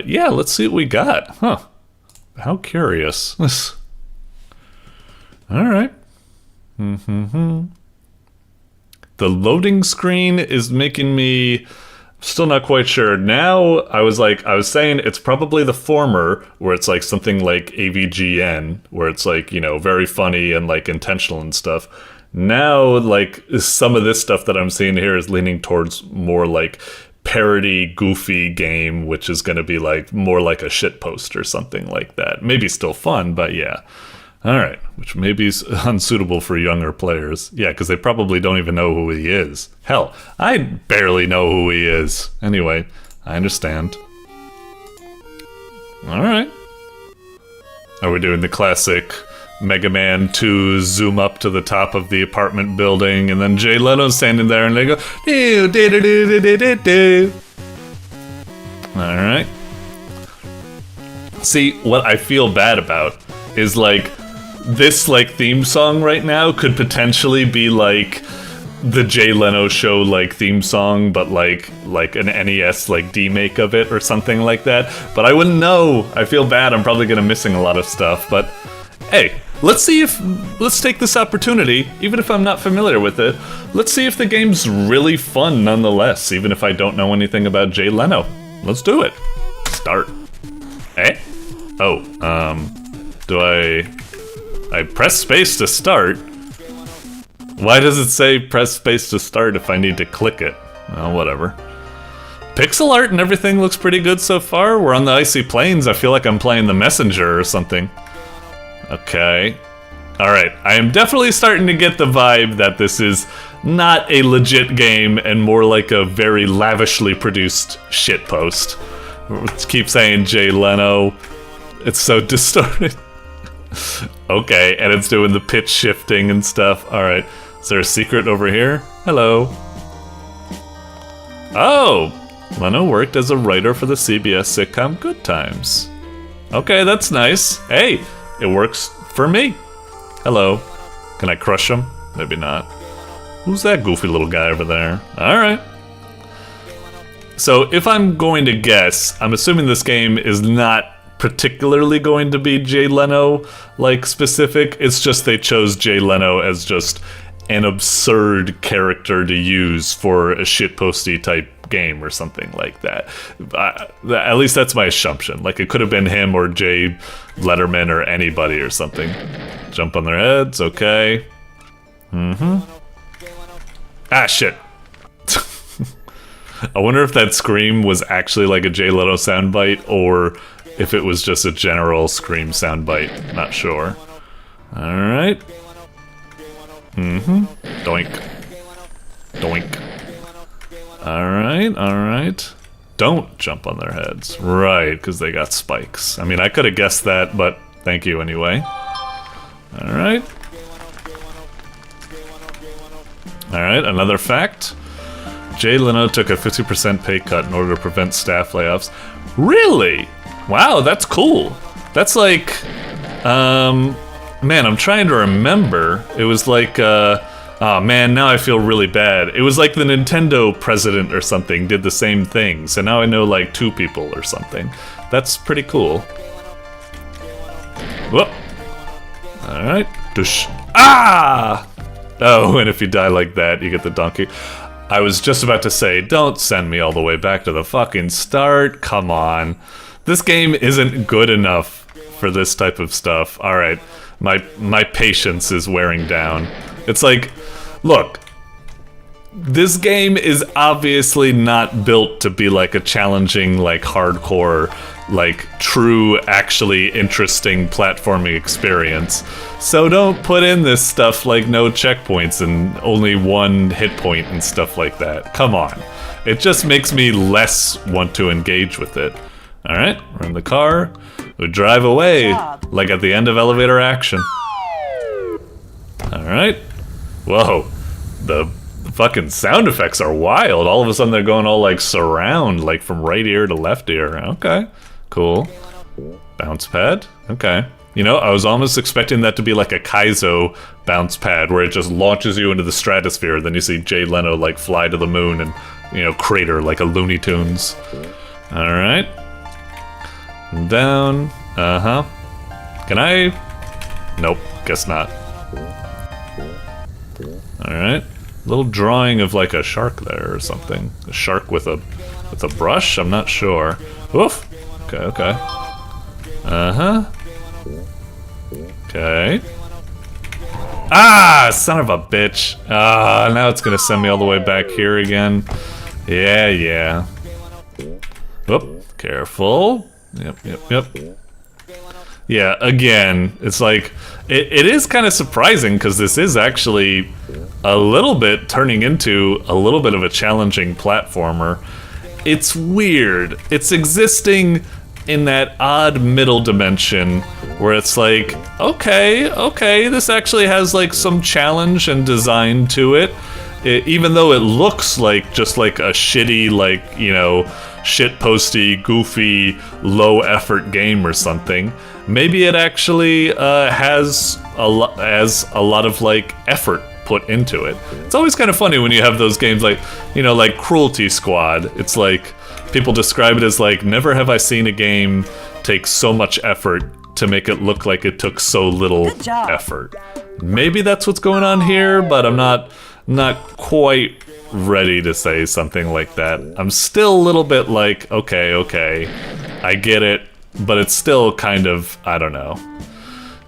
Yeah, let's see what we got. Huh. How curious. All right. The loading screen is making me still not quite sure. Now I was saying it's probably the former, where it's like something like AVGN, where it's like, you know, very funny and like intentional and stuff. Now, like, some of this stuff that I'm seeing here is leaning towards more like parody, goofy game, which is going to be like more like a shitpost or something like that. Maybe still fun, but yeah. All right, which maybe is unsuitable for younger players. Yeah, because they probably don't even know who he is. Hell, I barely know who he is. Anyway, I understand. All right. Are we doing the classic Mega Man 2 zoom up to the top of the apartment building and then Jay Leno's standing there and they go, do, do, do, do, do, do, do. All right. See, what I feel bad about is like, this like theme song right now could potentially be like the Jay Leno show like theme song, but like an NES like demake of it or something like that. But I wouldn't know. I feel bad. I'm probably gonna missing a lot of stuff. But hey, let's take this opportunity, even if I'm not familiar with it. Let's see if the game's really fun nonetheless, even if I don't know anything about Jay Leno. Let's do it. Start. Eh? Oh, do I press space to start? Why does it say press space to start if I need to click it? Well, whatever. Pixel art and everything looks pretty good so far. We're on the icy plains. I feel like I'm playing The Messenger or something. Okay. Alright, I am definitely starting to get the vibe that this is not a legit game and more like a very lavishly produced shitpost. Let's keep saying Jay Leno. It's so distorted. Okay, and it's doing the pitch shifting and stuff. Alright, is there a secret over here? Hello. Oh! Leno worked as a writer for the CBS sitcom Good Times. Okay, that's nice. Hey, it works for me. Hello. Can I crush him? Maybe not. Who's that goofy little guy over there? Alright. So, if I'm going to guess, I'm assuming this game is not particularly going to be Jay Leno like specific. It's just they chose Jay Leno as just an absurd character to use for a shitposty type game or something like that. At least that's my assumption. Like it could have been him or Jay Letterman or anybody or something. Jump on their heads, okay. Ah, shit. I wonder if that scream was actually like a Jay Leno soundbite or if it was just a general scream soundbite. Not sure. Alright. Doink. Doink. Alright. Don't jump on their heads. Right, because they got spikes. I mean, I could have guessed that, but thank you anyway. Alright. Alright, another fact. Jay Leno took a 50% pay cut in order to prevent staff layoffs. Really? Wow, that's cool. That's like, man, I'm trying to remember. It was like, oh man, now I feel really bad. It was like the Nintendo president or something did the same thing. So now I know like 2 people or something. That's pretty cool. Whoop. Alright. Dush. Ah! Oh, and if you die like that, you get the donkey. I was just about to say, don't send me all the way back to the fucking start. Come on. This game isn't good enough for this type of stuff. Alright, my patience is wearing down. It's like, look, this game is obviously not built to be like a challenging, like hardcore, like true, actually interesting platforming experience. So don't put in this stuff like no checkpoints and only 1 hit point and stuff like that. Come on. It just makes me less want to engage with it. Alright, we're in the car. We drive away, like at the end of Elevator Action. Alright. Whoa, the fucking sound effects are wild. All of a sudden they're going all like surround, like from right ear to left ear. Okay, cool. Bounce pad, okay. You know, I was almost expecting that to be like a Kaizo bounce pad where it just launches you into the stratosphere. Then you see Jay Leno like fly to the moon and, you know, crater like a Looney Tunes. All right. Down. Uh-huh. Can I? Nope, guess not. All right. Little drawing of like a shark there or something. A shark with a brush? I'm not sure. Oof. Okay, okay. Uh-huh. Okay. Ah, son of a bitch. Ah, now it's gonna send me all the way back here again. Yeah, yeah. Whoop, careful. Yep, yep, yep. Yeah, again, it's like, it is kind of surprising because this is actually a little bit turning into a little bit of a challenging platformer. It's weird. It's existing in that odd middle dimension where it's like, okay, this actually has like some challenge and design to it. Even though it looks like just like a shitty, like, you know, shitposty, goofy, low effort game or something, maybe it actually has a lot of like effort put into it. It's always kind of funny when you have those games like, you know, like Cruelty Squad. It's like, people describe it as like, never have I seen a game take so much effort to make it look like it took so little effort. Maybe that's what's going on here, but I'm not quite ready to say something like that. I'm still a little bit like, okay, I get it, but it's still kind of, I don't know.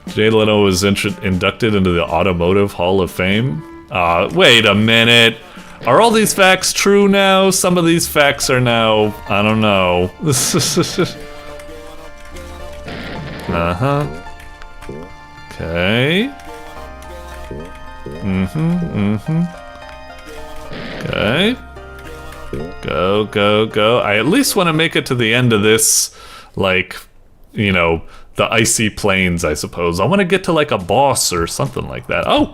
Jay Leno was inducted into the Automotive Hall of Fame. Wait a minute. Are all these facts true now? Some of these facts are now, I don't know. Uh-huh. Okay. Okay. Go. I at least want to make it to the end of this, like, you know, the icy plains, I suppose. I want to get to like a boss or something like that. Oh,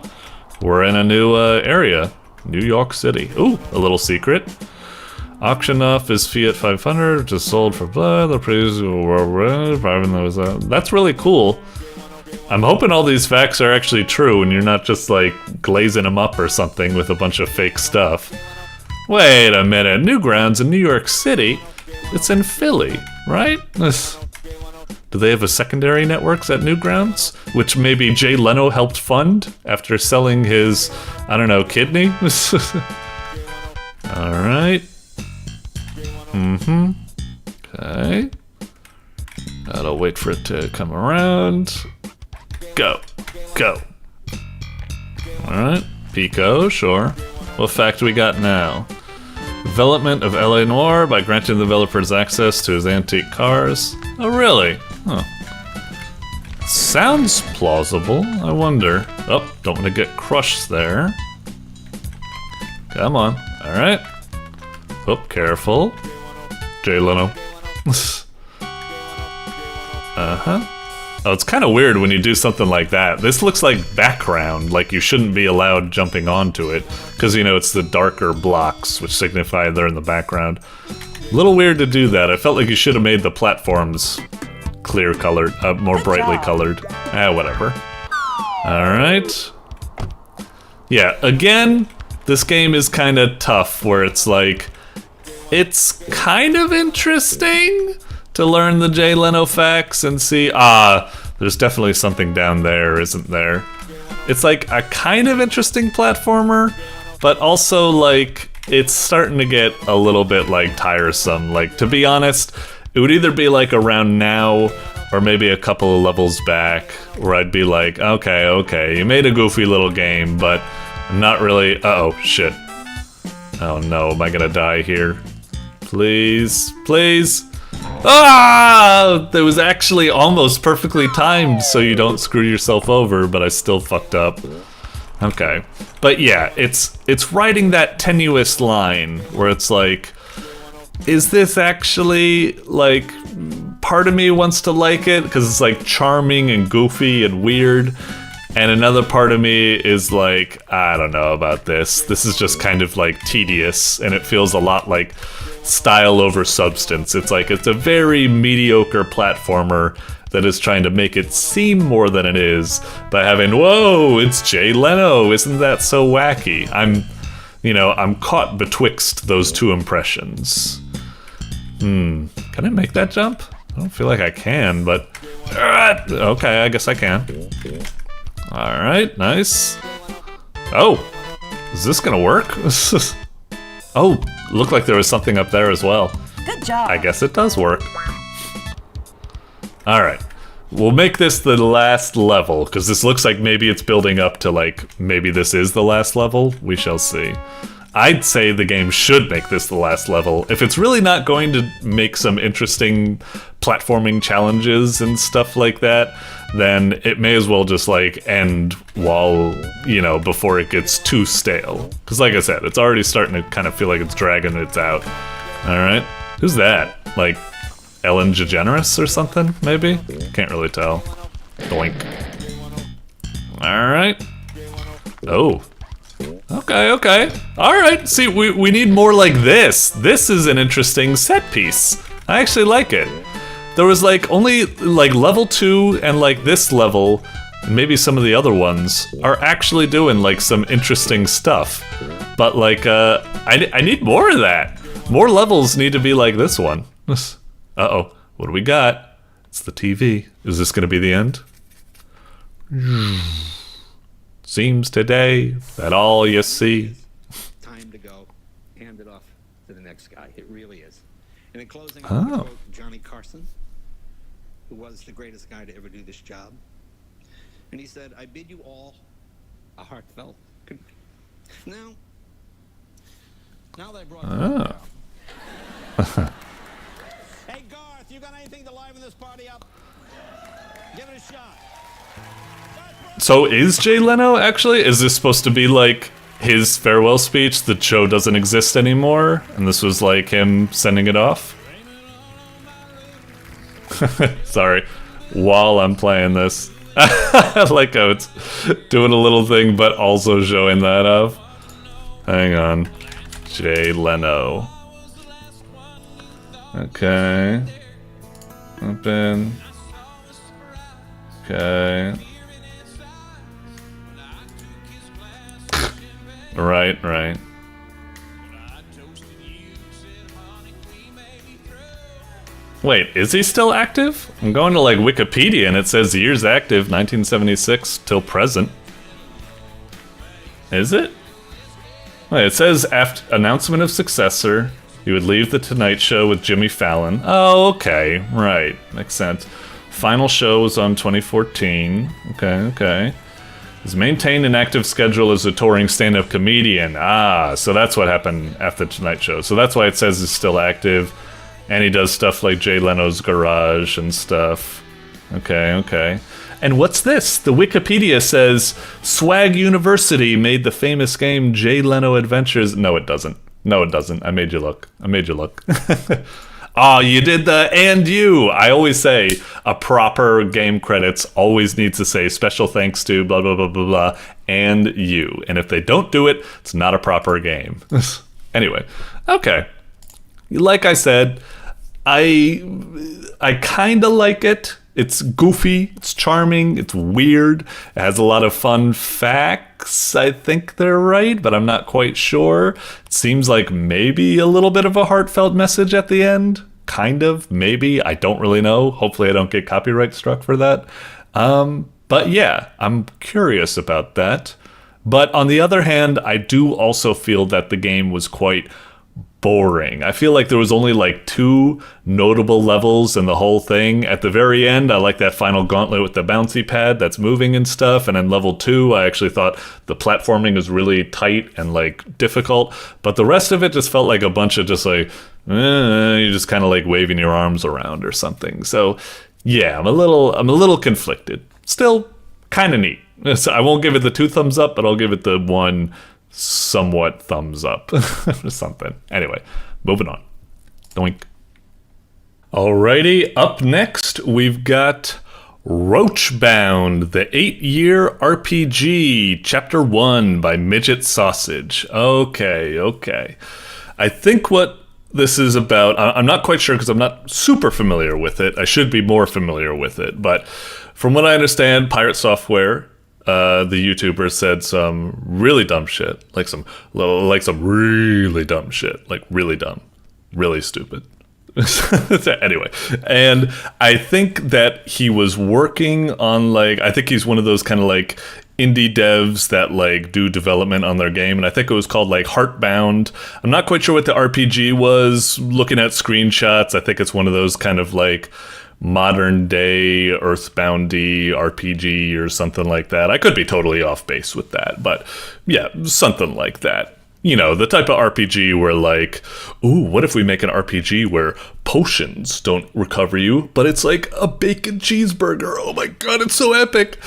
we're in a new area. New York City. Ooh, a little secret. Auction off is Fiat 500, just sold for blah, the praise that's really cool. I'm hoping all these facts are actually true and you're not just like glazing them up or something with a bunch of fake stuff. Wait a minute, Newgrounds in New York City? It's in Philly, right? Do they have a secondary networks at Newgrounds? Which maybe Jay Leno helped fund after selling his, I don't know, kidney? Alright. Okay. Gotta wait for it to come around. Go. Alright. Pico, sure. What fact we got now? Development of LA Noire by granting developers access to his antique cars. Oh, really? Huh. Sounds plausible. I wonder. Oh, don't want to get crushed there. Come on. Alright. Oh, careful. Jay Leno. Uh-huh. Oh, it's kind of weird when you do something like that. This looks like background, like you shouldn't be allowed jumping onto it. Because, you know, it's the darker blocks, which signify they're in the background. A little weird to do that. I felt like you should have made the platforms clear colored, more brightly colored. Whatever. Alright. Yeah, again, this game is kind of tough, where it's like, it's kind of interesting to learn the Jay Leno facts and see, there's definitely something down there, isn't there? It's like a kind of interesting platformer, but also like, it's starting to get a little bit like tiresome. Like, to be honest, it would either be like around now or maybe a couple of levels back where I'd be like, okay, you made a goofy little game, but I'm not really, uh-oh, shit. Oh no, am I gonna die here? Please. Ah! That was actually almost perfectly timed so you don't screw yourself over, but I still fucked up. Okay. But yeah, it's riding that tenuous line where it's like, is this actually, like, part of me wants to like it because it's like charming and goofy and weird, And another part of me is like, I don't know about this. This is just kind of like tedious, and it feels a lot like style over substance. It's like it's a very mediocre platformer that is trying to make it seem more than it is by having, whoa, it's Jay Leno, isn't that so wacky? I'm caught betwixt those two impressions. Can I make that jump? I don't feel like I can, but okay, I guess I can. Alright, nice. Oh, is this gonna work? Oh, looked like there was something up there as well. Good job. I guess it does work. Alright, we'll make this the last level, because this looks like maybe it's building up to like, maybe this is the last level. We shall see. I'd say the game should make this the last level. If it's really not going to make some interesting platforming challenges and stuff like that, then it may as well just like end while, before it gets too stale. Because like I said, it's already starting to kind of feel like it's dragging it out. Alright, who's that? Like, Ellen DeGeneres or something, maybe? Can't really tell. Doink. Alright. Oh. Okay. Alright, see, we need more like this. This is an interesting set piece. I actually like it. There was like only like level 2 and like this level, and maybe some of the other ones, are actually doing like some interesting stuff. But like, I need more of that. More levels need to be like this one. Uh-oh, what do we got? It's the TV. Is this gonna be the end? Seems today that all you see. Time to go. Hand it off to the next guy. It really is. And in closing, Oh. I want to quote Johnny Carson, who was the greatest guy to ever do this job. And he said, I bid you all a heartfelt good night. Now that I brought Hey Garth, you got anything to liven this party up? Give it a shot. So is Jay Leno actually? Is this supposed to be like his farewell speech? The show doesn't exist anymore, and this was like him sending it off? Sorry, while I'm playing this. I like how it's doing a little thing, but also showing that off. Hang on. Jay Leno. Okay. Open. Okay. Right. Wait, is he still active? I'm going to like Wikipedia and it says years active, 1976 till present. Is it? Wait, it says after announcement of successor, he would leave the Tonight Show with Jimmy Fallon. Oh, okay, right, makes sense. Final show was on 2014. Okay. He's maintained an active schedule as a touring stand-up comedian. Ah, so that's what happened after the Tonight Show. So that's why it says he's still active. And he does stuff like Jay Leno's Garage and stuff. Okay. And what's this? The Wikipedia says, Swag University made the famous game Jay Leno Adventures. No, it doesn't. I made you look. Oh, you did the and you. I always say a proper game credits always needs to say special thanks to blah, blah, blah, blah, blah, and you. And if they don't do it, it's not a proper game. Anyway, okay. Like I said, I kind of like it. It's goofy, it's charming, it's weird. It has a lot of fun facts. I think they're right, but I'm not quite sure. It seems like maybe a little bit of a heartfelt message at the end. Kind of, maybe. I don't really know. Hopefully I don't get copyright struck for that. But yeah, I'm curious about that. But on the other hand, I do also feel that the game was quite boring. I feel like there was only like 2 notable levels in the whole thing. At the very end, I like that final gauntlet with the bouncy pad that's moving and stuff. And then level 2, I actually thought the platforming was really tight and like difficult. But the rest of it just felt like a bunch of just like, you're just kind of like waving your arms around or something. So yeah, I'm a little conflicted. Still kind of neat. So I won't give it the 2 thumbs up, but I'll give it the 1 somewhat thumbs up or something. Anyway, moving on. Doink. Alrighty, up next we've got Roachbound, the 8-year RPG, Chapter 1 by Midget Sausage. Okay. I think what this is about, I'm not quite sure because I'm not super familiar with it. I should be more familiar with it. But from what I understand, Pirate Software, the YouTuber, said some really dumb shit. Like some really dumb shit. Like really dumb. Really stupid. Anyway, and I think that he was working on I think he's one of those kind of indie devs that do development on their game, and I think it was called Heartbound. I'm not quite sure what the RPG was. Looking at screenshots, I think it's one of those kind of modern day Earthboundy RPG or something like that. I could be totally off base with that, but yeah, something like that. You know, the type of RPG where ooh, what if we make an RPG where potions don't recover you, but it's a bacon cheeseburger? Oh my god, it's so epic.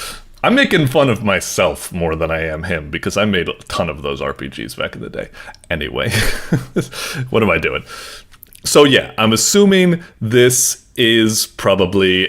I'm making fun of myself more than I am him, because I made a ton of those RPGs back in the day. Anyway, what am I doing? So yeah, I'm assuming this is probably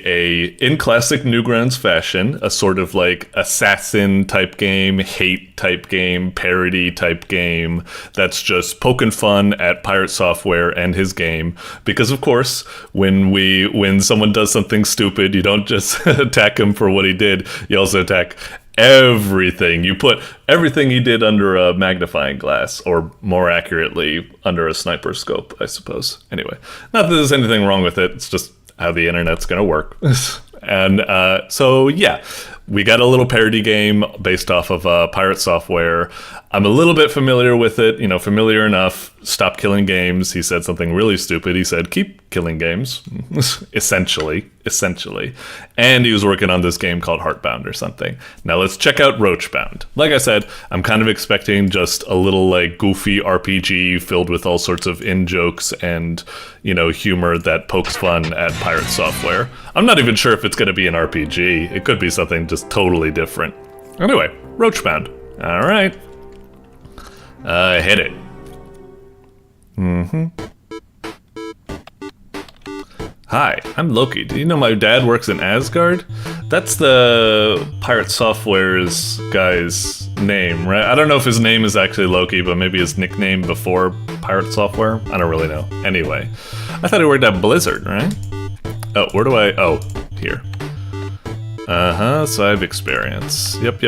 in classic Newgrounds fashion, a sort of assassin type game, hate type game, parody type game that's just poking fun at Pirate Software and his game. Because of course, when someone does something stupid, you don't just attack him for what he did, you also attack everything. You put everything he did under a magnifying glass, or more accurately, under a sniper scope, I suppose. Anyway, not that there's anything wrong with it, it's just how the internet's gonna work. And so yeah, we got a little parody game based off of Pirate Software. I'm a little bit familiar with it, familiar enough. Stop killing games. He said something really stupid. He said, keep killing games, essentially. And he was working on this game called Heartbound or something. Now let's check out Roachbound. Like I said, I'm kind of expecting just a little goofy RPG filled with all sorts of in-jokes and, humor that pokes fun at Pirate Software. I'm not even sure if it's going to be an RPG. It could be something just totally different. Anyway, Roachbound. All right. Hit it. Hi, I'm Loki. Do you know my dad works in Asgard? That's the Pirate Software's guy's name, right? I don't know if his name is actually Loki, but maybe his nickname before Pirate Software? I don't really know. Anyway, I thought he worked at Blizzard, right? Oh, where do I... Oh, here. So I have experience. Yep.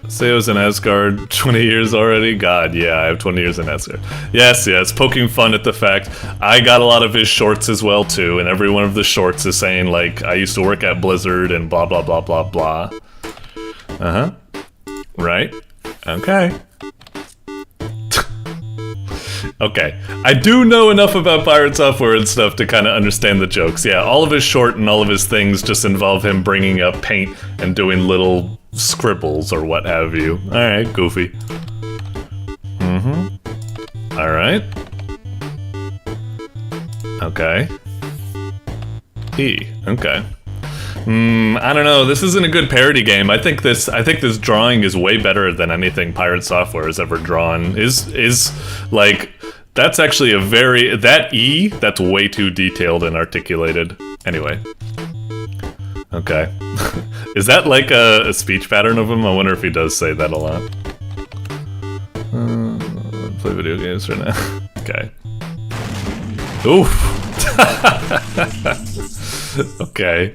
Say I was in Asgard 20 years already? God, yeah, I have 20 years in Asgard. Yes, poking fun at the fact I got a lot of his shorts as well, too, and every one of the shorts is saying, I used to work at Blizzard and blah, blah, blah, blah, blah. Right? Okay. Okay, I do know enough about Pirate Software and stuff to kind of understand the jokes. Yeah, all of his short and all of his things just involve him bringing up paint and doing little scribbles or what have you. Alright, goofy. Alright. Okay. Okay. I don't know. This isn't a good parody game. I think this drawing is way better than anything Pirate Software has ever drawn. That's actually that's way too detailed and articulated. Anyway. Okay. Is that a speech pattern of him? I wonder if he does say that a lot. Play video games right now. Okay. Oof. Okay.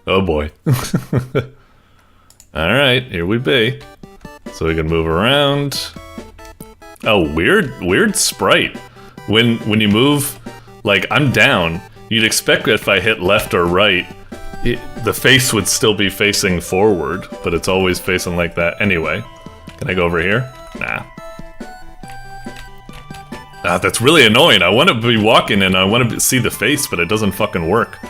Oh boy. Alright, here we be. So we can move around. Oh, weird sprite. When you move, I'm down, you'd expect if I hit left or right, the face would still be facing forward, but it's always facing like that. Anyway, can I go over here? Nah. That's really annoying. I want to be walking and I want to see the face, but it doesn't fucking work.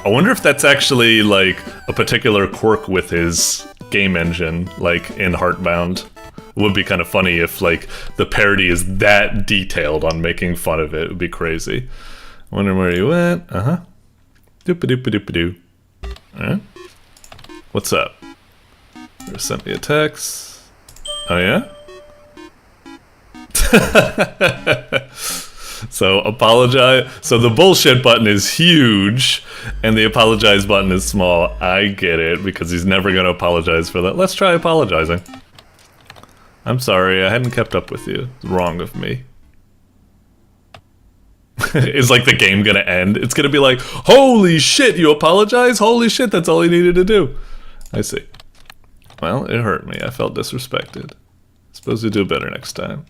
I wonder if that's actually, a particular quirk with his game engine, in Heartbound. It would be kind of funny if, the parody is that detailed on making fun of it. It would be crazy. I wonder where you went. Doop-a-doop-a-doop-a-doo. Alright. What's up? You sent me a text. Oh, yeah? So apologize. So the bullshit button is huge, and the apologize button is small. I get it, because he's never going to apologize for that. Let's try apologizing. I'm sorry, I hadn't kept up with you. It's wrong of me. Is like the game gonna end? It's gonna be like, holy shit, you apologize? Holy shit, that's all he needed to do. I see. Well, it hurt me. I felt disrespected. Suppose you'll do better next time.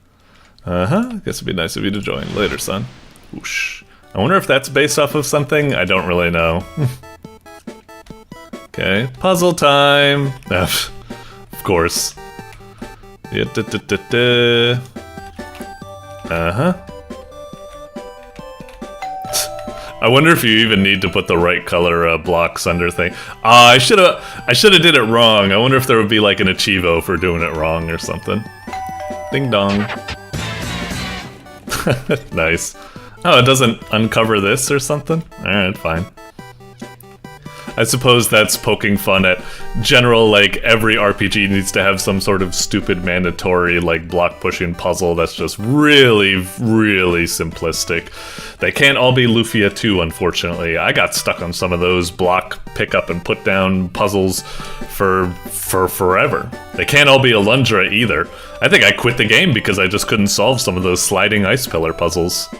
Guess it'd be nice of you to join. Later, son. Whoosh. I wonder if that's based off of something? I don't really know. Okay, puzzle time. Of course. Yeah, I wonder if you even need to put the right color blocks under thing. I should have did it wrong. I wonder if there would be like an achievo for doing it wrong or something. Ding dong. Nice. Oh, it doesn't uncover this or something? Alright, fine. I suppose that's poking fun at general, like, every RPG needs to have some sort of stupid mandatory, like, block-pushing puzzle that's just really, really simplistic. They can't all be Lufia 2, unfortunately. I got stuck on some of those block, pick up, and put down puzzles for forever. They can't all be Alundra either. I think I quit the game because I just couldn't solve some of those sliding ice pillar puzzles.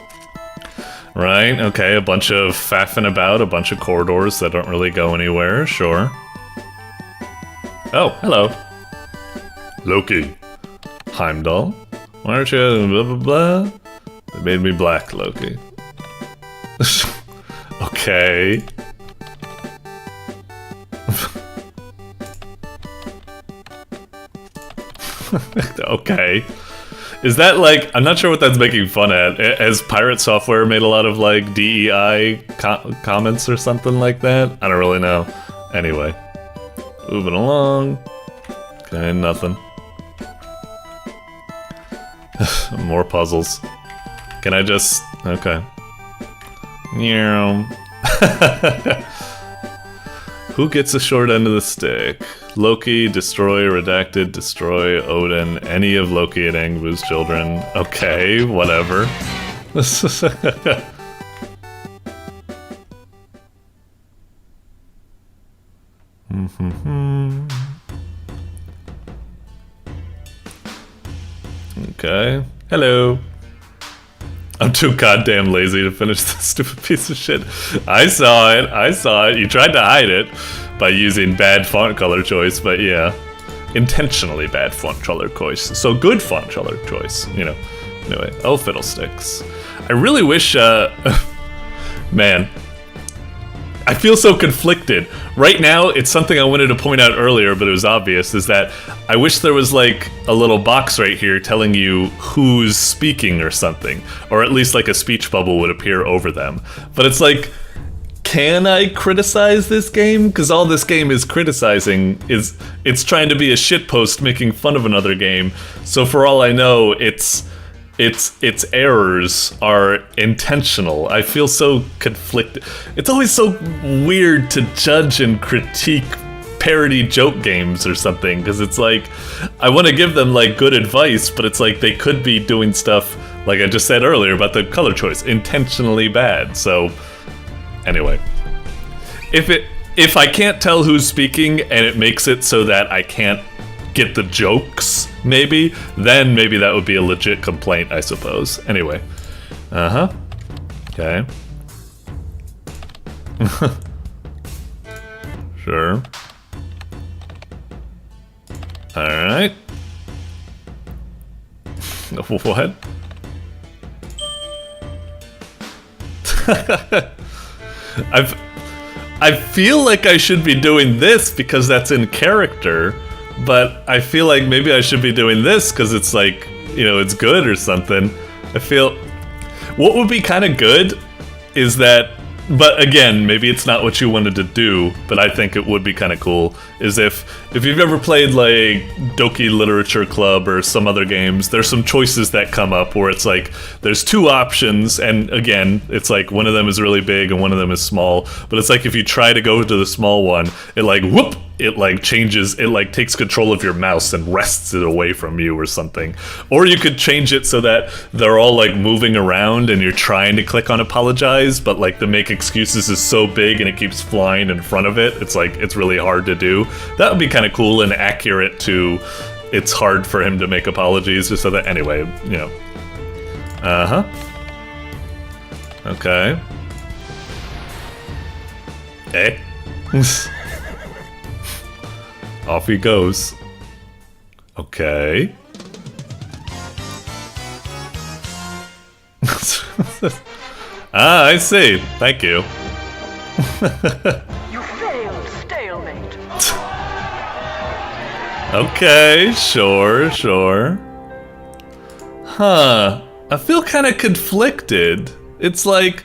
Right, okay, a bunch of faffing about, a bunch of corridors that don't really go anywhere, sure. Oh, hello. Loki. Heimdall? Why aren't you blah blah blah? They made me black, Loki. Okay. Okay. Is that like, I'm not sure what that's making fun at. Has Pirate Software made a lot of like DEI comments or something like that? I don't really know. Anyway. Moving along. Okay, nothing. More puzzles. Can I just, okay. Who gets the short end of the stick? Loki, destroy, redacted, destroy, Odin, any of Loki and Angbu's children. Okay, whatever. Okay. Hello. I'm too goddamn lazy to finish this stupid piece of shit. I saw it. You tried to hide it by using bad font color choice, but yeah. Intentionally bad font color choice. So good font color choice, you know. Anyway, oh fiddlesticks. I really wish, man. I feel so conflicted. Right now, it's something I wanted to point out earlier, but it was obvious, is that I wish there was like a little box right here telling you who's speaking or something. Or at least like a speech bubble would appear over them. But it's like, can I criticize this game? Because all this game is criticizing is, it's trying to be a shitpost making fun of another game. So for all I know, its errors are intentional. I feel so conflicted. It's always so weird to judge and critique parody joke games or something, because it's like, I want to give them like good advice, but it's like they could be doing stuff, like I just said earlier about the color choice, intentionally bad. So anyway, if I can't tell who's speaking and it makes it so that I can't get the jokes, maybe, then maybe that would be a legit complaint, I suppose. Anyway. Okay. Sure. Alright. What? I feel like I should be doing this because that's in character, but I feel like maybe I should be doing this because it's like, you know, it's good or something. I feel... What would be kind of good is that... But again, maybe it's not what you wanted to do, but I think it would be kind of cool, is if you've ever played like Doki Literature Club or some other games, there's some choices that come up where it's like, there's two options, and again, it's like one of them is really big and one of them is small, but it's like if you try to go to the small one, it like, whoop, it like changes, it like takes control of your mouse and wrests it away from you or something. Or you could change it so that they're all like moving around and you're trying to click on apologize, but like the make excuses is so big and it keeps flying in front of it. It's like, it's really hard to do. That would be kind of cool and accurate to, it's hard for him to make apologies, just so that, anyway, you know. Okay. Eh? Off he goes. Okay. Ah, I see. Thank you. You failed, stalemate. Okay, sure. Huh. I feel kind of conflicted. It's like,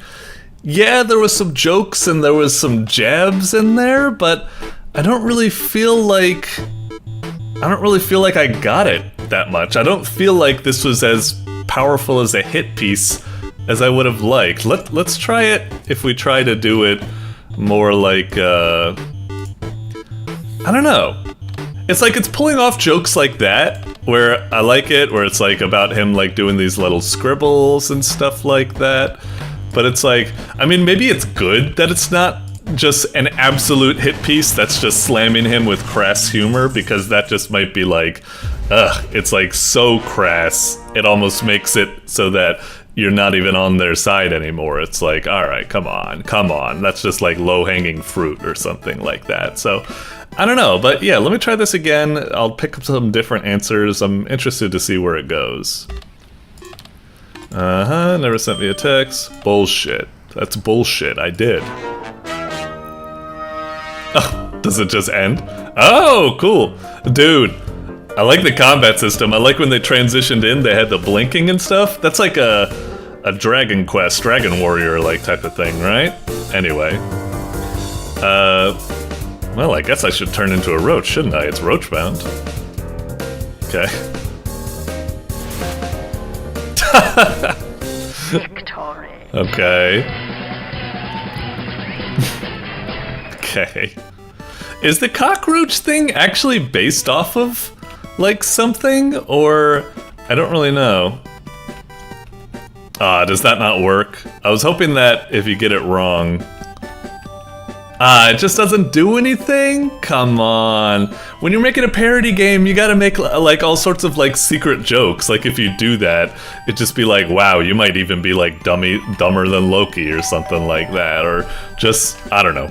yeah, there was some jokes and there was some jabs in there, but I don't really feel like I got it that much. I don't feel like this was as powerful as a hit piece as I would have liked. Let's try it if we try to do it more like, I don't know. It's like it's pulling off jokes like that, where I like it, where it's like about him like doing these little scribbles and stuff like that. But it's like, I mean, maybe it's good that it's not just an absolute hit piece that's just slamming him with crass humor, because that just might be like, it's like so crass, it almost makes it so that you're not even on their side anymore. It's like, alright, come on, that's just like low-hanging fruit or something like that. So, I don't know, but yeah, let me try this again. I'll pick up some different answers. I'm interested to see where it goes. Never sent me a text. Bullshit. That's bullshit, I did. Oh, does it just end? Oh, cool. Dude, I like the combat system. I like when they transitioned in, they had the blinking and stuff. That's like a Dragon Quest, Dragon Warrior like type of thing, right? Anyway. Well, I guess I should turn into a roach, shouldn't I? It's roach bound. Okay. Victory. Okay. Okay. Is the cockroach thing actually based off of, like, something? Or, I don't really know. Does that not work? I was hoping that if you get it wrong... it just doesn't do anything? Come on. When you're making a parody game, you gotta make, like, all sorts of, like, secret jokes. Like, if you do that, it'd just be like, wow, you might even be, like, dumber than Loki or something like that. Or just, I don't know.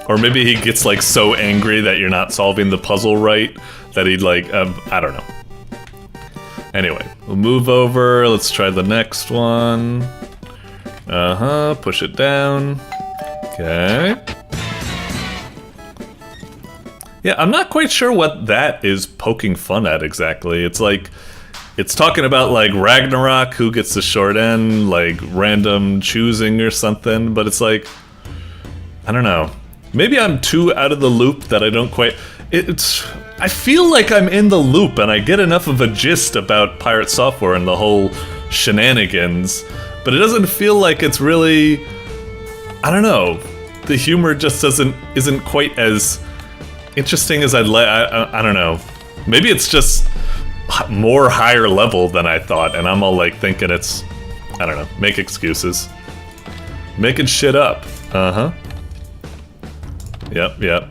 Or maybe he gets, like, so angry that you're not solving the puzzle right that he'd, like, I don't know. Anyway, we'll move over. Let's try the next one. Push it down. Okay. Yeah, I'm not quite sure what that is poking fun at exactly. It's like, it's talking about like Ragnarok, who gets the short end, like random choosing or something, but it's like, I don't know. Maybe I'm too out of the loop that I don't quite... I feel like I'm in the loop and I get enough of a gist about Pirate Software and the whole shenanigans, but it doesn't feel like it's really... I don't know. The humor just isn't quite as interesting as I'd like. I don't know. Maybe it's just more higher level than I thought, and I'm all like thinking it's, I don't know, make excuses. Making shit up. Yep.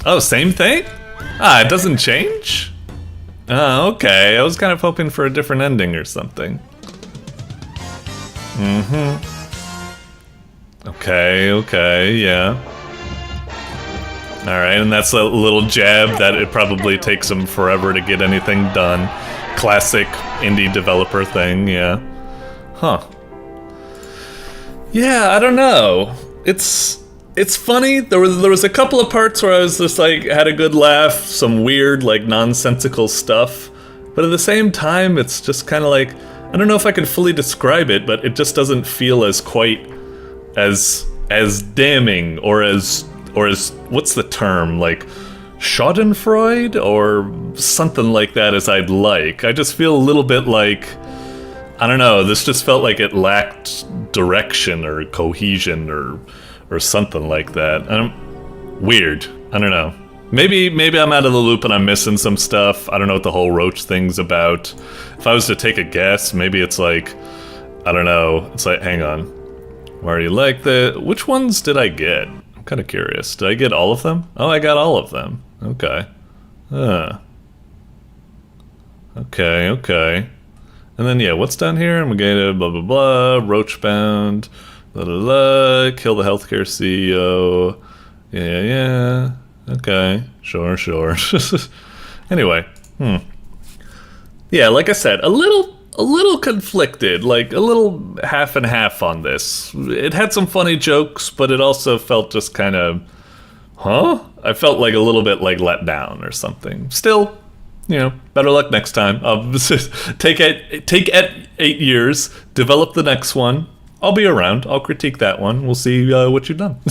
Oh, same thing? It doesn't change? Oh, okay. I was kind of hoping for a different ending or something. Okay, yeah. Alright, and that's a little jab that it probably takes them forever to get anything done. Classic indie developer thing, yeah. Huh. Yeah, I don't know. It's funny. There was a couple of parts where I was just like, had a good laugh, some weird, like, nonsensical stuff. But at the same time, it's just kind of like, I don't know if I can fully describe it, but it just doesn't feel as quite as damning or as what's the term, like schadenfreude or something like that as I'd like. I just feel a little bit like, I don't know, this just felt like it lacked direction or cohesion or something like that. Weird. I don't know. Maybe I'm out of the loop and I'm missing some stuff. I don't know what the whole roach thing's about. If I was to take a guess, maybe it's like, I don't know. It's like, hang on. Why are you like that? Which ones did I get? I'm kind of curious. Did I get all of them? Oh, I got all of them. Okay. Okay. And then, yeah, what's down here? I'm gonna blah, blah, blah, roach-bound, blah, blah, blah, kill the healthcare CEO. Yeah. Okay, sure. Anyway, yeah, like I said, a little conflicted, like a little half and half on this. It had some funny jokes, but it also felt just kind of, I felt like a little bit like let down or something. Still, you know, better luck next time. Take 8 years, develop the next one. I'll be around. I'll critique that one. We'll see what you've done.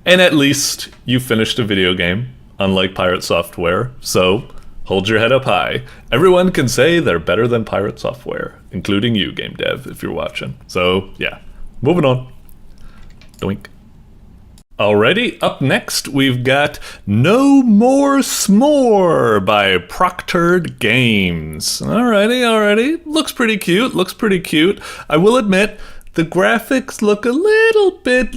And at least you finished a video game, unlike Pirate Software, so hold your head up high. Everyone can say they're better than Pirate Software, including you, game dev, if you're watching. So, yeah. Moving on. Doink. Alrighty, up next we've got No More S'more by Proctored Games. Alrighty. Looks pretty cute. I will admit, the graphics look a little bit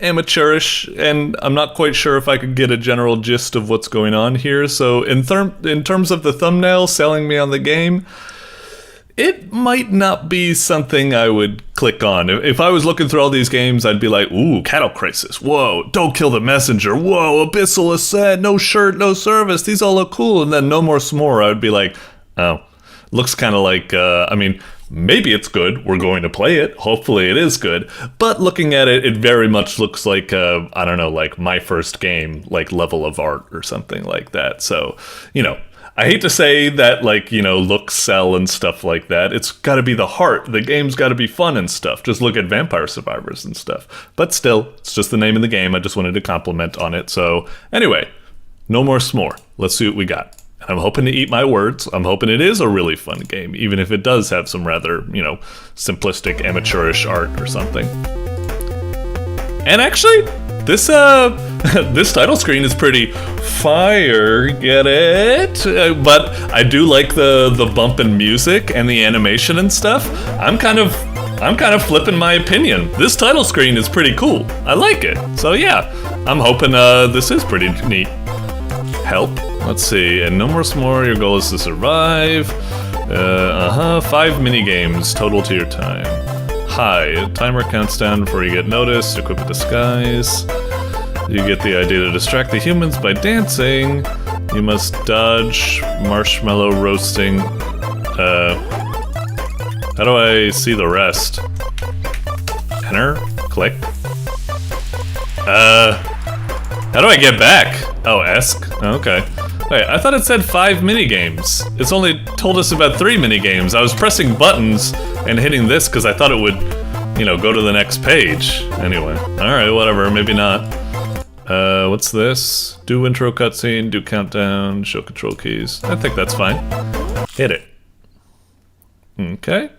amateurish, and I'm not quite sure if I could get a general gist of what's going on here. So in terms of the thumbnail selling me on the game, it might not be something I would click on. If I was looking through all these games, I'd be like, ooh, Cattle Crisis, whoa, Don't Kill the Messenger, whoa, Abysmal Ascent, No Shirt, No Service, these all look cool. And then No More S'more, I would be like, oh, looks kind of like, maybe it's good, we're going to play it, hopefully it is good, but looking at it, it very much looks like, I don't know, like my first game, like level of art or something like that. So, you know, I hate to say that, like, you know, looks sell and stuff like that. It's got to be the heart. The game's got to be fun and stuff. Just look at Vampire Survivors and stuff. But still, it's just the name of the game. I just wanted to compliment on it. So, anyway, No More S'more. Let's see what we got. I'm hoping to eat my words. I'm hoping it is a really fun game, even if it does have some rather, you know, simplistic, amateurish art or something. And actually, this this title screen is pretty fire, get it? But I do like the bump in music and the animation and stuff. I'm kind of flipping my opinion. This title screen is pretty cool. I like it. So yeah, I'm hoping this is pretty neat. Help. Let's see. And No More S'more, your goal is to survive. 5 mini games total to your time. Hi. Timer counts down before you get noticed. Equip a disguise. You get the idea to distract the humans by dancing. You must dodge marshmallow roasting. How do I see the rest? Enter? Click? How do I get back? Oh, ESC? Oh, okay. Wait, I thought it said 5 minigames. It's only told us about 3 minigames. I was pressing buttons and hitting this because I thought it would, you know, go to the next page. Anyway, alright, whatever, maybe not. What's this? Do intro cutscene, do countdown, show control keys. I think that's fine. Hit it. Okay.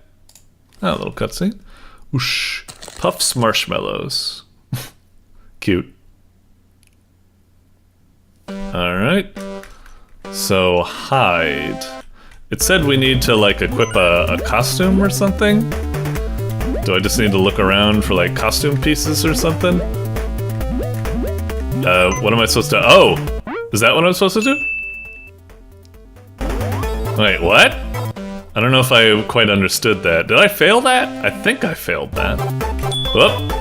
Oh, a little cutscene. Whoosh. Puffs marshmallows. Cute. Alright. So, hide. It said we need to, like, equip a costume or something? Do I just need to look around for, like, costume pieces or something? What am I supposed to... Oh! Is that what I'm supposed to do? Wait, what? I don't know if I quite understood that. Did I fail that? I think I failed that. Whoop.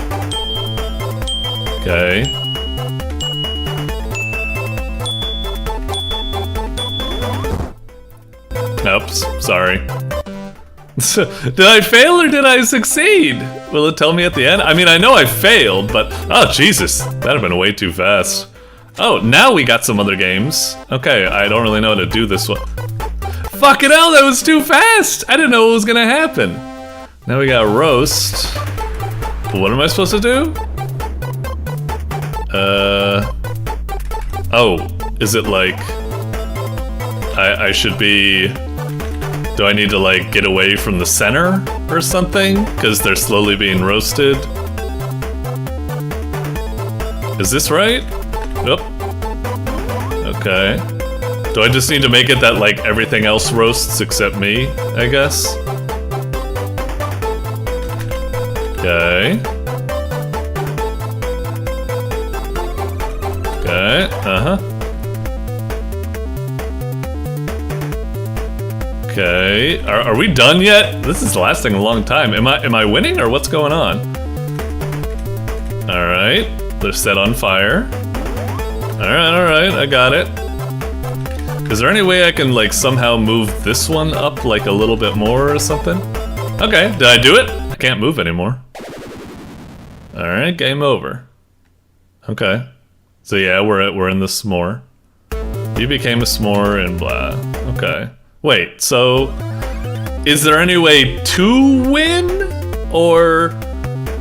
Okay. Oops, sorry. Did I fail or did I succeed? Will it tell me at the end? I mean, I know I failed, but... Oh, Jesus. That'd have been way too fast. Oh, now we got some other games. Okay, I don't really know how to do this one. Fucking hell, that was too fast! I didn't know what was gonna happen. Now we got roast. What am I supposed to do? Oh, is it like... I should be... Do I need to like get away from the center or something? Because they're slowly being roasted. Is this right? Yep. Okay. Do I just need to make it that like everything else roasts except me, I guess? Okay. Okay, Okay, are we done yet? This is lasting a long time. Am I winning or what's going on? Alright, they're set on fire. Alright, I got it. Is there any way I can like somehow move this one up like a little bit more or something? Okay, did I do it? I can't move anymore. Alright, game over. Okay. So yeah, we're in the s'more. You became a s'more and blah. Okay. Wait, so is there any way to win? Or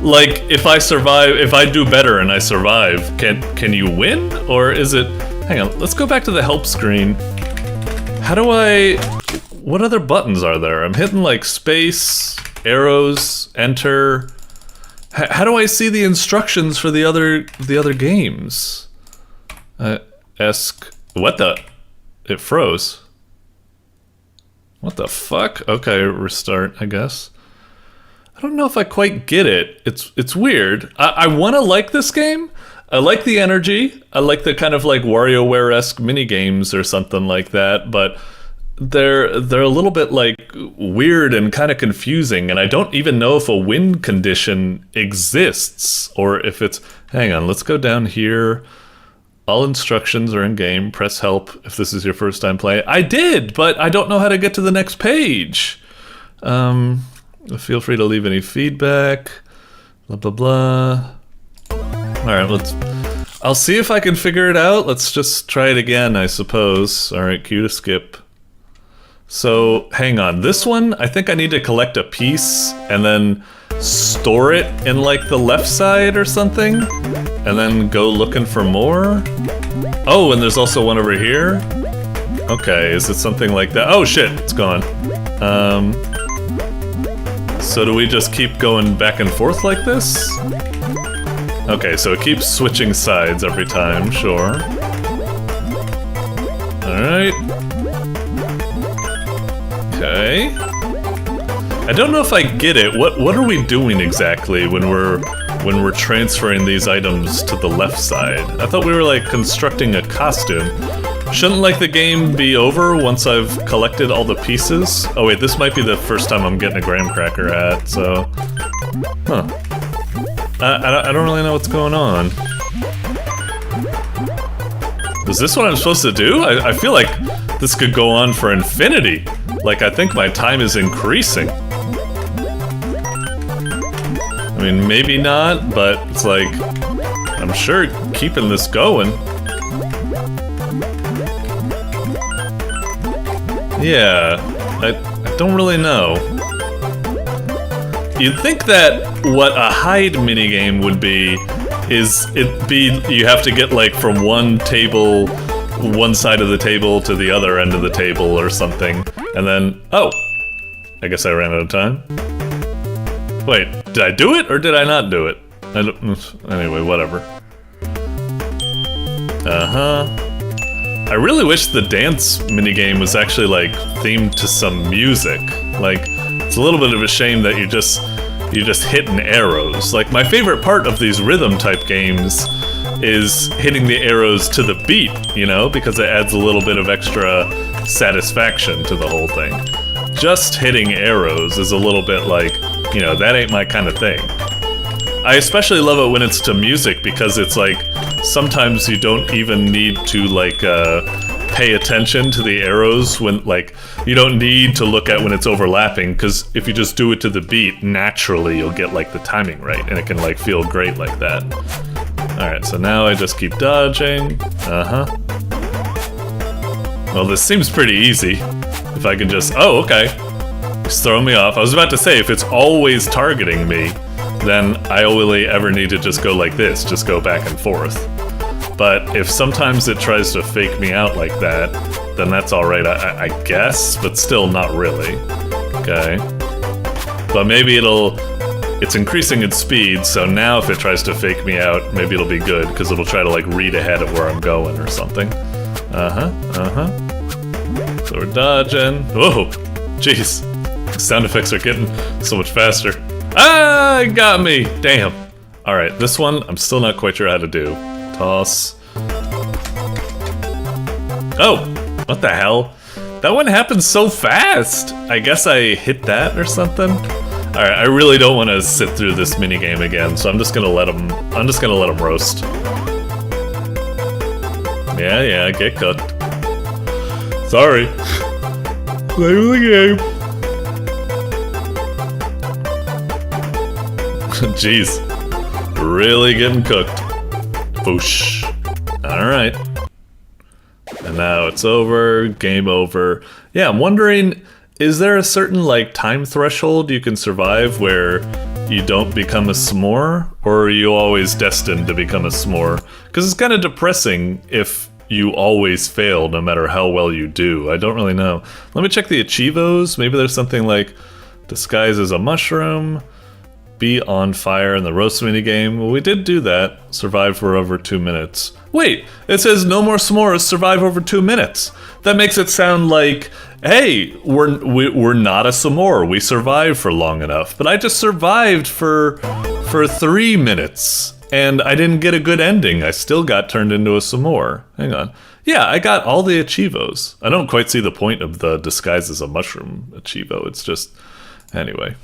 like if I survive, if I do better and I survive, can you win? Or is it, hang on, let's go back to the help screen. How do I, what other buttons are there? I'm hitting like space, arrows, enter. How do I see the instructions for the other games? What the? It froze. What the fuck? Okay, restart, I guess. I don't know if I quite get it. It's weird. I want to like this game. I like the energy. I like the kind of like WarioWare-esque mini games or something like that, but they're a little bit like weird and kind of confusing, and I don't even know if a win condition exists or if it's, hang on, let's go down here. All instructions are in game. Press help if this is your first time playing. I did, but I don't know how to get to the next page. Feel free to leave any feedback. Blah blah blah. All right, I'll see if I can figure it out. Let's just try it again, I suppose. All right, cue to skip. So hang on, this one I think I need to collect a piece and then store it in like the left side or something, and then go looking for more. Oh, and there's also one over here. Okay, is it something like that? Oh shit, it's gone. So do we just keep going back and forth like this? Okay, so it keeps switching sides every time, sure. Alright. Okay. I don't know if I get it. What are we doing exactly when we're transferring these items to the left side? I thought we were like constructing a costume. Shouldn't like the game be over once I've collected all the pieces? Oh wait, this might be the first time I'm getting a graham cracker hat, so... Huh. I don't really know what's going on. Is this what I'm supposed to do? I feel like this could go on for infinity. Like, I think my time is increasing. I mean, maybe not, but it's like, I'm sure keeping this going. Yeah, I don't really know. You'd think that what a hide minigame would be is you have to get like from one side of the table to the other end of the table or something, and then, oh, I guess I ran out of time. Wait, did I do it or did I not do it? Anyway, whatever. I really wish the dance minigame was actually like themed to some music. Like, it's a little bit of a shame that you're just hitting arrows. Like, my favorite part of these rhythm type games is hitting the arrows to the beat, you know, because it adds a little bit of extra satisfaction to the whole thing. Just hitting arrows is a little bit like, you know, that ain't my kind of thing. I especially love it when it's to music because it's like, sometimes you don't even need to like pay attention to the arrows when, like, you don't need to look at when it's overlapping, because if you just do it to the beat, naturally you'll get like the timing right, and it can like feel great like that. Alright, so now I just keep dodging. Well, this seems pretty easy. If I can just, oh, okay. It's throwing me off. I was about to say, if it's always targeting me, then I only ever need to just go like this, just go back and forth. But if sometimes it tries to fake me out like that, then that's alright, I guess, but still not really. Okay. But maybe it's increasing its speed, so now if it tries to fake me out, maybe it'll be good, because it'll try to like read ahead of where I'm going or something. So we're dodging. Whoa! Jeez. Sound effects are getting so much faster. Ah, it got me! Damn. Alright, this one, I'm still not quite sure how to do. Toss. Oh! What the hell? That one happened so fast! I guess I hit that or something? Alright, I really don't want to sit through this minigame again, so I'm just gonna let him roast. Yeah, get cooked. Sorry. Play the game. Jeez. Really getting cooked. Boosh. Alright. And now it's over. Game over. Yeah, I'm wondering, is there a certain, like, time threshold you can survive where you don't become a s'more? Or are you always destined to become a s'more? Because it's kind of depressing if you always fail no matter how well you do. I don't really know. Let me check the achievos. Maybe there's something like disguise as a mushroom, be on fire in the roast minigame. Well, we did do that. Survive for over 2 minutes. Wait, it says no more s'mores, survive over 2 minutes. That makes it sound like, hey, we're not a s'more. We survived for long enough. But I just survived for 3 minutes. And I didn't get a good ending. I still got turned into a s'more. Hang on. Yeah, I got all the achievos. I don't quite see the point of the disguise as a mushroom achievo. It's just... Anyway.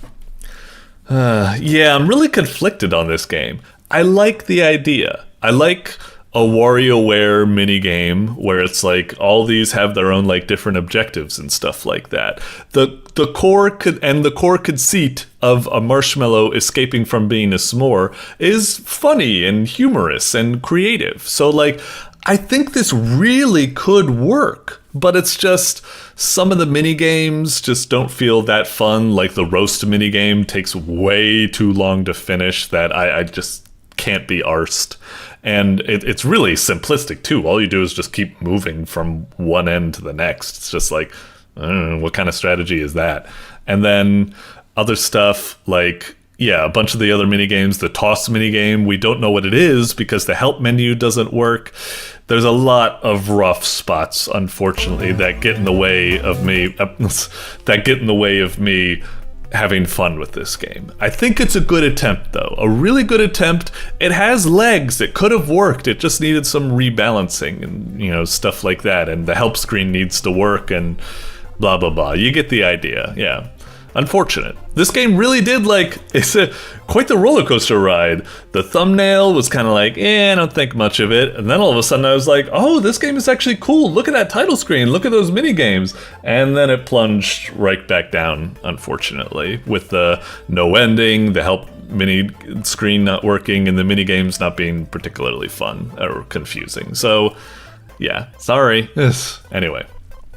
Yeah, I'm really conflicted on this game. I like the idea. I like a WarioWare minigame where it's like all these have their own like different objectives and stuff like that. The core conceit of a marshmallow escaping from being a s'more is funny and humorous and creative. So like I think this really could work, but it's just some of the minigames just don't feel that fun. Like the roast minigame takes way too long to finish that I just can't be arsed. And it's really simplistic too. All you do is just keep moving from one end to the next. It's just like, I don't know, what kind of strategy is that? And then other stuff like, yeah, a bunch of the other minigames, the toss minigame, we don't know what it is because the help menu doesn't work. There's a lot of rough spots, unfortunately, that get in the way of me having fun with this game. I think it's a good attempt, though. A really good attempt. It has legs. It could have worked. It just needed some rebalancing and, you know, stuff like that. And the help screen needs to work and blah, blah, blah. You get the idea. Yeah. Unfortunate. This game really did, like, it's quite the roller coaster ride. The thumbnail was kind of like, I don't think much of it. And then all of a sudden I was like, oh, this game is actually cool. Look at that title screen. Look at those mini games. And then it plunged right back down, unfortunately, with the no ending, the help mini screen not working, and the mini games not being particularly fun or confusing. So, yeah, sorry. Anyway,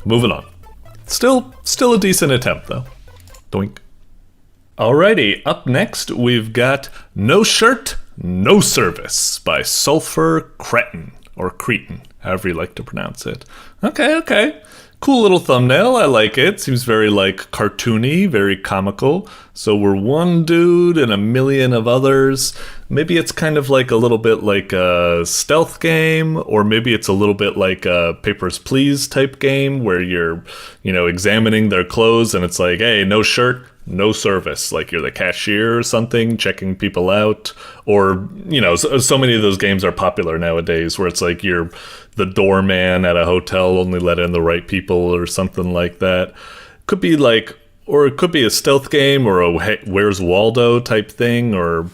moving on. Still a decent attempt, though. Doink. Alrighty, up next we've got No Shirt, No Service by Sulfur-Cretin, or Cretin, however you like to pronounce it. Okay. Cool little thumbnail, I like it. Seems very like cartoony, very comical. So we're one dude and a million of others. Maybe it's kind of like a little bit like a stealth game, or maybe it's a little bit like a Papers, Please type game where you're, examining their clothes and it's like, hey, no shirt, no service. Like you're the cashier or something, checking people out. Or, so many of those games are popular nowadays where it's like you're the doorman at a hotel, only let in the right people or something like that. Could be like, or it could be a stealth game or a Where's Waldo type thing, or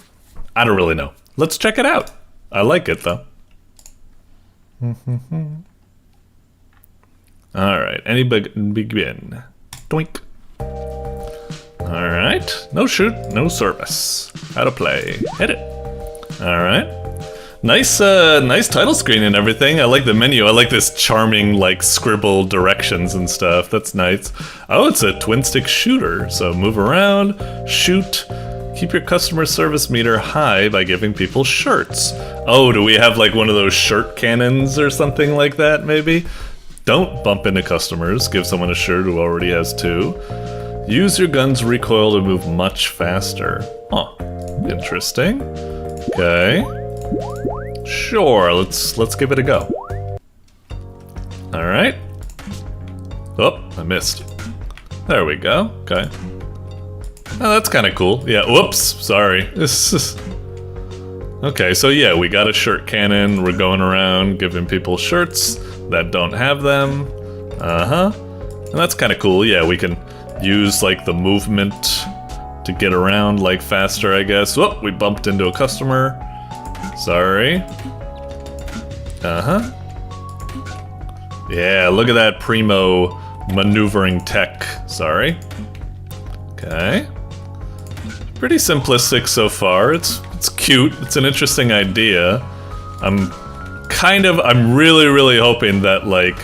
I don't really know. Let's check it out. I like it though. Alright, begin. Doink. Alright, no shoot, no service. How to play. Hit it. Alright. Nice title screen and everything. I like the menu. I like this charming, like, scribble directions and stuff. That's nice. Oh, it's a twin stick shooter. So move around, shoot, keep your customer service meter high by giving people shirts. Oh, do we have like one of those shirt cannons or something like that, maybe? Don't bump into customers. Give someone a shirt who already has 2. Use your gun's recoil to move much faster. Huh. Interesting. Okay. Sure, let's give it a go. Alright. Oh, I missed. There we go. Okay. Oh, that's kind of cool. Yeah, whoops, sorry. Okay, so yeah, we got a shirt cannon. We're going around giving people shirts that don't have them. Uh-huh. And that's kind of cool. Yeah, we can use, like, the movement to get around, like, faster, I guess. Whoop, we bumped into a customer. Sorry. Uh-huh. Yeah, look at that primo maneuvering tech. Sorry. Okay. Pretty simplistic so far. It's cute. It's an interesting idea. I'm really hoping that, like,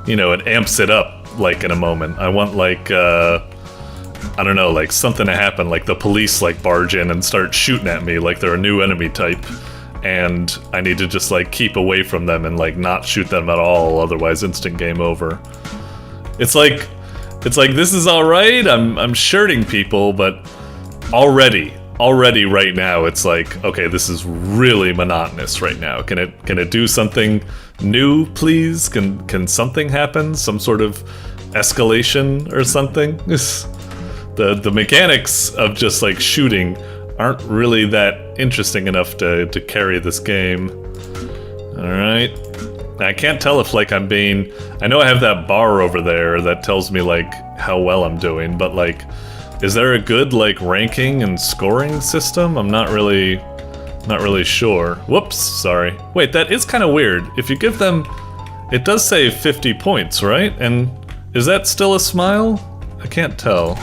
you know, it amps it up, like, in a moment. I want, like, I don't know, like, something to happen, like the police, like, barge in and start shooting at me like they're a new enemy type. And I need to just, like, keep away from them and, like, not shoot them at all, otherwise instant game over. It's like this is alright, I'm shirting people, but already right now it's like, okay, this is really monotonous right now. Can it do something new, please? Can something happen? Some sort of escalation or something? The mechanics of just, like, shooting aren't really that interesting enough to carry this game. Alright. I can't tell if, like, I'm being... I know I have that bar over there that tells me, like, how well I'm doing, but, like, is there a good, like, ranking and scoring system? I'm not really sure. Whoops, sorry. Wait, that is kind of weird. If you give them... It does say 50 points, right? And is that still a smile? I can't tell.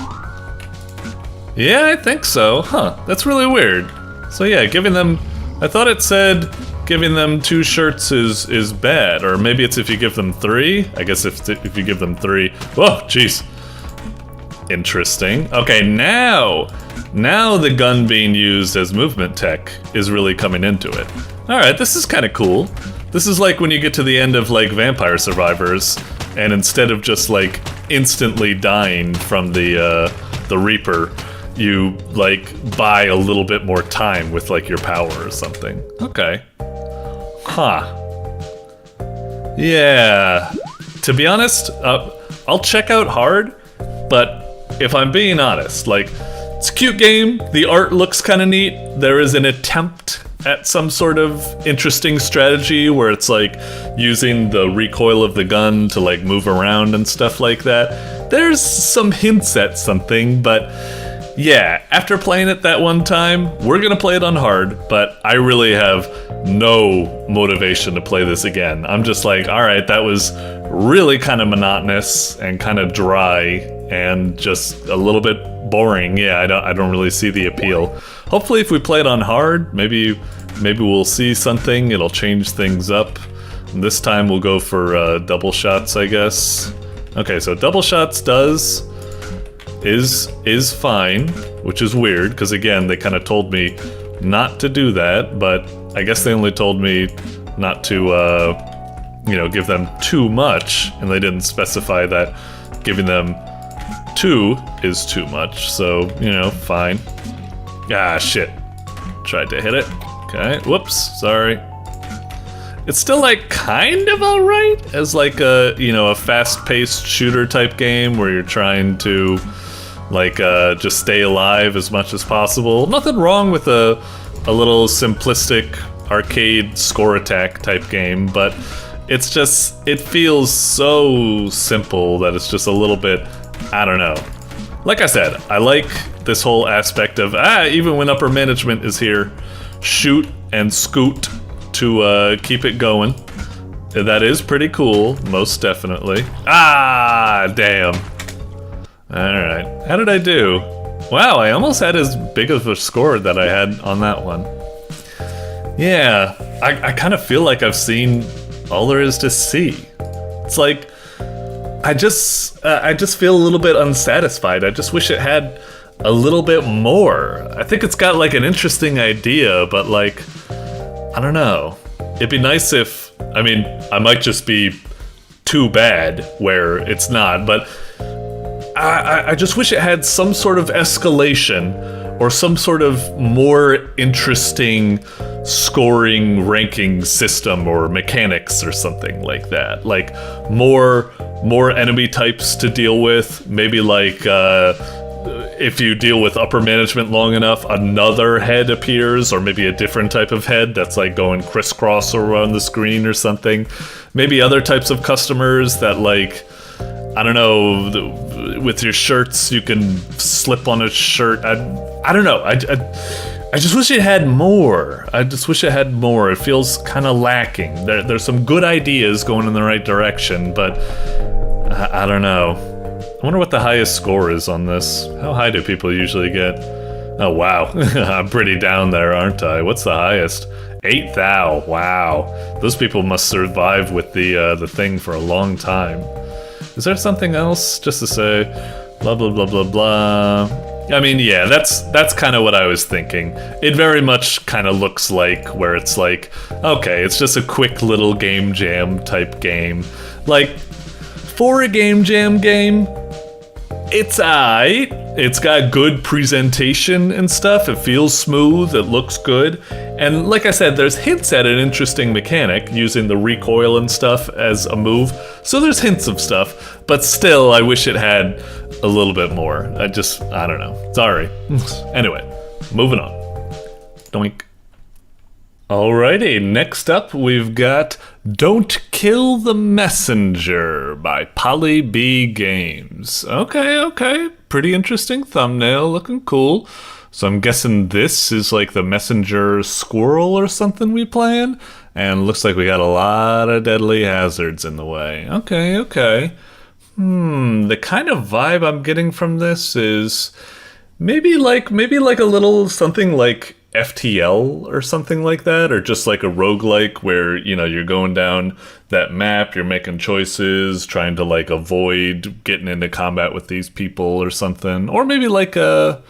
Yeah, I think so. Huh, that's really weird. So yeah, giving them... I thought it said giving them 2 shirts is bad, or maybe it's if you give them 3? I guess if you give them 3... Whoa, jeez. Interesting. Okay, now the gun being used as movement tech is really coming into it. Alright, this is kind of cool. This is like when you get to the end of, like, Vampire Survivors, and instead of just, like, instantly dying from the Reaper, you, like, buy a little bit more time with, like, your power or something. Okay. Huh. Yeah. To be honest, I'll check out hard, but if I'm being honest, like, it's a cute game, the art looks kind of neat, there is an attempt at some sort of interesting strategy where it's, like, using the recoil of the gun to, like, move around and stuff like that. There's some hints at something, but... Yeah, after playing it that one time, we're gonna play it on hard, but I really have no motivation to play this again. I'm just like, alright, that was really kind of monotonous and kind of dry and just a little bit boring. Yeah, I don't really see the appeal. Hopefully if we play it on hard, maybe we'll see something, it'll change things up. And this time we'll go for double shots, I guess. Okay, so double shots is fine, which is weird, because again, they kind of told me not to do that, but I guess they only told me not to, you know, give them too much, and they didn't specify that giving them 2 is too much, so, you know, fine. Ah, shit. Tried to hit it. Okay, whoops, sorry. It's still, like, kind of alright as, like, a, you know, a fast-paced shooter type game where you're trying to, like, just stay alive as much as possible. Nothing wrong with a little simplistic arcade score attack type game, but it's just, it feels so simple that it's just a little bit, I don't know. Like I said, I like this whole aspect of, even when upper management is here, shoot and scoot to keep it going. That is pretty cool, most definitely. Ah, damn. Alright, how did I do? Wow, I almost had as big of a score that I had on that one. Yeah, I kind of feel like I've seen all there is to see. It's like, I just feel a little bit unsatisfied. I just wish it had a little bit more. I think it's got, like, an interesting idea, but, like, I don't know. It'd be nice if, I mean, I might just be too bad where it's not, but I just wish it had some sort of escalation or some sort of more interesting scoring ranking system or mechanics or something like that. Like more enemy types to deal with. Maybe like if you deal with upper management long enough, another head appears, or maybe a different type of head that's like going crisscross around the screen or something. Maybe other types of customers that, like, I don't know, with your shirts you can slip on a shirt. I don't know. I just wish it had more. It feels kind of lacking. There's some good ideas going in the right direction, but I don't know. I wonder what the highest score is on this. How high do people usually get? Oh, wow. I'm pretty down there, aren't I? What's the highest? 8,000. Wow. Those people must survive with the thing for a long time. Is there something else just to say? Blah, blah, blah, blah, blah. I mean, yeah, that's kind of what I was thinking. It very much kind of looks like where it's like, okay, it's just a quick little game jam type game. Like, for a game jam game, it's aight. It's got good presentation and stuff. It feels smooth. It looks good. And like I said, there's hints at an interesting mechanic using the recoil and stuff as a move. So there's hints of stuff, but still, I wish it had a little bit more. I don't know. Sorry. Anyway, moving on. Doink. Alrighty, next up we've got Don't Kill the Messenger by PolyB Games. Okay. Pretty interesting thumbnail, looking cool. So I'm guessing this is like the messenger squirrel or something we playing? And looks like we got a lot of deadly hazards in the way. Okay. The kind of vibe I'm getting from this is maybe like a little something like FTL or something like that, or just like a roguelike where, you know, you're going down that map, you're making choices, trying to like avoid getting into combat with these people or something. Or maybe like I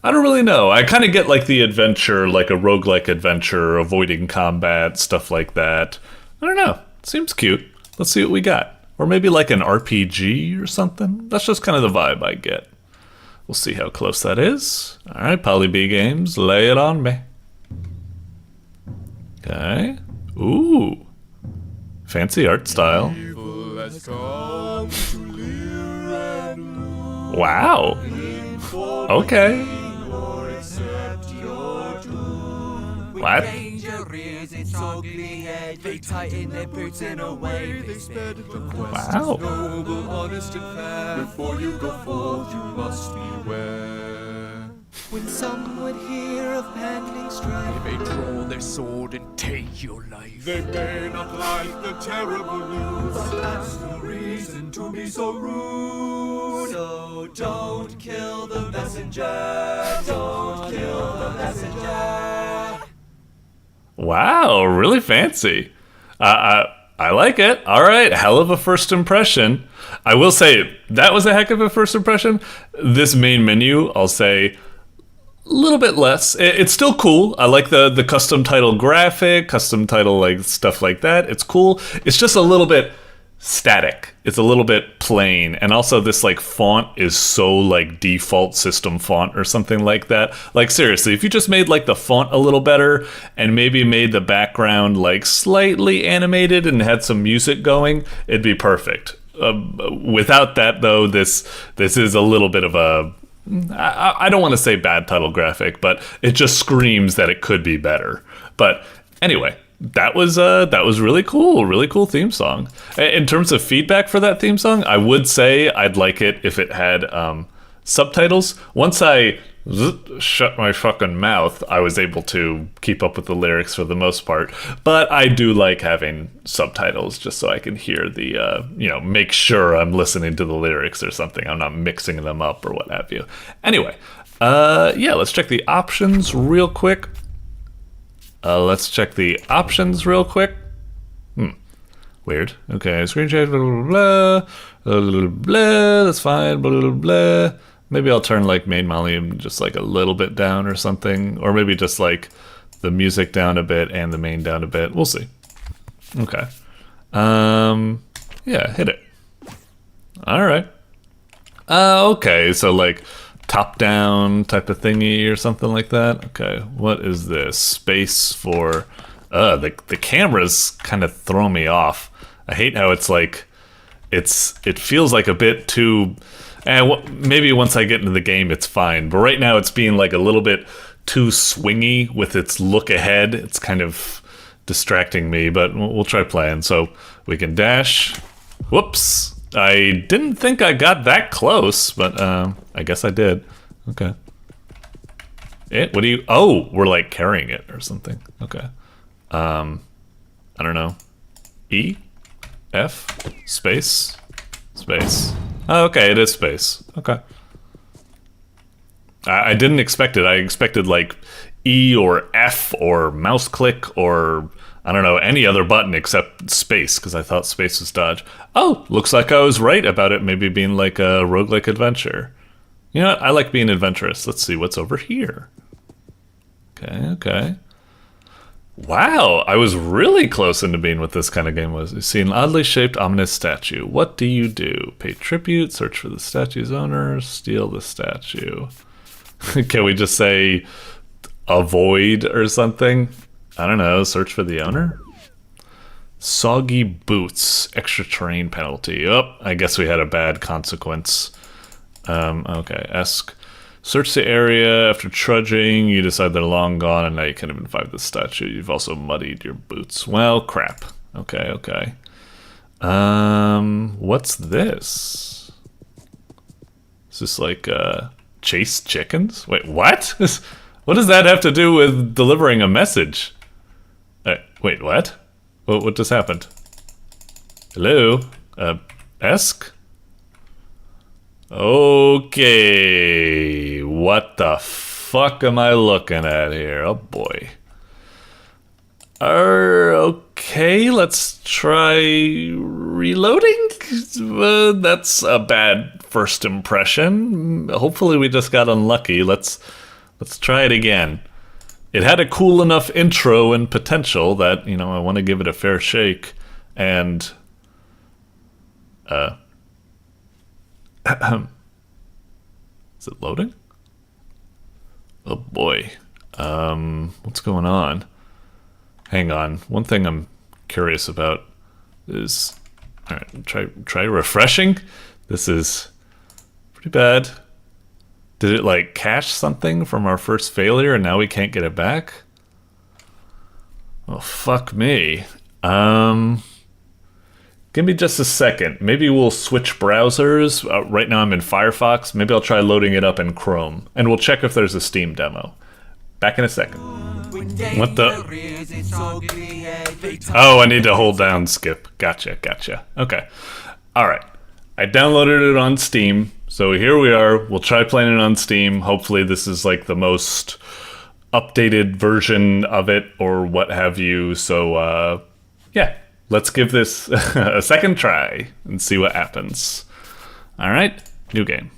don't really know. I kind of get like the adventure, like a roguelike adventure, avoiding combat, stuff like that. I don't know. Seems cute. Let's see what we got. Or maybe like an RPG or something. That's just kind of the vibe I get. We'll see how close that is. All right, PolyB Games, lay it on me. Okay. Ooh. Fancy art style. Wow. Okay. What? Its ugly head. They tighten their boots in a way. They sped the quest. Wow. Noble, honest, and fair. Before you go forth, you must beware. When some would hear of pending strife, they may draw their sword and take your life. They may not like the terrible news, but that's no reason to be so rude. So don't kill the messenger. Don't kill the messenger. Wow, really fancy. I like it. All right, hell of a first impression. I will say, that was a heck of a first impression. This main menu, I'll say, a little bit less. It's still cool. I like the custom title graphic, custom title like stuff like that. It's cool. It's just a little bit static. It's a little bit plain, and also this like font is so like default system font or something like that. Like seriously, if you just made like the font a little better and maybe made the background like slightly animated and had some music going, it'd be perfect. Without that though, this is a little bit of a, I don't want to say bad title graphic, but it just screams that it could be better. But anyway, that was really cool theme song. In terms of feedback for that theme song, I would say I'd like it if it had subtitles. Once I shut my fucking mouth, I was able to keep up with the lyrics for the most part. But I do like having subtitles just so I can hear the, make sure I'm listening to the lyrics or something. I'm not mixing them up or what have you. Anyway, let's check the options real quick. Weird. Okay, screenshot, blah, blah, blah, that's fine, blah, blah, blah. Maybe I'll turn like main volume just like a little bit down or something. Or maybe just like the music down a bit and the main down a bit. We'll see. Okay. Yeah, hit it. Alright. Okay, so like top-down type of thingy or something like that. Okay, what is this? Space for... the cameras kind of throw me off. I hate how it's like... It feels like a bit too... maybe once I get into the game it's fine, but right now it's being like a little bit too swingy with its look ahead. It's kind of distracting me, but we'll try playing. So we can dash. Whoops. I didn't think I got that close, but I guess I did. Okay. What do you... Oh, we're like carrying it or something. Okay. I don't know. E? F? Space? Space. Oh, okay, it is space. Okay. I didn't expect it. I expected like E or F or mouse click or... I don't know, any other button except space, because I thought space was dodge. Oh, looks like I was right about it maybe being like a roguelike adventure. You know what? I like being adventurous. Let's see what's over here. Okay. Wow, I was really close into being what this kind of game was. You see an oddly shaped ominous statue. What do you do? Pay tribute, search for the statue's owner, steal the statue. Can we just say avoid or something? I don't know, search for the owner? Soggy boots, extra terrain penalty. Oh, I guess we had a bad consequence. Okay, search the area. After trudging, you decide they're long gone and now you can't even find the statue. You've also muddied your boots. Well, crap. Okay. What's this? Is this like, chase chickens? Wait, what? What does that have to do with delivering a message? Wait, what? What just happened? Hello? Esk? Okay. What the fuck am I looking at here? Oh boy. Okay, let's try reloading? That's a bad first impression. Hopefully we just got unlucky. Let's try it again. It had a cool enough intro and potential that, you know, I want to give it a fair shake. And, is it loading? Oh boy. What's going on? Hang on. One thing I'm curious about is, all right, try refreshing. This is pretty bad. Did it like cache something from our first failure and now we can't get it back? Oh, fuck me. Give me just a second. Maybe we'll switch browsers. Right now I'm in Firefox. Maybe I'll try loading it up in Chrome. And we'll check if there's a Steam demo. Back in a second. What the? Oh, I need to hold down skip. Gotcha. Okay. Alright. I downloaded it on Steam. So here we are. We'll try playing it on Steam. Hopefully this is like the most updated version of it or what have you. So, yeah. Let's give this a second try and see what happens. All right. New game.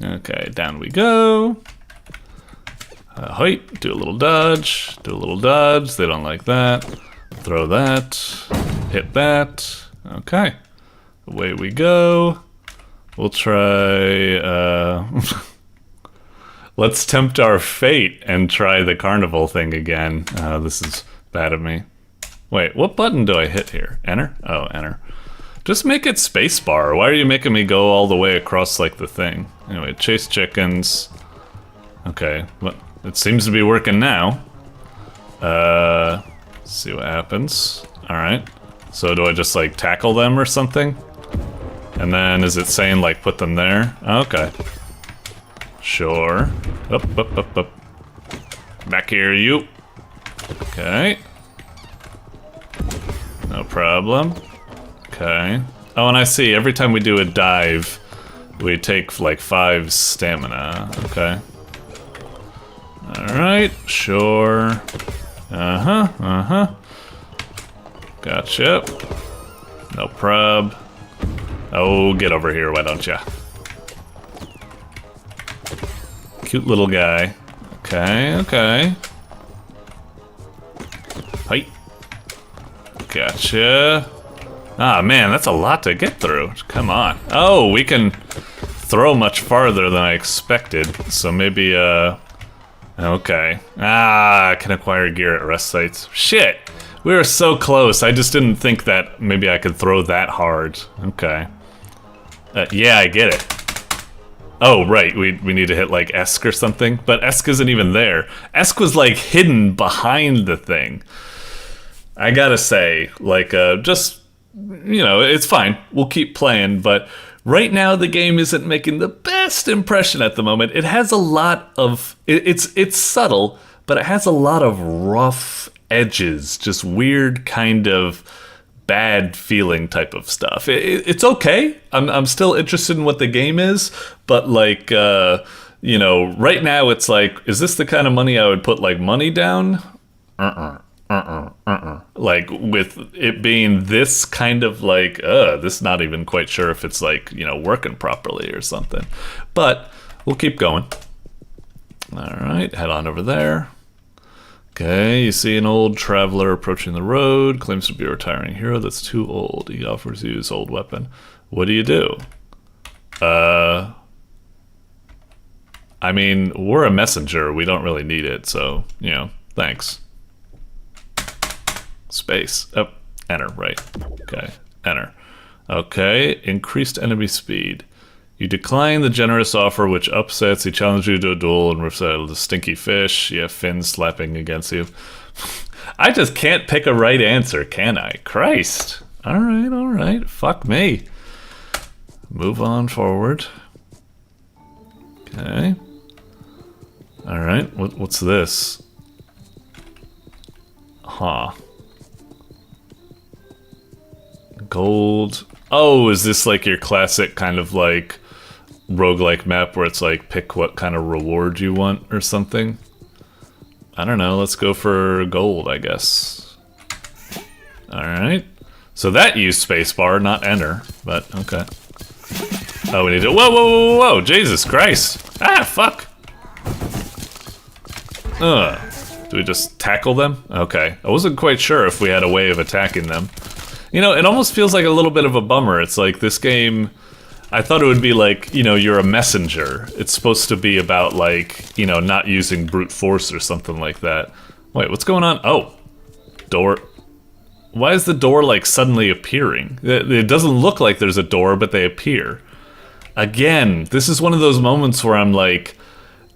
Okay, down we go. Hoit, do a little dodge. They don't like that. Throw that. Hit that. Okay. Away we go. We'll try, let's tempt our fate and try the carnival thing again. This is bad of me. Wait, what button do I hit here? Enter? Oh, enter. Just make it spacebar. Why are you making me go all the way across like the thing? Anyway, chase chickens. Okay, well, it seems to be working now. See what happens. Alright. So do I just like tackle them or something? And then is it saying like put them there? Okay. Sure. Up. Back here, you. Okay. No problem. Okay. Oh, and I see, every time we do a dive, we take like 5 stamina. Okay. Alright, sure. Gotcha. No prob. Oh, get over here, why don't ya? Cute little guy. Okay. Hi. Gotcha. Ah, man, that's a lot to get through. Come on. Oh, we can throw much farther than I expected. So maybe, okay. Ah, I can acquire gear at rest sites. Shit! We were so close. I just didn't think that maybe I could throw that hard. Okay. Yeah, I get it. Oh, right, we need to hit, like, ESC or something. But ESC isn't even there. ESC was, like, hidden behind the thing. I gotta say, like, just, you know, it's fine. We'll keep playing, but right now the game isn't making the best impression at the moment. It has a lot of... It's subtle, but it has a lot of rough edges. Just weird kind of bad feeling type of stuff. It's okay. I'm still interested in what the game is, but like, you know, right now it's like, is this the kind of money I would put like money down? Like with it being this kind of like, this not even quite sure if it's like, you know, working properly or something. But we'll keep going. All right, head on over there. Okay, you see an old traveler approaching the road, claims to be a retiring hero that's too old. He offers you his old weapon. What do you do? I mean, we're a messenger. We don't really need it, so, you know, thanks. Space. Oh, enter, right. Okay, enter. Okay, increased enemy speed. You decline the generous offer, which upsets. He challenges you to a duel and rips out the stinky fish. You have fins slapping against you. I just can't pick a right answer, can I? Christ. All right. Fuck me. Move on forward. Okay. All right. What's this? Huh. Gold. Oh, is this like your classic kind of like roguelike map where it's like pick what kind of reward you want or something? I don't know, let's go for gold, I guess. Alright. So that used spacebar, not enter, but okay. Oh, we need to, whoa, Jesus Christ. Ah, fuck. Do we just tackle them? Okay, I wasn't quite sure if we had a way of attacking them. You know, it almost feels like a little bit of a bummer. It's like this game, I thought it would be like, you know, you're a messenger. It's supposed to be about like, you know, not using brute force or something like that. Wait, what's going on? Oh, door. Why is the door like suddenly appearing? It doesn't look like there's a door, but they appear. Again, this is one of those moments where I'm like,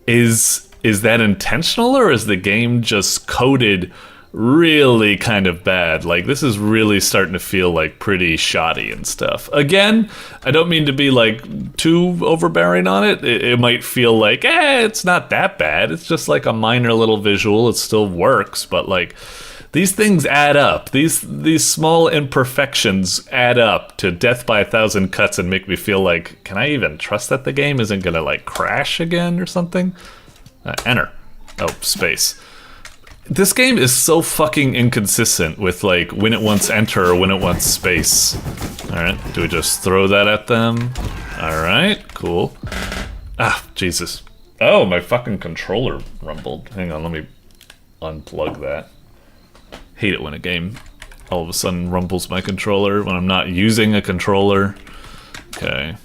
is that intentional or is the game just coded really kind of bad? Like, this is really starting to feel like pretty shoddy and stuff. Again, I don't mean to be like too overbearing on it. It might feel like, it's not that bad. It's just like a minor little visual. It still works, but like these things add up. These small imperfections add up to death by 1,000 cuts and make me feel like, can I even trust that the game isn't gonna like crash again or something? Enter. Oh, space. This game is so fucking inconsistent with like when it wants enter or when it wants space. Alright, do we just throw that at them? Alright, cool. Ah, Jesus. Oh, my fucking controller rumbled. Hang on, let me unplug that. Hate it when a game all of a sudden rumbles my controller when I'm not using a controller. Okay.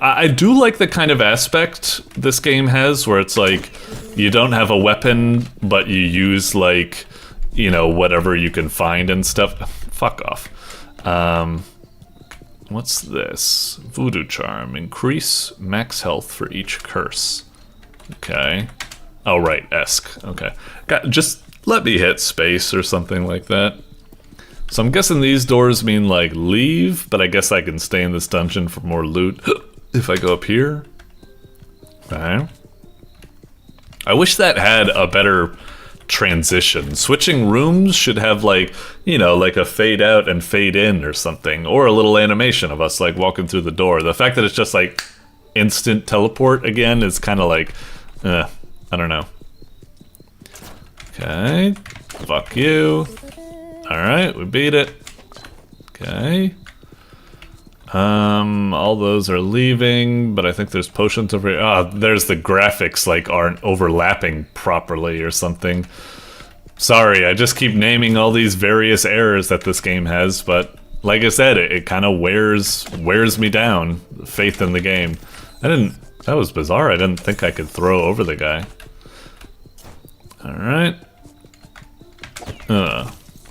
I do like the kind of aspect this game has where it's like you don't have a weapon, but you use like, you know, whatever you can find and stuff. Fuck off. What's this? Voodoo Charm. Increase max health for each curse. Okay. Oh, right. ESC. Okay. Just let me hit space or something like that. So I'm guessing these doors mean like leave, but I guess I can stay in this dungeon for more loot. If I go up here. Okay. I wish that had a better transition. Switching rooms should have like, you know, like a fade out and fade in or something. Or a little animation of us like walking through the door. The fact that it's just like instant teleport again is kind of like, I don't know. Okay. Fuck you. Alright, we beat it. Okay. All those are leaving, but I think there's potions over here. Ah, there's the graphics like aren't overlapping properly or something. Sorry, I just keep naming all these various errors that this game has, but like I said, it kind of wears me down. Faith in the game. That was bizarre. I didn't think I could throw over the guy. Alright.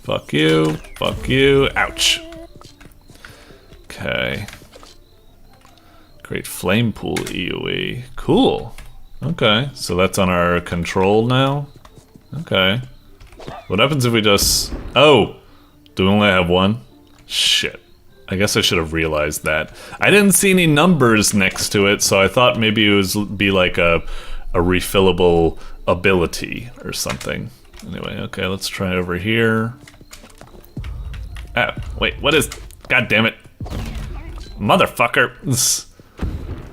Fuck you. Fuck you. Ouch. Okay. Great flame pool EOE. Cool. Okay, so that's on our control now. Okay. What happens if we just... Oh! Do we only have one? Shit. I guess I should have realized that. I didn't see any numbers next to it, so I thought maybe it would be like a refillable ability or something. Anyway, okay, let's try over here. Ah, wait, what is... God damn it. Motherfucker.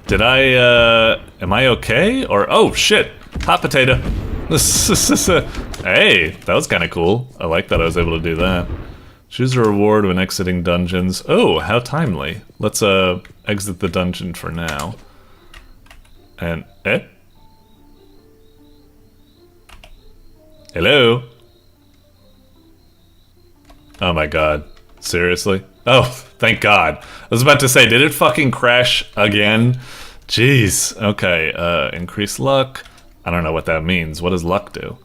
Did I, am I okay? Or, oh shit, hot potato. Hey, that was kind of cool. I like that I was able to do that. Choose a reward when exiting dungeons. Oh, how timely. Let's, exit the dungeon for now. And, Hello? Oh my god. Seriously? Oh, thank god. I was about to say, did it fucking crash again? Jeez. Okay, increase luck. I don't know what that means. What does luck do?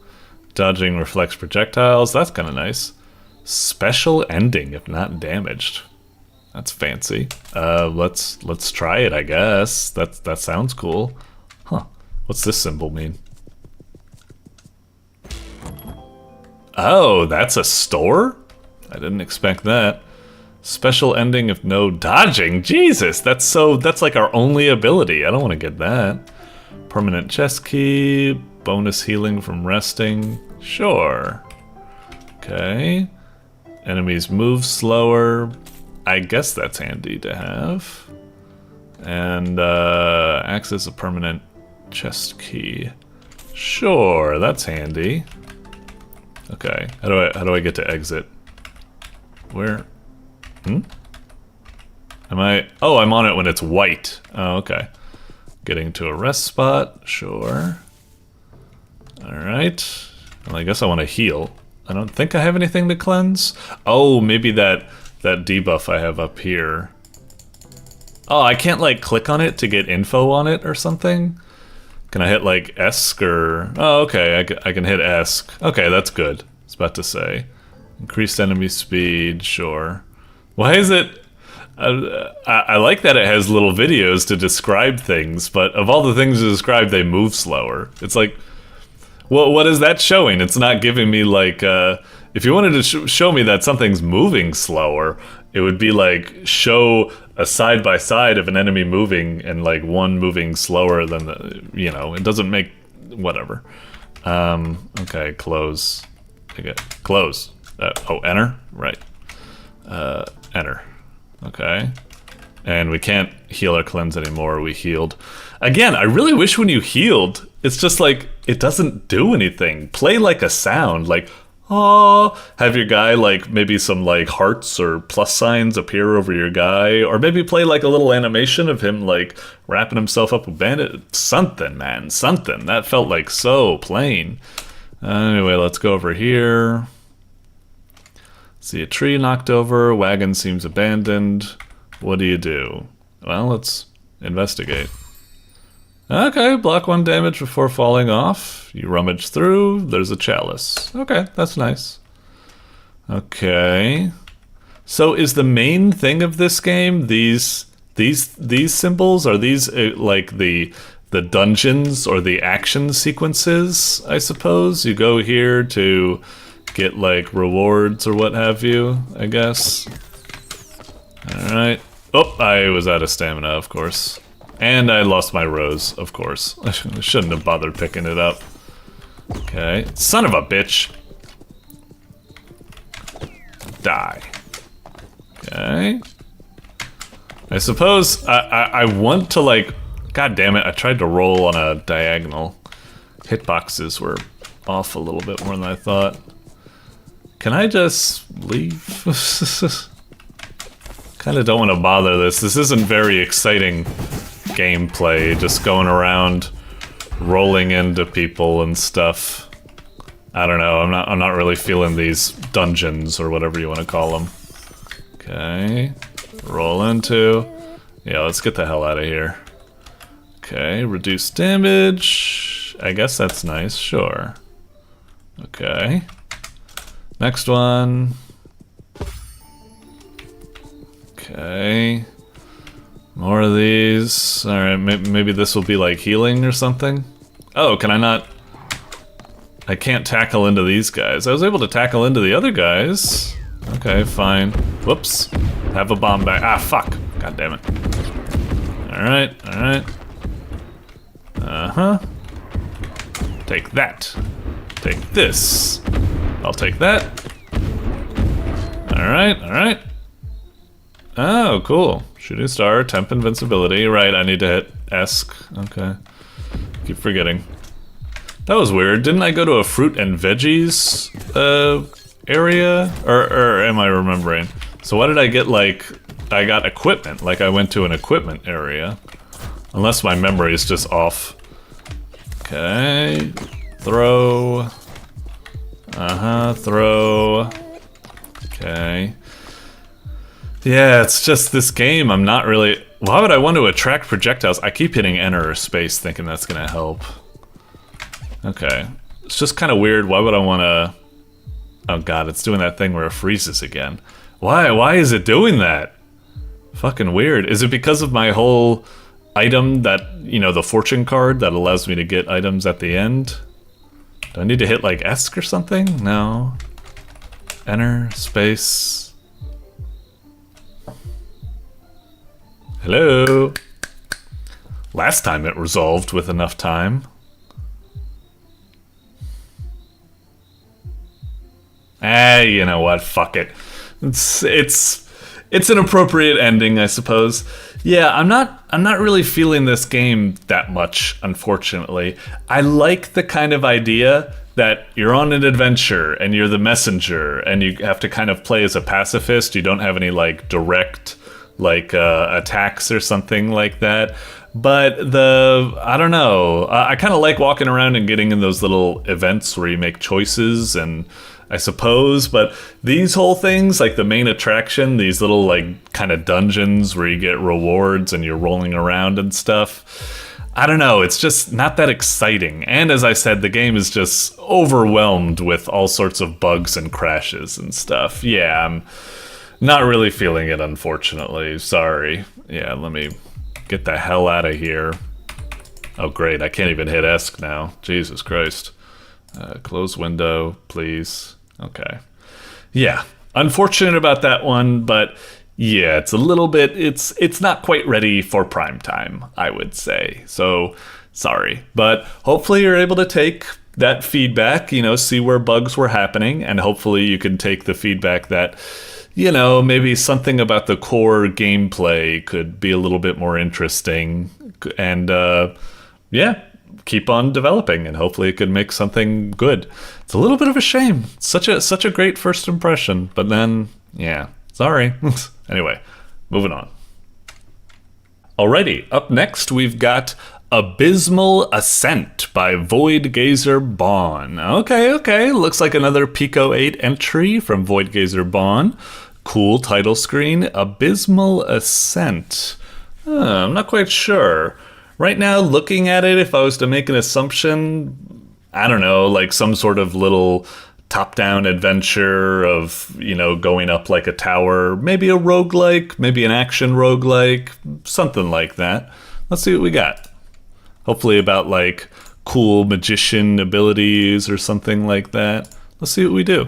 Dodging reflects projectiles. That's kind of nice. Special ending if not damaged. That's fancy. Let's try it, I guess. That sounds cool. Huh. What's this symbol mean? Oh, that's a store? I didn't expect that. Special ending if no dodging. Jesus, that's like our only ability. I don't want to get that. Permanent chest key. Bonus healing from resting. Sure. Okay. Enemies move slower. I guess that's handy to have. And access a permanent chest key. Sure, that's handy. Okay. How do I get to exit? Where? Am I... Oh, I'm on it when it's white. Oh, okay. Getting to a rest spot. Sure. Alright. Well, I guess I want to heal. I don't think I have anything to cleanse. Oh, maybe that debuff I have up here. Oh, I can't, like, click on it to get info on it or something? Can I hit, like, ESC or... Oh, okay, I can hit ESC. Okay, that's good. I was about to say. Increased enemy speed, sure. Why is it... I like that it has little videos to describe things, but of all the things to describe, they move slower. It's like... Well, what is that showing? It's not giving me, like... if you wanted to show me that something's moving slower, it would be like, show a side-by-side of an enemy moving and, like, one moving slower than the... You know, it doesn't make... Whatever. Okay, close. Close. Oh, enter? Right. Enter. Okay. And we can't heal or cleanse anymore. We healed. Again, I really wish when you healed, it's just like, it doesn't do anything. Play like a sound, like, oh, have your guy, like, maybe some, like, hearts or plus signs appear over your guy, or maybe play, like, a little animation of him, like, wrapping himself up with bandit. Something, man, something. That felt, like, so plain. Anyway, let's go over here. See a tree knocked over, wagon seems abandoned. What do you do? Well, let's investigate. Okay, block 1 damage before falling off. You rummage through, there's a chalice. Okay, that's nice. Okay. So is the main thing of this game these symbols? Are these like the dungeons or the action sequences, I suppose? You go here to get, like, rewards or what have you, I guess. Alright. Oh, I was out of stamina, of course. And I lost my rose, of course. I shouldn't have bothered picking it up. Okay. Son of a bitch! Die. Okay. I suppose I want to, like... God damn it, I tried to roll on a diagonal. Hitboxes were off a little bit more than I thought. Can I just leave? Kinda don't want to bother this. This isn't very exciting gameplay, just going around rolling into people and stuff. I don't know, I'm not really feeling these dungeons or whatever you want to call them. Okay. Roll into. Yeah, let's get the hell out of here. Okay, reduce damage. I guess that's nice, sure. Okay. Next one. Okay. More of these. Alright, maybe this will be like healing or something. Oh, can I not? I can't tackle into these guys. I was able to tackle into the other guys. Okay, fine. Whoops. Have a bomb back. Ah, fuck. God damn it. Alright, alright. Uh-huh. Take that. Take this. I'll take that. Alright, alright. Oh, cool. Shooting star, temp invincibility. Right, I need to hit ESC. Okay. Keep forgetting. That was weird. Didn't I go to a fruit and veggies area? Or am I remembering? So why did I get, like, I got equipment, like I went to an equipment area. Unless my memory is just off. Okay. Throw. Uh-huh, throw. Okay. Yeah, it's just this game, I'm not really... Why would I want to attract projectiles? I keep hitting enter or space thinking that's gonna help. Okay. It's just kind of weird. Why would I want to... Oh god, it's doing that thing where it freezes again. Why is it doing that? Fucking weird. Is it because of my whole item that, you know, the fortune card that allows me to get items at the end? Do I need to hit like ESC or something? No. Enter, space. Hello? Last time it resolved with enough time. You know what? Fuck it. It's an appropriate ending, I suppose. Yeah, I'm not really feeling this game that much, unfortunately. I like the kind of idea that you're on an adventure and you're the messenger and you have to kind of play as a pacifist. You don't have any like direct like attacks or something like that. But I don't know. I kind of like walking around and getting in those little events where you make choices, and I suppose, but these whole things, like the main attraction, these little like kind of dungeons where you get rewards and you're rolling around and stuff, I don't know, it's just not that exciting. And as I said, the game is just overwhelmed with all sorts of bugs and crashes and stuff. Yeah, I'm not really feeling it, unfortunately. Sorry. Yeah, let me get the hell out of here. Oh great, I can't even hit ESC now. Jesus Christ. Close window, please. Okay. Yeah, unfortunate about that one, but yeah, it's a little bit, it's not quite ready for prime time, I would say. So, sorry. But hopefully you're able to take that feedback, you know, see where bugs were happening, and hopefully you can take the feedback that, you know, maybe something about the core gameplay could be a little bit more interesting, and yeah, keep on developing, and hopefully it could make something good. It's a little bit of a shame. Such a great first impression, but then, yeah, sorry. Anyway, moving on. Alrighty, up next we've got Abysmal Ascent by Void Gazer Bawn. Okay, looks like another Pico 8 entry from Void Gazer Bawn. Cool title screen, Abysmal Ascent. I'm not quite sure. Right now, looking at it, if I was to make an assumption, I don't know, like some sort of little top-down adventure of, you know, going up like a tower, maybe a roguelike, maybe an action roguelike, something like that. Let's see what we got. Hopefully about like cool magician abilities or something like that. Let's see what we do.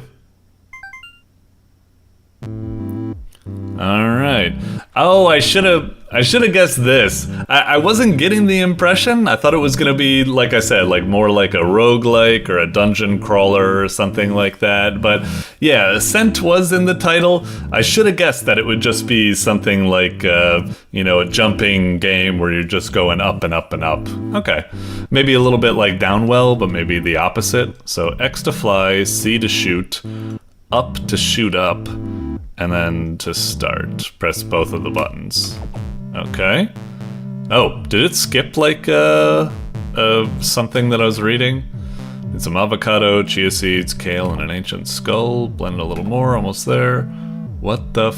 Alright. Oh, I should have guessed this. I wasn't getting the impression. I thought it was gonna be, like I said, like more like a roguelike or a dungeon crawler or something like that. But yeah, Ascent was in the title. I should have guessed that it would just be something like, you know, a jumping game where you're just going up and up and up. Okay. Maybe a little bit like Downwell, but maybe the opposite. So X to fly, C to shoot, up to shoot up, and then to start. Press both of the buttons. Okay. Oh, did it skip like something that I was reading? Need some avocado, chia seeds, kale, and an ancient skull. Blend a little more, almost there. What the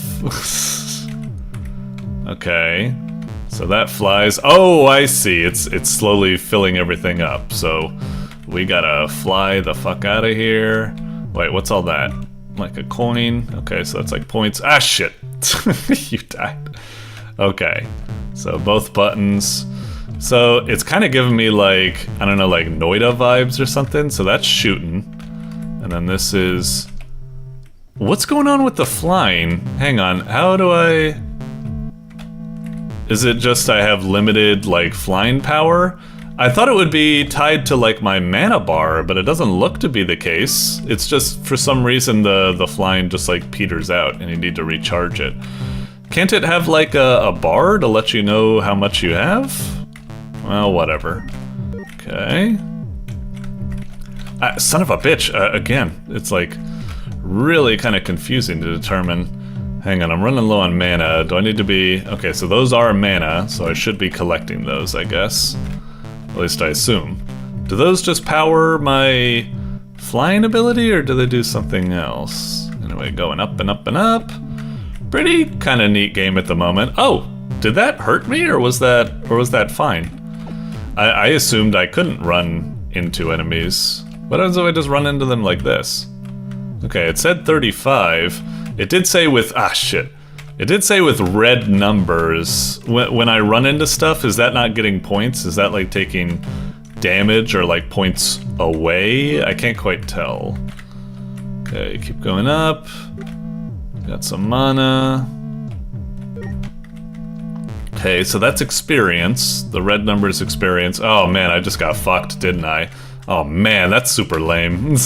Okay. So that flies. Oh, I see. It's slowly filling everything up. So we gotta fly the fuck out of here. Wait, what's all that? Like a coin? Okay, so that's like points. Ah, shit. You died. Okay. So both buttons. So it's kind of giving me like, I don't know, like Noida vibes or something. So that's shooting. And then this is... What's going on with the flying? Hang on, how do I... Is it just I have limited, like, flying power? I thought it would be tied to, like, my mana bar, but it doesn't look to be the case. It's just, for some reason, the flying just, like, peters out, and you need to recharge it. Can't it have, like, a bar to let you know how much you have? Well, whatever. Okay. Son of a bitch, again, it's, like, really kind of confusing to determine... Hang on, I'm running low on mana. Do I need to be... Okay, so those are mana, so I should be collecting those, I guess. At least I assume. Do those just power my flying ability, or do they do something else? Anyway, going up and up and up. Pretty kind of neat game at the moment. Oh, did that hurt me, or was that fine? I assumed I couldn't run into enemies. What happens if I just run into them like this? Okay, it said 35. It did say with... Ah, shit. It did say with red numbers. When I run into stuff, is that not getting points? Is that, like, taking damage or, like, points away? I can't quite tell. Okay, keep going up. Got some mana. Okay, so that's experience. The red number is experience. Oh, man, I just got fucked, didn't I? Oh, man, that's super lame.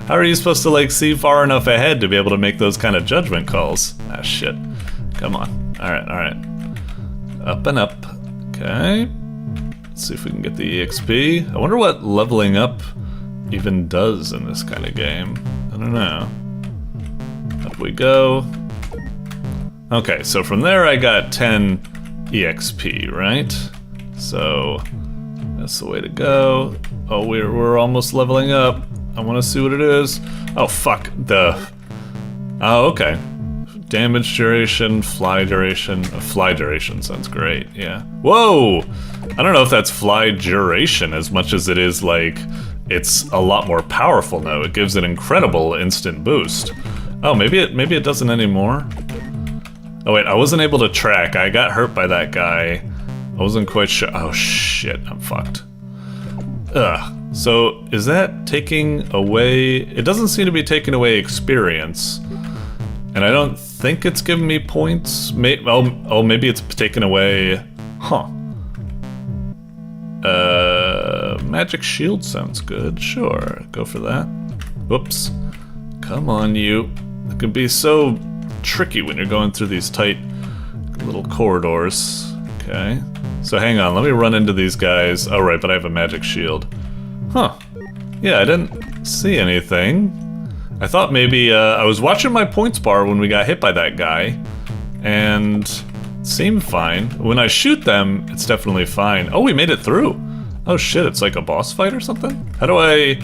How are you supposed to, like, see far enough ahead to be able to make those kind of judgment calls? Ah, shit. Come on. Alright, alright. Up and up. Okay. Let's see if we can get the EXP. I wonder what leveling up even does in this kind of game. I don't know. Up we go. Okay, so from there I got 10 EXP, right? So, that's the way to go. Oh, we're almost leveling up. I want to see what it is. Oh, fuck. Oh, okay. Damage duration, fly duration. Fly duration sounds great, yeah. Whoa! I don't know if that's fly duration as much as it is, like, it's a lot more powerful now. It gives an incredible instant boost. Oh, maybe it doesn't anymore? Oh, wait, I wasn't able to track. I got hurt by that guy. I wasn't quite sure. Oh, shit. I'm fucked. Ugh. So, is that taking away... It doesn't seem to be taking away experience. And I don't think it's giving me points. Oh, maybe it's taking away... Huh. Magic shield sounds good. Sure, go for that. Whoops. Come on, you. It can be so tricky when you're going through these tight little corridors. Okay. So hang on, let me run into these guys. Oh, right, but I have a magic shield. Huh. Yeah, I didn't see anything. I thought maybe, I was watching my points bar when we got hit by that guy, and it seemed fine. When I shoot them, it's definitely fine. Oh, we made it through. Oh shit, it's like a boss fight or something? How do I...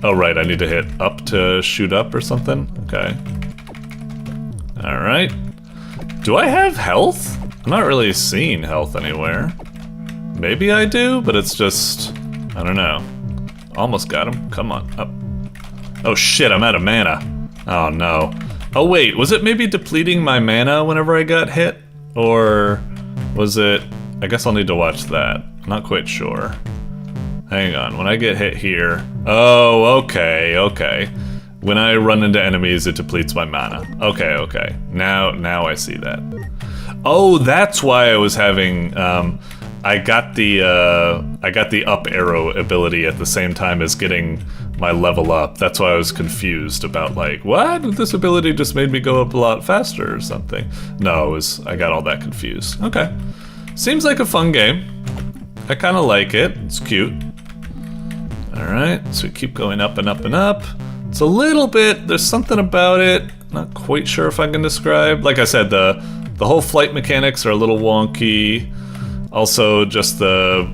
Oh right, I need to hit up to shoot up or something? Okay. Alright. Do I have health? I'm not really seeing health anywhere. Maybe I do, but it's just... I don't know. Almost got him. Come on, up. Oh shit, I'm out of mana. Oh no. Oh wait, was it maybe depleting my mana whenever I got hit? Or was it... I guess I'll need to watch that. I'm not quite sure. Hang on, when I get hit here... Oh, okay, okay. When I run into enemies, it depletes my mana. Okay, okay. Now I see that. Oh, that's why I was having... I got the up arrow ability at the same time as getting my level up. That's why I was confused about, like, what? This ability just made me go up a lot faster or something. No, I got all that confused. Okay. Seems like a fun game. I kind of like it. It's cute. Alright, so we keep going up and up and up. It's a little bit, there's something about it, not quite sure if I can describe. Like I said, the whole flight mechanics are a little wonky. Also, just the...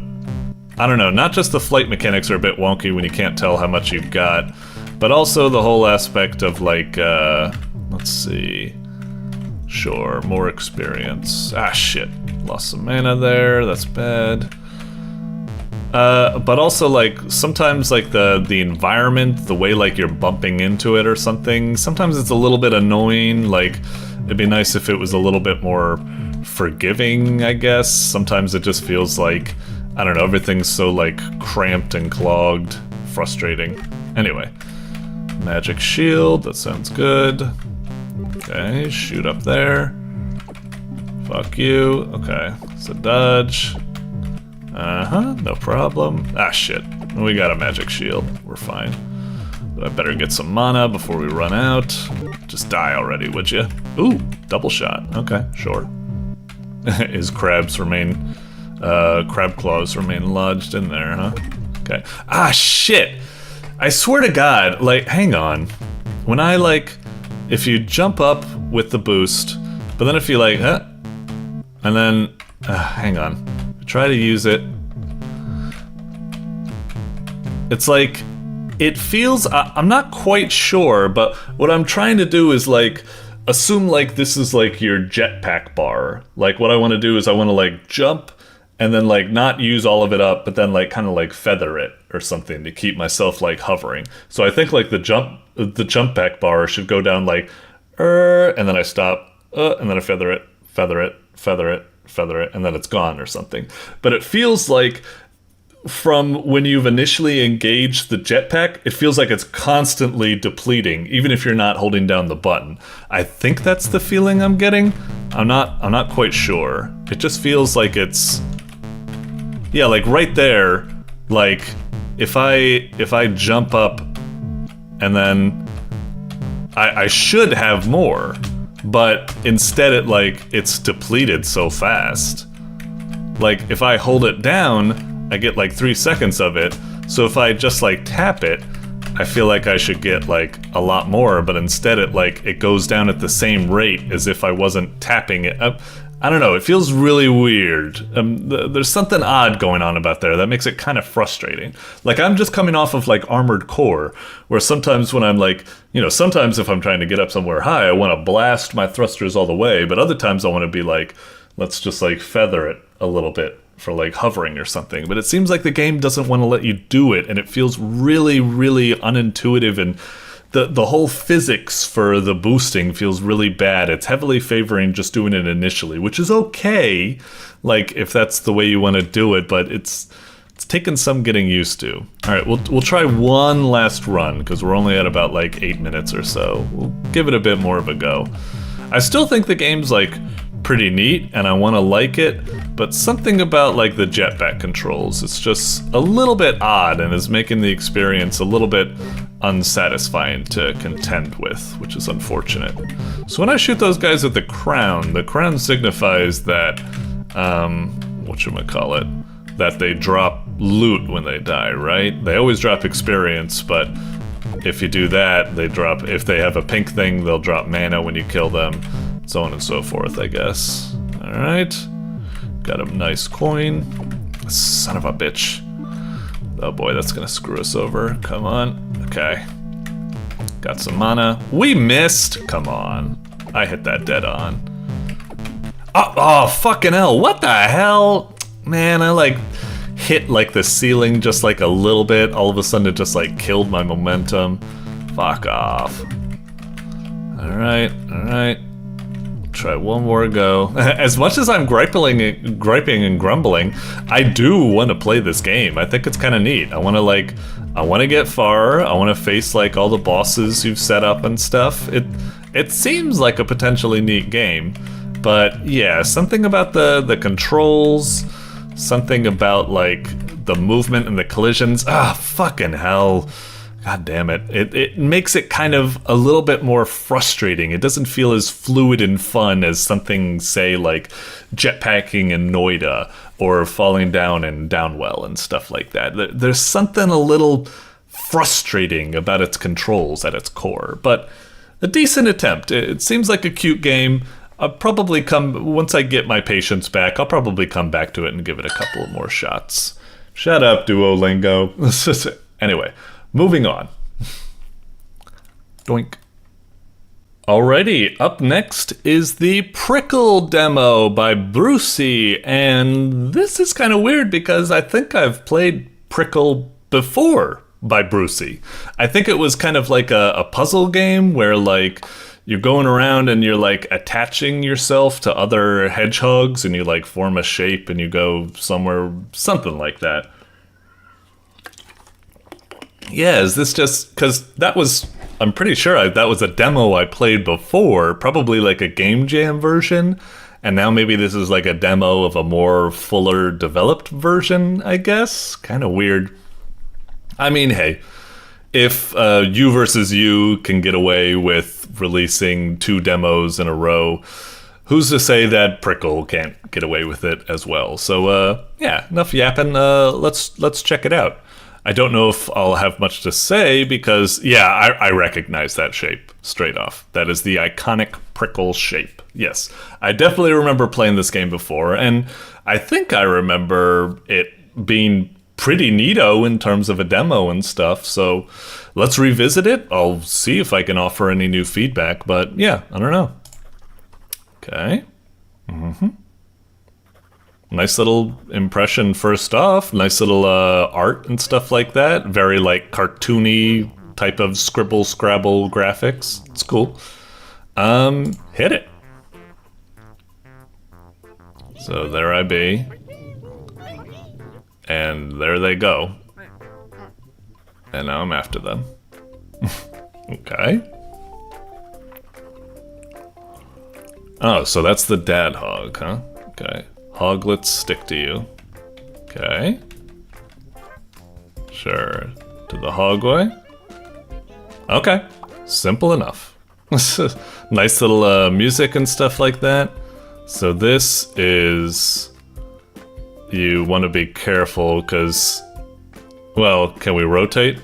I don't know, not just the flight mechanics are a bit wonky when you can't tell how much you've got, but also the whole aspect of, like, let's see... I don't know, not just the flight mechanics are a bit wonky when you can't tell how much you've got, but also the whole aspect of, like, I don't know, not just the flight mechanics are a bit wonky when you can't tell how much you've got, but also the whole aspect of, like, let's see... Sure, more experience. Ah, shit. Lost some mana there, that's bad. But also, like, sometimes, like, the environment, the way, like, you're bumping into it or something, sometimes it's a little bit annoying. Like, it'd be nice if it was a little bit more forgiving, I guess. Sometimes it just feels like, I don't know, everything's so, like, cramped and clogged. Frustrating. Anyway. Magic shield, that sounds good. Okay, shoot up there. Fuck you. Okay, so dodge. No problem. Ah, shit. We got a magic shield. We're fine. But I better get some mana before we run out. Just die already, would you? Ooh, double shot. Okay, sure. His crab claws remain lodged in there, huh? Okay. Ah, shit! I swear to God, like, hang on. When I, like, if you jump up with the boost, but then if you, like, and then, hang on. Try to use it. It's like, it feels, I'm not quite sure, but what I'm trying to do is, like, assume, like, this is, like, your jetpack bar. Like, what I want to do is I want to, like, jump and then, like, not use all of it up, but then, like, kind of, like, feather it or something to keep myself, like, hovering. So I think, like, the jump back bar should go down, like, and then I stop, and then I feather it, feather it, feather it, feather it, and then it's gone or something. But it feels like from when you've initially engaged the jetpack, it feels like it's constantly depleting, even if you're not holding down the button. I think that's the feeling I'm getting. I'm not quite sure. It just feels like it's, yeah, like right there, like if I jump up and then I should have more, but instead it's depleted so fast. Like if I hold it down, I get like 3 seconds of it. So if I just like tap it, I feel like I should get like a lot more, but instead it goes down at the same rate as if I wasn't tapping it. I don't know, it feels really weird. There's something odd going on about there that makes it kind of frustrating. Like I'm just coming off of like Armored Core, where sometimes when I'm like, sometimes if I'm trying to get up somewhere high, I want to blast my thrusters all the way, but other times I want to be like, let's just like feather it a little bit for like hovering or something. But it seems like the game doesn't want to let you do it, and it feels really, really unintuitive, and the whole physics for the boosting feels really bad. It's heavily favoring just doing it initially, which is okay, like if that's the way you want to do it, but it's taken some getting used to. All right, we'll try one last run because we're only at about like 8 minutes or so. We'll give it a bit more of a go. I still think the game's like pretty neat and I want to like it, but something about like the jetpack controls, it's just a little bit odd and is making the experience a little bit unsatisfying to contend with, which is unfortunate. So when I shoot those guys at the crown signifies that, whatchamacallit, that they drop loot when they die, right? They always drop experience, but if you do that, they drop, if they have a pink thing, they'll drop mana when you kill them, so on and so forth, I guess. Alright. Got a nice coin. Son of a bitch. Oh boy, that's gonna screw us over. Come on. Okay. Got some mana. We missed! Come on. I hit that dead on. Oh, fucking hell. What the hell? Man, I like hit like the ceiling just like a little bit. All of a sudden it just like killed my momentum. Fuck off. Alright, alright. Try one more go. As much as I'm griping and grumbling, I do want to play this game. I think it's kind of neat. I want to get far. I want to face like all the bosses you've set up and stuff. It seems like a potentially neat game, but yeah, something about the controls, something about like the movement and the collisions. Ah, fucking hell. God damn it. It makes it kind of a little bit more frustrating. It doesn't feel as fluid and fun as something, say, like jetpacking in Noida or falling down in Downwell and stuff like that. There's something a little frustrating about its controls at its core, but a decent attempt. It seems like a cute game. I'll probably once I get my patience back, I'll probably come back to it and give it a couple of more shots. Shut up, Duolingo. Anyway. Moving on. Doink. Alrighty, up next is the Prickle demo by Brucey, and this is kind of weird because I think I've played Prickle before by Brucey. I think it was kind of like a puzzle game where like you're going around and you're like attaching yourself to other hedgehogs and you like form a shape and you go somewhere, something like that. Yeah, is this just, because that was, I'm pretty sure that was a demo I played before, probably like a game jam version, and now maybe this is like a demo of a more fuller developed version, I guess? Kind of weird. I mean, hey, if UVSU can get away with releasing 2 demos in a row, who's to say that Prickle can't get away with it as well? So, yeah, enough yapping, let's check it out. I don't know if I'll have much to say because, yeah, I recognize that shape straight off. That is the iconic Prickle shape. Yes, I definitely remember playing this game before, and I think I remember it being pretty neato in terms of a demo and stuff, so let's revisit it. I'll see if I can offer any new feedback, but yeah, I don't know. Okay. Nice little impression first off. Nice little art and stuff like that. Very like cartoony type of scribble scrabble graphics. It's cool. Hit it. So there I be. And there they go. And now I'm after them. Okay. Oh, so that's the dad hog, huh? Okay. Hoglets stick to you. Okay. Sure. To the hogway. Okay. Simple enough. Nice little music and stuff like that. So this is... You want to be careful because... Well, can we rotate?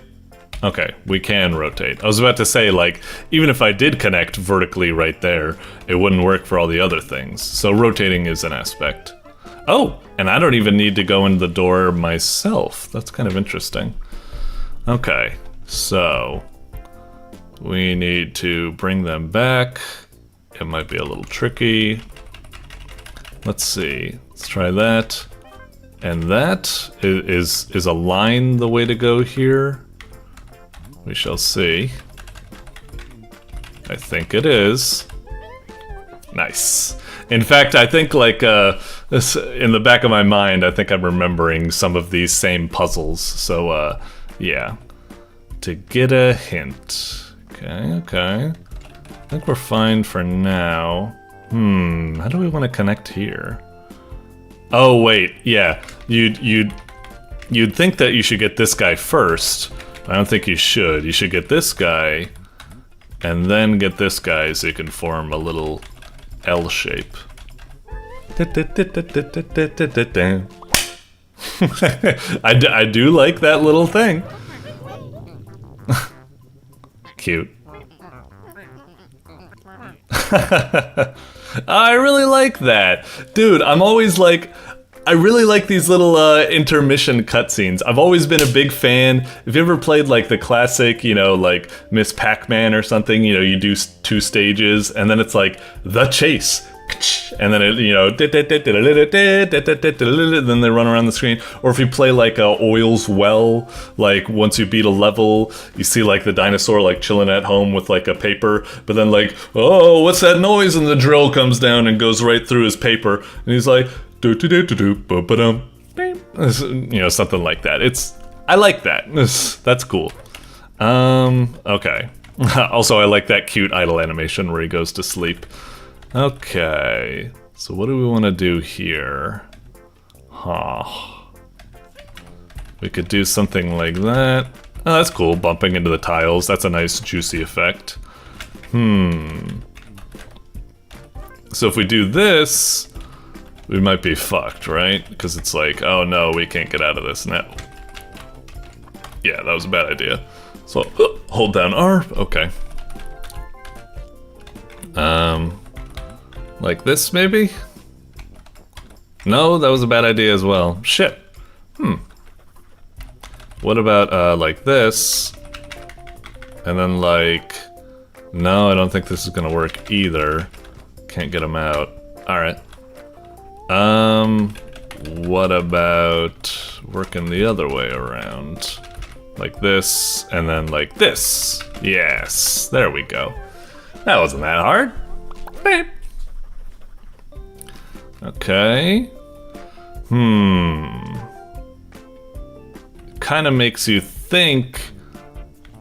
Okay, we can rotate. I was about to say, like, even if I did connect vertically right there, it wouldn't work for all the other things. So rotating is an aspect. Oh, and I don't even need to go in the door myself. That's kind of interesting. Okay, so we need to bring them back. It might be a little tricky. Let's see. Let's try that. And that is a line the way to go here. We shall see. I think it is. Nice. In fact, I think like this in the back of my mind, I think I'm remembering some of these same puzzles. So yeah, to get a hint. Okay. I think we're fine for now. How do we want to connect here? Oh wait, yeah. You'd think that you should get this guy first. I don't think you should. You should get this guy, and then get this guy so you can form a little L shape. I do like that little thing. Cute. I really like that. Dude, I'm always like... I really like these little intermission cutscenes. I've always been a big fan. If you ever played like the classic, you know, like Miss Pac-Man or something, you know, you do 2 stages and then it's like the chase. And then it, you know, then they run around the screen. Or if you play like Oil's Well, like once you beat a level, you see like the dinosaur like chilling at home with like a paper, but then like, oh, what's that noise? And the drill comes down and goes right through his paper, and he's like, you know, something like that. I like that. That's cool. Okay. Also, I like that cute idle animation where he goes to sleep. Okay. So what do we want to do here? We could do something like that. Oh, that's cool. Bumping into the tiles. That's a nice juicy effect. So if we do this, we might be fucked, right? Because it's like, oh no, we can't get out of this now. Yeah, that was a bad idea. So, hold down R, okay. Like this, maybe? No, that was a bad idea as well. Shit. What about, like this? And then, like, No, I don't think this is gonna work either. Can't get them out. Alright. What about working the other way around? Like this, and then like this. Yes, there we go. That wasn't that hard. Beep. Okay. Kind of makes you think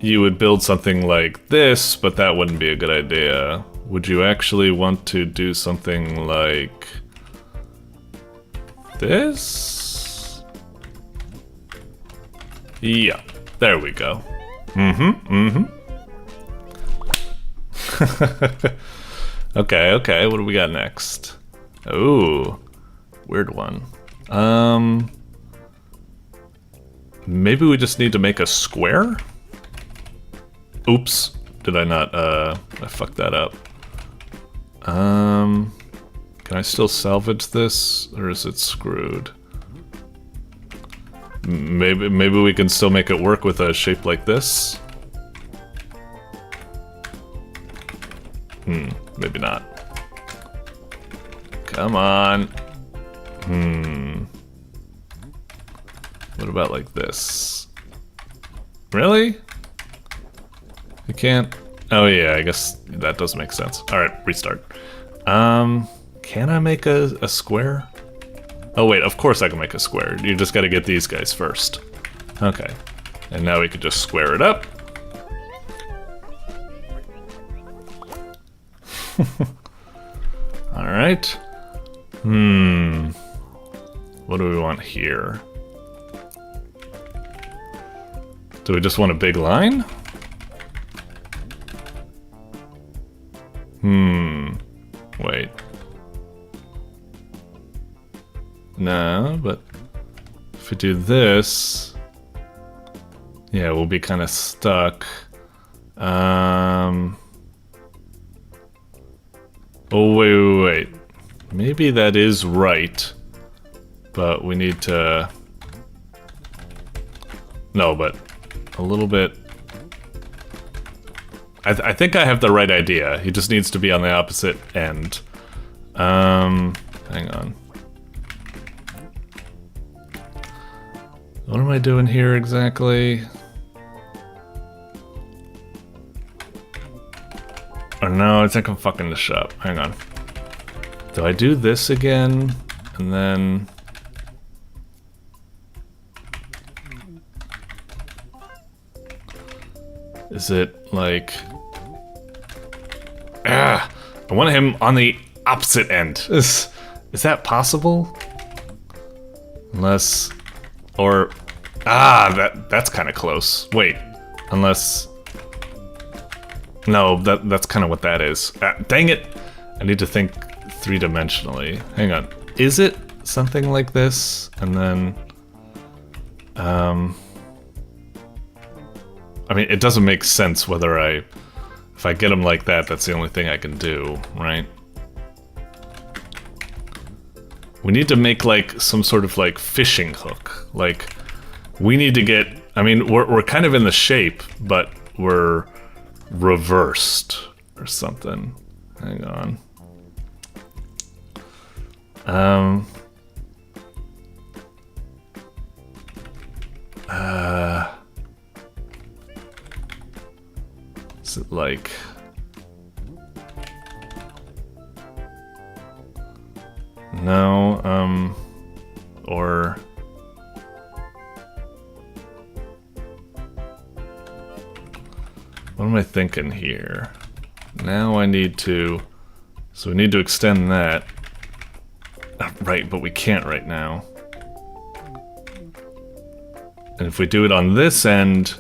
you would build something like this, but that wouldn't be a good idea. Would you actually want to do something like this? Yeah, there we go. Okay, what do we got next? Ooh, weird one. Maybe we just need to make a square? Oops, did I not, I fucked that up. Can I still salvage this, or is it screwed? Maybe we can still make it work with a shape like this? Maybe not. Come on. What about like this? Really? You can't? Oh yeah, I guess that does make sense. Alright, restart. Can I make a square? Oh wait, of course I can make a square. You just gotta get these guys first. Okay. And now we could just square it up. Alright. What do we want here? Do we just want a big line? Wait. No, but if we do this, yeah, we'll be kind of stuck. Oh, wait. Maybe that is right, but we need to... No, but a little bit... I think I have the right idea. He just needs to be on the opposite end. Hang on. What am I doing here exactly? Oh no, I think I'm fucking this up. Hang on. Do I do this again? And then... Is it like... I want him on the opposite end. Is that possible? Unless... Or... that's kind of close. Wait. Unless... No, that's kind of what that is. Dang it! I need to think three-dimensionally. Hang on. Is it something like this? And then... I mean, it doesn't make sense whether if I get him like that, that's the only thing I can do, right? We need to make, like, some sort of, like, fishing hook. Like, we need to get... I mean, we're kind of in the shape, but we're reversed or something. Hang on. Is it like... No, or... What am I thinking here? Now I need to... So we need to extend that. Right, but we can't right now. And if we do it on this end,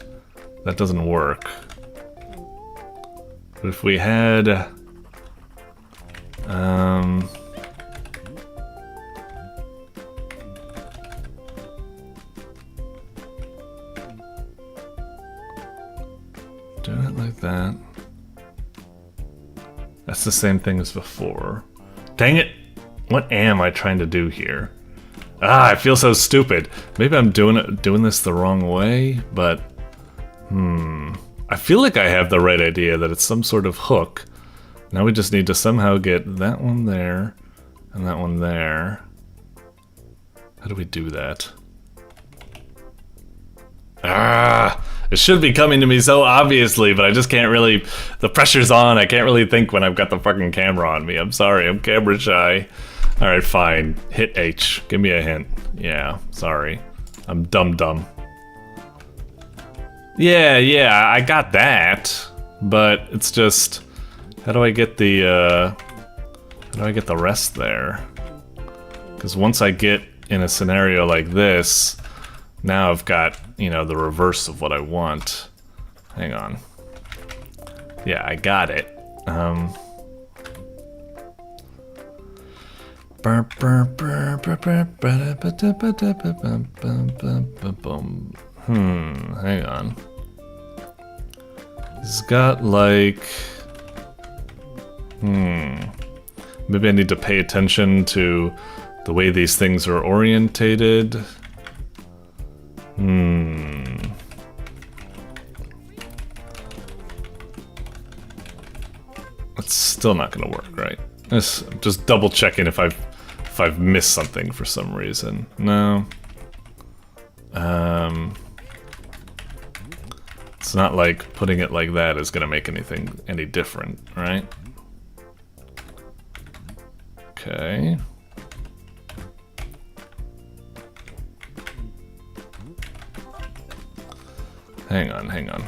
that doesn't work. But if we had... do it like that. That's the same thing as before. Dang it! What am I trying to do here? I feel so stupid. Maybe I'm doing this the wrong way, but... I feel like I have the right idea that it's some sort of hook. Now we just need to somehow get that one there and that one there. How do we do that? Ah! It should be coming to me so obviously, but I just can't really... The pressure's on. I can't really think when I've got the fucking camera on me. I'm sorry. I'm camera shy. Alright, fine. Hit H. Give me a hint. Yeah, sorry. I'm dumb. Yeah, I got that. But it's just... How do I get the, How do I get the rest there? Because once I get in a scenario like this... Now I've got, you know, the reverse of what I want. Hang on. Yeah, I got it. Hang on. It's got like... Maybe I need to pay attention to the way these things are orientated. That's still not gonna work, right? Just double checking if I've missed something for some reason. No. It's not like putting it like that is gonna make anything any different, right? Okay. Hang on.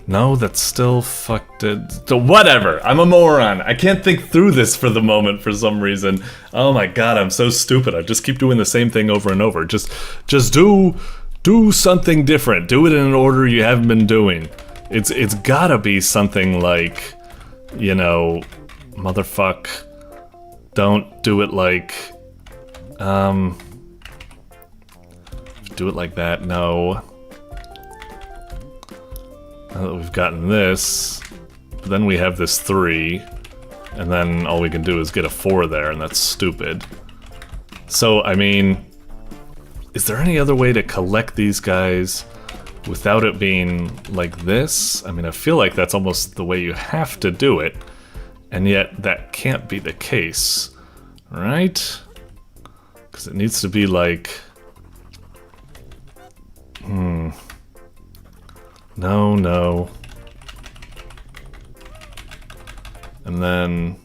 No, that's still fucked it. So whatever, I'm a moron. I can't think through this for the moment for some reason. Oh my god, I'm so stupid. I just keep doing the same thing over and over. Just do something different. Do it in an order you haven't been doing. It's gotta be something like, you know, motherfuck. Don't do it like, do it like that, no. Now that we've gotten this, then we have this 3, and then all we can do is get a 4 there, and that's stupid. So, I mean, is there any other way to collect these guys without it being like this? I mean, I feel like that's almost the way you have to do it, and yet that can't be the case, right? Because it needs to be like... No. And then...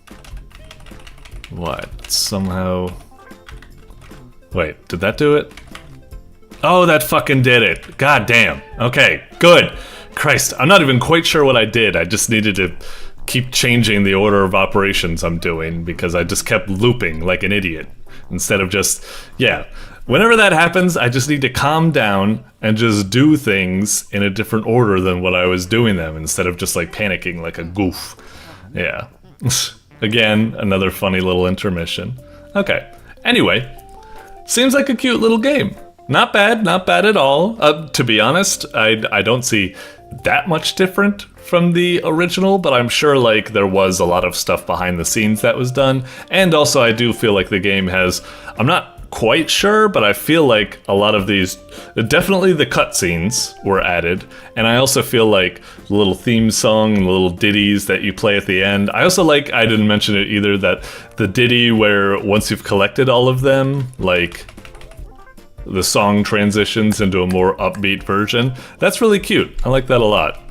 what? Somehow... Wait, did that do it? Oh, that fucking did it. God damn. Okay, good. Christ, I'm not even quite sure what I did. I just needed to keep changing the order of operations I'm doing because I just kept looping like an idiot. Instead of just, yeah. Whenever that happens, I just need to calm down and just do things in a different order than what I was doing them, instead of just like panicking like a goof. Yeah. Again, another funny little intermission. Okay. Anyway, seems like a cute little game. Not bad at all. To be honest, I don't see that much different from the original, but I'm sure like there was a lot of stuff behind the scenes that was done. And also I do feel like the game has, I'm not quite sure, but I feel like a lot of these, definitely the cutscenes were added, and I also feel like the little theme song and the little ditties that you play at the end. I also like, I didn't mention it either, that the ditty where once you've collected all of them, like the song transitions into a more upbeat version. That's really cute. I like that a lot.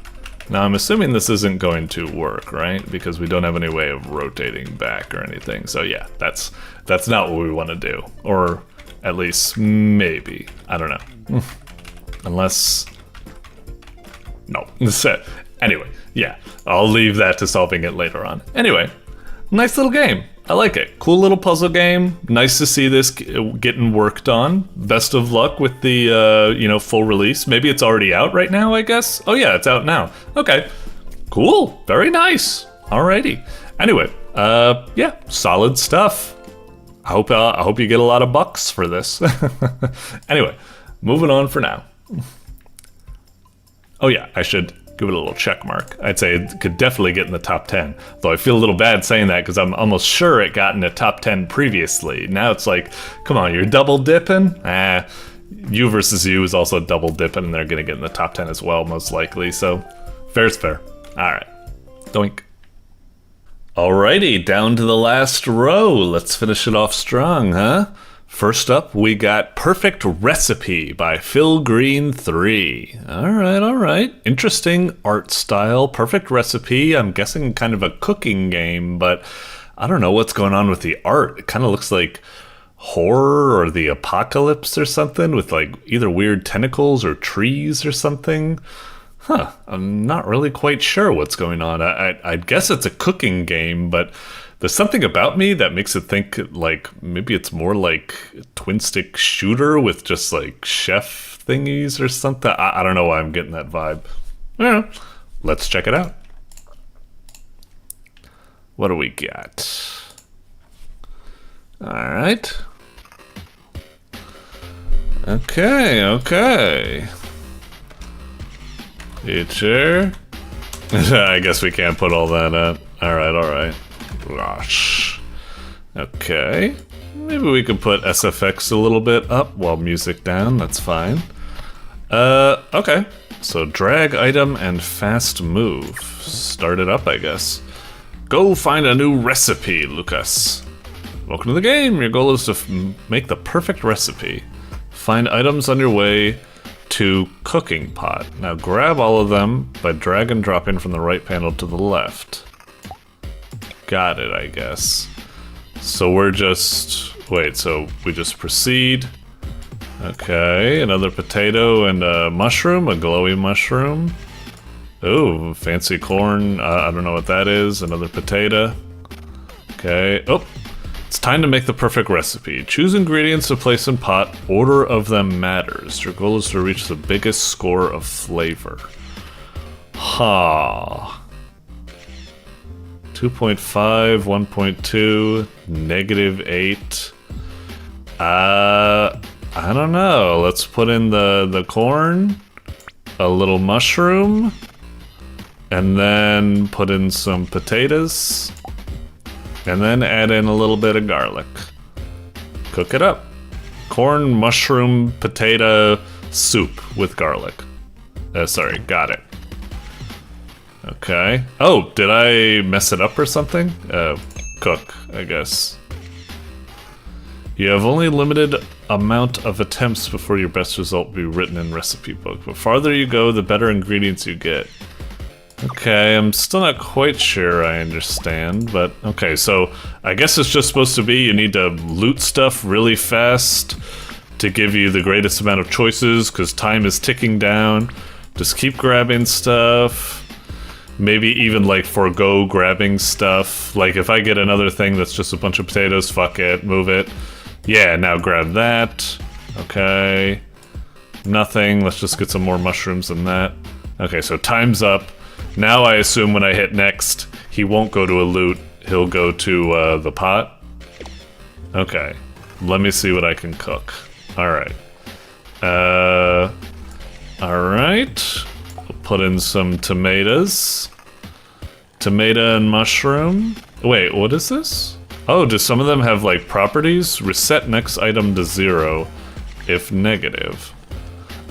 Now I'm assuming this isn't going to work, right? Because we don't have any way of rotating back or anything. So yeah, that's not what we want to do. Or at least maybe. I don't know. Unless... no. Anyway, yeah. I'll leave that to solving it later on. Anyway, nice little game. I like it. Cool little puzzle game. Nice to see this getting worked on. Best of luck with the, full release. Maybe it's already out right now, I guess? Oh yeah, it's out now. Okay. Cool. Very nice. Alrighty. Anyway, yeah, solid stuff. I hope you get a lot of bucks for this. Anyway, moving on for now. Oh yeah, I should give it a little check mark. I'd say it could definitely get in the top 10. Though I feel a little bad saying that because I'm almost sure it got in the top 10 previously. Now it's like, come on, you're double dipping? UVSU is also double dipping, and they're gonna get in the top 10 as well, most likely. So fair's fair. All right, doink. Alrighty, down to the last row. Let's finish it off strong, huh? First up, we got Perfect Recipe by PhilGreen3. Alright. Interesting art style. Perfect Recipe, I'm guessing kind of a cooking game, but I don't know what's going on with the art. It kind of looks like horror or the apocalypse or something with like either weird tentacles or trees or something. I'm not really quite sure what's going on. I'd guess it's a cooking game, but there's something about me that makes it think like maybe it's more like a twin stick shooter with just like chef thingies or something. I don't know why I'm getting that vibe. Yeah, let's check it out. What do we got? All right. Okay. Feature. I guess we can't put all that up. All right. Gosh. Okay. Maybe we could put SFX a little bit up while music down. That's fine. Okay. So drag item and fast move. Start it up, I guess. Go find a new recipe, Lucas. Welcome to the game. Your goal is to make the perfect recipe. Find items on your way to cooking pot. Now grab all of them by drag and dropping from the right panel to the left. Got it, I guess. So we're just... Wait, so we just proceed. Okay, another potato and a mushroom, a glowy mushroom. Ooh, fancy corn. I don't know what that is. Another potato. Okay. Oh, it's time to make the perfect recipe. Choose ingredients to place in pot. Order of them matters. Your goal is to reach the biggest score of flavor. Ha. 2.5, 1.2, -8. I don't know. Let's put in the corn, a little mushroom, and then put in some potatoes, and then add in a little bit of garlic. Cook it up. Corn, mushroom, potato soup with garlic. Sorry, got it. Okay. Oh, did I mess it up or something? Cook, I guess. You have only limited amount of attempts before your best result will be written in recipe book. The farther you go, the better ingredients you get. Okay, I'm still not quite sure I understand, but okay, so I guess it's just supposed to be you need to loot stuff really fast to give you the greatest amount of choices because time is ticking down. Just keep grabbing stuff. Maybe even like forego grabbing stuff. Like if I get another thing that's just a bunch of potatoes, fuck it, move it. Yeah, now grab that. Okay. Nothing, let's just get some more mushrooms than that. Okay, so time's up. Now I assume when I hit next, he won't go to a loot, he'll go to the pot. Okay, let me see what I can cook. Alright. Alright. Put in some tomatoes. Tomato and mushroom. Wait, what is this? Oh, do some of them have like properties? Reset next item to 0 if negative.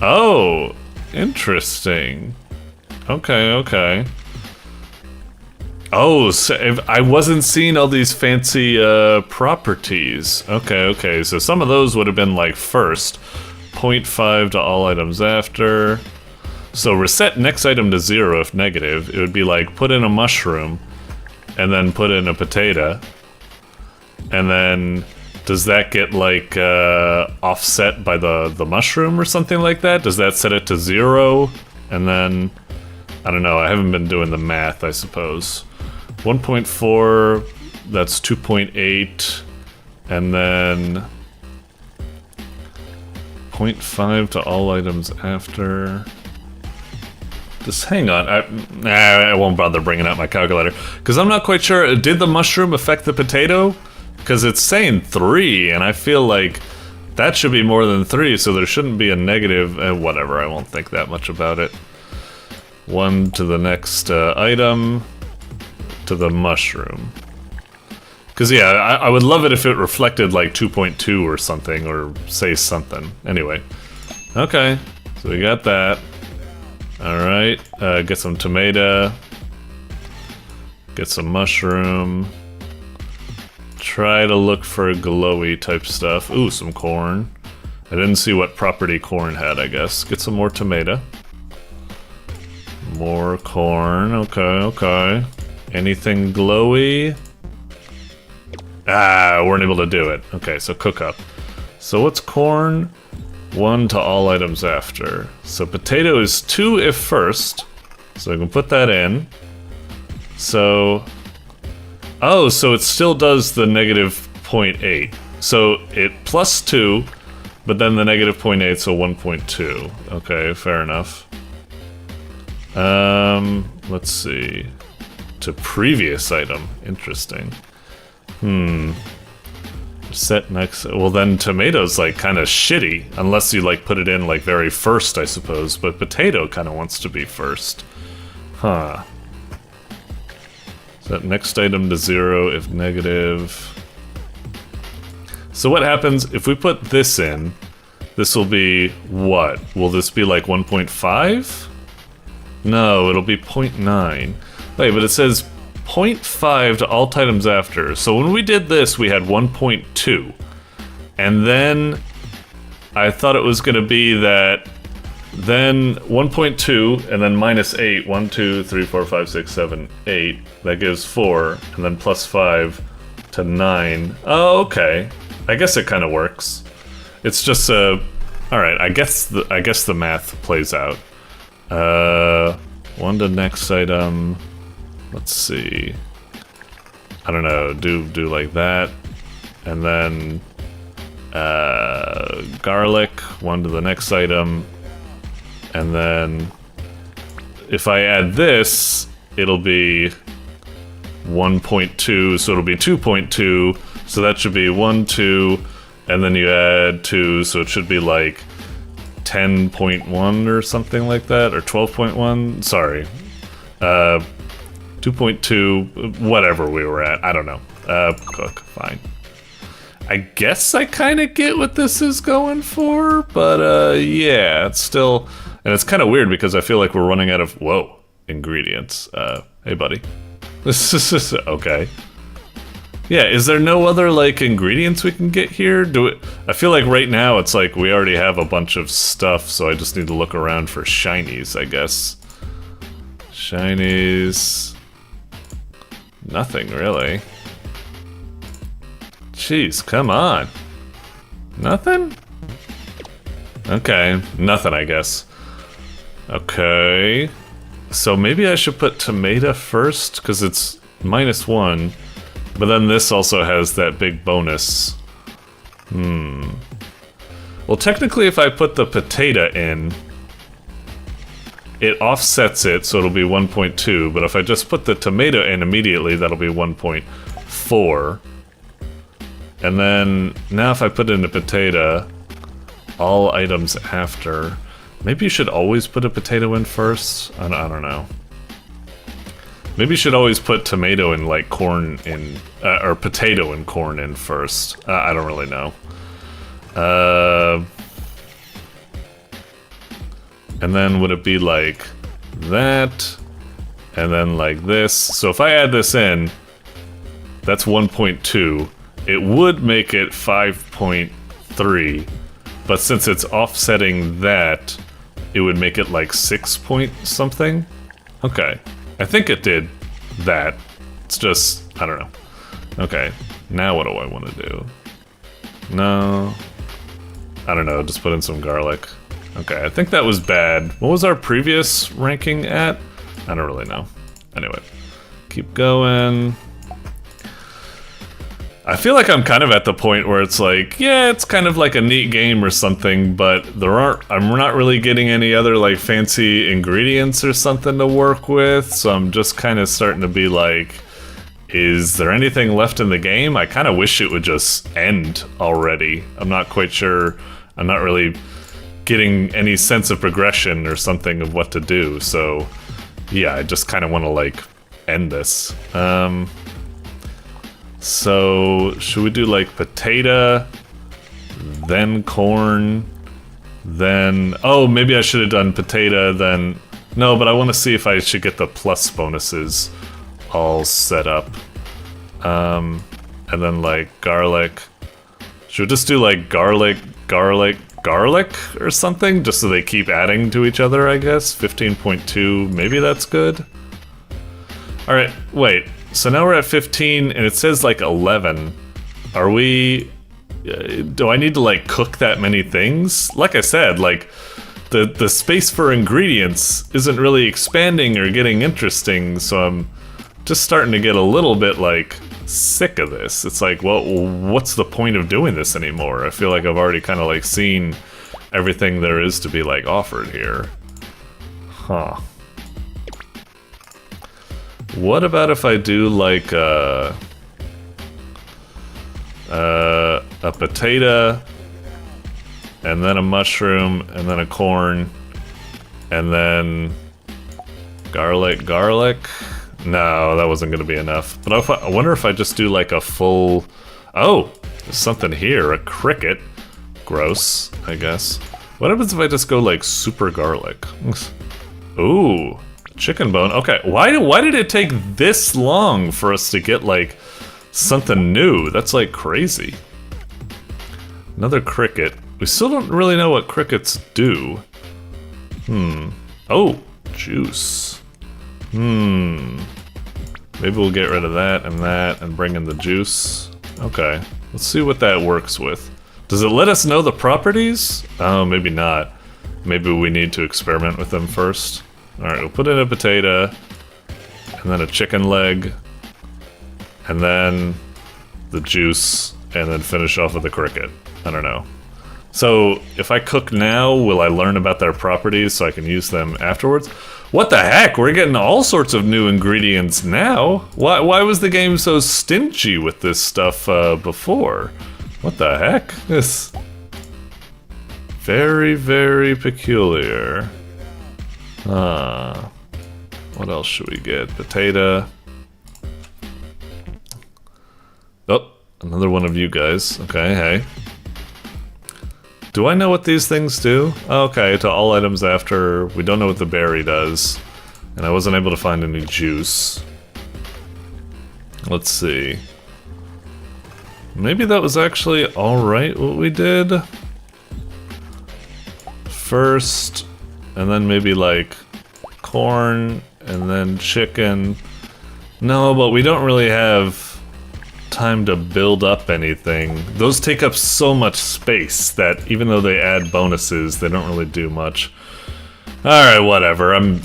Oh, interesting. Okay. Oh, so if I wasn't seeing all these fancy properties. Okay, so some of those would have been like first. 0.5 to all items after. So reset next item to 0 if negative. It would be like put in a mushroom and then put in a potato. And then does that get like offset by the mushroom or something like that? Does that set it to 0? And then, I don't know, I haven't been doing the math, I suppose. 1.4, that's 2.8. And then 0.5 to all items after. Just hang on, I won't bother bringing out my calculator. Because I'm not quite sure, did the mushroom affect the potato? Because it's saying 3, and I feel like that should be more than 3, so there shouldn't be a negative, whatever, I won't think that much about it. 1 to the next item to the mushroom. Because, yeah, I would love it if it reflected like 2.2 or something, or say something. Anyway. Okay, so we got that. Alright, get some tomato. Get some mushroom. Try to look for glowy type stuff. Ooh, some corn. I didn't see what property corn had, I guess. Get some more tomato. More corn, okay. Anything glowy? Ah, weren't able to do it. Okay, so cook up. So what's corn? 1 to all items after. So potato is 2 if first. So I can put that in. So... oh, so it still does the negative 0.8. So it plus 2, but then the negative 0.8, so 1.2. Okay, fair enough. Let's see. To previous item. Interesting. Set next. Well, then tomato's like kind of shitty, unless you like put it in like very first, I suppose. But potato kind of wants to be first. Huh. Set next item to 0 if negative. So what happens if we put this in? This will be what? Will this be like 1.5? No, it'll be 0.9. Wait, but it says 0.5 to all items after. So when we did this, we had 1.2. And then I thought it was going to be that then 1.2 and then minus 8. 1, 2, 3, 4, 5, 6, 7, 8. That gives 4. And then plus 5 to 9. Oh, okay. I guess it kind of works. It's just a... alright, I guess the math plays out. 1 to next item... let's see. I don't know, do like that. And then garlic, 1 to the next item. And then if I add this, it'll be 1.2, so it'll be 2.2. So that should be 1, 2, and then you add 2, so it should be like 10.1 or something like that, or 12.1. Sorry. 2.2, whatever we were at. I don't know. Cook, fine. I guess I kind of get what this is going for, but yeah, it's still... and it's kind of weird because I feel like we're running out of... whoa, ingredients. Hey, buddy. This is... okay. Yeah, is there no other, like, ingredients we can get here? I feel like right now it's like we already have a bunch of stuff, so I just need to look around for shinies, I guess. Shinies... nothing, really. Jeez, come on. Nothing? Okay, nothing, I guess. Okay. So maybe I should put tomato first, because it's -1. But then this also has that big bonus. Well, technically, if I put the potato in, it offsets it, so it'll be 1.2. But if I just put the tomato in immediately, that'll be 1.4. And then, now if I put in a potato, all items after... maybe you should always put a potato in first? I don't know. Maybe you should always put tomato and, like, corn in... or potato and corn in first. I don't really know. And then would it be like that? And then like this? So if I add this in, that's 1.2. It would make it 5.3. But since it's offsetting that, it would make it like 6 point something? Okay. I think it did that. It's just, I don't know. Okay, now what do I want to do? No. I don't know, just put in some garlic. Okay, I think that was bad. What was our previous ranking at? I don't really know. Anyway, keep going. I feel like I'm kind of at the point where it's like, yeah, it's kind of like a neat game or something, but I'm not really getting any other like fancy ingredients or something to work with, so I'm just kind of starting to be like, is there anything left in the game? I kind of wish it would just end already. I'm not quite sure. I'm not really getting any sense of progression or something of what to do, so yeah, I just kind of want to like end this. So should we do like potato, then corn, then oh maybe I should have done potato then no, but I want to see if I should get the plus bonuses all set up. And then like garlic. Should we just do like garlic or something? Just so they keep adding to each other, I guess? 15.2, maybe that's good? Alright, wait. So now we're at 15 and it says like 11. Are we... do I need to like cook that many things? Like I said, like the space for ingredients isn't really expanding or getting interesting, so I'm just starting to get a little bit like sick of this. It's like, well, what's the point of doing this anymore? I feel like I've already kind of like seen everything there is to be like offered here. Huh. What about if I do like a potato, and then a mushroom, and then a corn, and then garlic? No, that wasn't gonna be enough. But I wonder if I just do like a full... Oh, there's something here, a cricket. Gross, I guess. What happens if I just go like super garlic? Ooh, chicken bone. Okay, why did it take this long for us to get like something new? That's like crazy. Another cricket. We still don't really know what crickets do. Oh, juice. Maybe we'll get rid of that and bring in the juice. Okay, let's see what that works with. Does it let us know the properties? Oh, maybe not. Maybe we need to experiment with them first. Alright, we'll put in a potato, and then a chicken leg, and then the juice, and then finish off with a cricket. I don't know. So, if I cook now, will I learn about their properties so I can use them afterwards? What the heck? We're getting all sorts of new ingredients now. Why was the game so stingy with this stuff before? What the heck? This very, very peculiar. What else should we get? Potato. Oh, another one of you guys. Okay, hey. Do I know what these things do? Okay, to all items after. We don't know what the berry does. And I wasn't able to find any juice. Let's see. Maybe that was actually alright what we did. First, and then maybe like corn, and then chicken. No, but we don't really have time to build up anything. Those take up so much space that even though they add bonuses, they don't really do much. Alright, whatever. I'm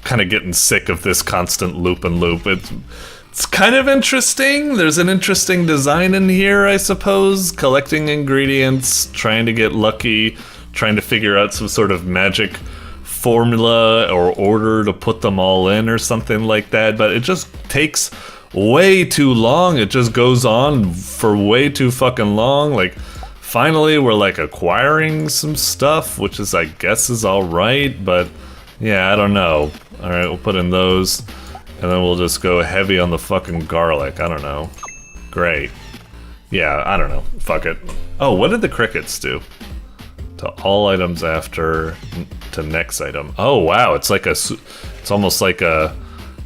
kind of getting sick of this constant loop and loop. It's kind of interesting. There's an interesting design in here, I suppose. Collecting ingredients, trying to get lucky, trying to figure out some sort of magic formula or order to put them all in or something like that, but it just takes way too long. It just goes on for way too fucking long. Like, finally we're like acquiring some stuff, which is, I guess, is alright, but yeah, I don't know. Alright, we'll put in those, and then we'll just go heavy on the fucking garlic. I don't know. Great. Yeah, I don't know. Fuck it. Oh, what did the crickets do? To all items after, to next item. Oh wow, it's like it's almost like a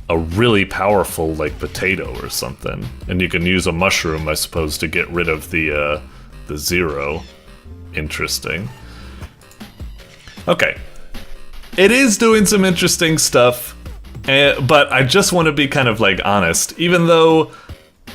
really powerful like potato or something. And you can use a mushroom, I suppose, to get rid of the zero. Interesting. Okay. It is doing some interesting stuff, but I just want to be kind of like honest. Even though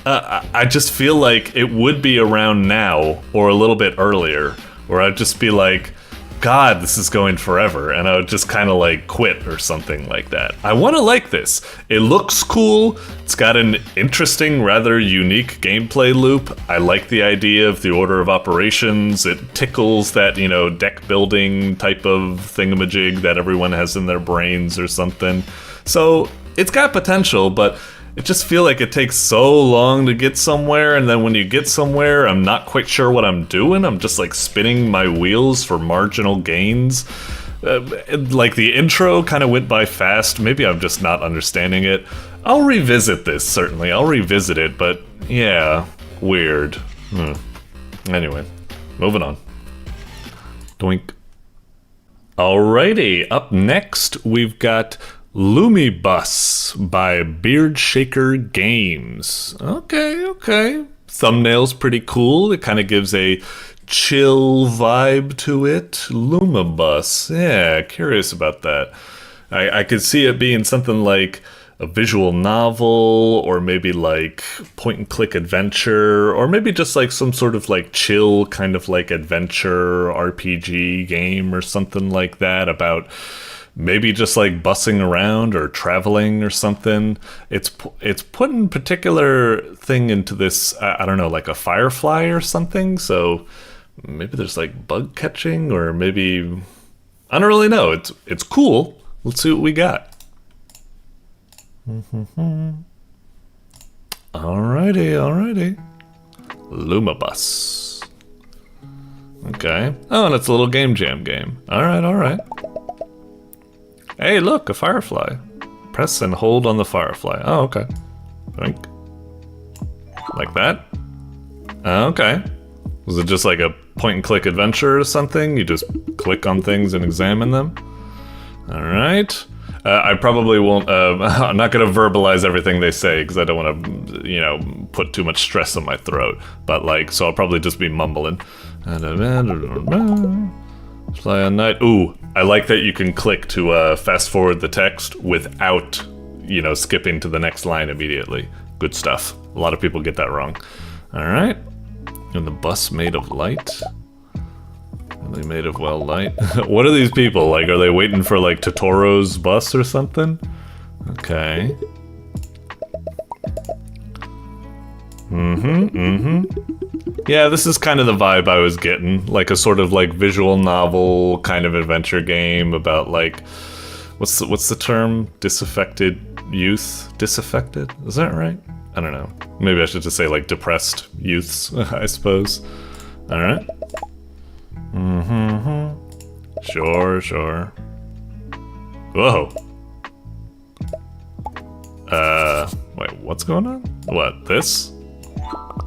I just feel like it would be around now or a little bit earlier, where I'd just be like, God, this is going forever, and I would just kind of like quit or something like that. I want to like this. It looks cool. It's got an interesting, rather unique gameplay loop. I like the idea of the order of operations. It tickles that, you know, deck building type of thingamajig that everyone has in their brains or something. So it's got potential, but it just feels like it takes so long to get somewhere, and then when you get somewhere, I'm not quite sure what I'm doing. I'm just like spinning my wheels for marginal gains. like the intro kind of went by fast. Maybe I'm just not understanding it. I'll revisit this, certainly. I'll revisit it, but yeah, weird. Anyway, moving on. Doink. Alrighty, up next we've got Lumibus by Beard Shaker Games. Okay. Thumbnail's pretty cool. It kind of gives a chill vibe to it. Lumibus. Yeah, curious about that. I could see it being something like a visual novel, or maybe like point and click adventure, or maybe just like some sort of like chill kind of like adventure RPG game or something like that, about maybe just like bussing around or traveling or something. It's putting particular thing into this, I don't know, like a firefly or something. So maybe there's like bug catching, or maybe, I don't really know. It's cool. Let's see what we got. Alrighty. Lumibus. Okay. Oh, and it's a little game jam game. Alright. Hey, look, a firefly. Press and hold on the firefly. Oh, okay. Think. Like that? Okay. Was it just like a point and click adventure or something? You just click on things and examine them? Alright. I probably won't, I'm not going to verbalize everything they say, because I don't want to, put too much stress on my throat. But like, so I'll probably just be mumbling. Fly on night. Ooh, I like that you can click to fast forward the text without, skipping to the next line immediately. Good stuff. A lot of people get that wrong. Alright. And the bus made of light? Are they made of light? What are these people? Like, are they waiting for like Totoro's bus or something? Okay. Yeah, this is kind of the vibe I was getting. Like a sort of like visual novel kind of adventure game about like, what's the term? Disaffected youth? Disaffected? Is that right? I don't know. Maybe I should just say like depressed youths, I suppose. Alright. Sure. Whoa. Wait, what's going on? What, this?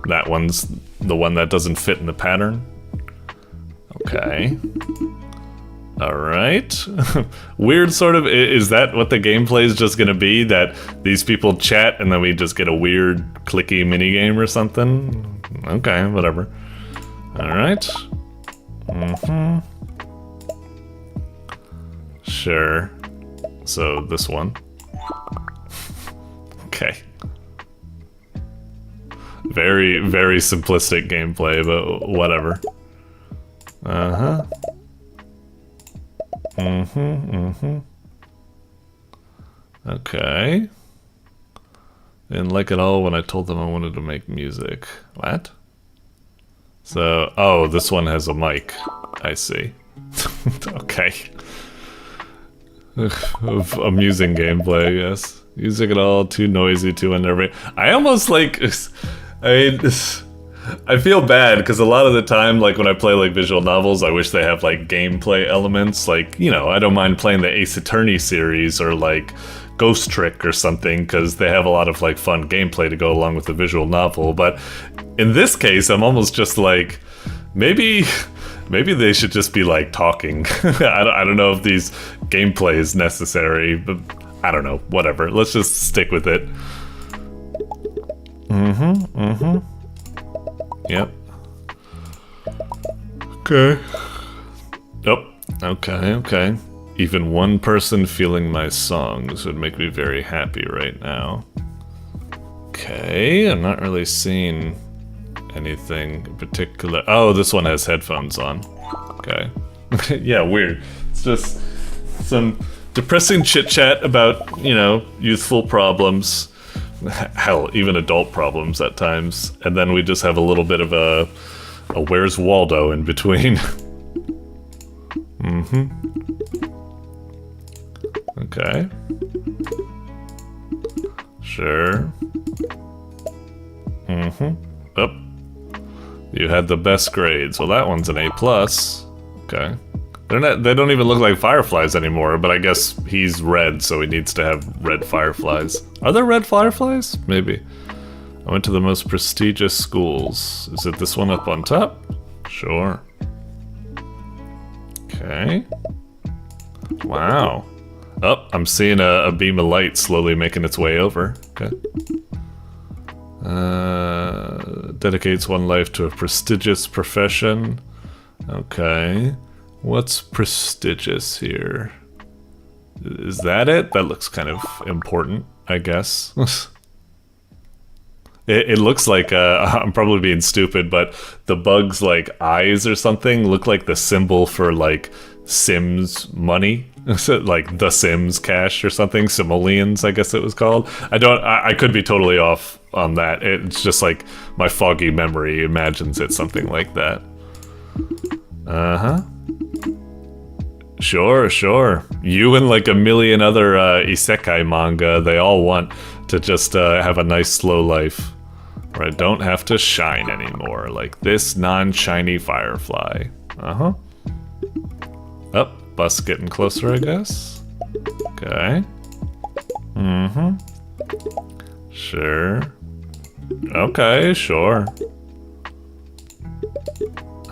That one's the one that doesn't fit in the pattern? Okay. Alright. Weird sort of, is that what the gameplay is just gonna be? That these people chat and then we just get a weird clicky minigame or something? Okay, whatever. Alright. Sure. So, this one. Okay. Very, very simplistic gameplay, but whatever. Okay. Didn't like it all when I told them I wanted to make music. What? So, oh, this one has a mic. I see. Okay. Amusing gameplay, I guess. Music at all, too noisy, too unnerving. I almost like, I feel bad because a lot of the time, like when I play like visual novels, I wish they have like gameplay elements. Like, I don't mind playing the Ace Attorney series or like Ghost Trick or something, because they have a lot of like fun gameplay to go along with the visual novel. But in this case, I'm almost just like, maybe they should just be like talking. I don't know if these gameplay is necessary, but I don't know, whatever. Let's just stick with it. Yep. Okay. Oh, okay. Even one person feeling my songs would make me very happy right now. Okay, I'm not really seeing anything in particular. Oh, this one has headphones on. Okay. Yeah, weird. It's just some depressing chit-chat about, youthful problems. Hell, even adult problems at times. And then we just have a little bit of a Where's Waldo in between. Okay. Sure. Oh. You had the best grades. Well, that one's an A+. Okay. They don't even look like fireflies anymore, but I guess he's red, so he needs to have red fireflies. Are there red fireflies? Maybe. I went to the most prestigious schools. Is it this one up on top? Sure. Okay. Wow. Oh, I'm seeing a beam of light slowly making its way over. Okay. Dedicates one life to a prestigious profession. Okay. What's prestigious here? Is that it? That looks kind of important, I guess. It looks like, I'm probably being stupid, but the bug's like eyes or something look like the symbol for like Sims money. Like the Sims cash or something, simoleons I guess it was called. I could be totally off on that. It's just like my foggy memory imagines it something like that. Uh-huh. Sure. You and like a million other isekai manga, they all want to just have a nice slow life. Where I don't have to shine anymore, like this non-shiny firefly. Uh-huh. Oh, bus getting closer, I guess. Okay. Mm-hmm. Sure. Okay, sure.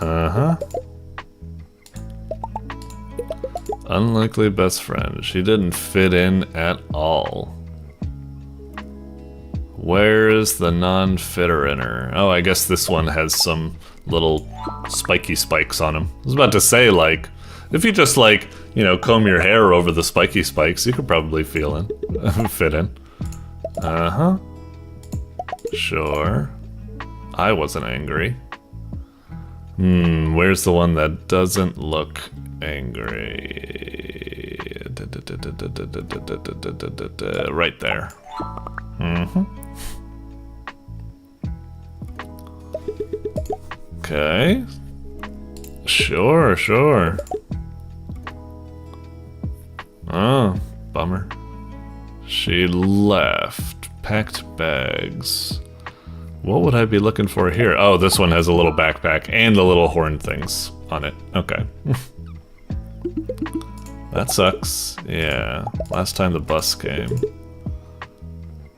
Uh-huh. Unlikely best friend. She didn't fit in at all. Where's the non-fitter-inner? Oh, I guess this one has some little spiky spikes on him. I was about to say, like, if you just, like, you know, comb your hair over the spiky spikes, you could probably fit in. Uh-huh. Sure. I wasn't angry. Where's the one that doesn't look angry? Right there. Mm-hmm. Okay. Sure. Oh, bummer. She left. Packed bags. What would I be looking for here? Oh, this one has a little backpack and the little horn things on it. Okay. That sucks. Yeah. Last time the bus came.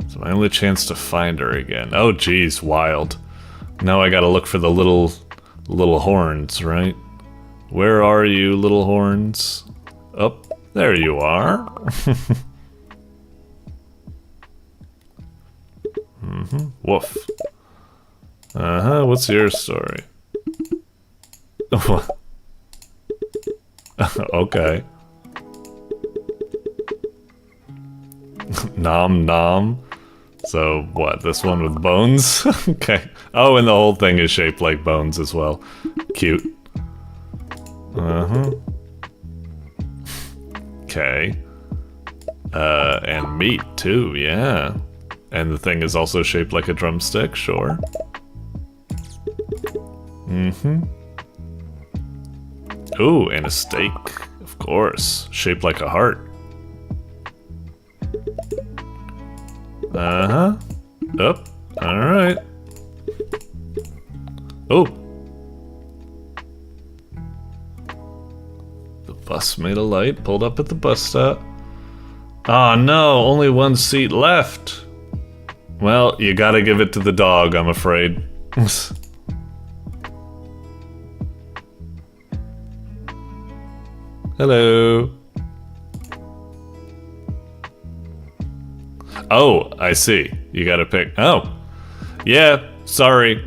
It's my only chance to find her again. Oh, geez, wild. Now I gotta look for the little horns, right? Where are you, little horns? Oh, there you are. Mm-hmm. Woof. Uh-huh, what's your story? Okay. Nom. So, what, this one with bones? Okay. Oh, and the whole thing is shaped like bones as well. Cute. Uh-huh. Okay. And meat, too, yeah. And the thing is also shaped like a drumstick, sure. Mm-hmm. Ooh, and a steak, of course. Shaped like a heart. Uh-huh. Up. Alright. Oh. The bus made a light, pulled up at the bus stop. Oh no, only one seat left. Well, you gotta give it to the dog, I'm afraid. Hello. Oh, I see. You gotta pick. Oh. Yeah, sorry.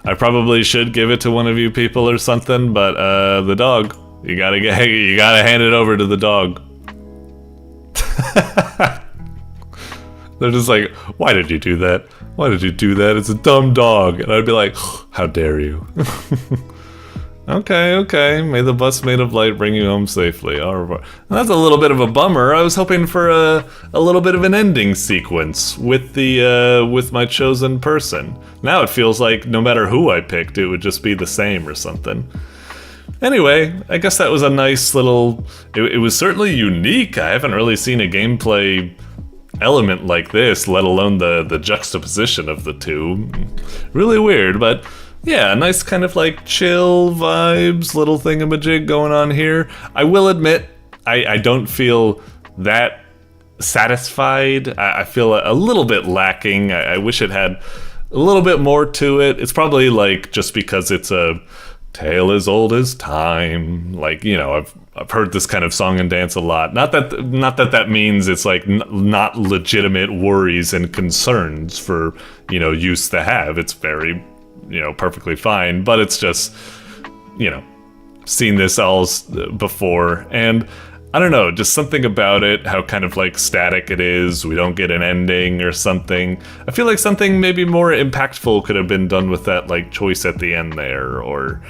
I probably should give it to one of you people or something, but the dog. You gotta hand it over to the dog. They're just like, why did you do that? Why did you do that? It's a dumb dog. And I'd be like, how dare you? Okay. May the bus made of light bring you home safely. Au revoir. That's a little bit of a bummer. I was hoping for a little bit of an ending sequence with with my chosen person. Now it feels like no matter who I picked, it would just be the same or something. Anyway, I guess that was a nice little... It was certainly unique. I haven't really seen a gameplay element like this, let alone the juxtaposition of the two. Really weird, but yeah, nice kind of like chill vibes, little thingamajig going on here. I will admit, I don't feel that satisfied. I feel a little bit lacking. I wish it had a little bit more to it. It's probably like just because it's a tale as old as time. Like, you know, I've heard this kind of song and dance a lot. Not that means it's like not legitimate worries and concerns for, you know, use to have. It's very, you know, perfectly fine. But it's just, you know, seen this all before, and I don't know, just something about it, how kind of like static it is. We don't get an ending or something. I feel like something maybe more impactful could have been done with that like choice at the end there, or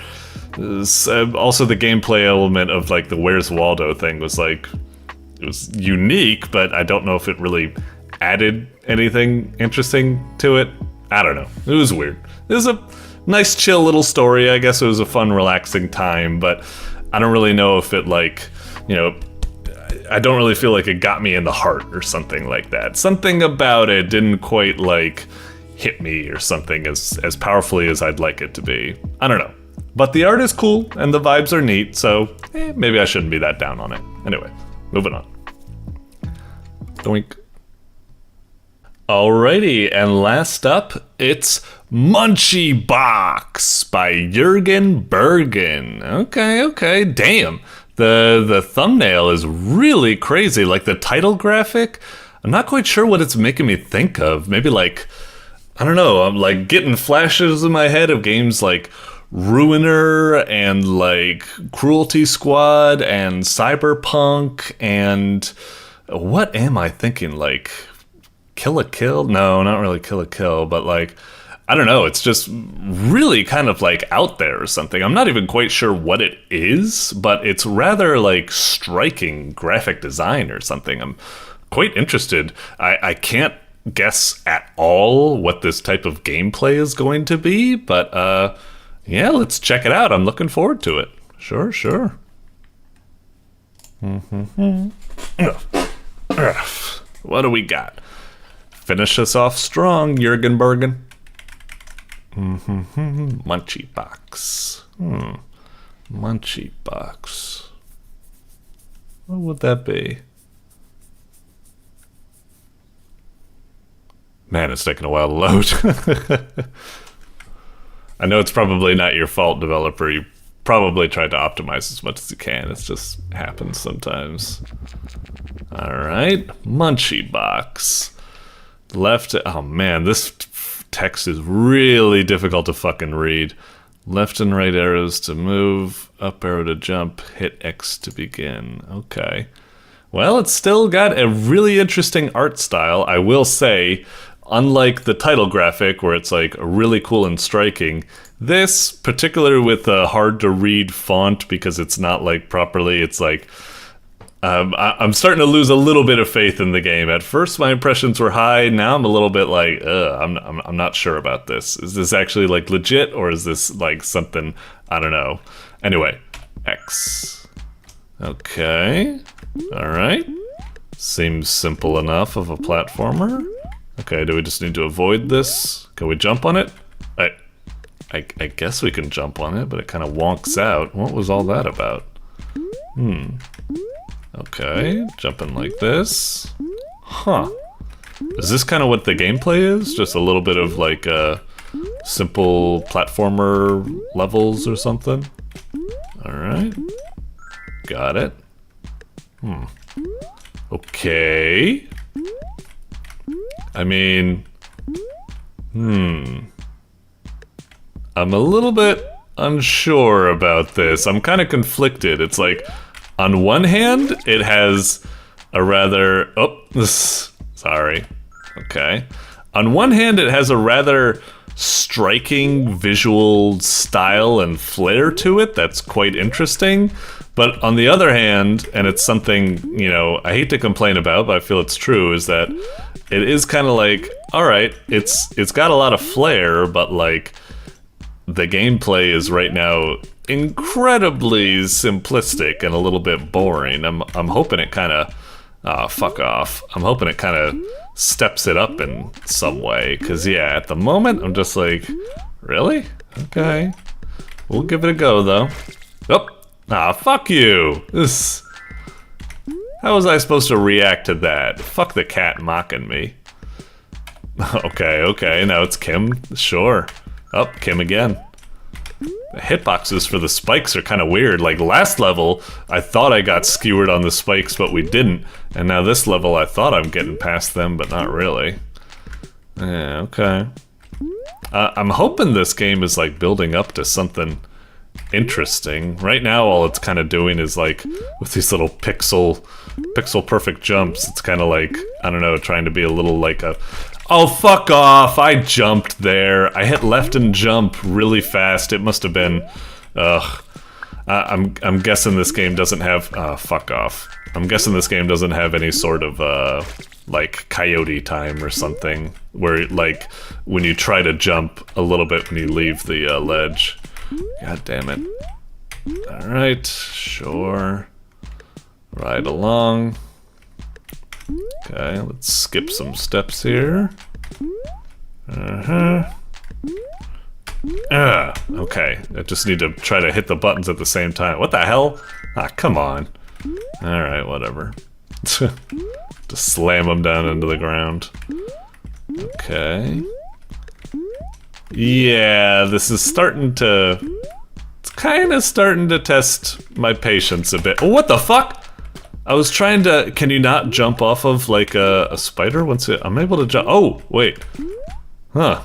also the gameplay element of like the Where's Waldo thing was like, it was unique, but I don't know if it really added anything interesting to it. I don't know. It was weird. It was a nice chill little story. I guess it was a fun, relaxing time, but I don't really know if it like, you know, I don't really feel like it got me in the heart or something like that. Something about it didn't quite like hit me or something as powerfully as I'd like it to be. I don't know. But the art is cool and the vibes are neat, so maybe I shouldn't be that down on it. Anyway, moving on. Doink. Alrighty, and last up, it's Munchie Box by Jürgen Bergen. Okay, damn. The thumbnail is really crazy. Like the title graphic, I'm not quite sure what it's making me think of. Maybe like, I don't know, I'm like getting flashes in my head of games like Ruiner and like Cruelty Squad and Cyberpunk and what am I thinking? Like Kill a Kill? No, not really Kill a Kill, but like, I don't know, it's just really kind of like out there or something. I'm not even quite sure what it is, but it's rather like striking graphic design or something. I'm quite interested. I can't guess at all what this type of gameplay is going to be, but yeah, let's check it out. I'm looking forward to it. Sure. What do we got? Finish us off strong, Jürgen Bergen. Munchie Box. Munchie Box. What would that be? Man, it's taking a while to load. I know it's probably not your fault, developer. You probably tried to optimize as much as you can. It just happens sometimes. Alright, Munchie Box. Left, oh man, this text is really difficult to fucking read. Left and right arrows to move, up arrow to jump, hit X to begin. Okay. Well, it's still got a really interesting art style, I will say. Unlike the title graphic, where it's like really cool and striking, this, particularly with the hard to read font because it's not like properly, it's like, I'm starting to lose a little bit of faith in the game. At first, my impressions were high. Now I'm a little bit like, I'm not sure about this. Is this actually like legit, or is this like something? I don't know. Anyway, X. Okay. All right. Seems simple enough of a platformer. Okay. Do we just need to avoid this? Can we jump on it? I guess we can jump on it, but it kind of wonks out. What was all that about? Okay, jumping like this. Huh. Is this kind of what the gameplay is? Just a little bit of like simple platformer levels or something? Alright. Got it. Okay. I mean... I'm a little bit unsure about this. I'm kind of conflicted. It's like... On one hand, it has a rather... sorry. Okay. On one hand, it has a rather striking visual style and flair to it that's quite interesting. But on the other hand, and it's something, you know, I hate to complain about, but I feel it's true, is that it is kind of like, alright, it's got a lot of flair, but like, the gameplay is right now incredibly simplistic and a little bit boring. I'm hoping it kind of, fuck off. I'm hoping it kind of steps it up in some way. Cause yeah, at the moment I'm just like, really? Okay. We'll give it a go, though. Oh! Ah, fuck you! This... How was I supposed to react to that? Fuck the cat mocking me. Okay, now it's Kim. Sure. Oh, Kim again. The hitboxes for the spikes are kind of weird. Like last level, I thought I got skewered on the spikes, but we didn't. And now this level, I thought I'm getting past them, but not really. Yeah, okay. I'm hoping this game is like building up to something interesting. Right now, all it's kind of doing is like, with these little pixel perfect jumps, it's kind of like, I don't know, trying to be a little like a... Oh, fuck off! I jumped there. I hit left and jump really fast. It must have been... Ugh. I'm guessing this game doesn't have... fuck off. I'm guessing this game doesn't have any sort of, like, coyote time or something. Where, like, when you try to jump a little bit when you leave the, ledge. God damn it. Alright, sure. Ride along. Okay, let's skip some steps here. Okay, I just need to try to hit the buttons at the same time. What the hell? Ah, come on. Alright, whatever. Just slam them down into the ground. Okay. Yeah, this is starting to... It's kind of starting to test my patience a bit. Oh, what the fuck? I was trying to... Can you not jump off of, like, a spider? Once I'm able to jump... Oh, wait. Huh.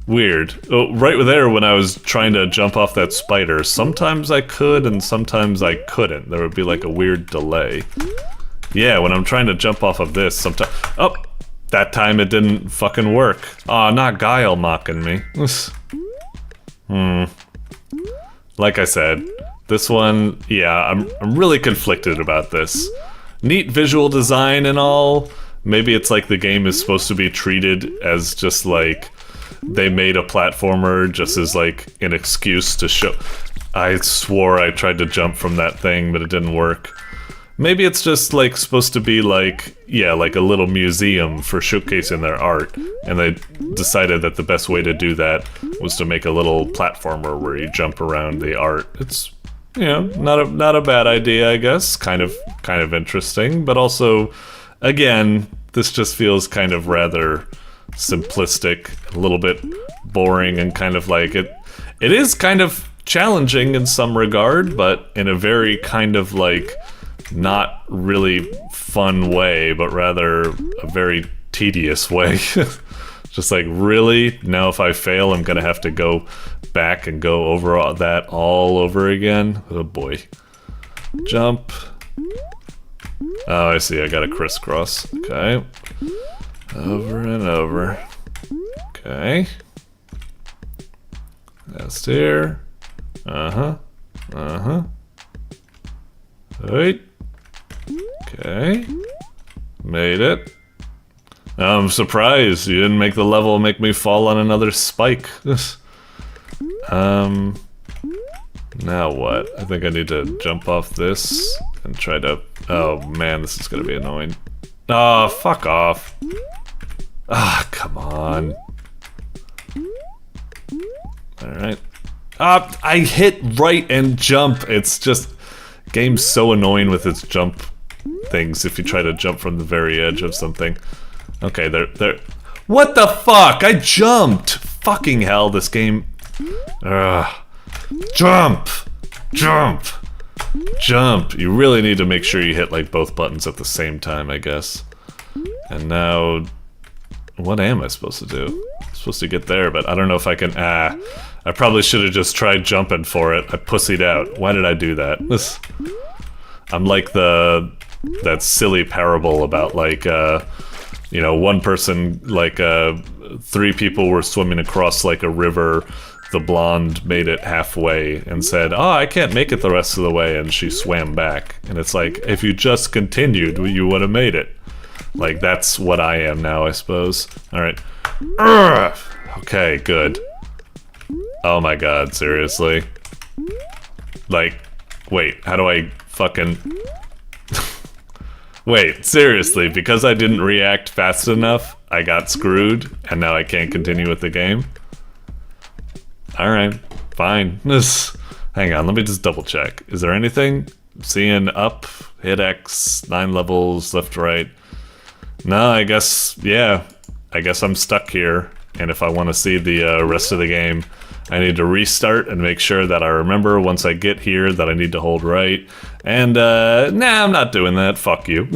Weird. Oh, right there when I was trying to jump off that spider, sometimes I could and sometimes I couldn't. There would be, like, a weird delay. Yeah, when I'm trying to jump off of this, sometimes... Oh! That time it didn't fucking work. Aw, not Guile mocking me. Like I said... This one, yeah, I'm really conflicted about this. Neat visual design and all. Maybe it's like the game is supposed to be treated as just like they made a platformer just as like an excuse to show. I swore I tried to jump from that thing, but it didn't work. Maybe it's just like supposed to be like, yeah, like a little museum for showcasing their art, and they decided that the best way to do that was to make a little platformer where you jump around the art. It's, you know, not a bad idea, I guess. Kind of interesting, but also, again, this just feels kind of rather simplistic, a little bit boring, and kind of like it is kind of challenging in some regard, but in a very kind of like not really fun way, but rather a very tedious way. Just like, really? Now if I fail, I'm gonna have to go back and go over that all over again? Oh boy. Jump. Oh, I see, I gotta crisscross. Okay. Over and over. Okay. That's here. Right. Okay. Made it. I'm surprised you didn't make the level make me fall on another spike. Now what? I think I need to jump off this and try to... Oh man, this is gonna be annoying. Oh, fuck off. Ah, come on. Alright. I hit right and jump. It's just... Game's so annoying with its jump things if you try to jump from the very edge of something. Okay, there. What the fuck? I jumped! Fucking hell, this game... Jump! Jump! Jump! You really need to make sure you hit like both buttons at the same time, I guess. And now... What am I supposed to do? I'm supposed to get there, but I don't know if I can... I probably should have just tried jumping for it. I pussied out. Why did I do that? I'm like that silly parable about like, you know, one person, like, 3 people were swimming across like a river. The blonde made it halfway and said, "Oh, I can't make it the rest of the way," and she swam back. And it's like, if you just continued, you would have made it. Like, that's what I am now, I suppose. Alright. Okay, good. Oh my god, seriously? Like, wait, how do I fucking... Wait, seriously, because I didn't react fast enough, I got screwed, and now I can't continue with the game? Alright, fine. Hang on, let me just double check. Is there anything? Seeing up, hit X, 9 levels, left, right. No, I guess, yeah. I guess I'm stuck here. And if I want to see the rest of the game, I need to restart and make sure that I remember once I get here that I need to hold right. And, nah, I'm not doing that. Fuck you.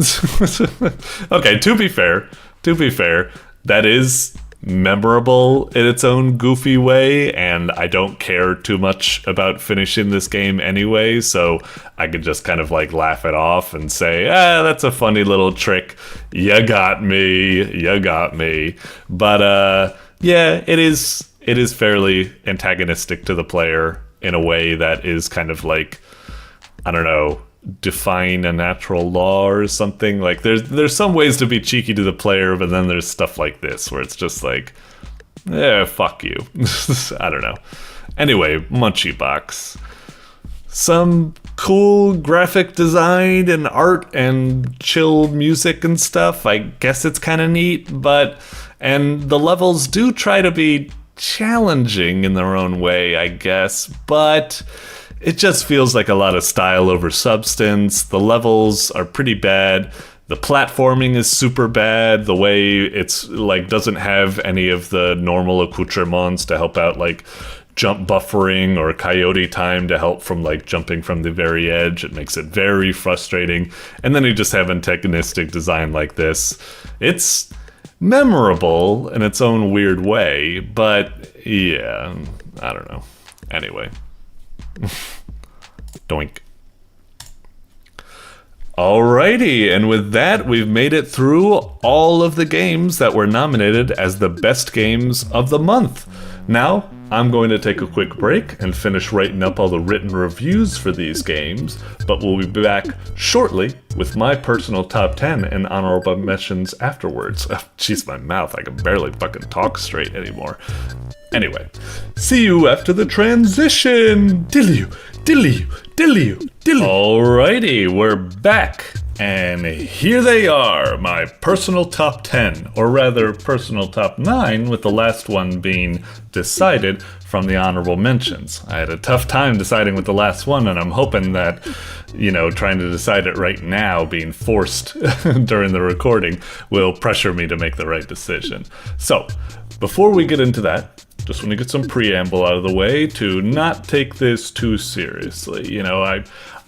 Okay, to be fair, that is memorable in its own goofy way, and I don't care too much about finishing this game anyway, so I could just kind of like laugh it off and say, that's a funny little trick. You got me. But, yeah, it is fairly antagonistic to the player in a way that is kind of like, I don't know, define a natural law or something. Like there's some ways to be cheeky to the player, but then there's stuff like this where it's just like, fuck you. I don't know. Anyway, Munchie Box. Some cool graphic design and art and chill music and stuff. I guess it's kind of neat, and the levels do try to be challenging in their own way, I guess, but it just feels like a lot of style over substance. The levels are pretty bad. The platforming is super bad. The way it's like doesn't have any of the normal accoutrements to help out, like jump buffering or coyote time to help from like jumping from the very edge. It makes it very frustrating. And then you just have antagonistic design like this. It's memorable in its own weird way, but yeah, I don't know. Anyway. Doink. Alrighty, and with that, we've made it through all of the games that were nominated as the best games of the month. Now, I'm going to take a quick break and finish writing up all the written reviews for these games, but we'll be back shortly with my personal top 10 and honorable mentions afterwards. Jeez, my mouth, I can barely fucking talk straight anymore. Anyway, see you after the transition! Dilly-oo, dilly-oo, dilly-oo, dilly-oo. Alrighty, we're back. And here they are, my personal top 10, or rather personal top 9, with the last one being decided from the honorable mentions. I had a tough time deciding with the last one, and I'm hoping that, trying to decide it right now, being forced during the recording, will pressure me to make the right decision. So, before we get into that, just want to get some preamble out of the way to not take this too seriously.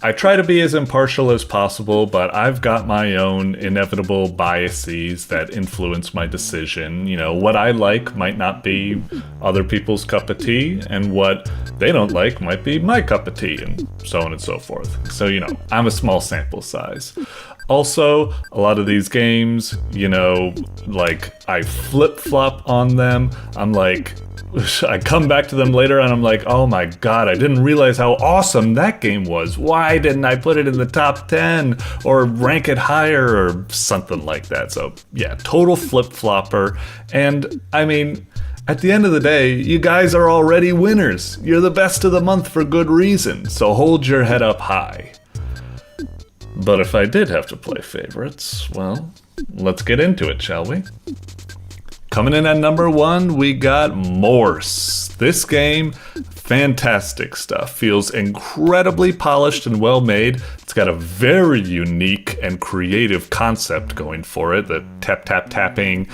I try to be as impartial as possible, but I've got my own inevitable biases that influence my decision. What I like might not be other people's cup of tea, and what they don't like might be my cup of tea, and so on and so forth. So, I'm a small sample size. Also, a lot of these games, I flip-flop on them. I come back to them later and I'm like, oh my god, I didn't realize how awesome that game was. Why didn't I put it in the top 10 or rank it higher or something like that? So yeah, total flip-flopper. And I mean, at the end of the day, you guys are already winners. You're the best of the month for good reason, so hold your head up high. But if I did have to play favorites, well, let's get into it, shall we? Coming in at number 1, we got MORSE. This game, fantastic stuff. Feels incredibly polished and well made. It's got a very unique and creative concept going for it. The tap-tap-tapping,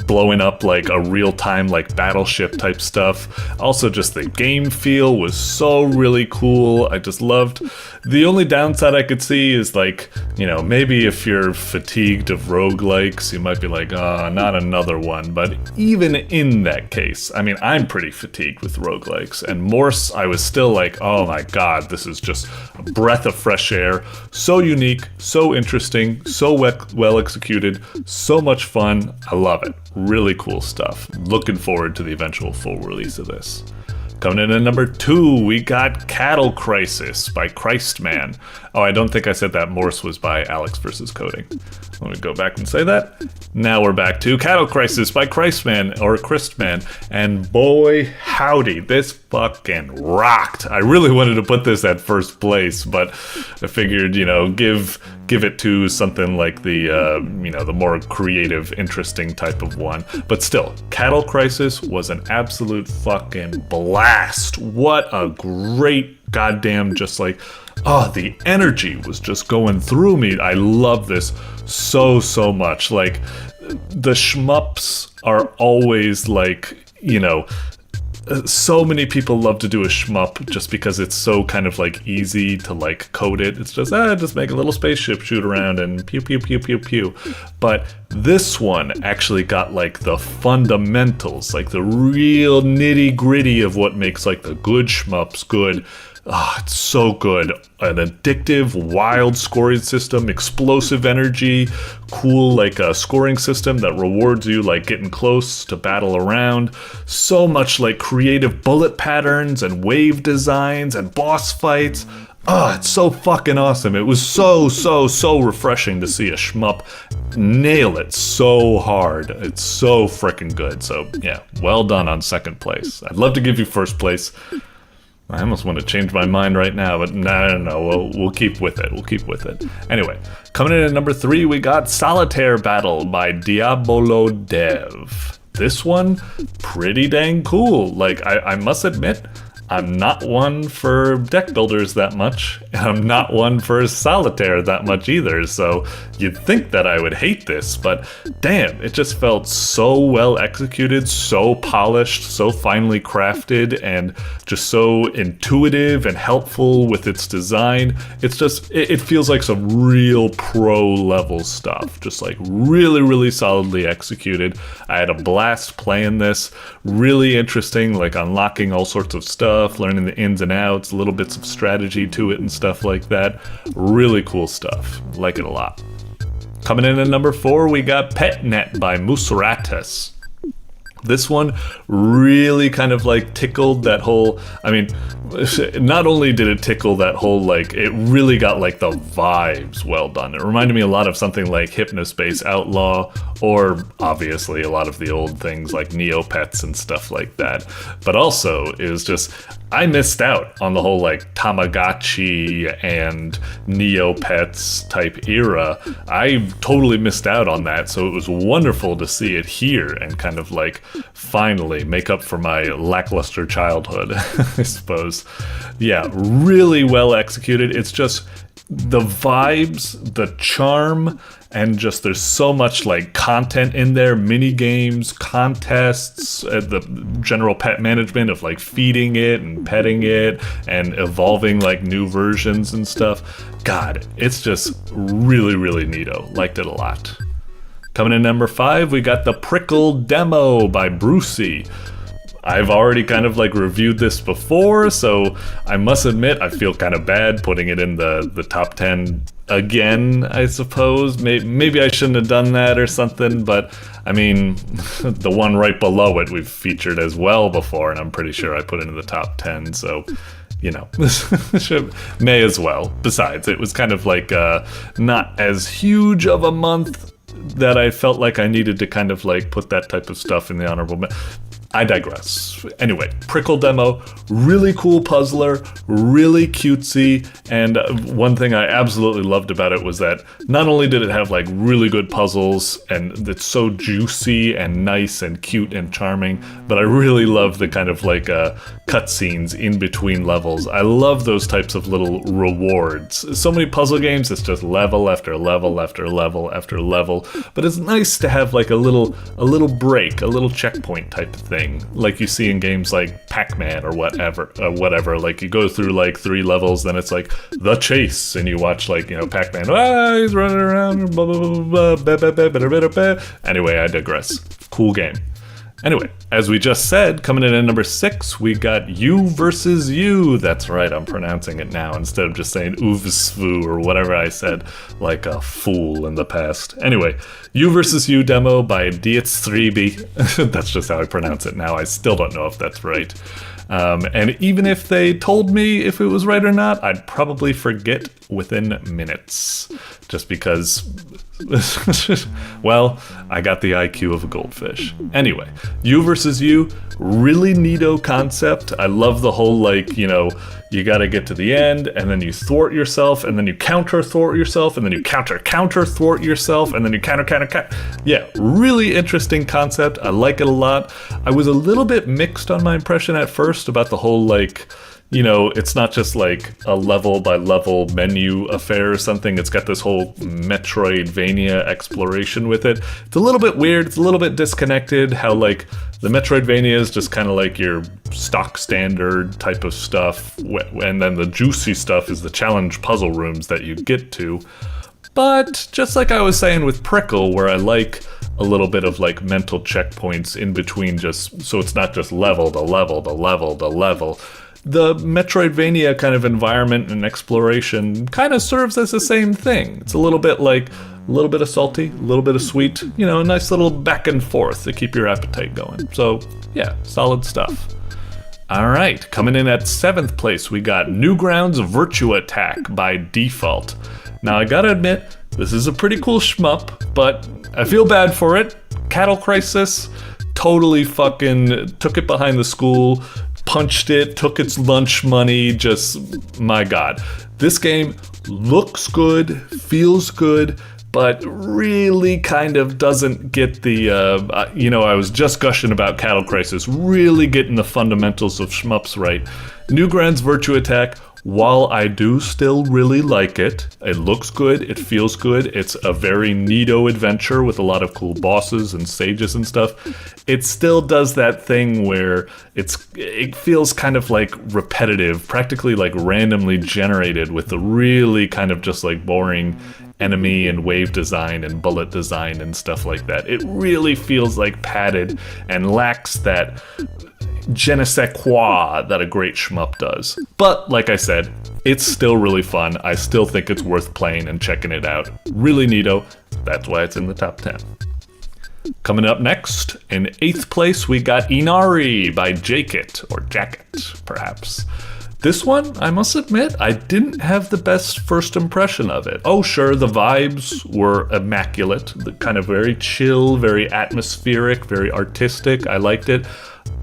blowing up like a real-time like battleship type stuff. Also just the game feel was so really cool. I just loved. The only downside I could see is maybe if you're fatigued of roguelikes, you might be like, not another one. But even in that case, I mean, I'm pretty fatigued with roguelikes. And MORSE, I was still like, oh my god, this is just a breath of fresh air. So unique, so interesting, so well executed, so much fun. I love it. Really cool stuff. Looking forward to the eventual full release of this. Coming in at number 2, we got Cattle Crisis by Krystman. Oh, I don't think I said that MORSE was by AlexVsCoding. Let me go back and say that. Now we're back to Cattle Crisis by Krystman, and boy howdy, this fucking rocked. I really wanted to put this at first place, but I figured, give it to something like the more creative, interesting type of one. But still, Cattle Crisis was an absolute fucking blast. What a great goddamn, the energy was just going through me. I love this so much. Like, the shmups are always so many people love to do a shmup just because it's so kind of easy to code it. It's just make a little spaceship shoot around and pew pew pew pew pew. But this one actually got the fundamentals, the real nitty gritty of what makes the good shmups good. It's so good. An addictive, wild scoring system, explosive energy, cool scoring system that rewards you getting close to battle around. So much creative bullet patterns and wave designs and boss fights. It's so fucking awesome. It was so refreshing to see a shmup nail it so hard. It's so freaking good. So yeah, well done on second place. I'd love to give you first place. I almost want to change my mind right now, but no. We'll keep with it. Anyway, coming in at number 3, we got Solitaire Battle by diabolodev. This one, pretty dang cool. I must admit, I'm not one for deck builders that much, and I'm not one for solitaire that much either, so you'd think that I would hate this, but damn, it just felt so well executed, so polished, so finely crafted, and just so intuitive and helpful with its design. It feels like some real pro level stuff, just really solidly executed. I had a blast playing this, really interesting, unlocking all sorts of stuff, learning the ins and outs, little bits of strategy to it and stuff like that. Really cool stuff. Like it a lot. Coming in at number 4, we got PetNet by musrattus. This one really kind of tickled that whole, not only did it tickle that whole, it really got the vibes well done. It reminded me a lot of something like Hypnospace Outlaw, or obviously a lot of the old things like Neopets and stuff like that. But also, it was just, I missed out on the whole Tamagotchi and Neopets type era. I totally missed out on that, so it was wonderful to see it here and kind of finally make up for my lackluster childhood, I suppose. Yeah, really well executed. It's just the vibes, the charm, and just there's so much content in there, mini games, contests, the general pet management of feeding it and petting it and evolving new versions and stuff. God, it's just really neato. Liked it a lot. Coming in number 5, we got the Prickle Demo by Brucey. I've already kind of reviewed this before, so I must admit I feel kind of bad putting it in the top 10 again, I suppose. Maybe I shouldn't have done that or something, but the one right below it we've featured as well before, and I'm pretty sure I put it in the top 10, so may as well. Besides, it was kind of not as huge of a month that I felt like I needed to kind of put that type of stuff in the honorable mention. I digress. Anyway, Prickle Demo, really cool puzzler, really cutesy, and one thing I absolutely loved about it was that not only did it have really good puzzles, and it's so juicy and nice and cute and charming, but I really love the kind of cutscenes in between levels. I love those types of little rewards. So many puzzle games, it's just level after level after level after level, but it's nice to have a little break, a little checkpoint type of thing, like you see in games like Pac-Man or whatever. You go through 3 levels, then it's the chase, and you watch Pac-Man. He's running around. Blah, blah, blah, blah. Anyway, I digress. Cool game. Anyway, as we just said, coming in at number 6, we got UVSU. That's right, I'm pronouncing it now instead of just saying UVSU or whatever I said like a fool in the past. Anyway, UVSU demo by dietzribi. That's just how I pronounce it now. I still don't know if that's right. And even if they told me if it was right or not, I'd probably forget within minutes. Just because, well, I got the IQ of a goldfish. Anyway, you versus you, really neato concept. I love the whole, like, you know, you gotta get to the end, and then you thwart yourself, and then you counter-thwart yourself, and then you counter-thwart yourself, and then you counter. Yeah, really interesting concept. I like it a lot. I was a little bit mixed on my impression at first about the whole, like, you know, it's not just like a level by level menu affair or something. It's got this whole Metroidvania exploration with it. It's a little bit weird. It's a little bit disconnected how, like, the Metroidvania is just kind of like your stock standard type of stuff. And then the juicy stuff is the challenge puzzle rooms that you get to. But just like I was saying with Prickle, where I like a little bit of like mental checkpoints in between, just so it's not just level to level to level to level. The Metroidvania kind of environment and exploration kind of serves as the same thing. It's a little bit like a little bit of salty, a little bit of sweet, you know, a nice little back and forth to keep your appetite going. So yeah, solid stuff. All right, coming in at 7th place, we got Newgrounds Virtuattack by default. Now I gotta admit, this is a pretty cool shmup, but I feel bad for it. Cattle Crisis totally fucking took it behind the school, punched it, took its lunch money, just, my god. This game looks good, feels good, but really kind of doesn't get the, you know, I was just gushing about Cattle Crisis, really getting the fundamentals of shmups right. Newgrounds Virtuattack, while I do still really like it, it looks good, it feels good, it's a very neato adventure with a lot of cool bosses and sages and stuff, it still does that thing where it feels kind of like repetitive, practically like randomly generated with the really kind of just like boring enemy and wave design and bullet design and stuff like that. It really feels like padded and lacks that je ne sais quoi that a great shmup does. But like I said, it's still really fun. I still think it's worth playing and checking it out. Really neato. That's why it's in the top 10. Coming up next, in 8th place, we got Inari by jaekit, or jaekit, perhaps. This one, I must admit, I didn't have the best first impression of it. Oh sure, the vibes were immaculate, the kind of very chill, very atmospheric, very artistic, I liked it.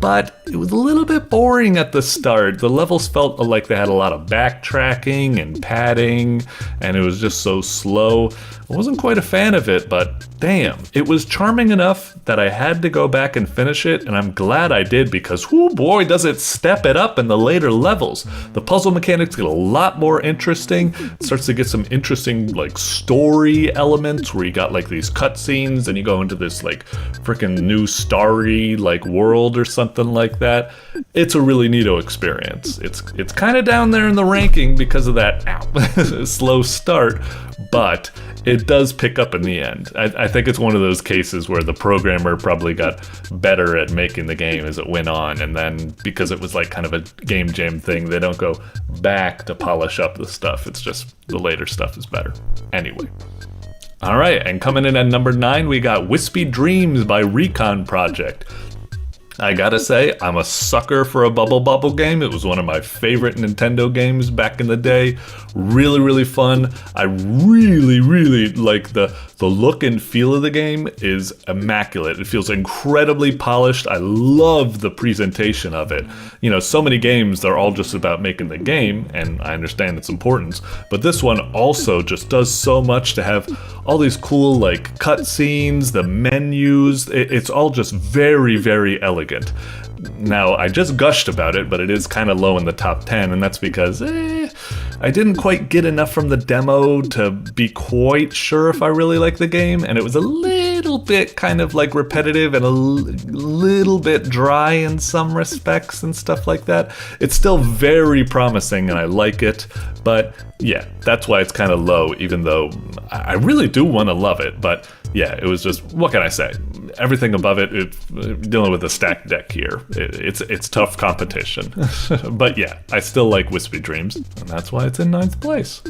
But it was a little bit boring at the start. The levels felt like they had a lot of backtracking and padding, and it was just so slow. I wasn't quite a fan of it, but damn, it was charming enough that I had to go back and finish it, and I'm glad I did because, whoo boy, does it step it up in the later levels. The puzzle mechanics get a lot more interesting. It starts to get some interesting, like, story elements where you got, like, these cutscenes, and you go into this, like, freaking new starry, like, world or something like that. It's a really neato experience. It's kind of down there in the ranking because of that slow start, but it does pick up in the end. I think it's one of those cases where the programmer probably got better at making the game as it went on, and then because it was like kind of a game jam thing, they don't go back to polish up the stuff. It's just the later stuff is better. Anyway. Alright, and coming in at number 9, we got Wispy Dreams by recon-project. I gotta say, I'm a sucker for a bubble game. It was one of my favorite Nintendo games back in the day. Really, really fun. I really like the look and feel of the game is immaculate. It feels incredibly polished. I love the presentation of it. You know, so many games, they're all just about making the game, and I understand its importance, but this one also just does so much to have all these cool, like, cutscenes, the menus. It's all just very, very elegant. Now, I just gushed about it, but it is kind of low in the top 10, and that's because, I didn't quite get enough from the demo to be quite sure if I really like the game, and it was a little bit kind of like repetitive and a little bit dry in some respects and stuff like that. It's still very promising and I like it, but yeah, that's why it's kind of low, even though I really do want to love it, but yeah, it was just, what can I say? Everything above it, it's dealing with a stacked deck here. It's tough competition. But yeah, I still like Wispy Dreams, and that's why it's in 9th place.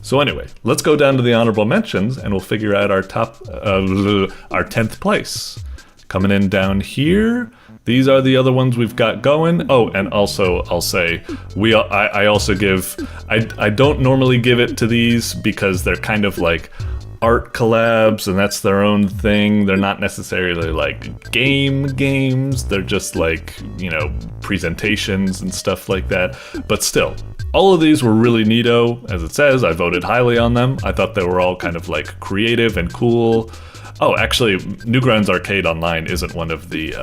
So anyway, let's go down to the honorable mentions, and we'll figure out our 10th place. Coming in down here, these are the other ones we've got going. Oh, and also I'll say I also give I don't normally give it to these because they're kind of like art collabs and that's their own thing. They're not necessarily like games. They're just like, you know, presentations and stuff like that. But still, all of these were really neato. As it says, I voted highly on them. I thought they were all kind of like creative and cool. Oh, actually, Newgrounds Arcade Online isn't one of the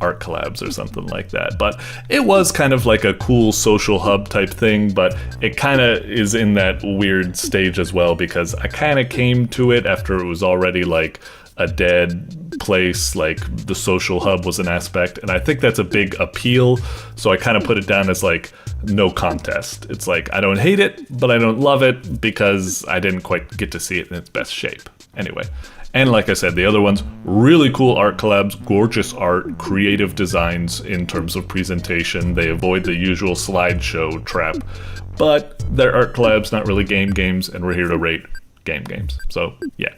art collabs or something like that, but it was kind of like a cool social hub type thing, but it kind of is in that weird stage as well because I kind of came to it after it was already like a dead place, like the social hub was an aspect, and I think that's a big appeal, so I kind of put it down as like no contest. It's like I don't hate it, but I don't love it because I didn't quite get to see it in its best shape. Anyway. And like I said, the other ones, really cool art collabs, gorgeous art, creative designs in terms of presentation. They avoid the usual slideshow trap, but they're art collabs, not really games, and we're here to rate games. So, yeah.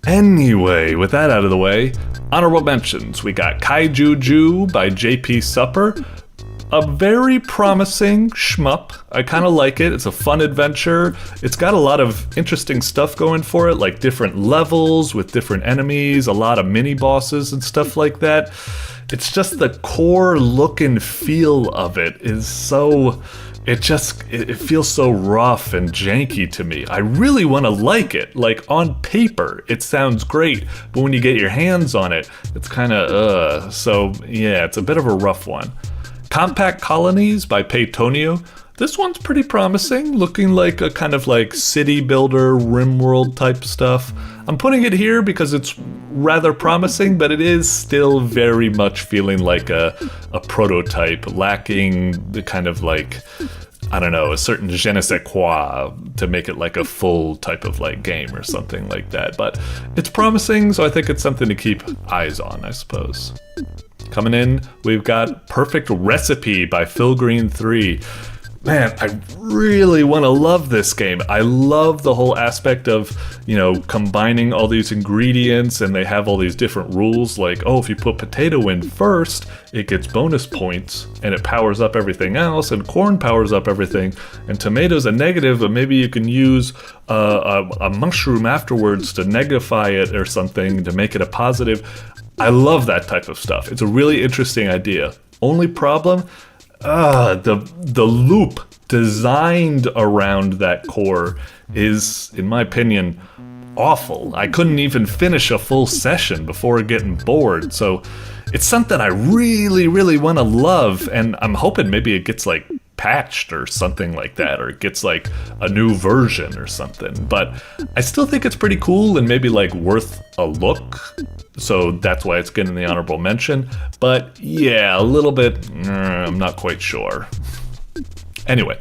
Anyway, with that out of the way, honorable mentions. We got KAIJUJU by JPsupper. A very promising shmup. I kind of like it. It's a fun adventure. It's got a lot of interesting stuff going for it, like different levels with different enemies, a lot of mini bosses and stuff like that. It's just the core look and feel of it is so... It feels so rough and janky to me. I really want to like it. Like, on paper, it sounds great, but when you get your hands on it, it's kind of, So, yeah, it's a bit of a rough one. Compact Colonies by Paytonio. This one's pretty promising, looking like a kind of like city builder, RimWorld type stuff. I'm putting it here because it's rather promising, but it is still very much feeling like a prototype, lacking the kind of like, I don't know, a certain je ne sais quoi to make it like a full type of like game or something like that. But it's promising, so I think it's something to keep eyes on, I suppose. Coming in, we've got Perfect Recipe by Philgreen3. Man, I really want to love this game. I love the whole aspect of, you know, combining all these ingredients, and they have all these different rules, like, oh, if you put potato in first, it gets bonus points, and it powers up everything else, and corn powers up everything, and tomato's a negative, but maybe you can use a mushroom afterwards to negify it or something to make it a positive. I love that type of stuff. It's a really interesting idea. Only problem, the loop designed around that core is, in my opinion, awful. I couldn't even finish a full session before getting bored, so it's something I really, really want to love, and I'm hoping maybe it gets like patched or something like that, or it gets like a new version or something, but I still think it's pretty cool and maybe like worth a look, so that's why it's getting the honorable mention. But yeah, a little bit, I'm not quite sure. Anyway,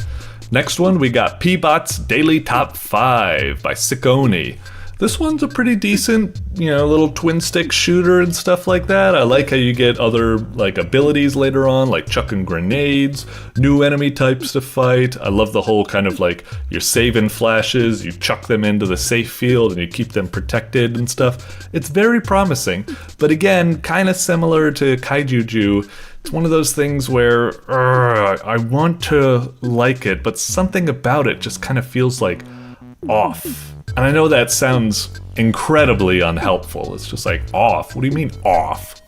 next one we got PBOT'S Daily Top 5 by Sikowny. This one's a pretty decent, you know, little twin stick shooter and stuff like that. I like how you get other like abilities later on, like chucking grenades, new enemy types to fight. I love the whole kind of like you're saving flashes, you chuck them into the safe field and you keep them protected and stuff. It's very promising, but again, kind of similar to KAIJUJU. It's one of those things where I want to like it, but something about it just kind of feels like off. And I know that sounds incredibly unhelpful. It's just like, off? What do you mean, off?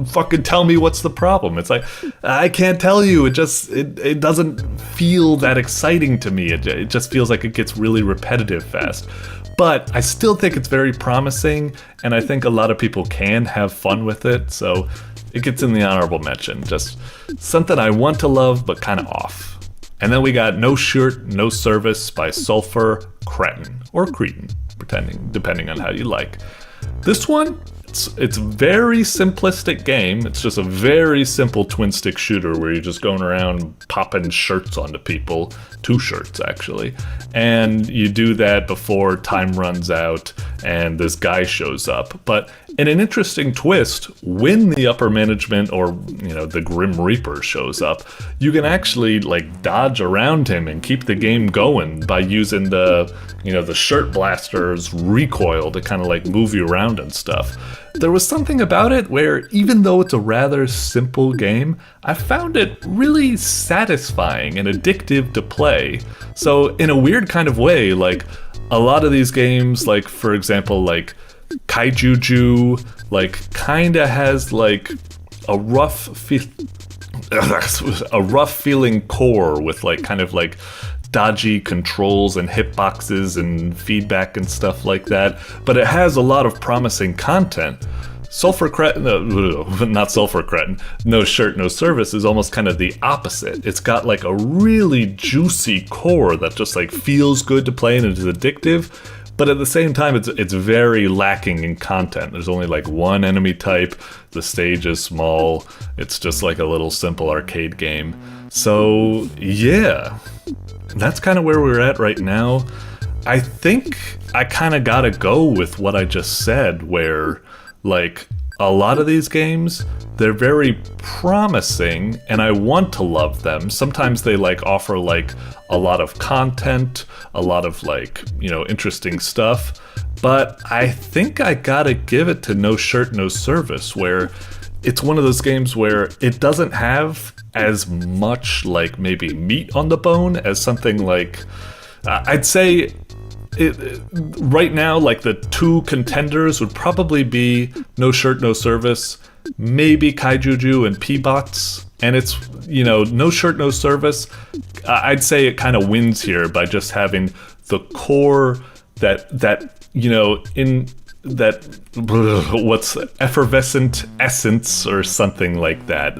Fucking tell me what's the problem. It's like, I can't tell you. It doesn't feel that exciting to me. It just feels like it gets really repetitive fast. But I still think it's very promising, and I think a lot of people can have fun with it, so it gets in the honorable mention. Just something I want to love, but kind of off. And then we got No Shirt, No Service by Sulfur-Cretin, or Cretin, depending on how you like. This one, it's a very simplistic game. It's just a very simple twin stick shooter where you're just going around popping shirts onto people, 2 shirts actually, and you do that before time runs out and this guy shows up. But in an interesting twist, when the upper management or, you know, the Grim Reaper shows up, you can actually like dodge around him and keep the game going by using the, you know, the shirt blaster's recoil to kind of like move you around and stuff. there was something about it where even though it's a rather simple game, I found it really satisfying and addictive to play. So in a weird kind of way, like a lot of these games, like for example, like KAIJUJU, like kinda has like a rough feeling core with like kind of like dodgy controls and hitboxes and feedback and stuff like that, but it has a lot of promising content. Sulfur-Cretin, not Sulfur-Cretin, No Shirt, No Service is almost kind of the opposite. It's got like a really juicy core that just like feels good to play and is addictive, but at the same time it's very lacking in content. There's only like one enemy type, the stage is small, it's just like a little simple arcade game. So yeah, that's kind of where we're at right now. I think I kind of gotta go with what I just said, where like a lot of these games, they're very promising and I want to love them. Sometimes they like offer like a lot of content, a lot of like, you know, interesting stuff, but I think I gotta give it to No Shirt, No Service, where it's one of those games where it doesn't have as much like maybe meat on the bone as something like I'd say right now, like the two contenders would probably be No Shirt, No Service, maybe KAIJUJU and PBOT'S, and it's, you know, No Shirt, No Service, I'd say it kind of wins here by just having the core that you know, in that what's effervescent essence or something like that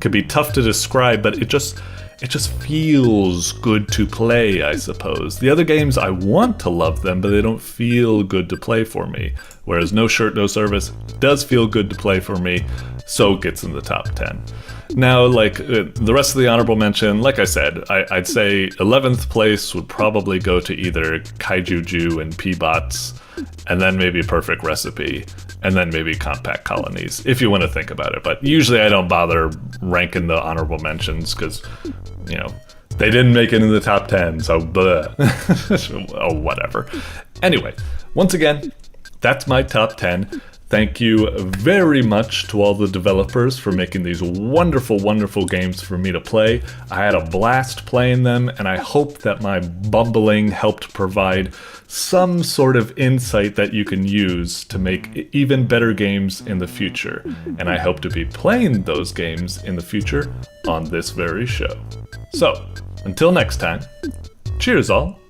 could be tough to describe, but it just feels good to play, I suppose. The other games, I want to love them, but they don't feel good to play for me. Whereas No Shirt, No Service does feel good to play for me, so it gets in the top 10. Now, like, the rest of the honorable mention, like I said, I'd say 11th place would probably go to either KAIJUJU and PBOT'S, and then maybe Perfect Recipe, and then maybe Compact Colonies, if you want to think about it. But usually I don't bother ranking the honorable mentions, because, you know, they didn't make it in the top 10, so oh, whatever. Anyway, once again, that's my top 10. Thank you very much to all the developers for making these wonderful, wonderful games for me to play. I had a blast playing them, and I hope that my bumbling helped provide some sort of insight that you can use to make even better games in the future. And I hope to be playing those games in the future on this very show. So, until next time, cheers all.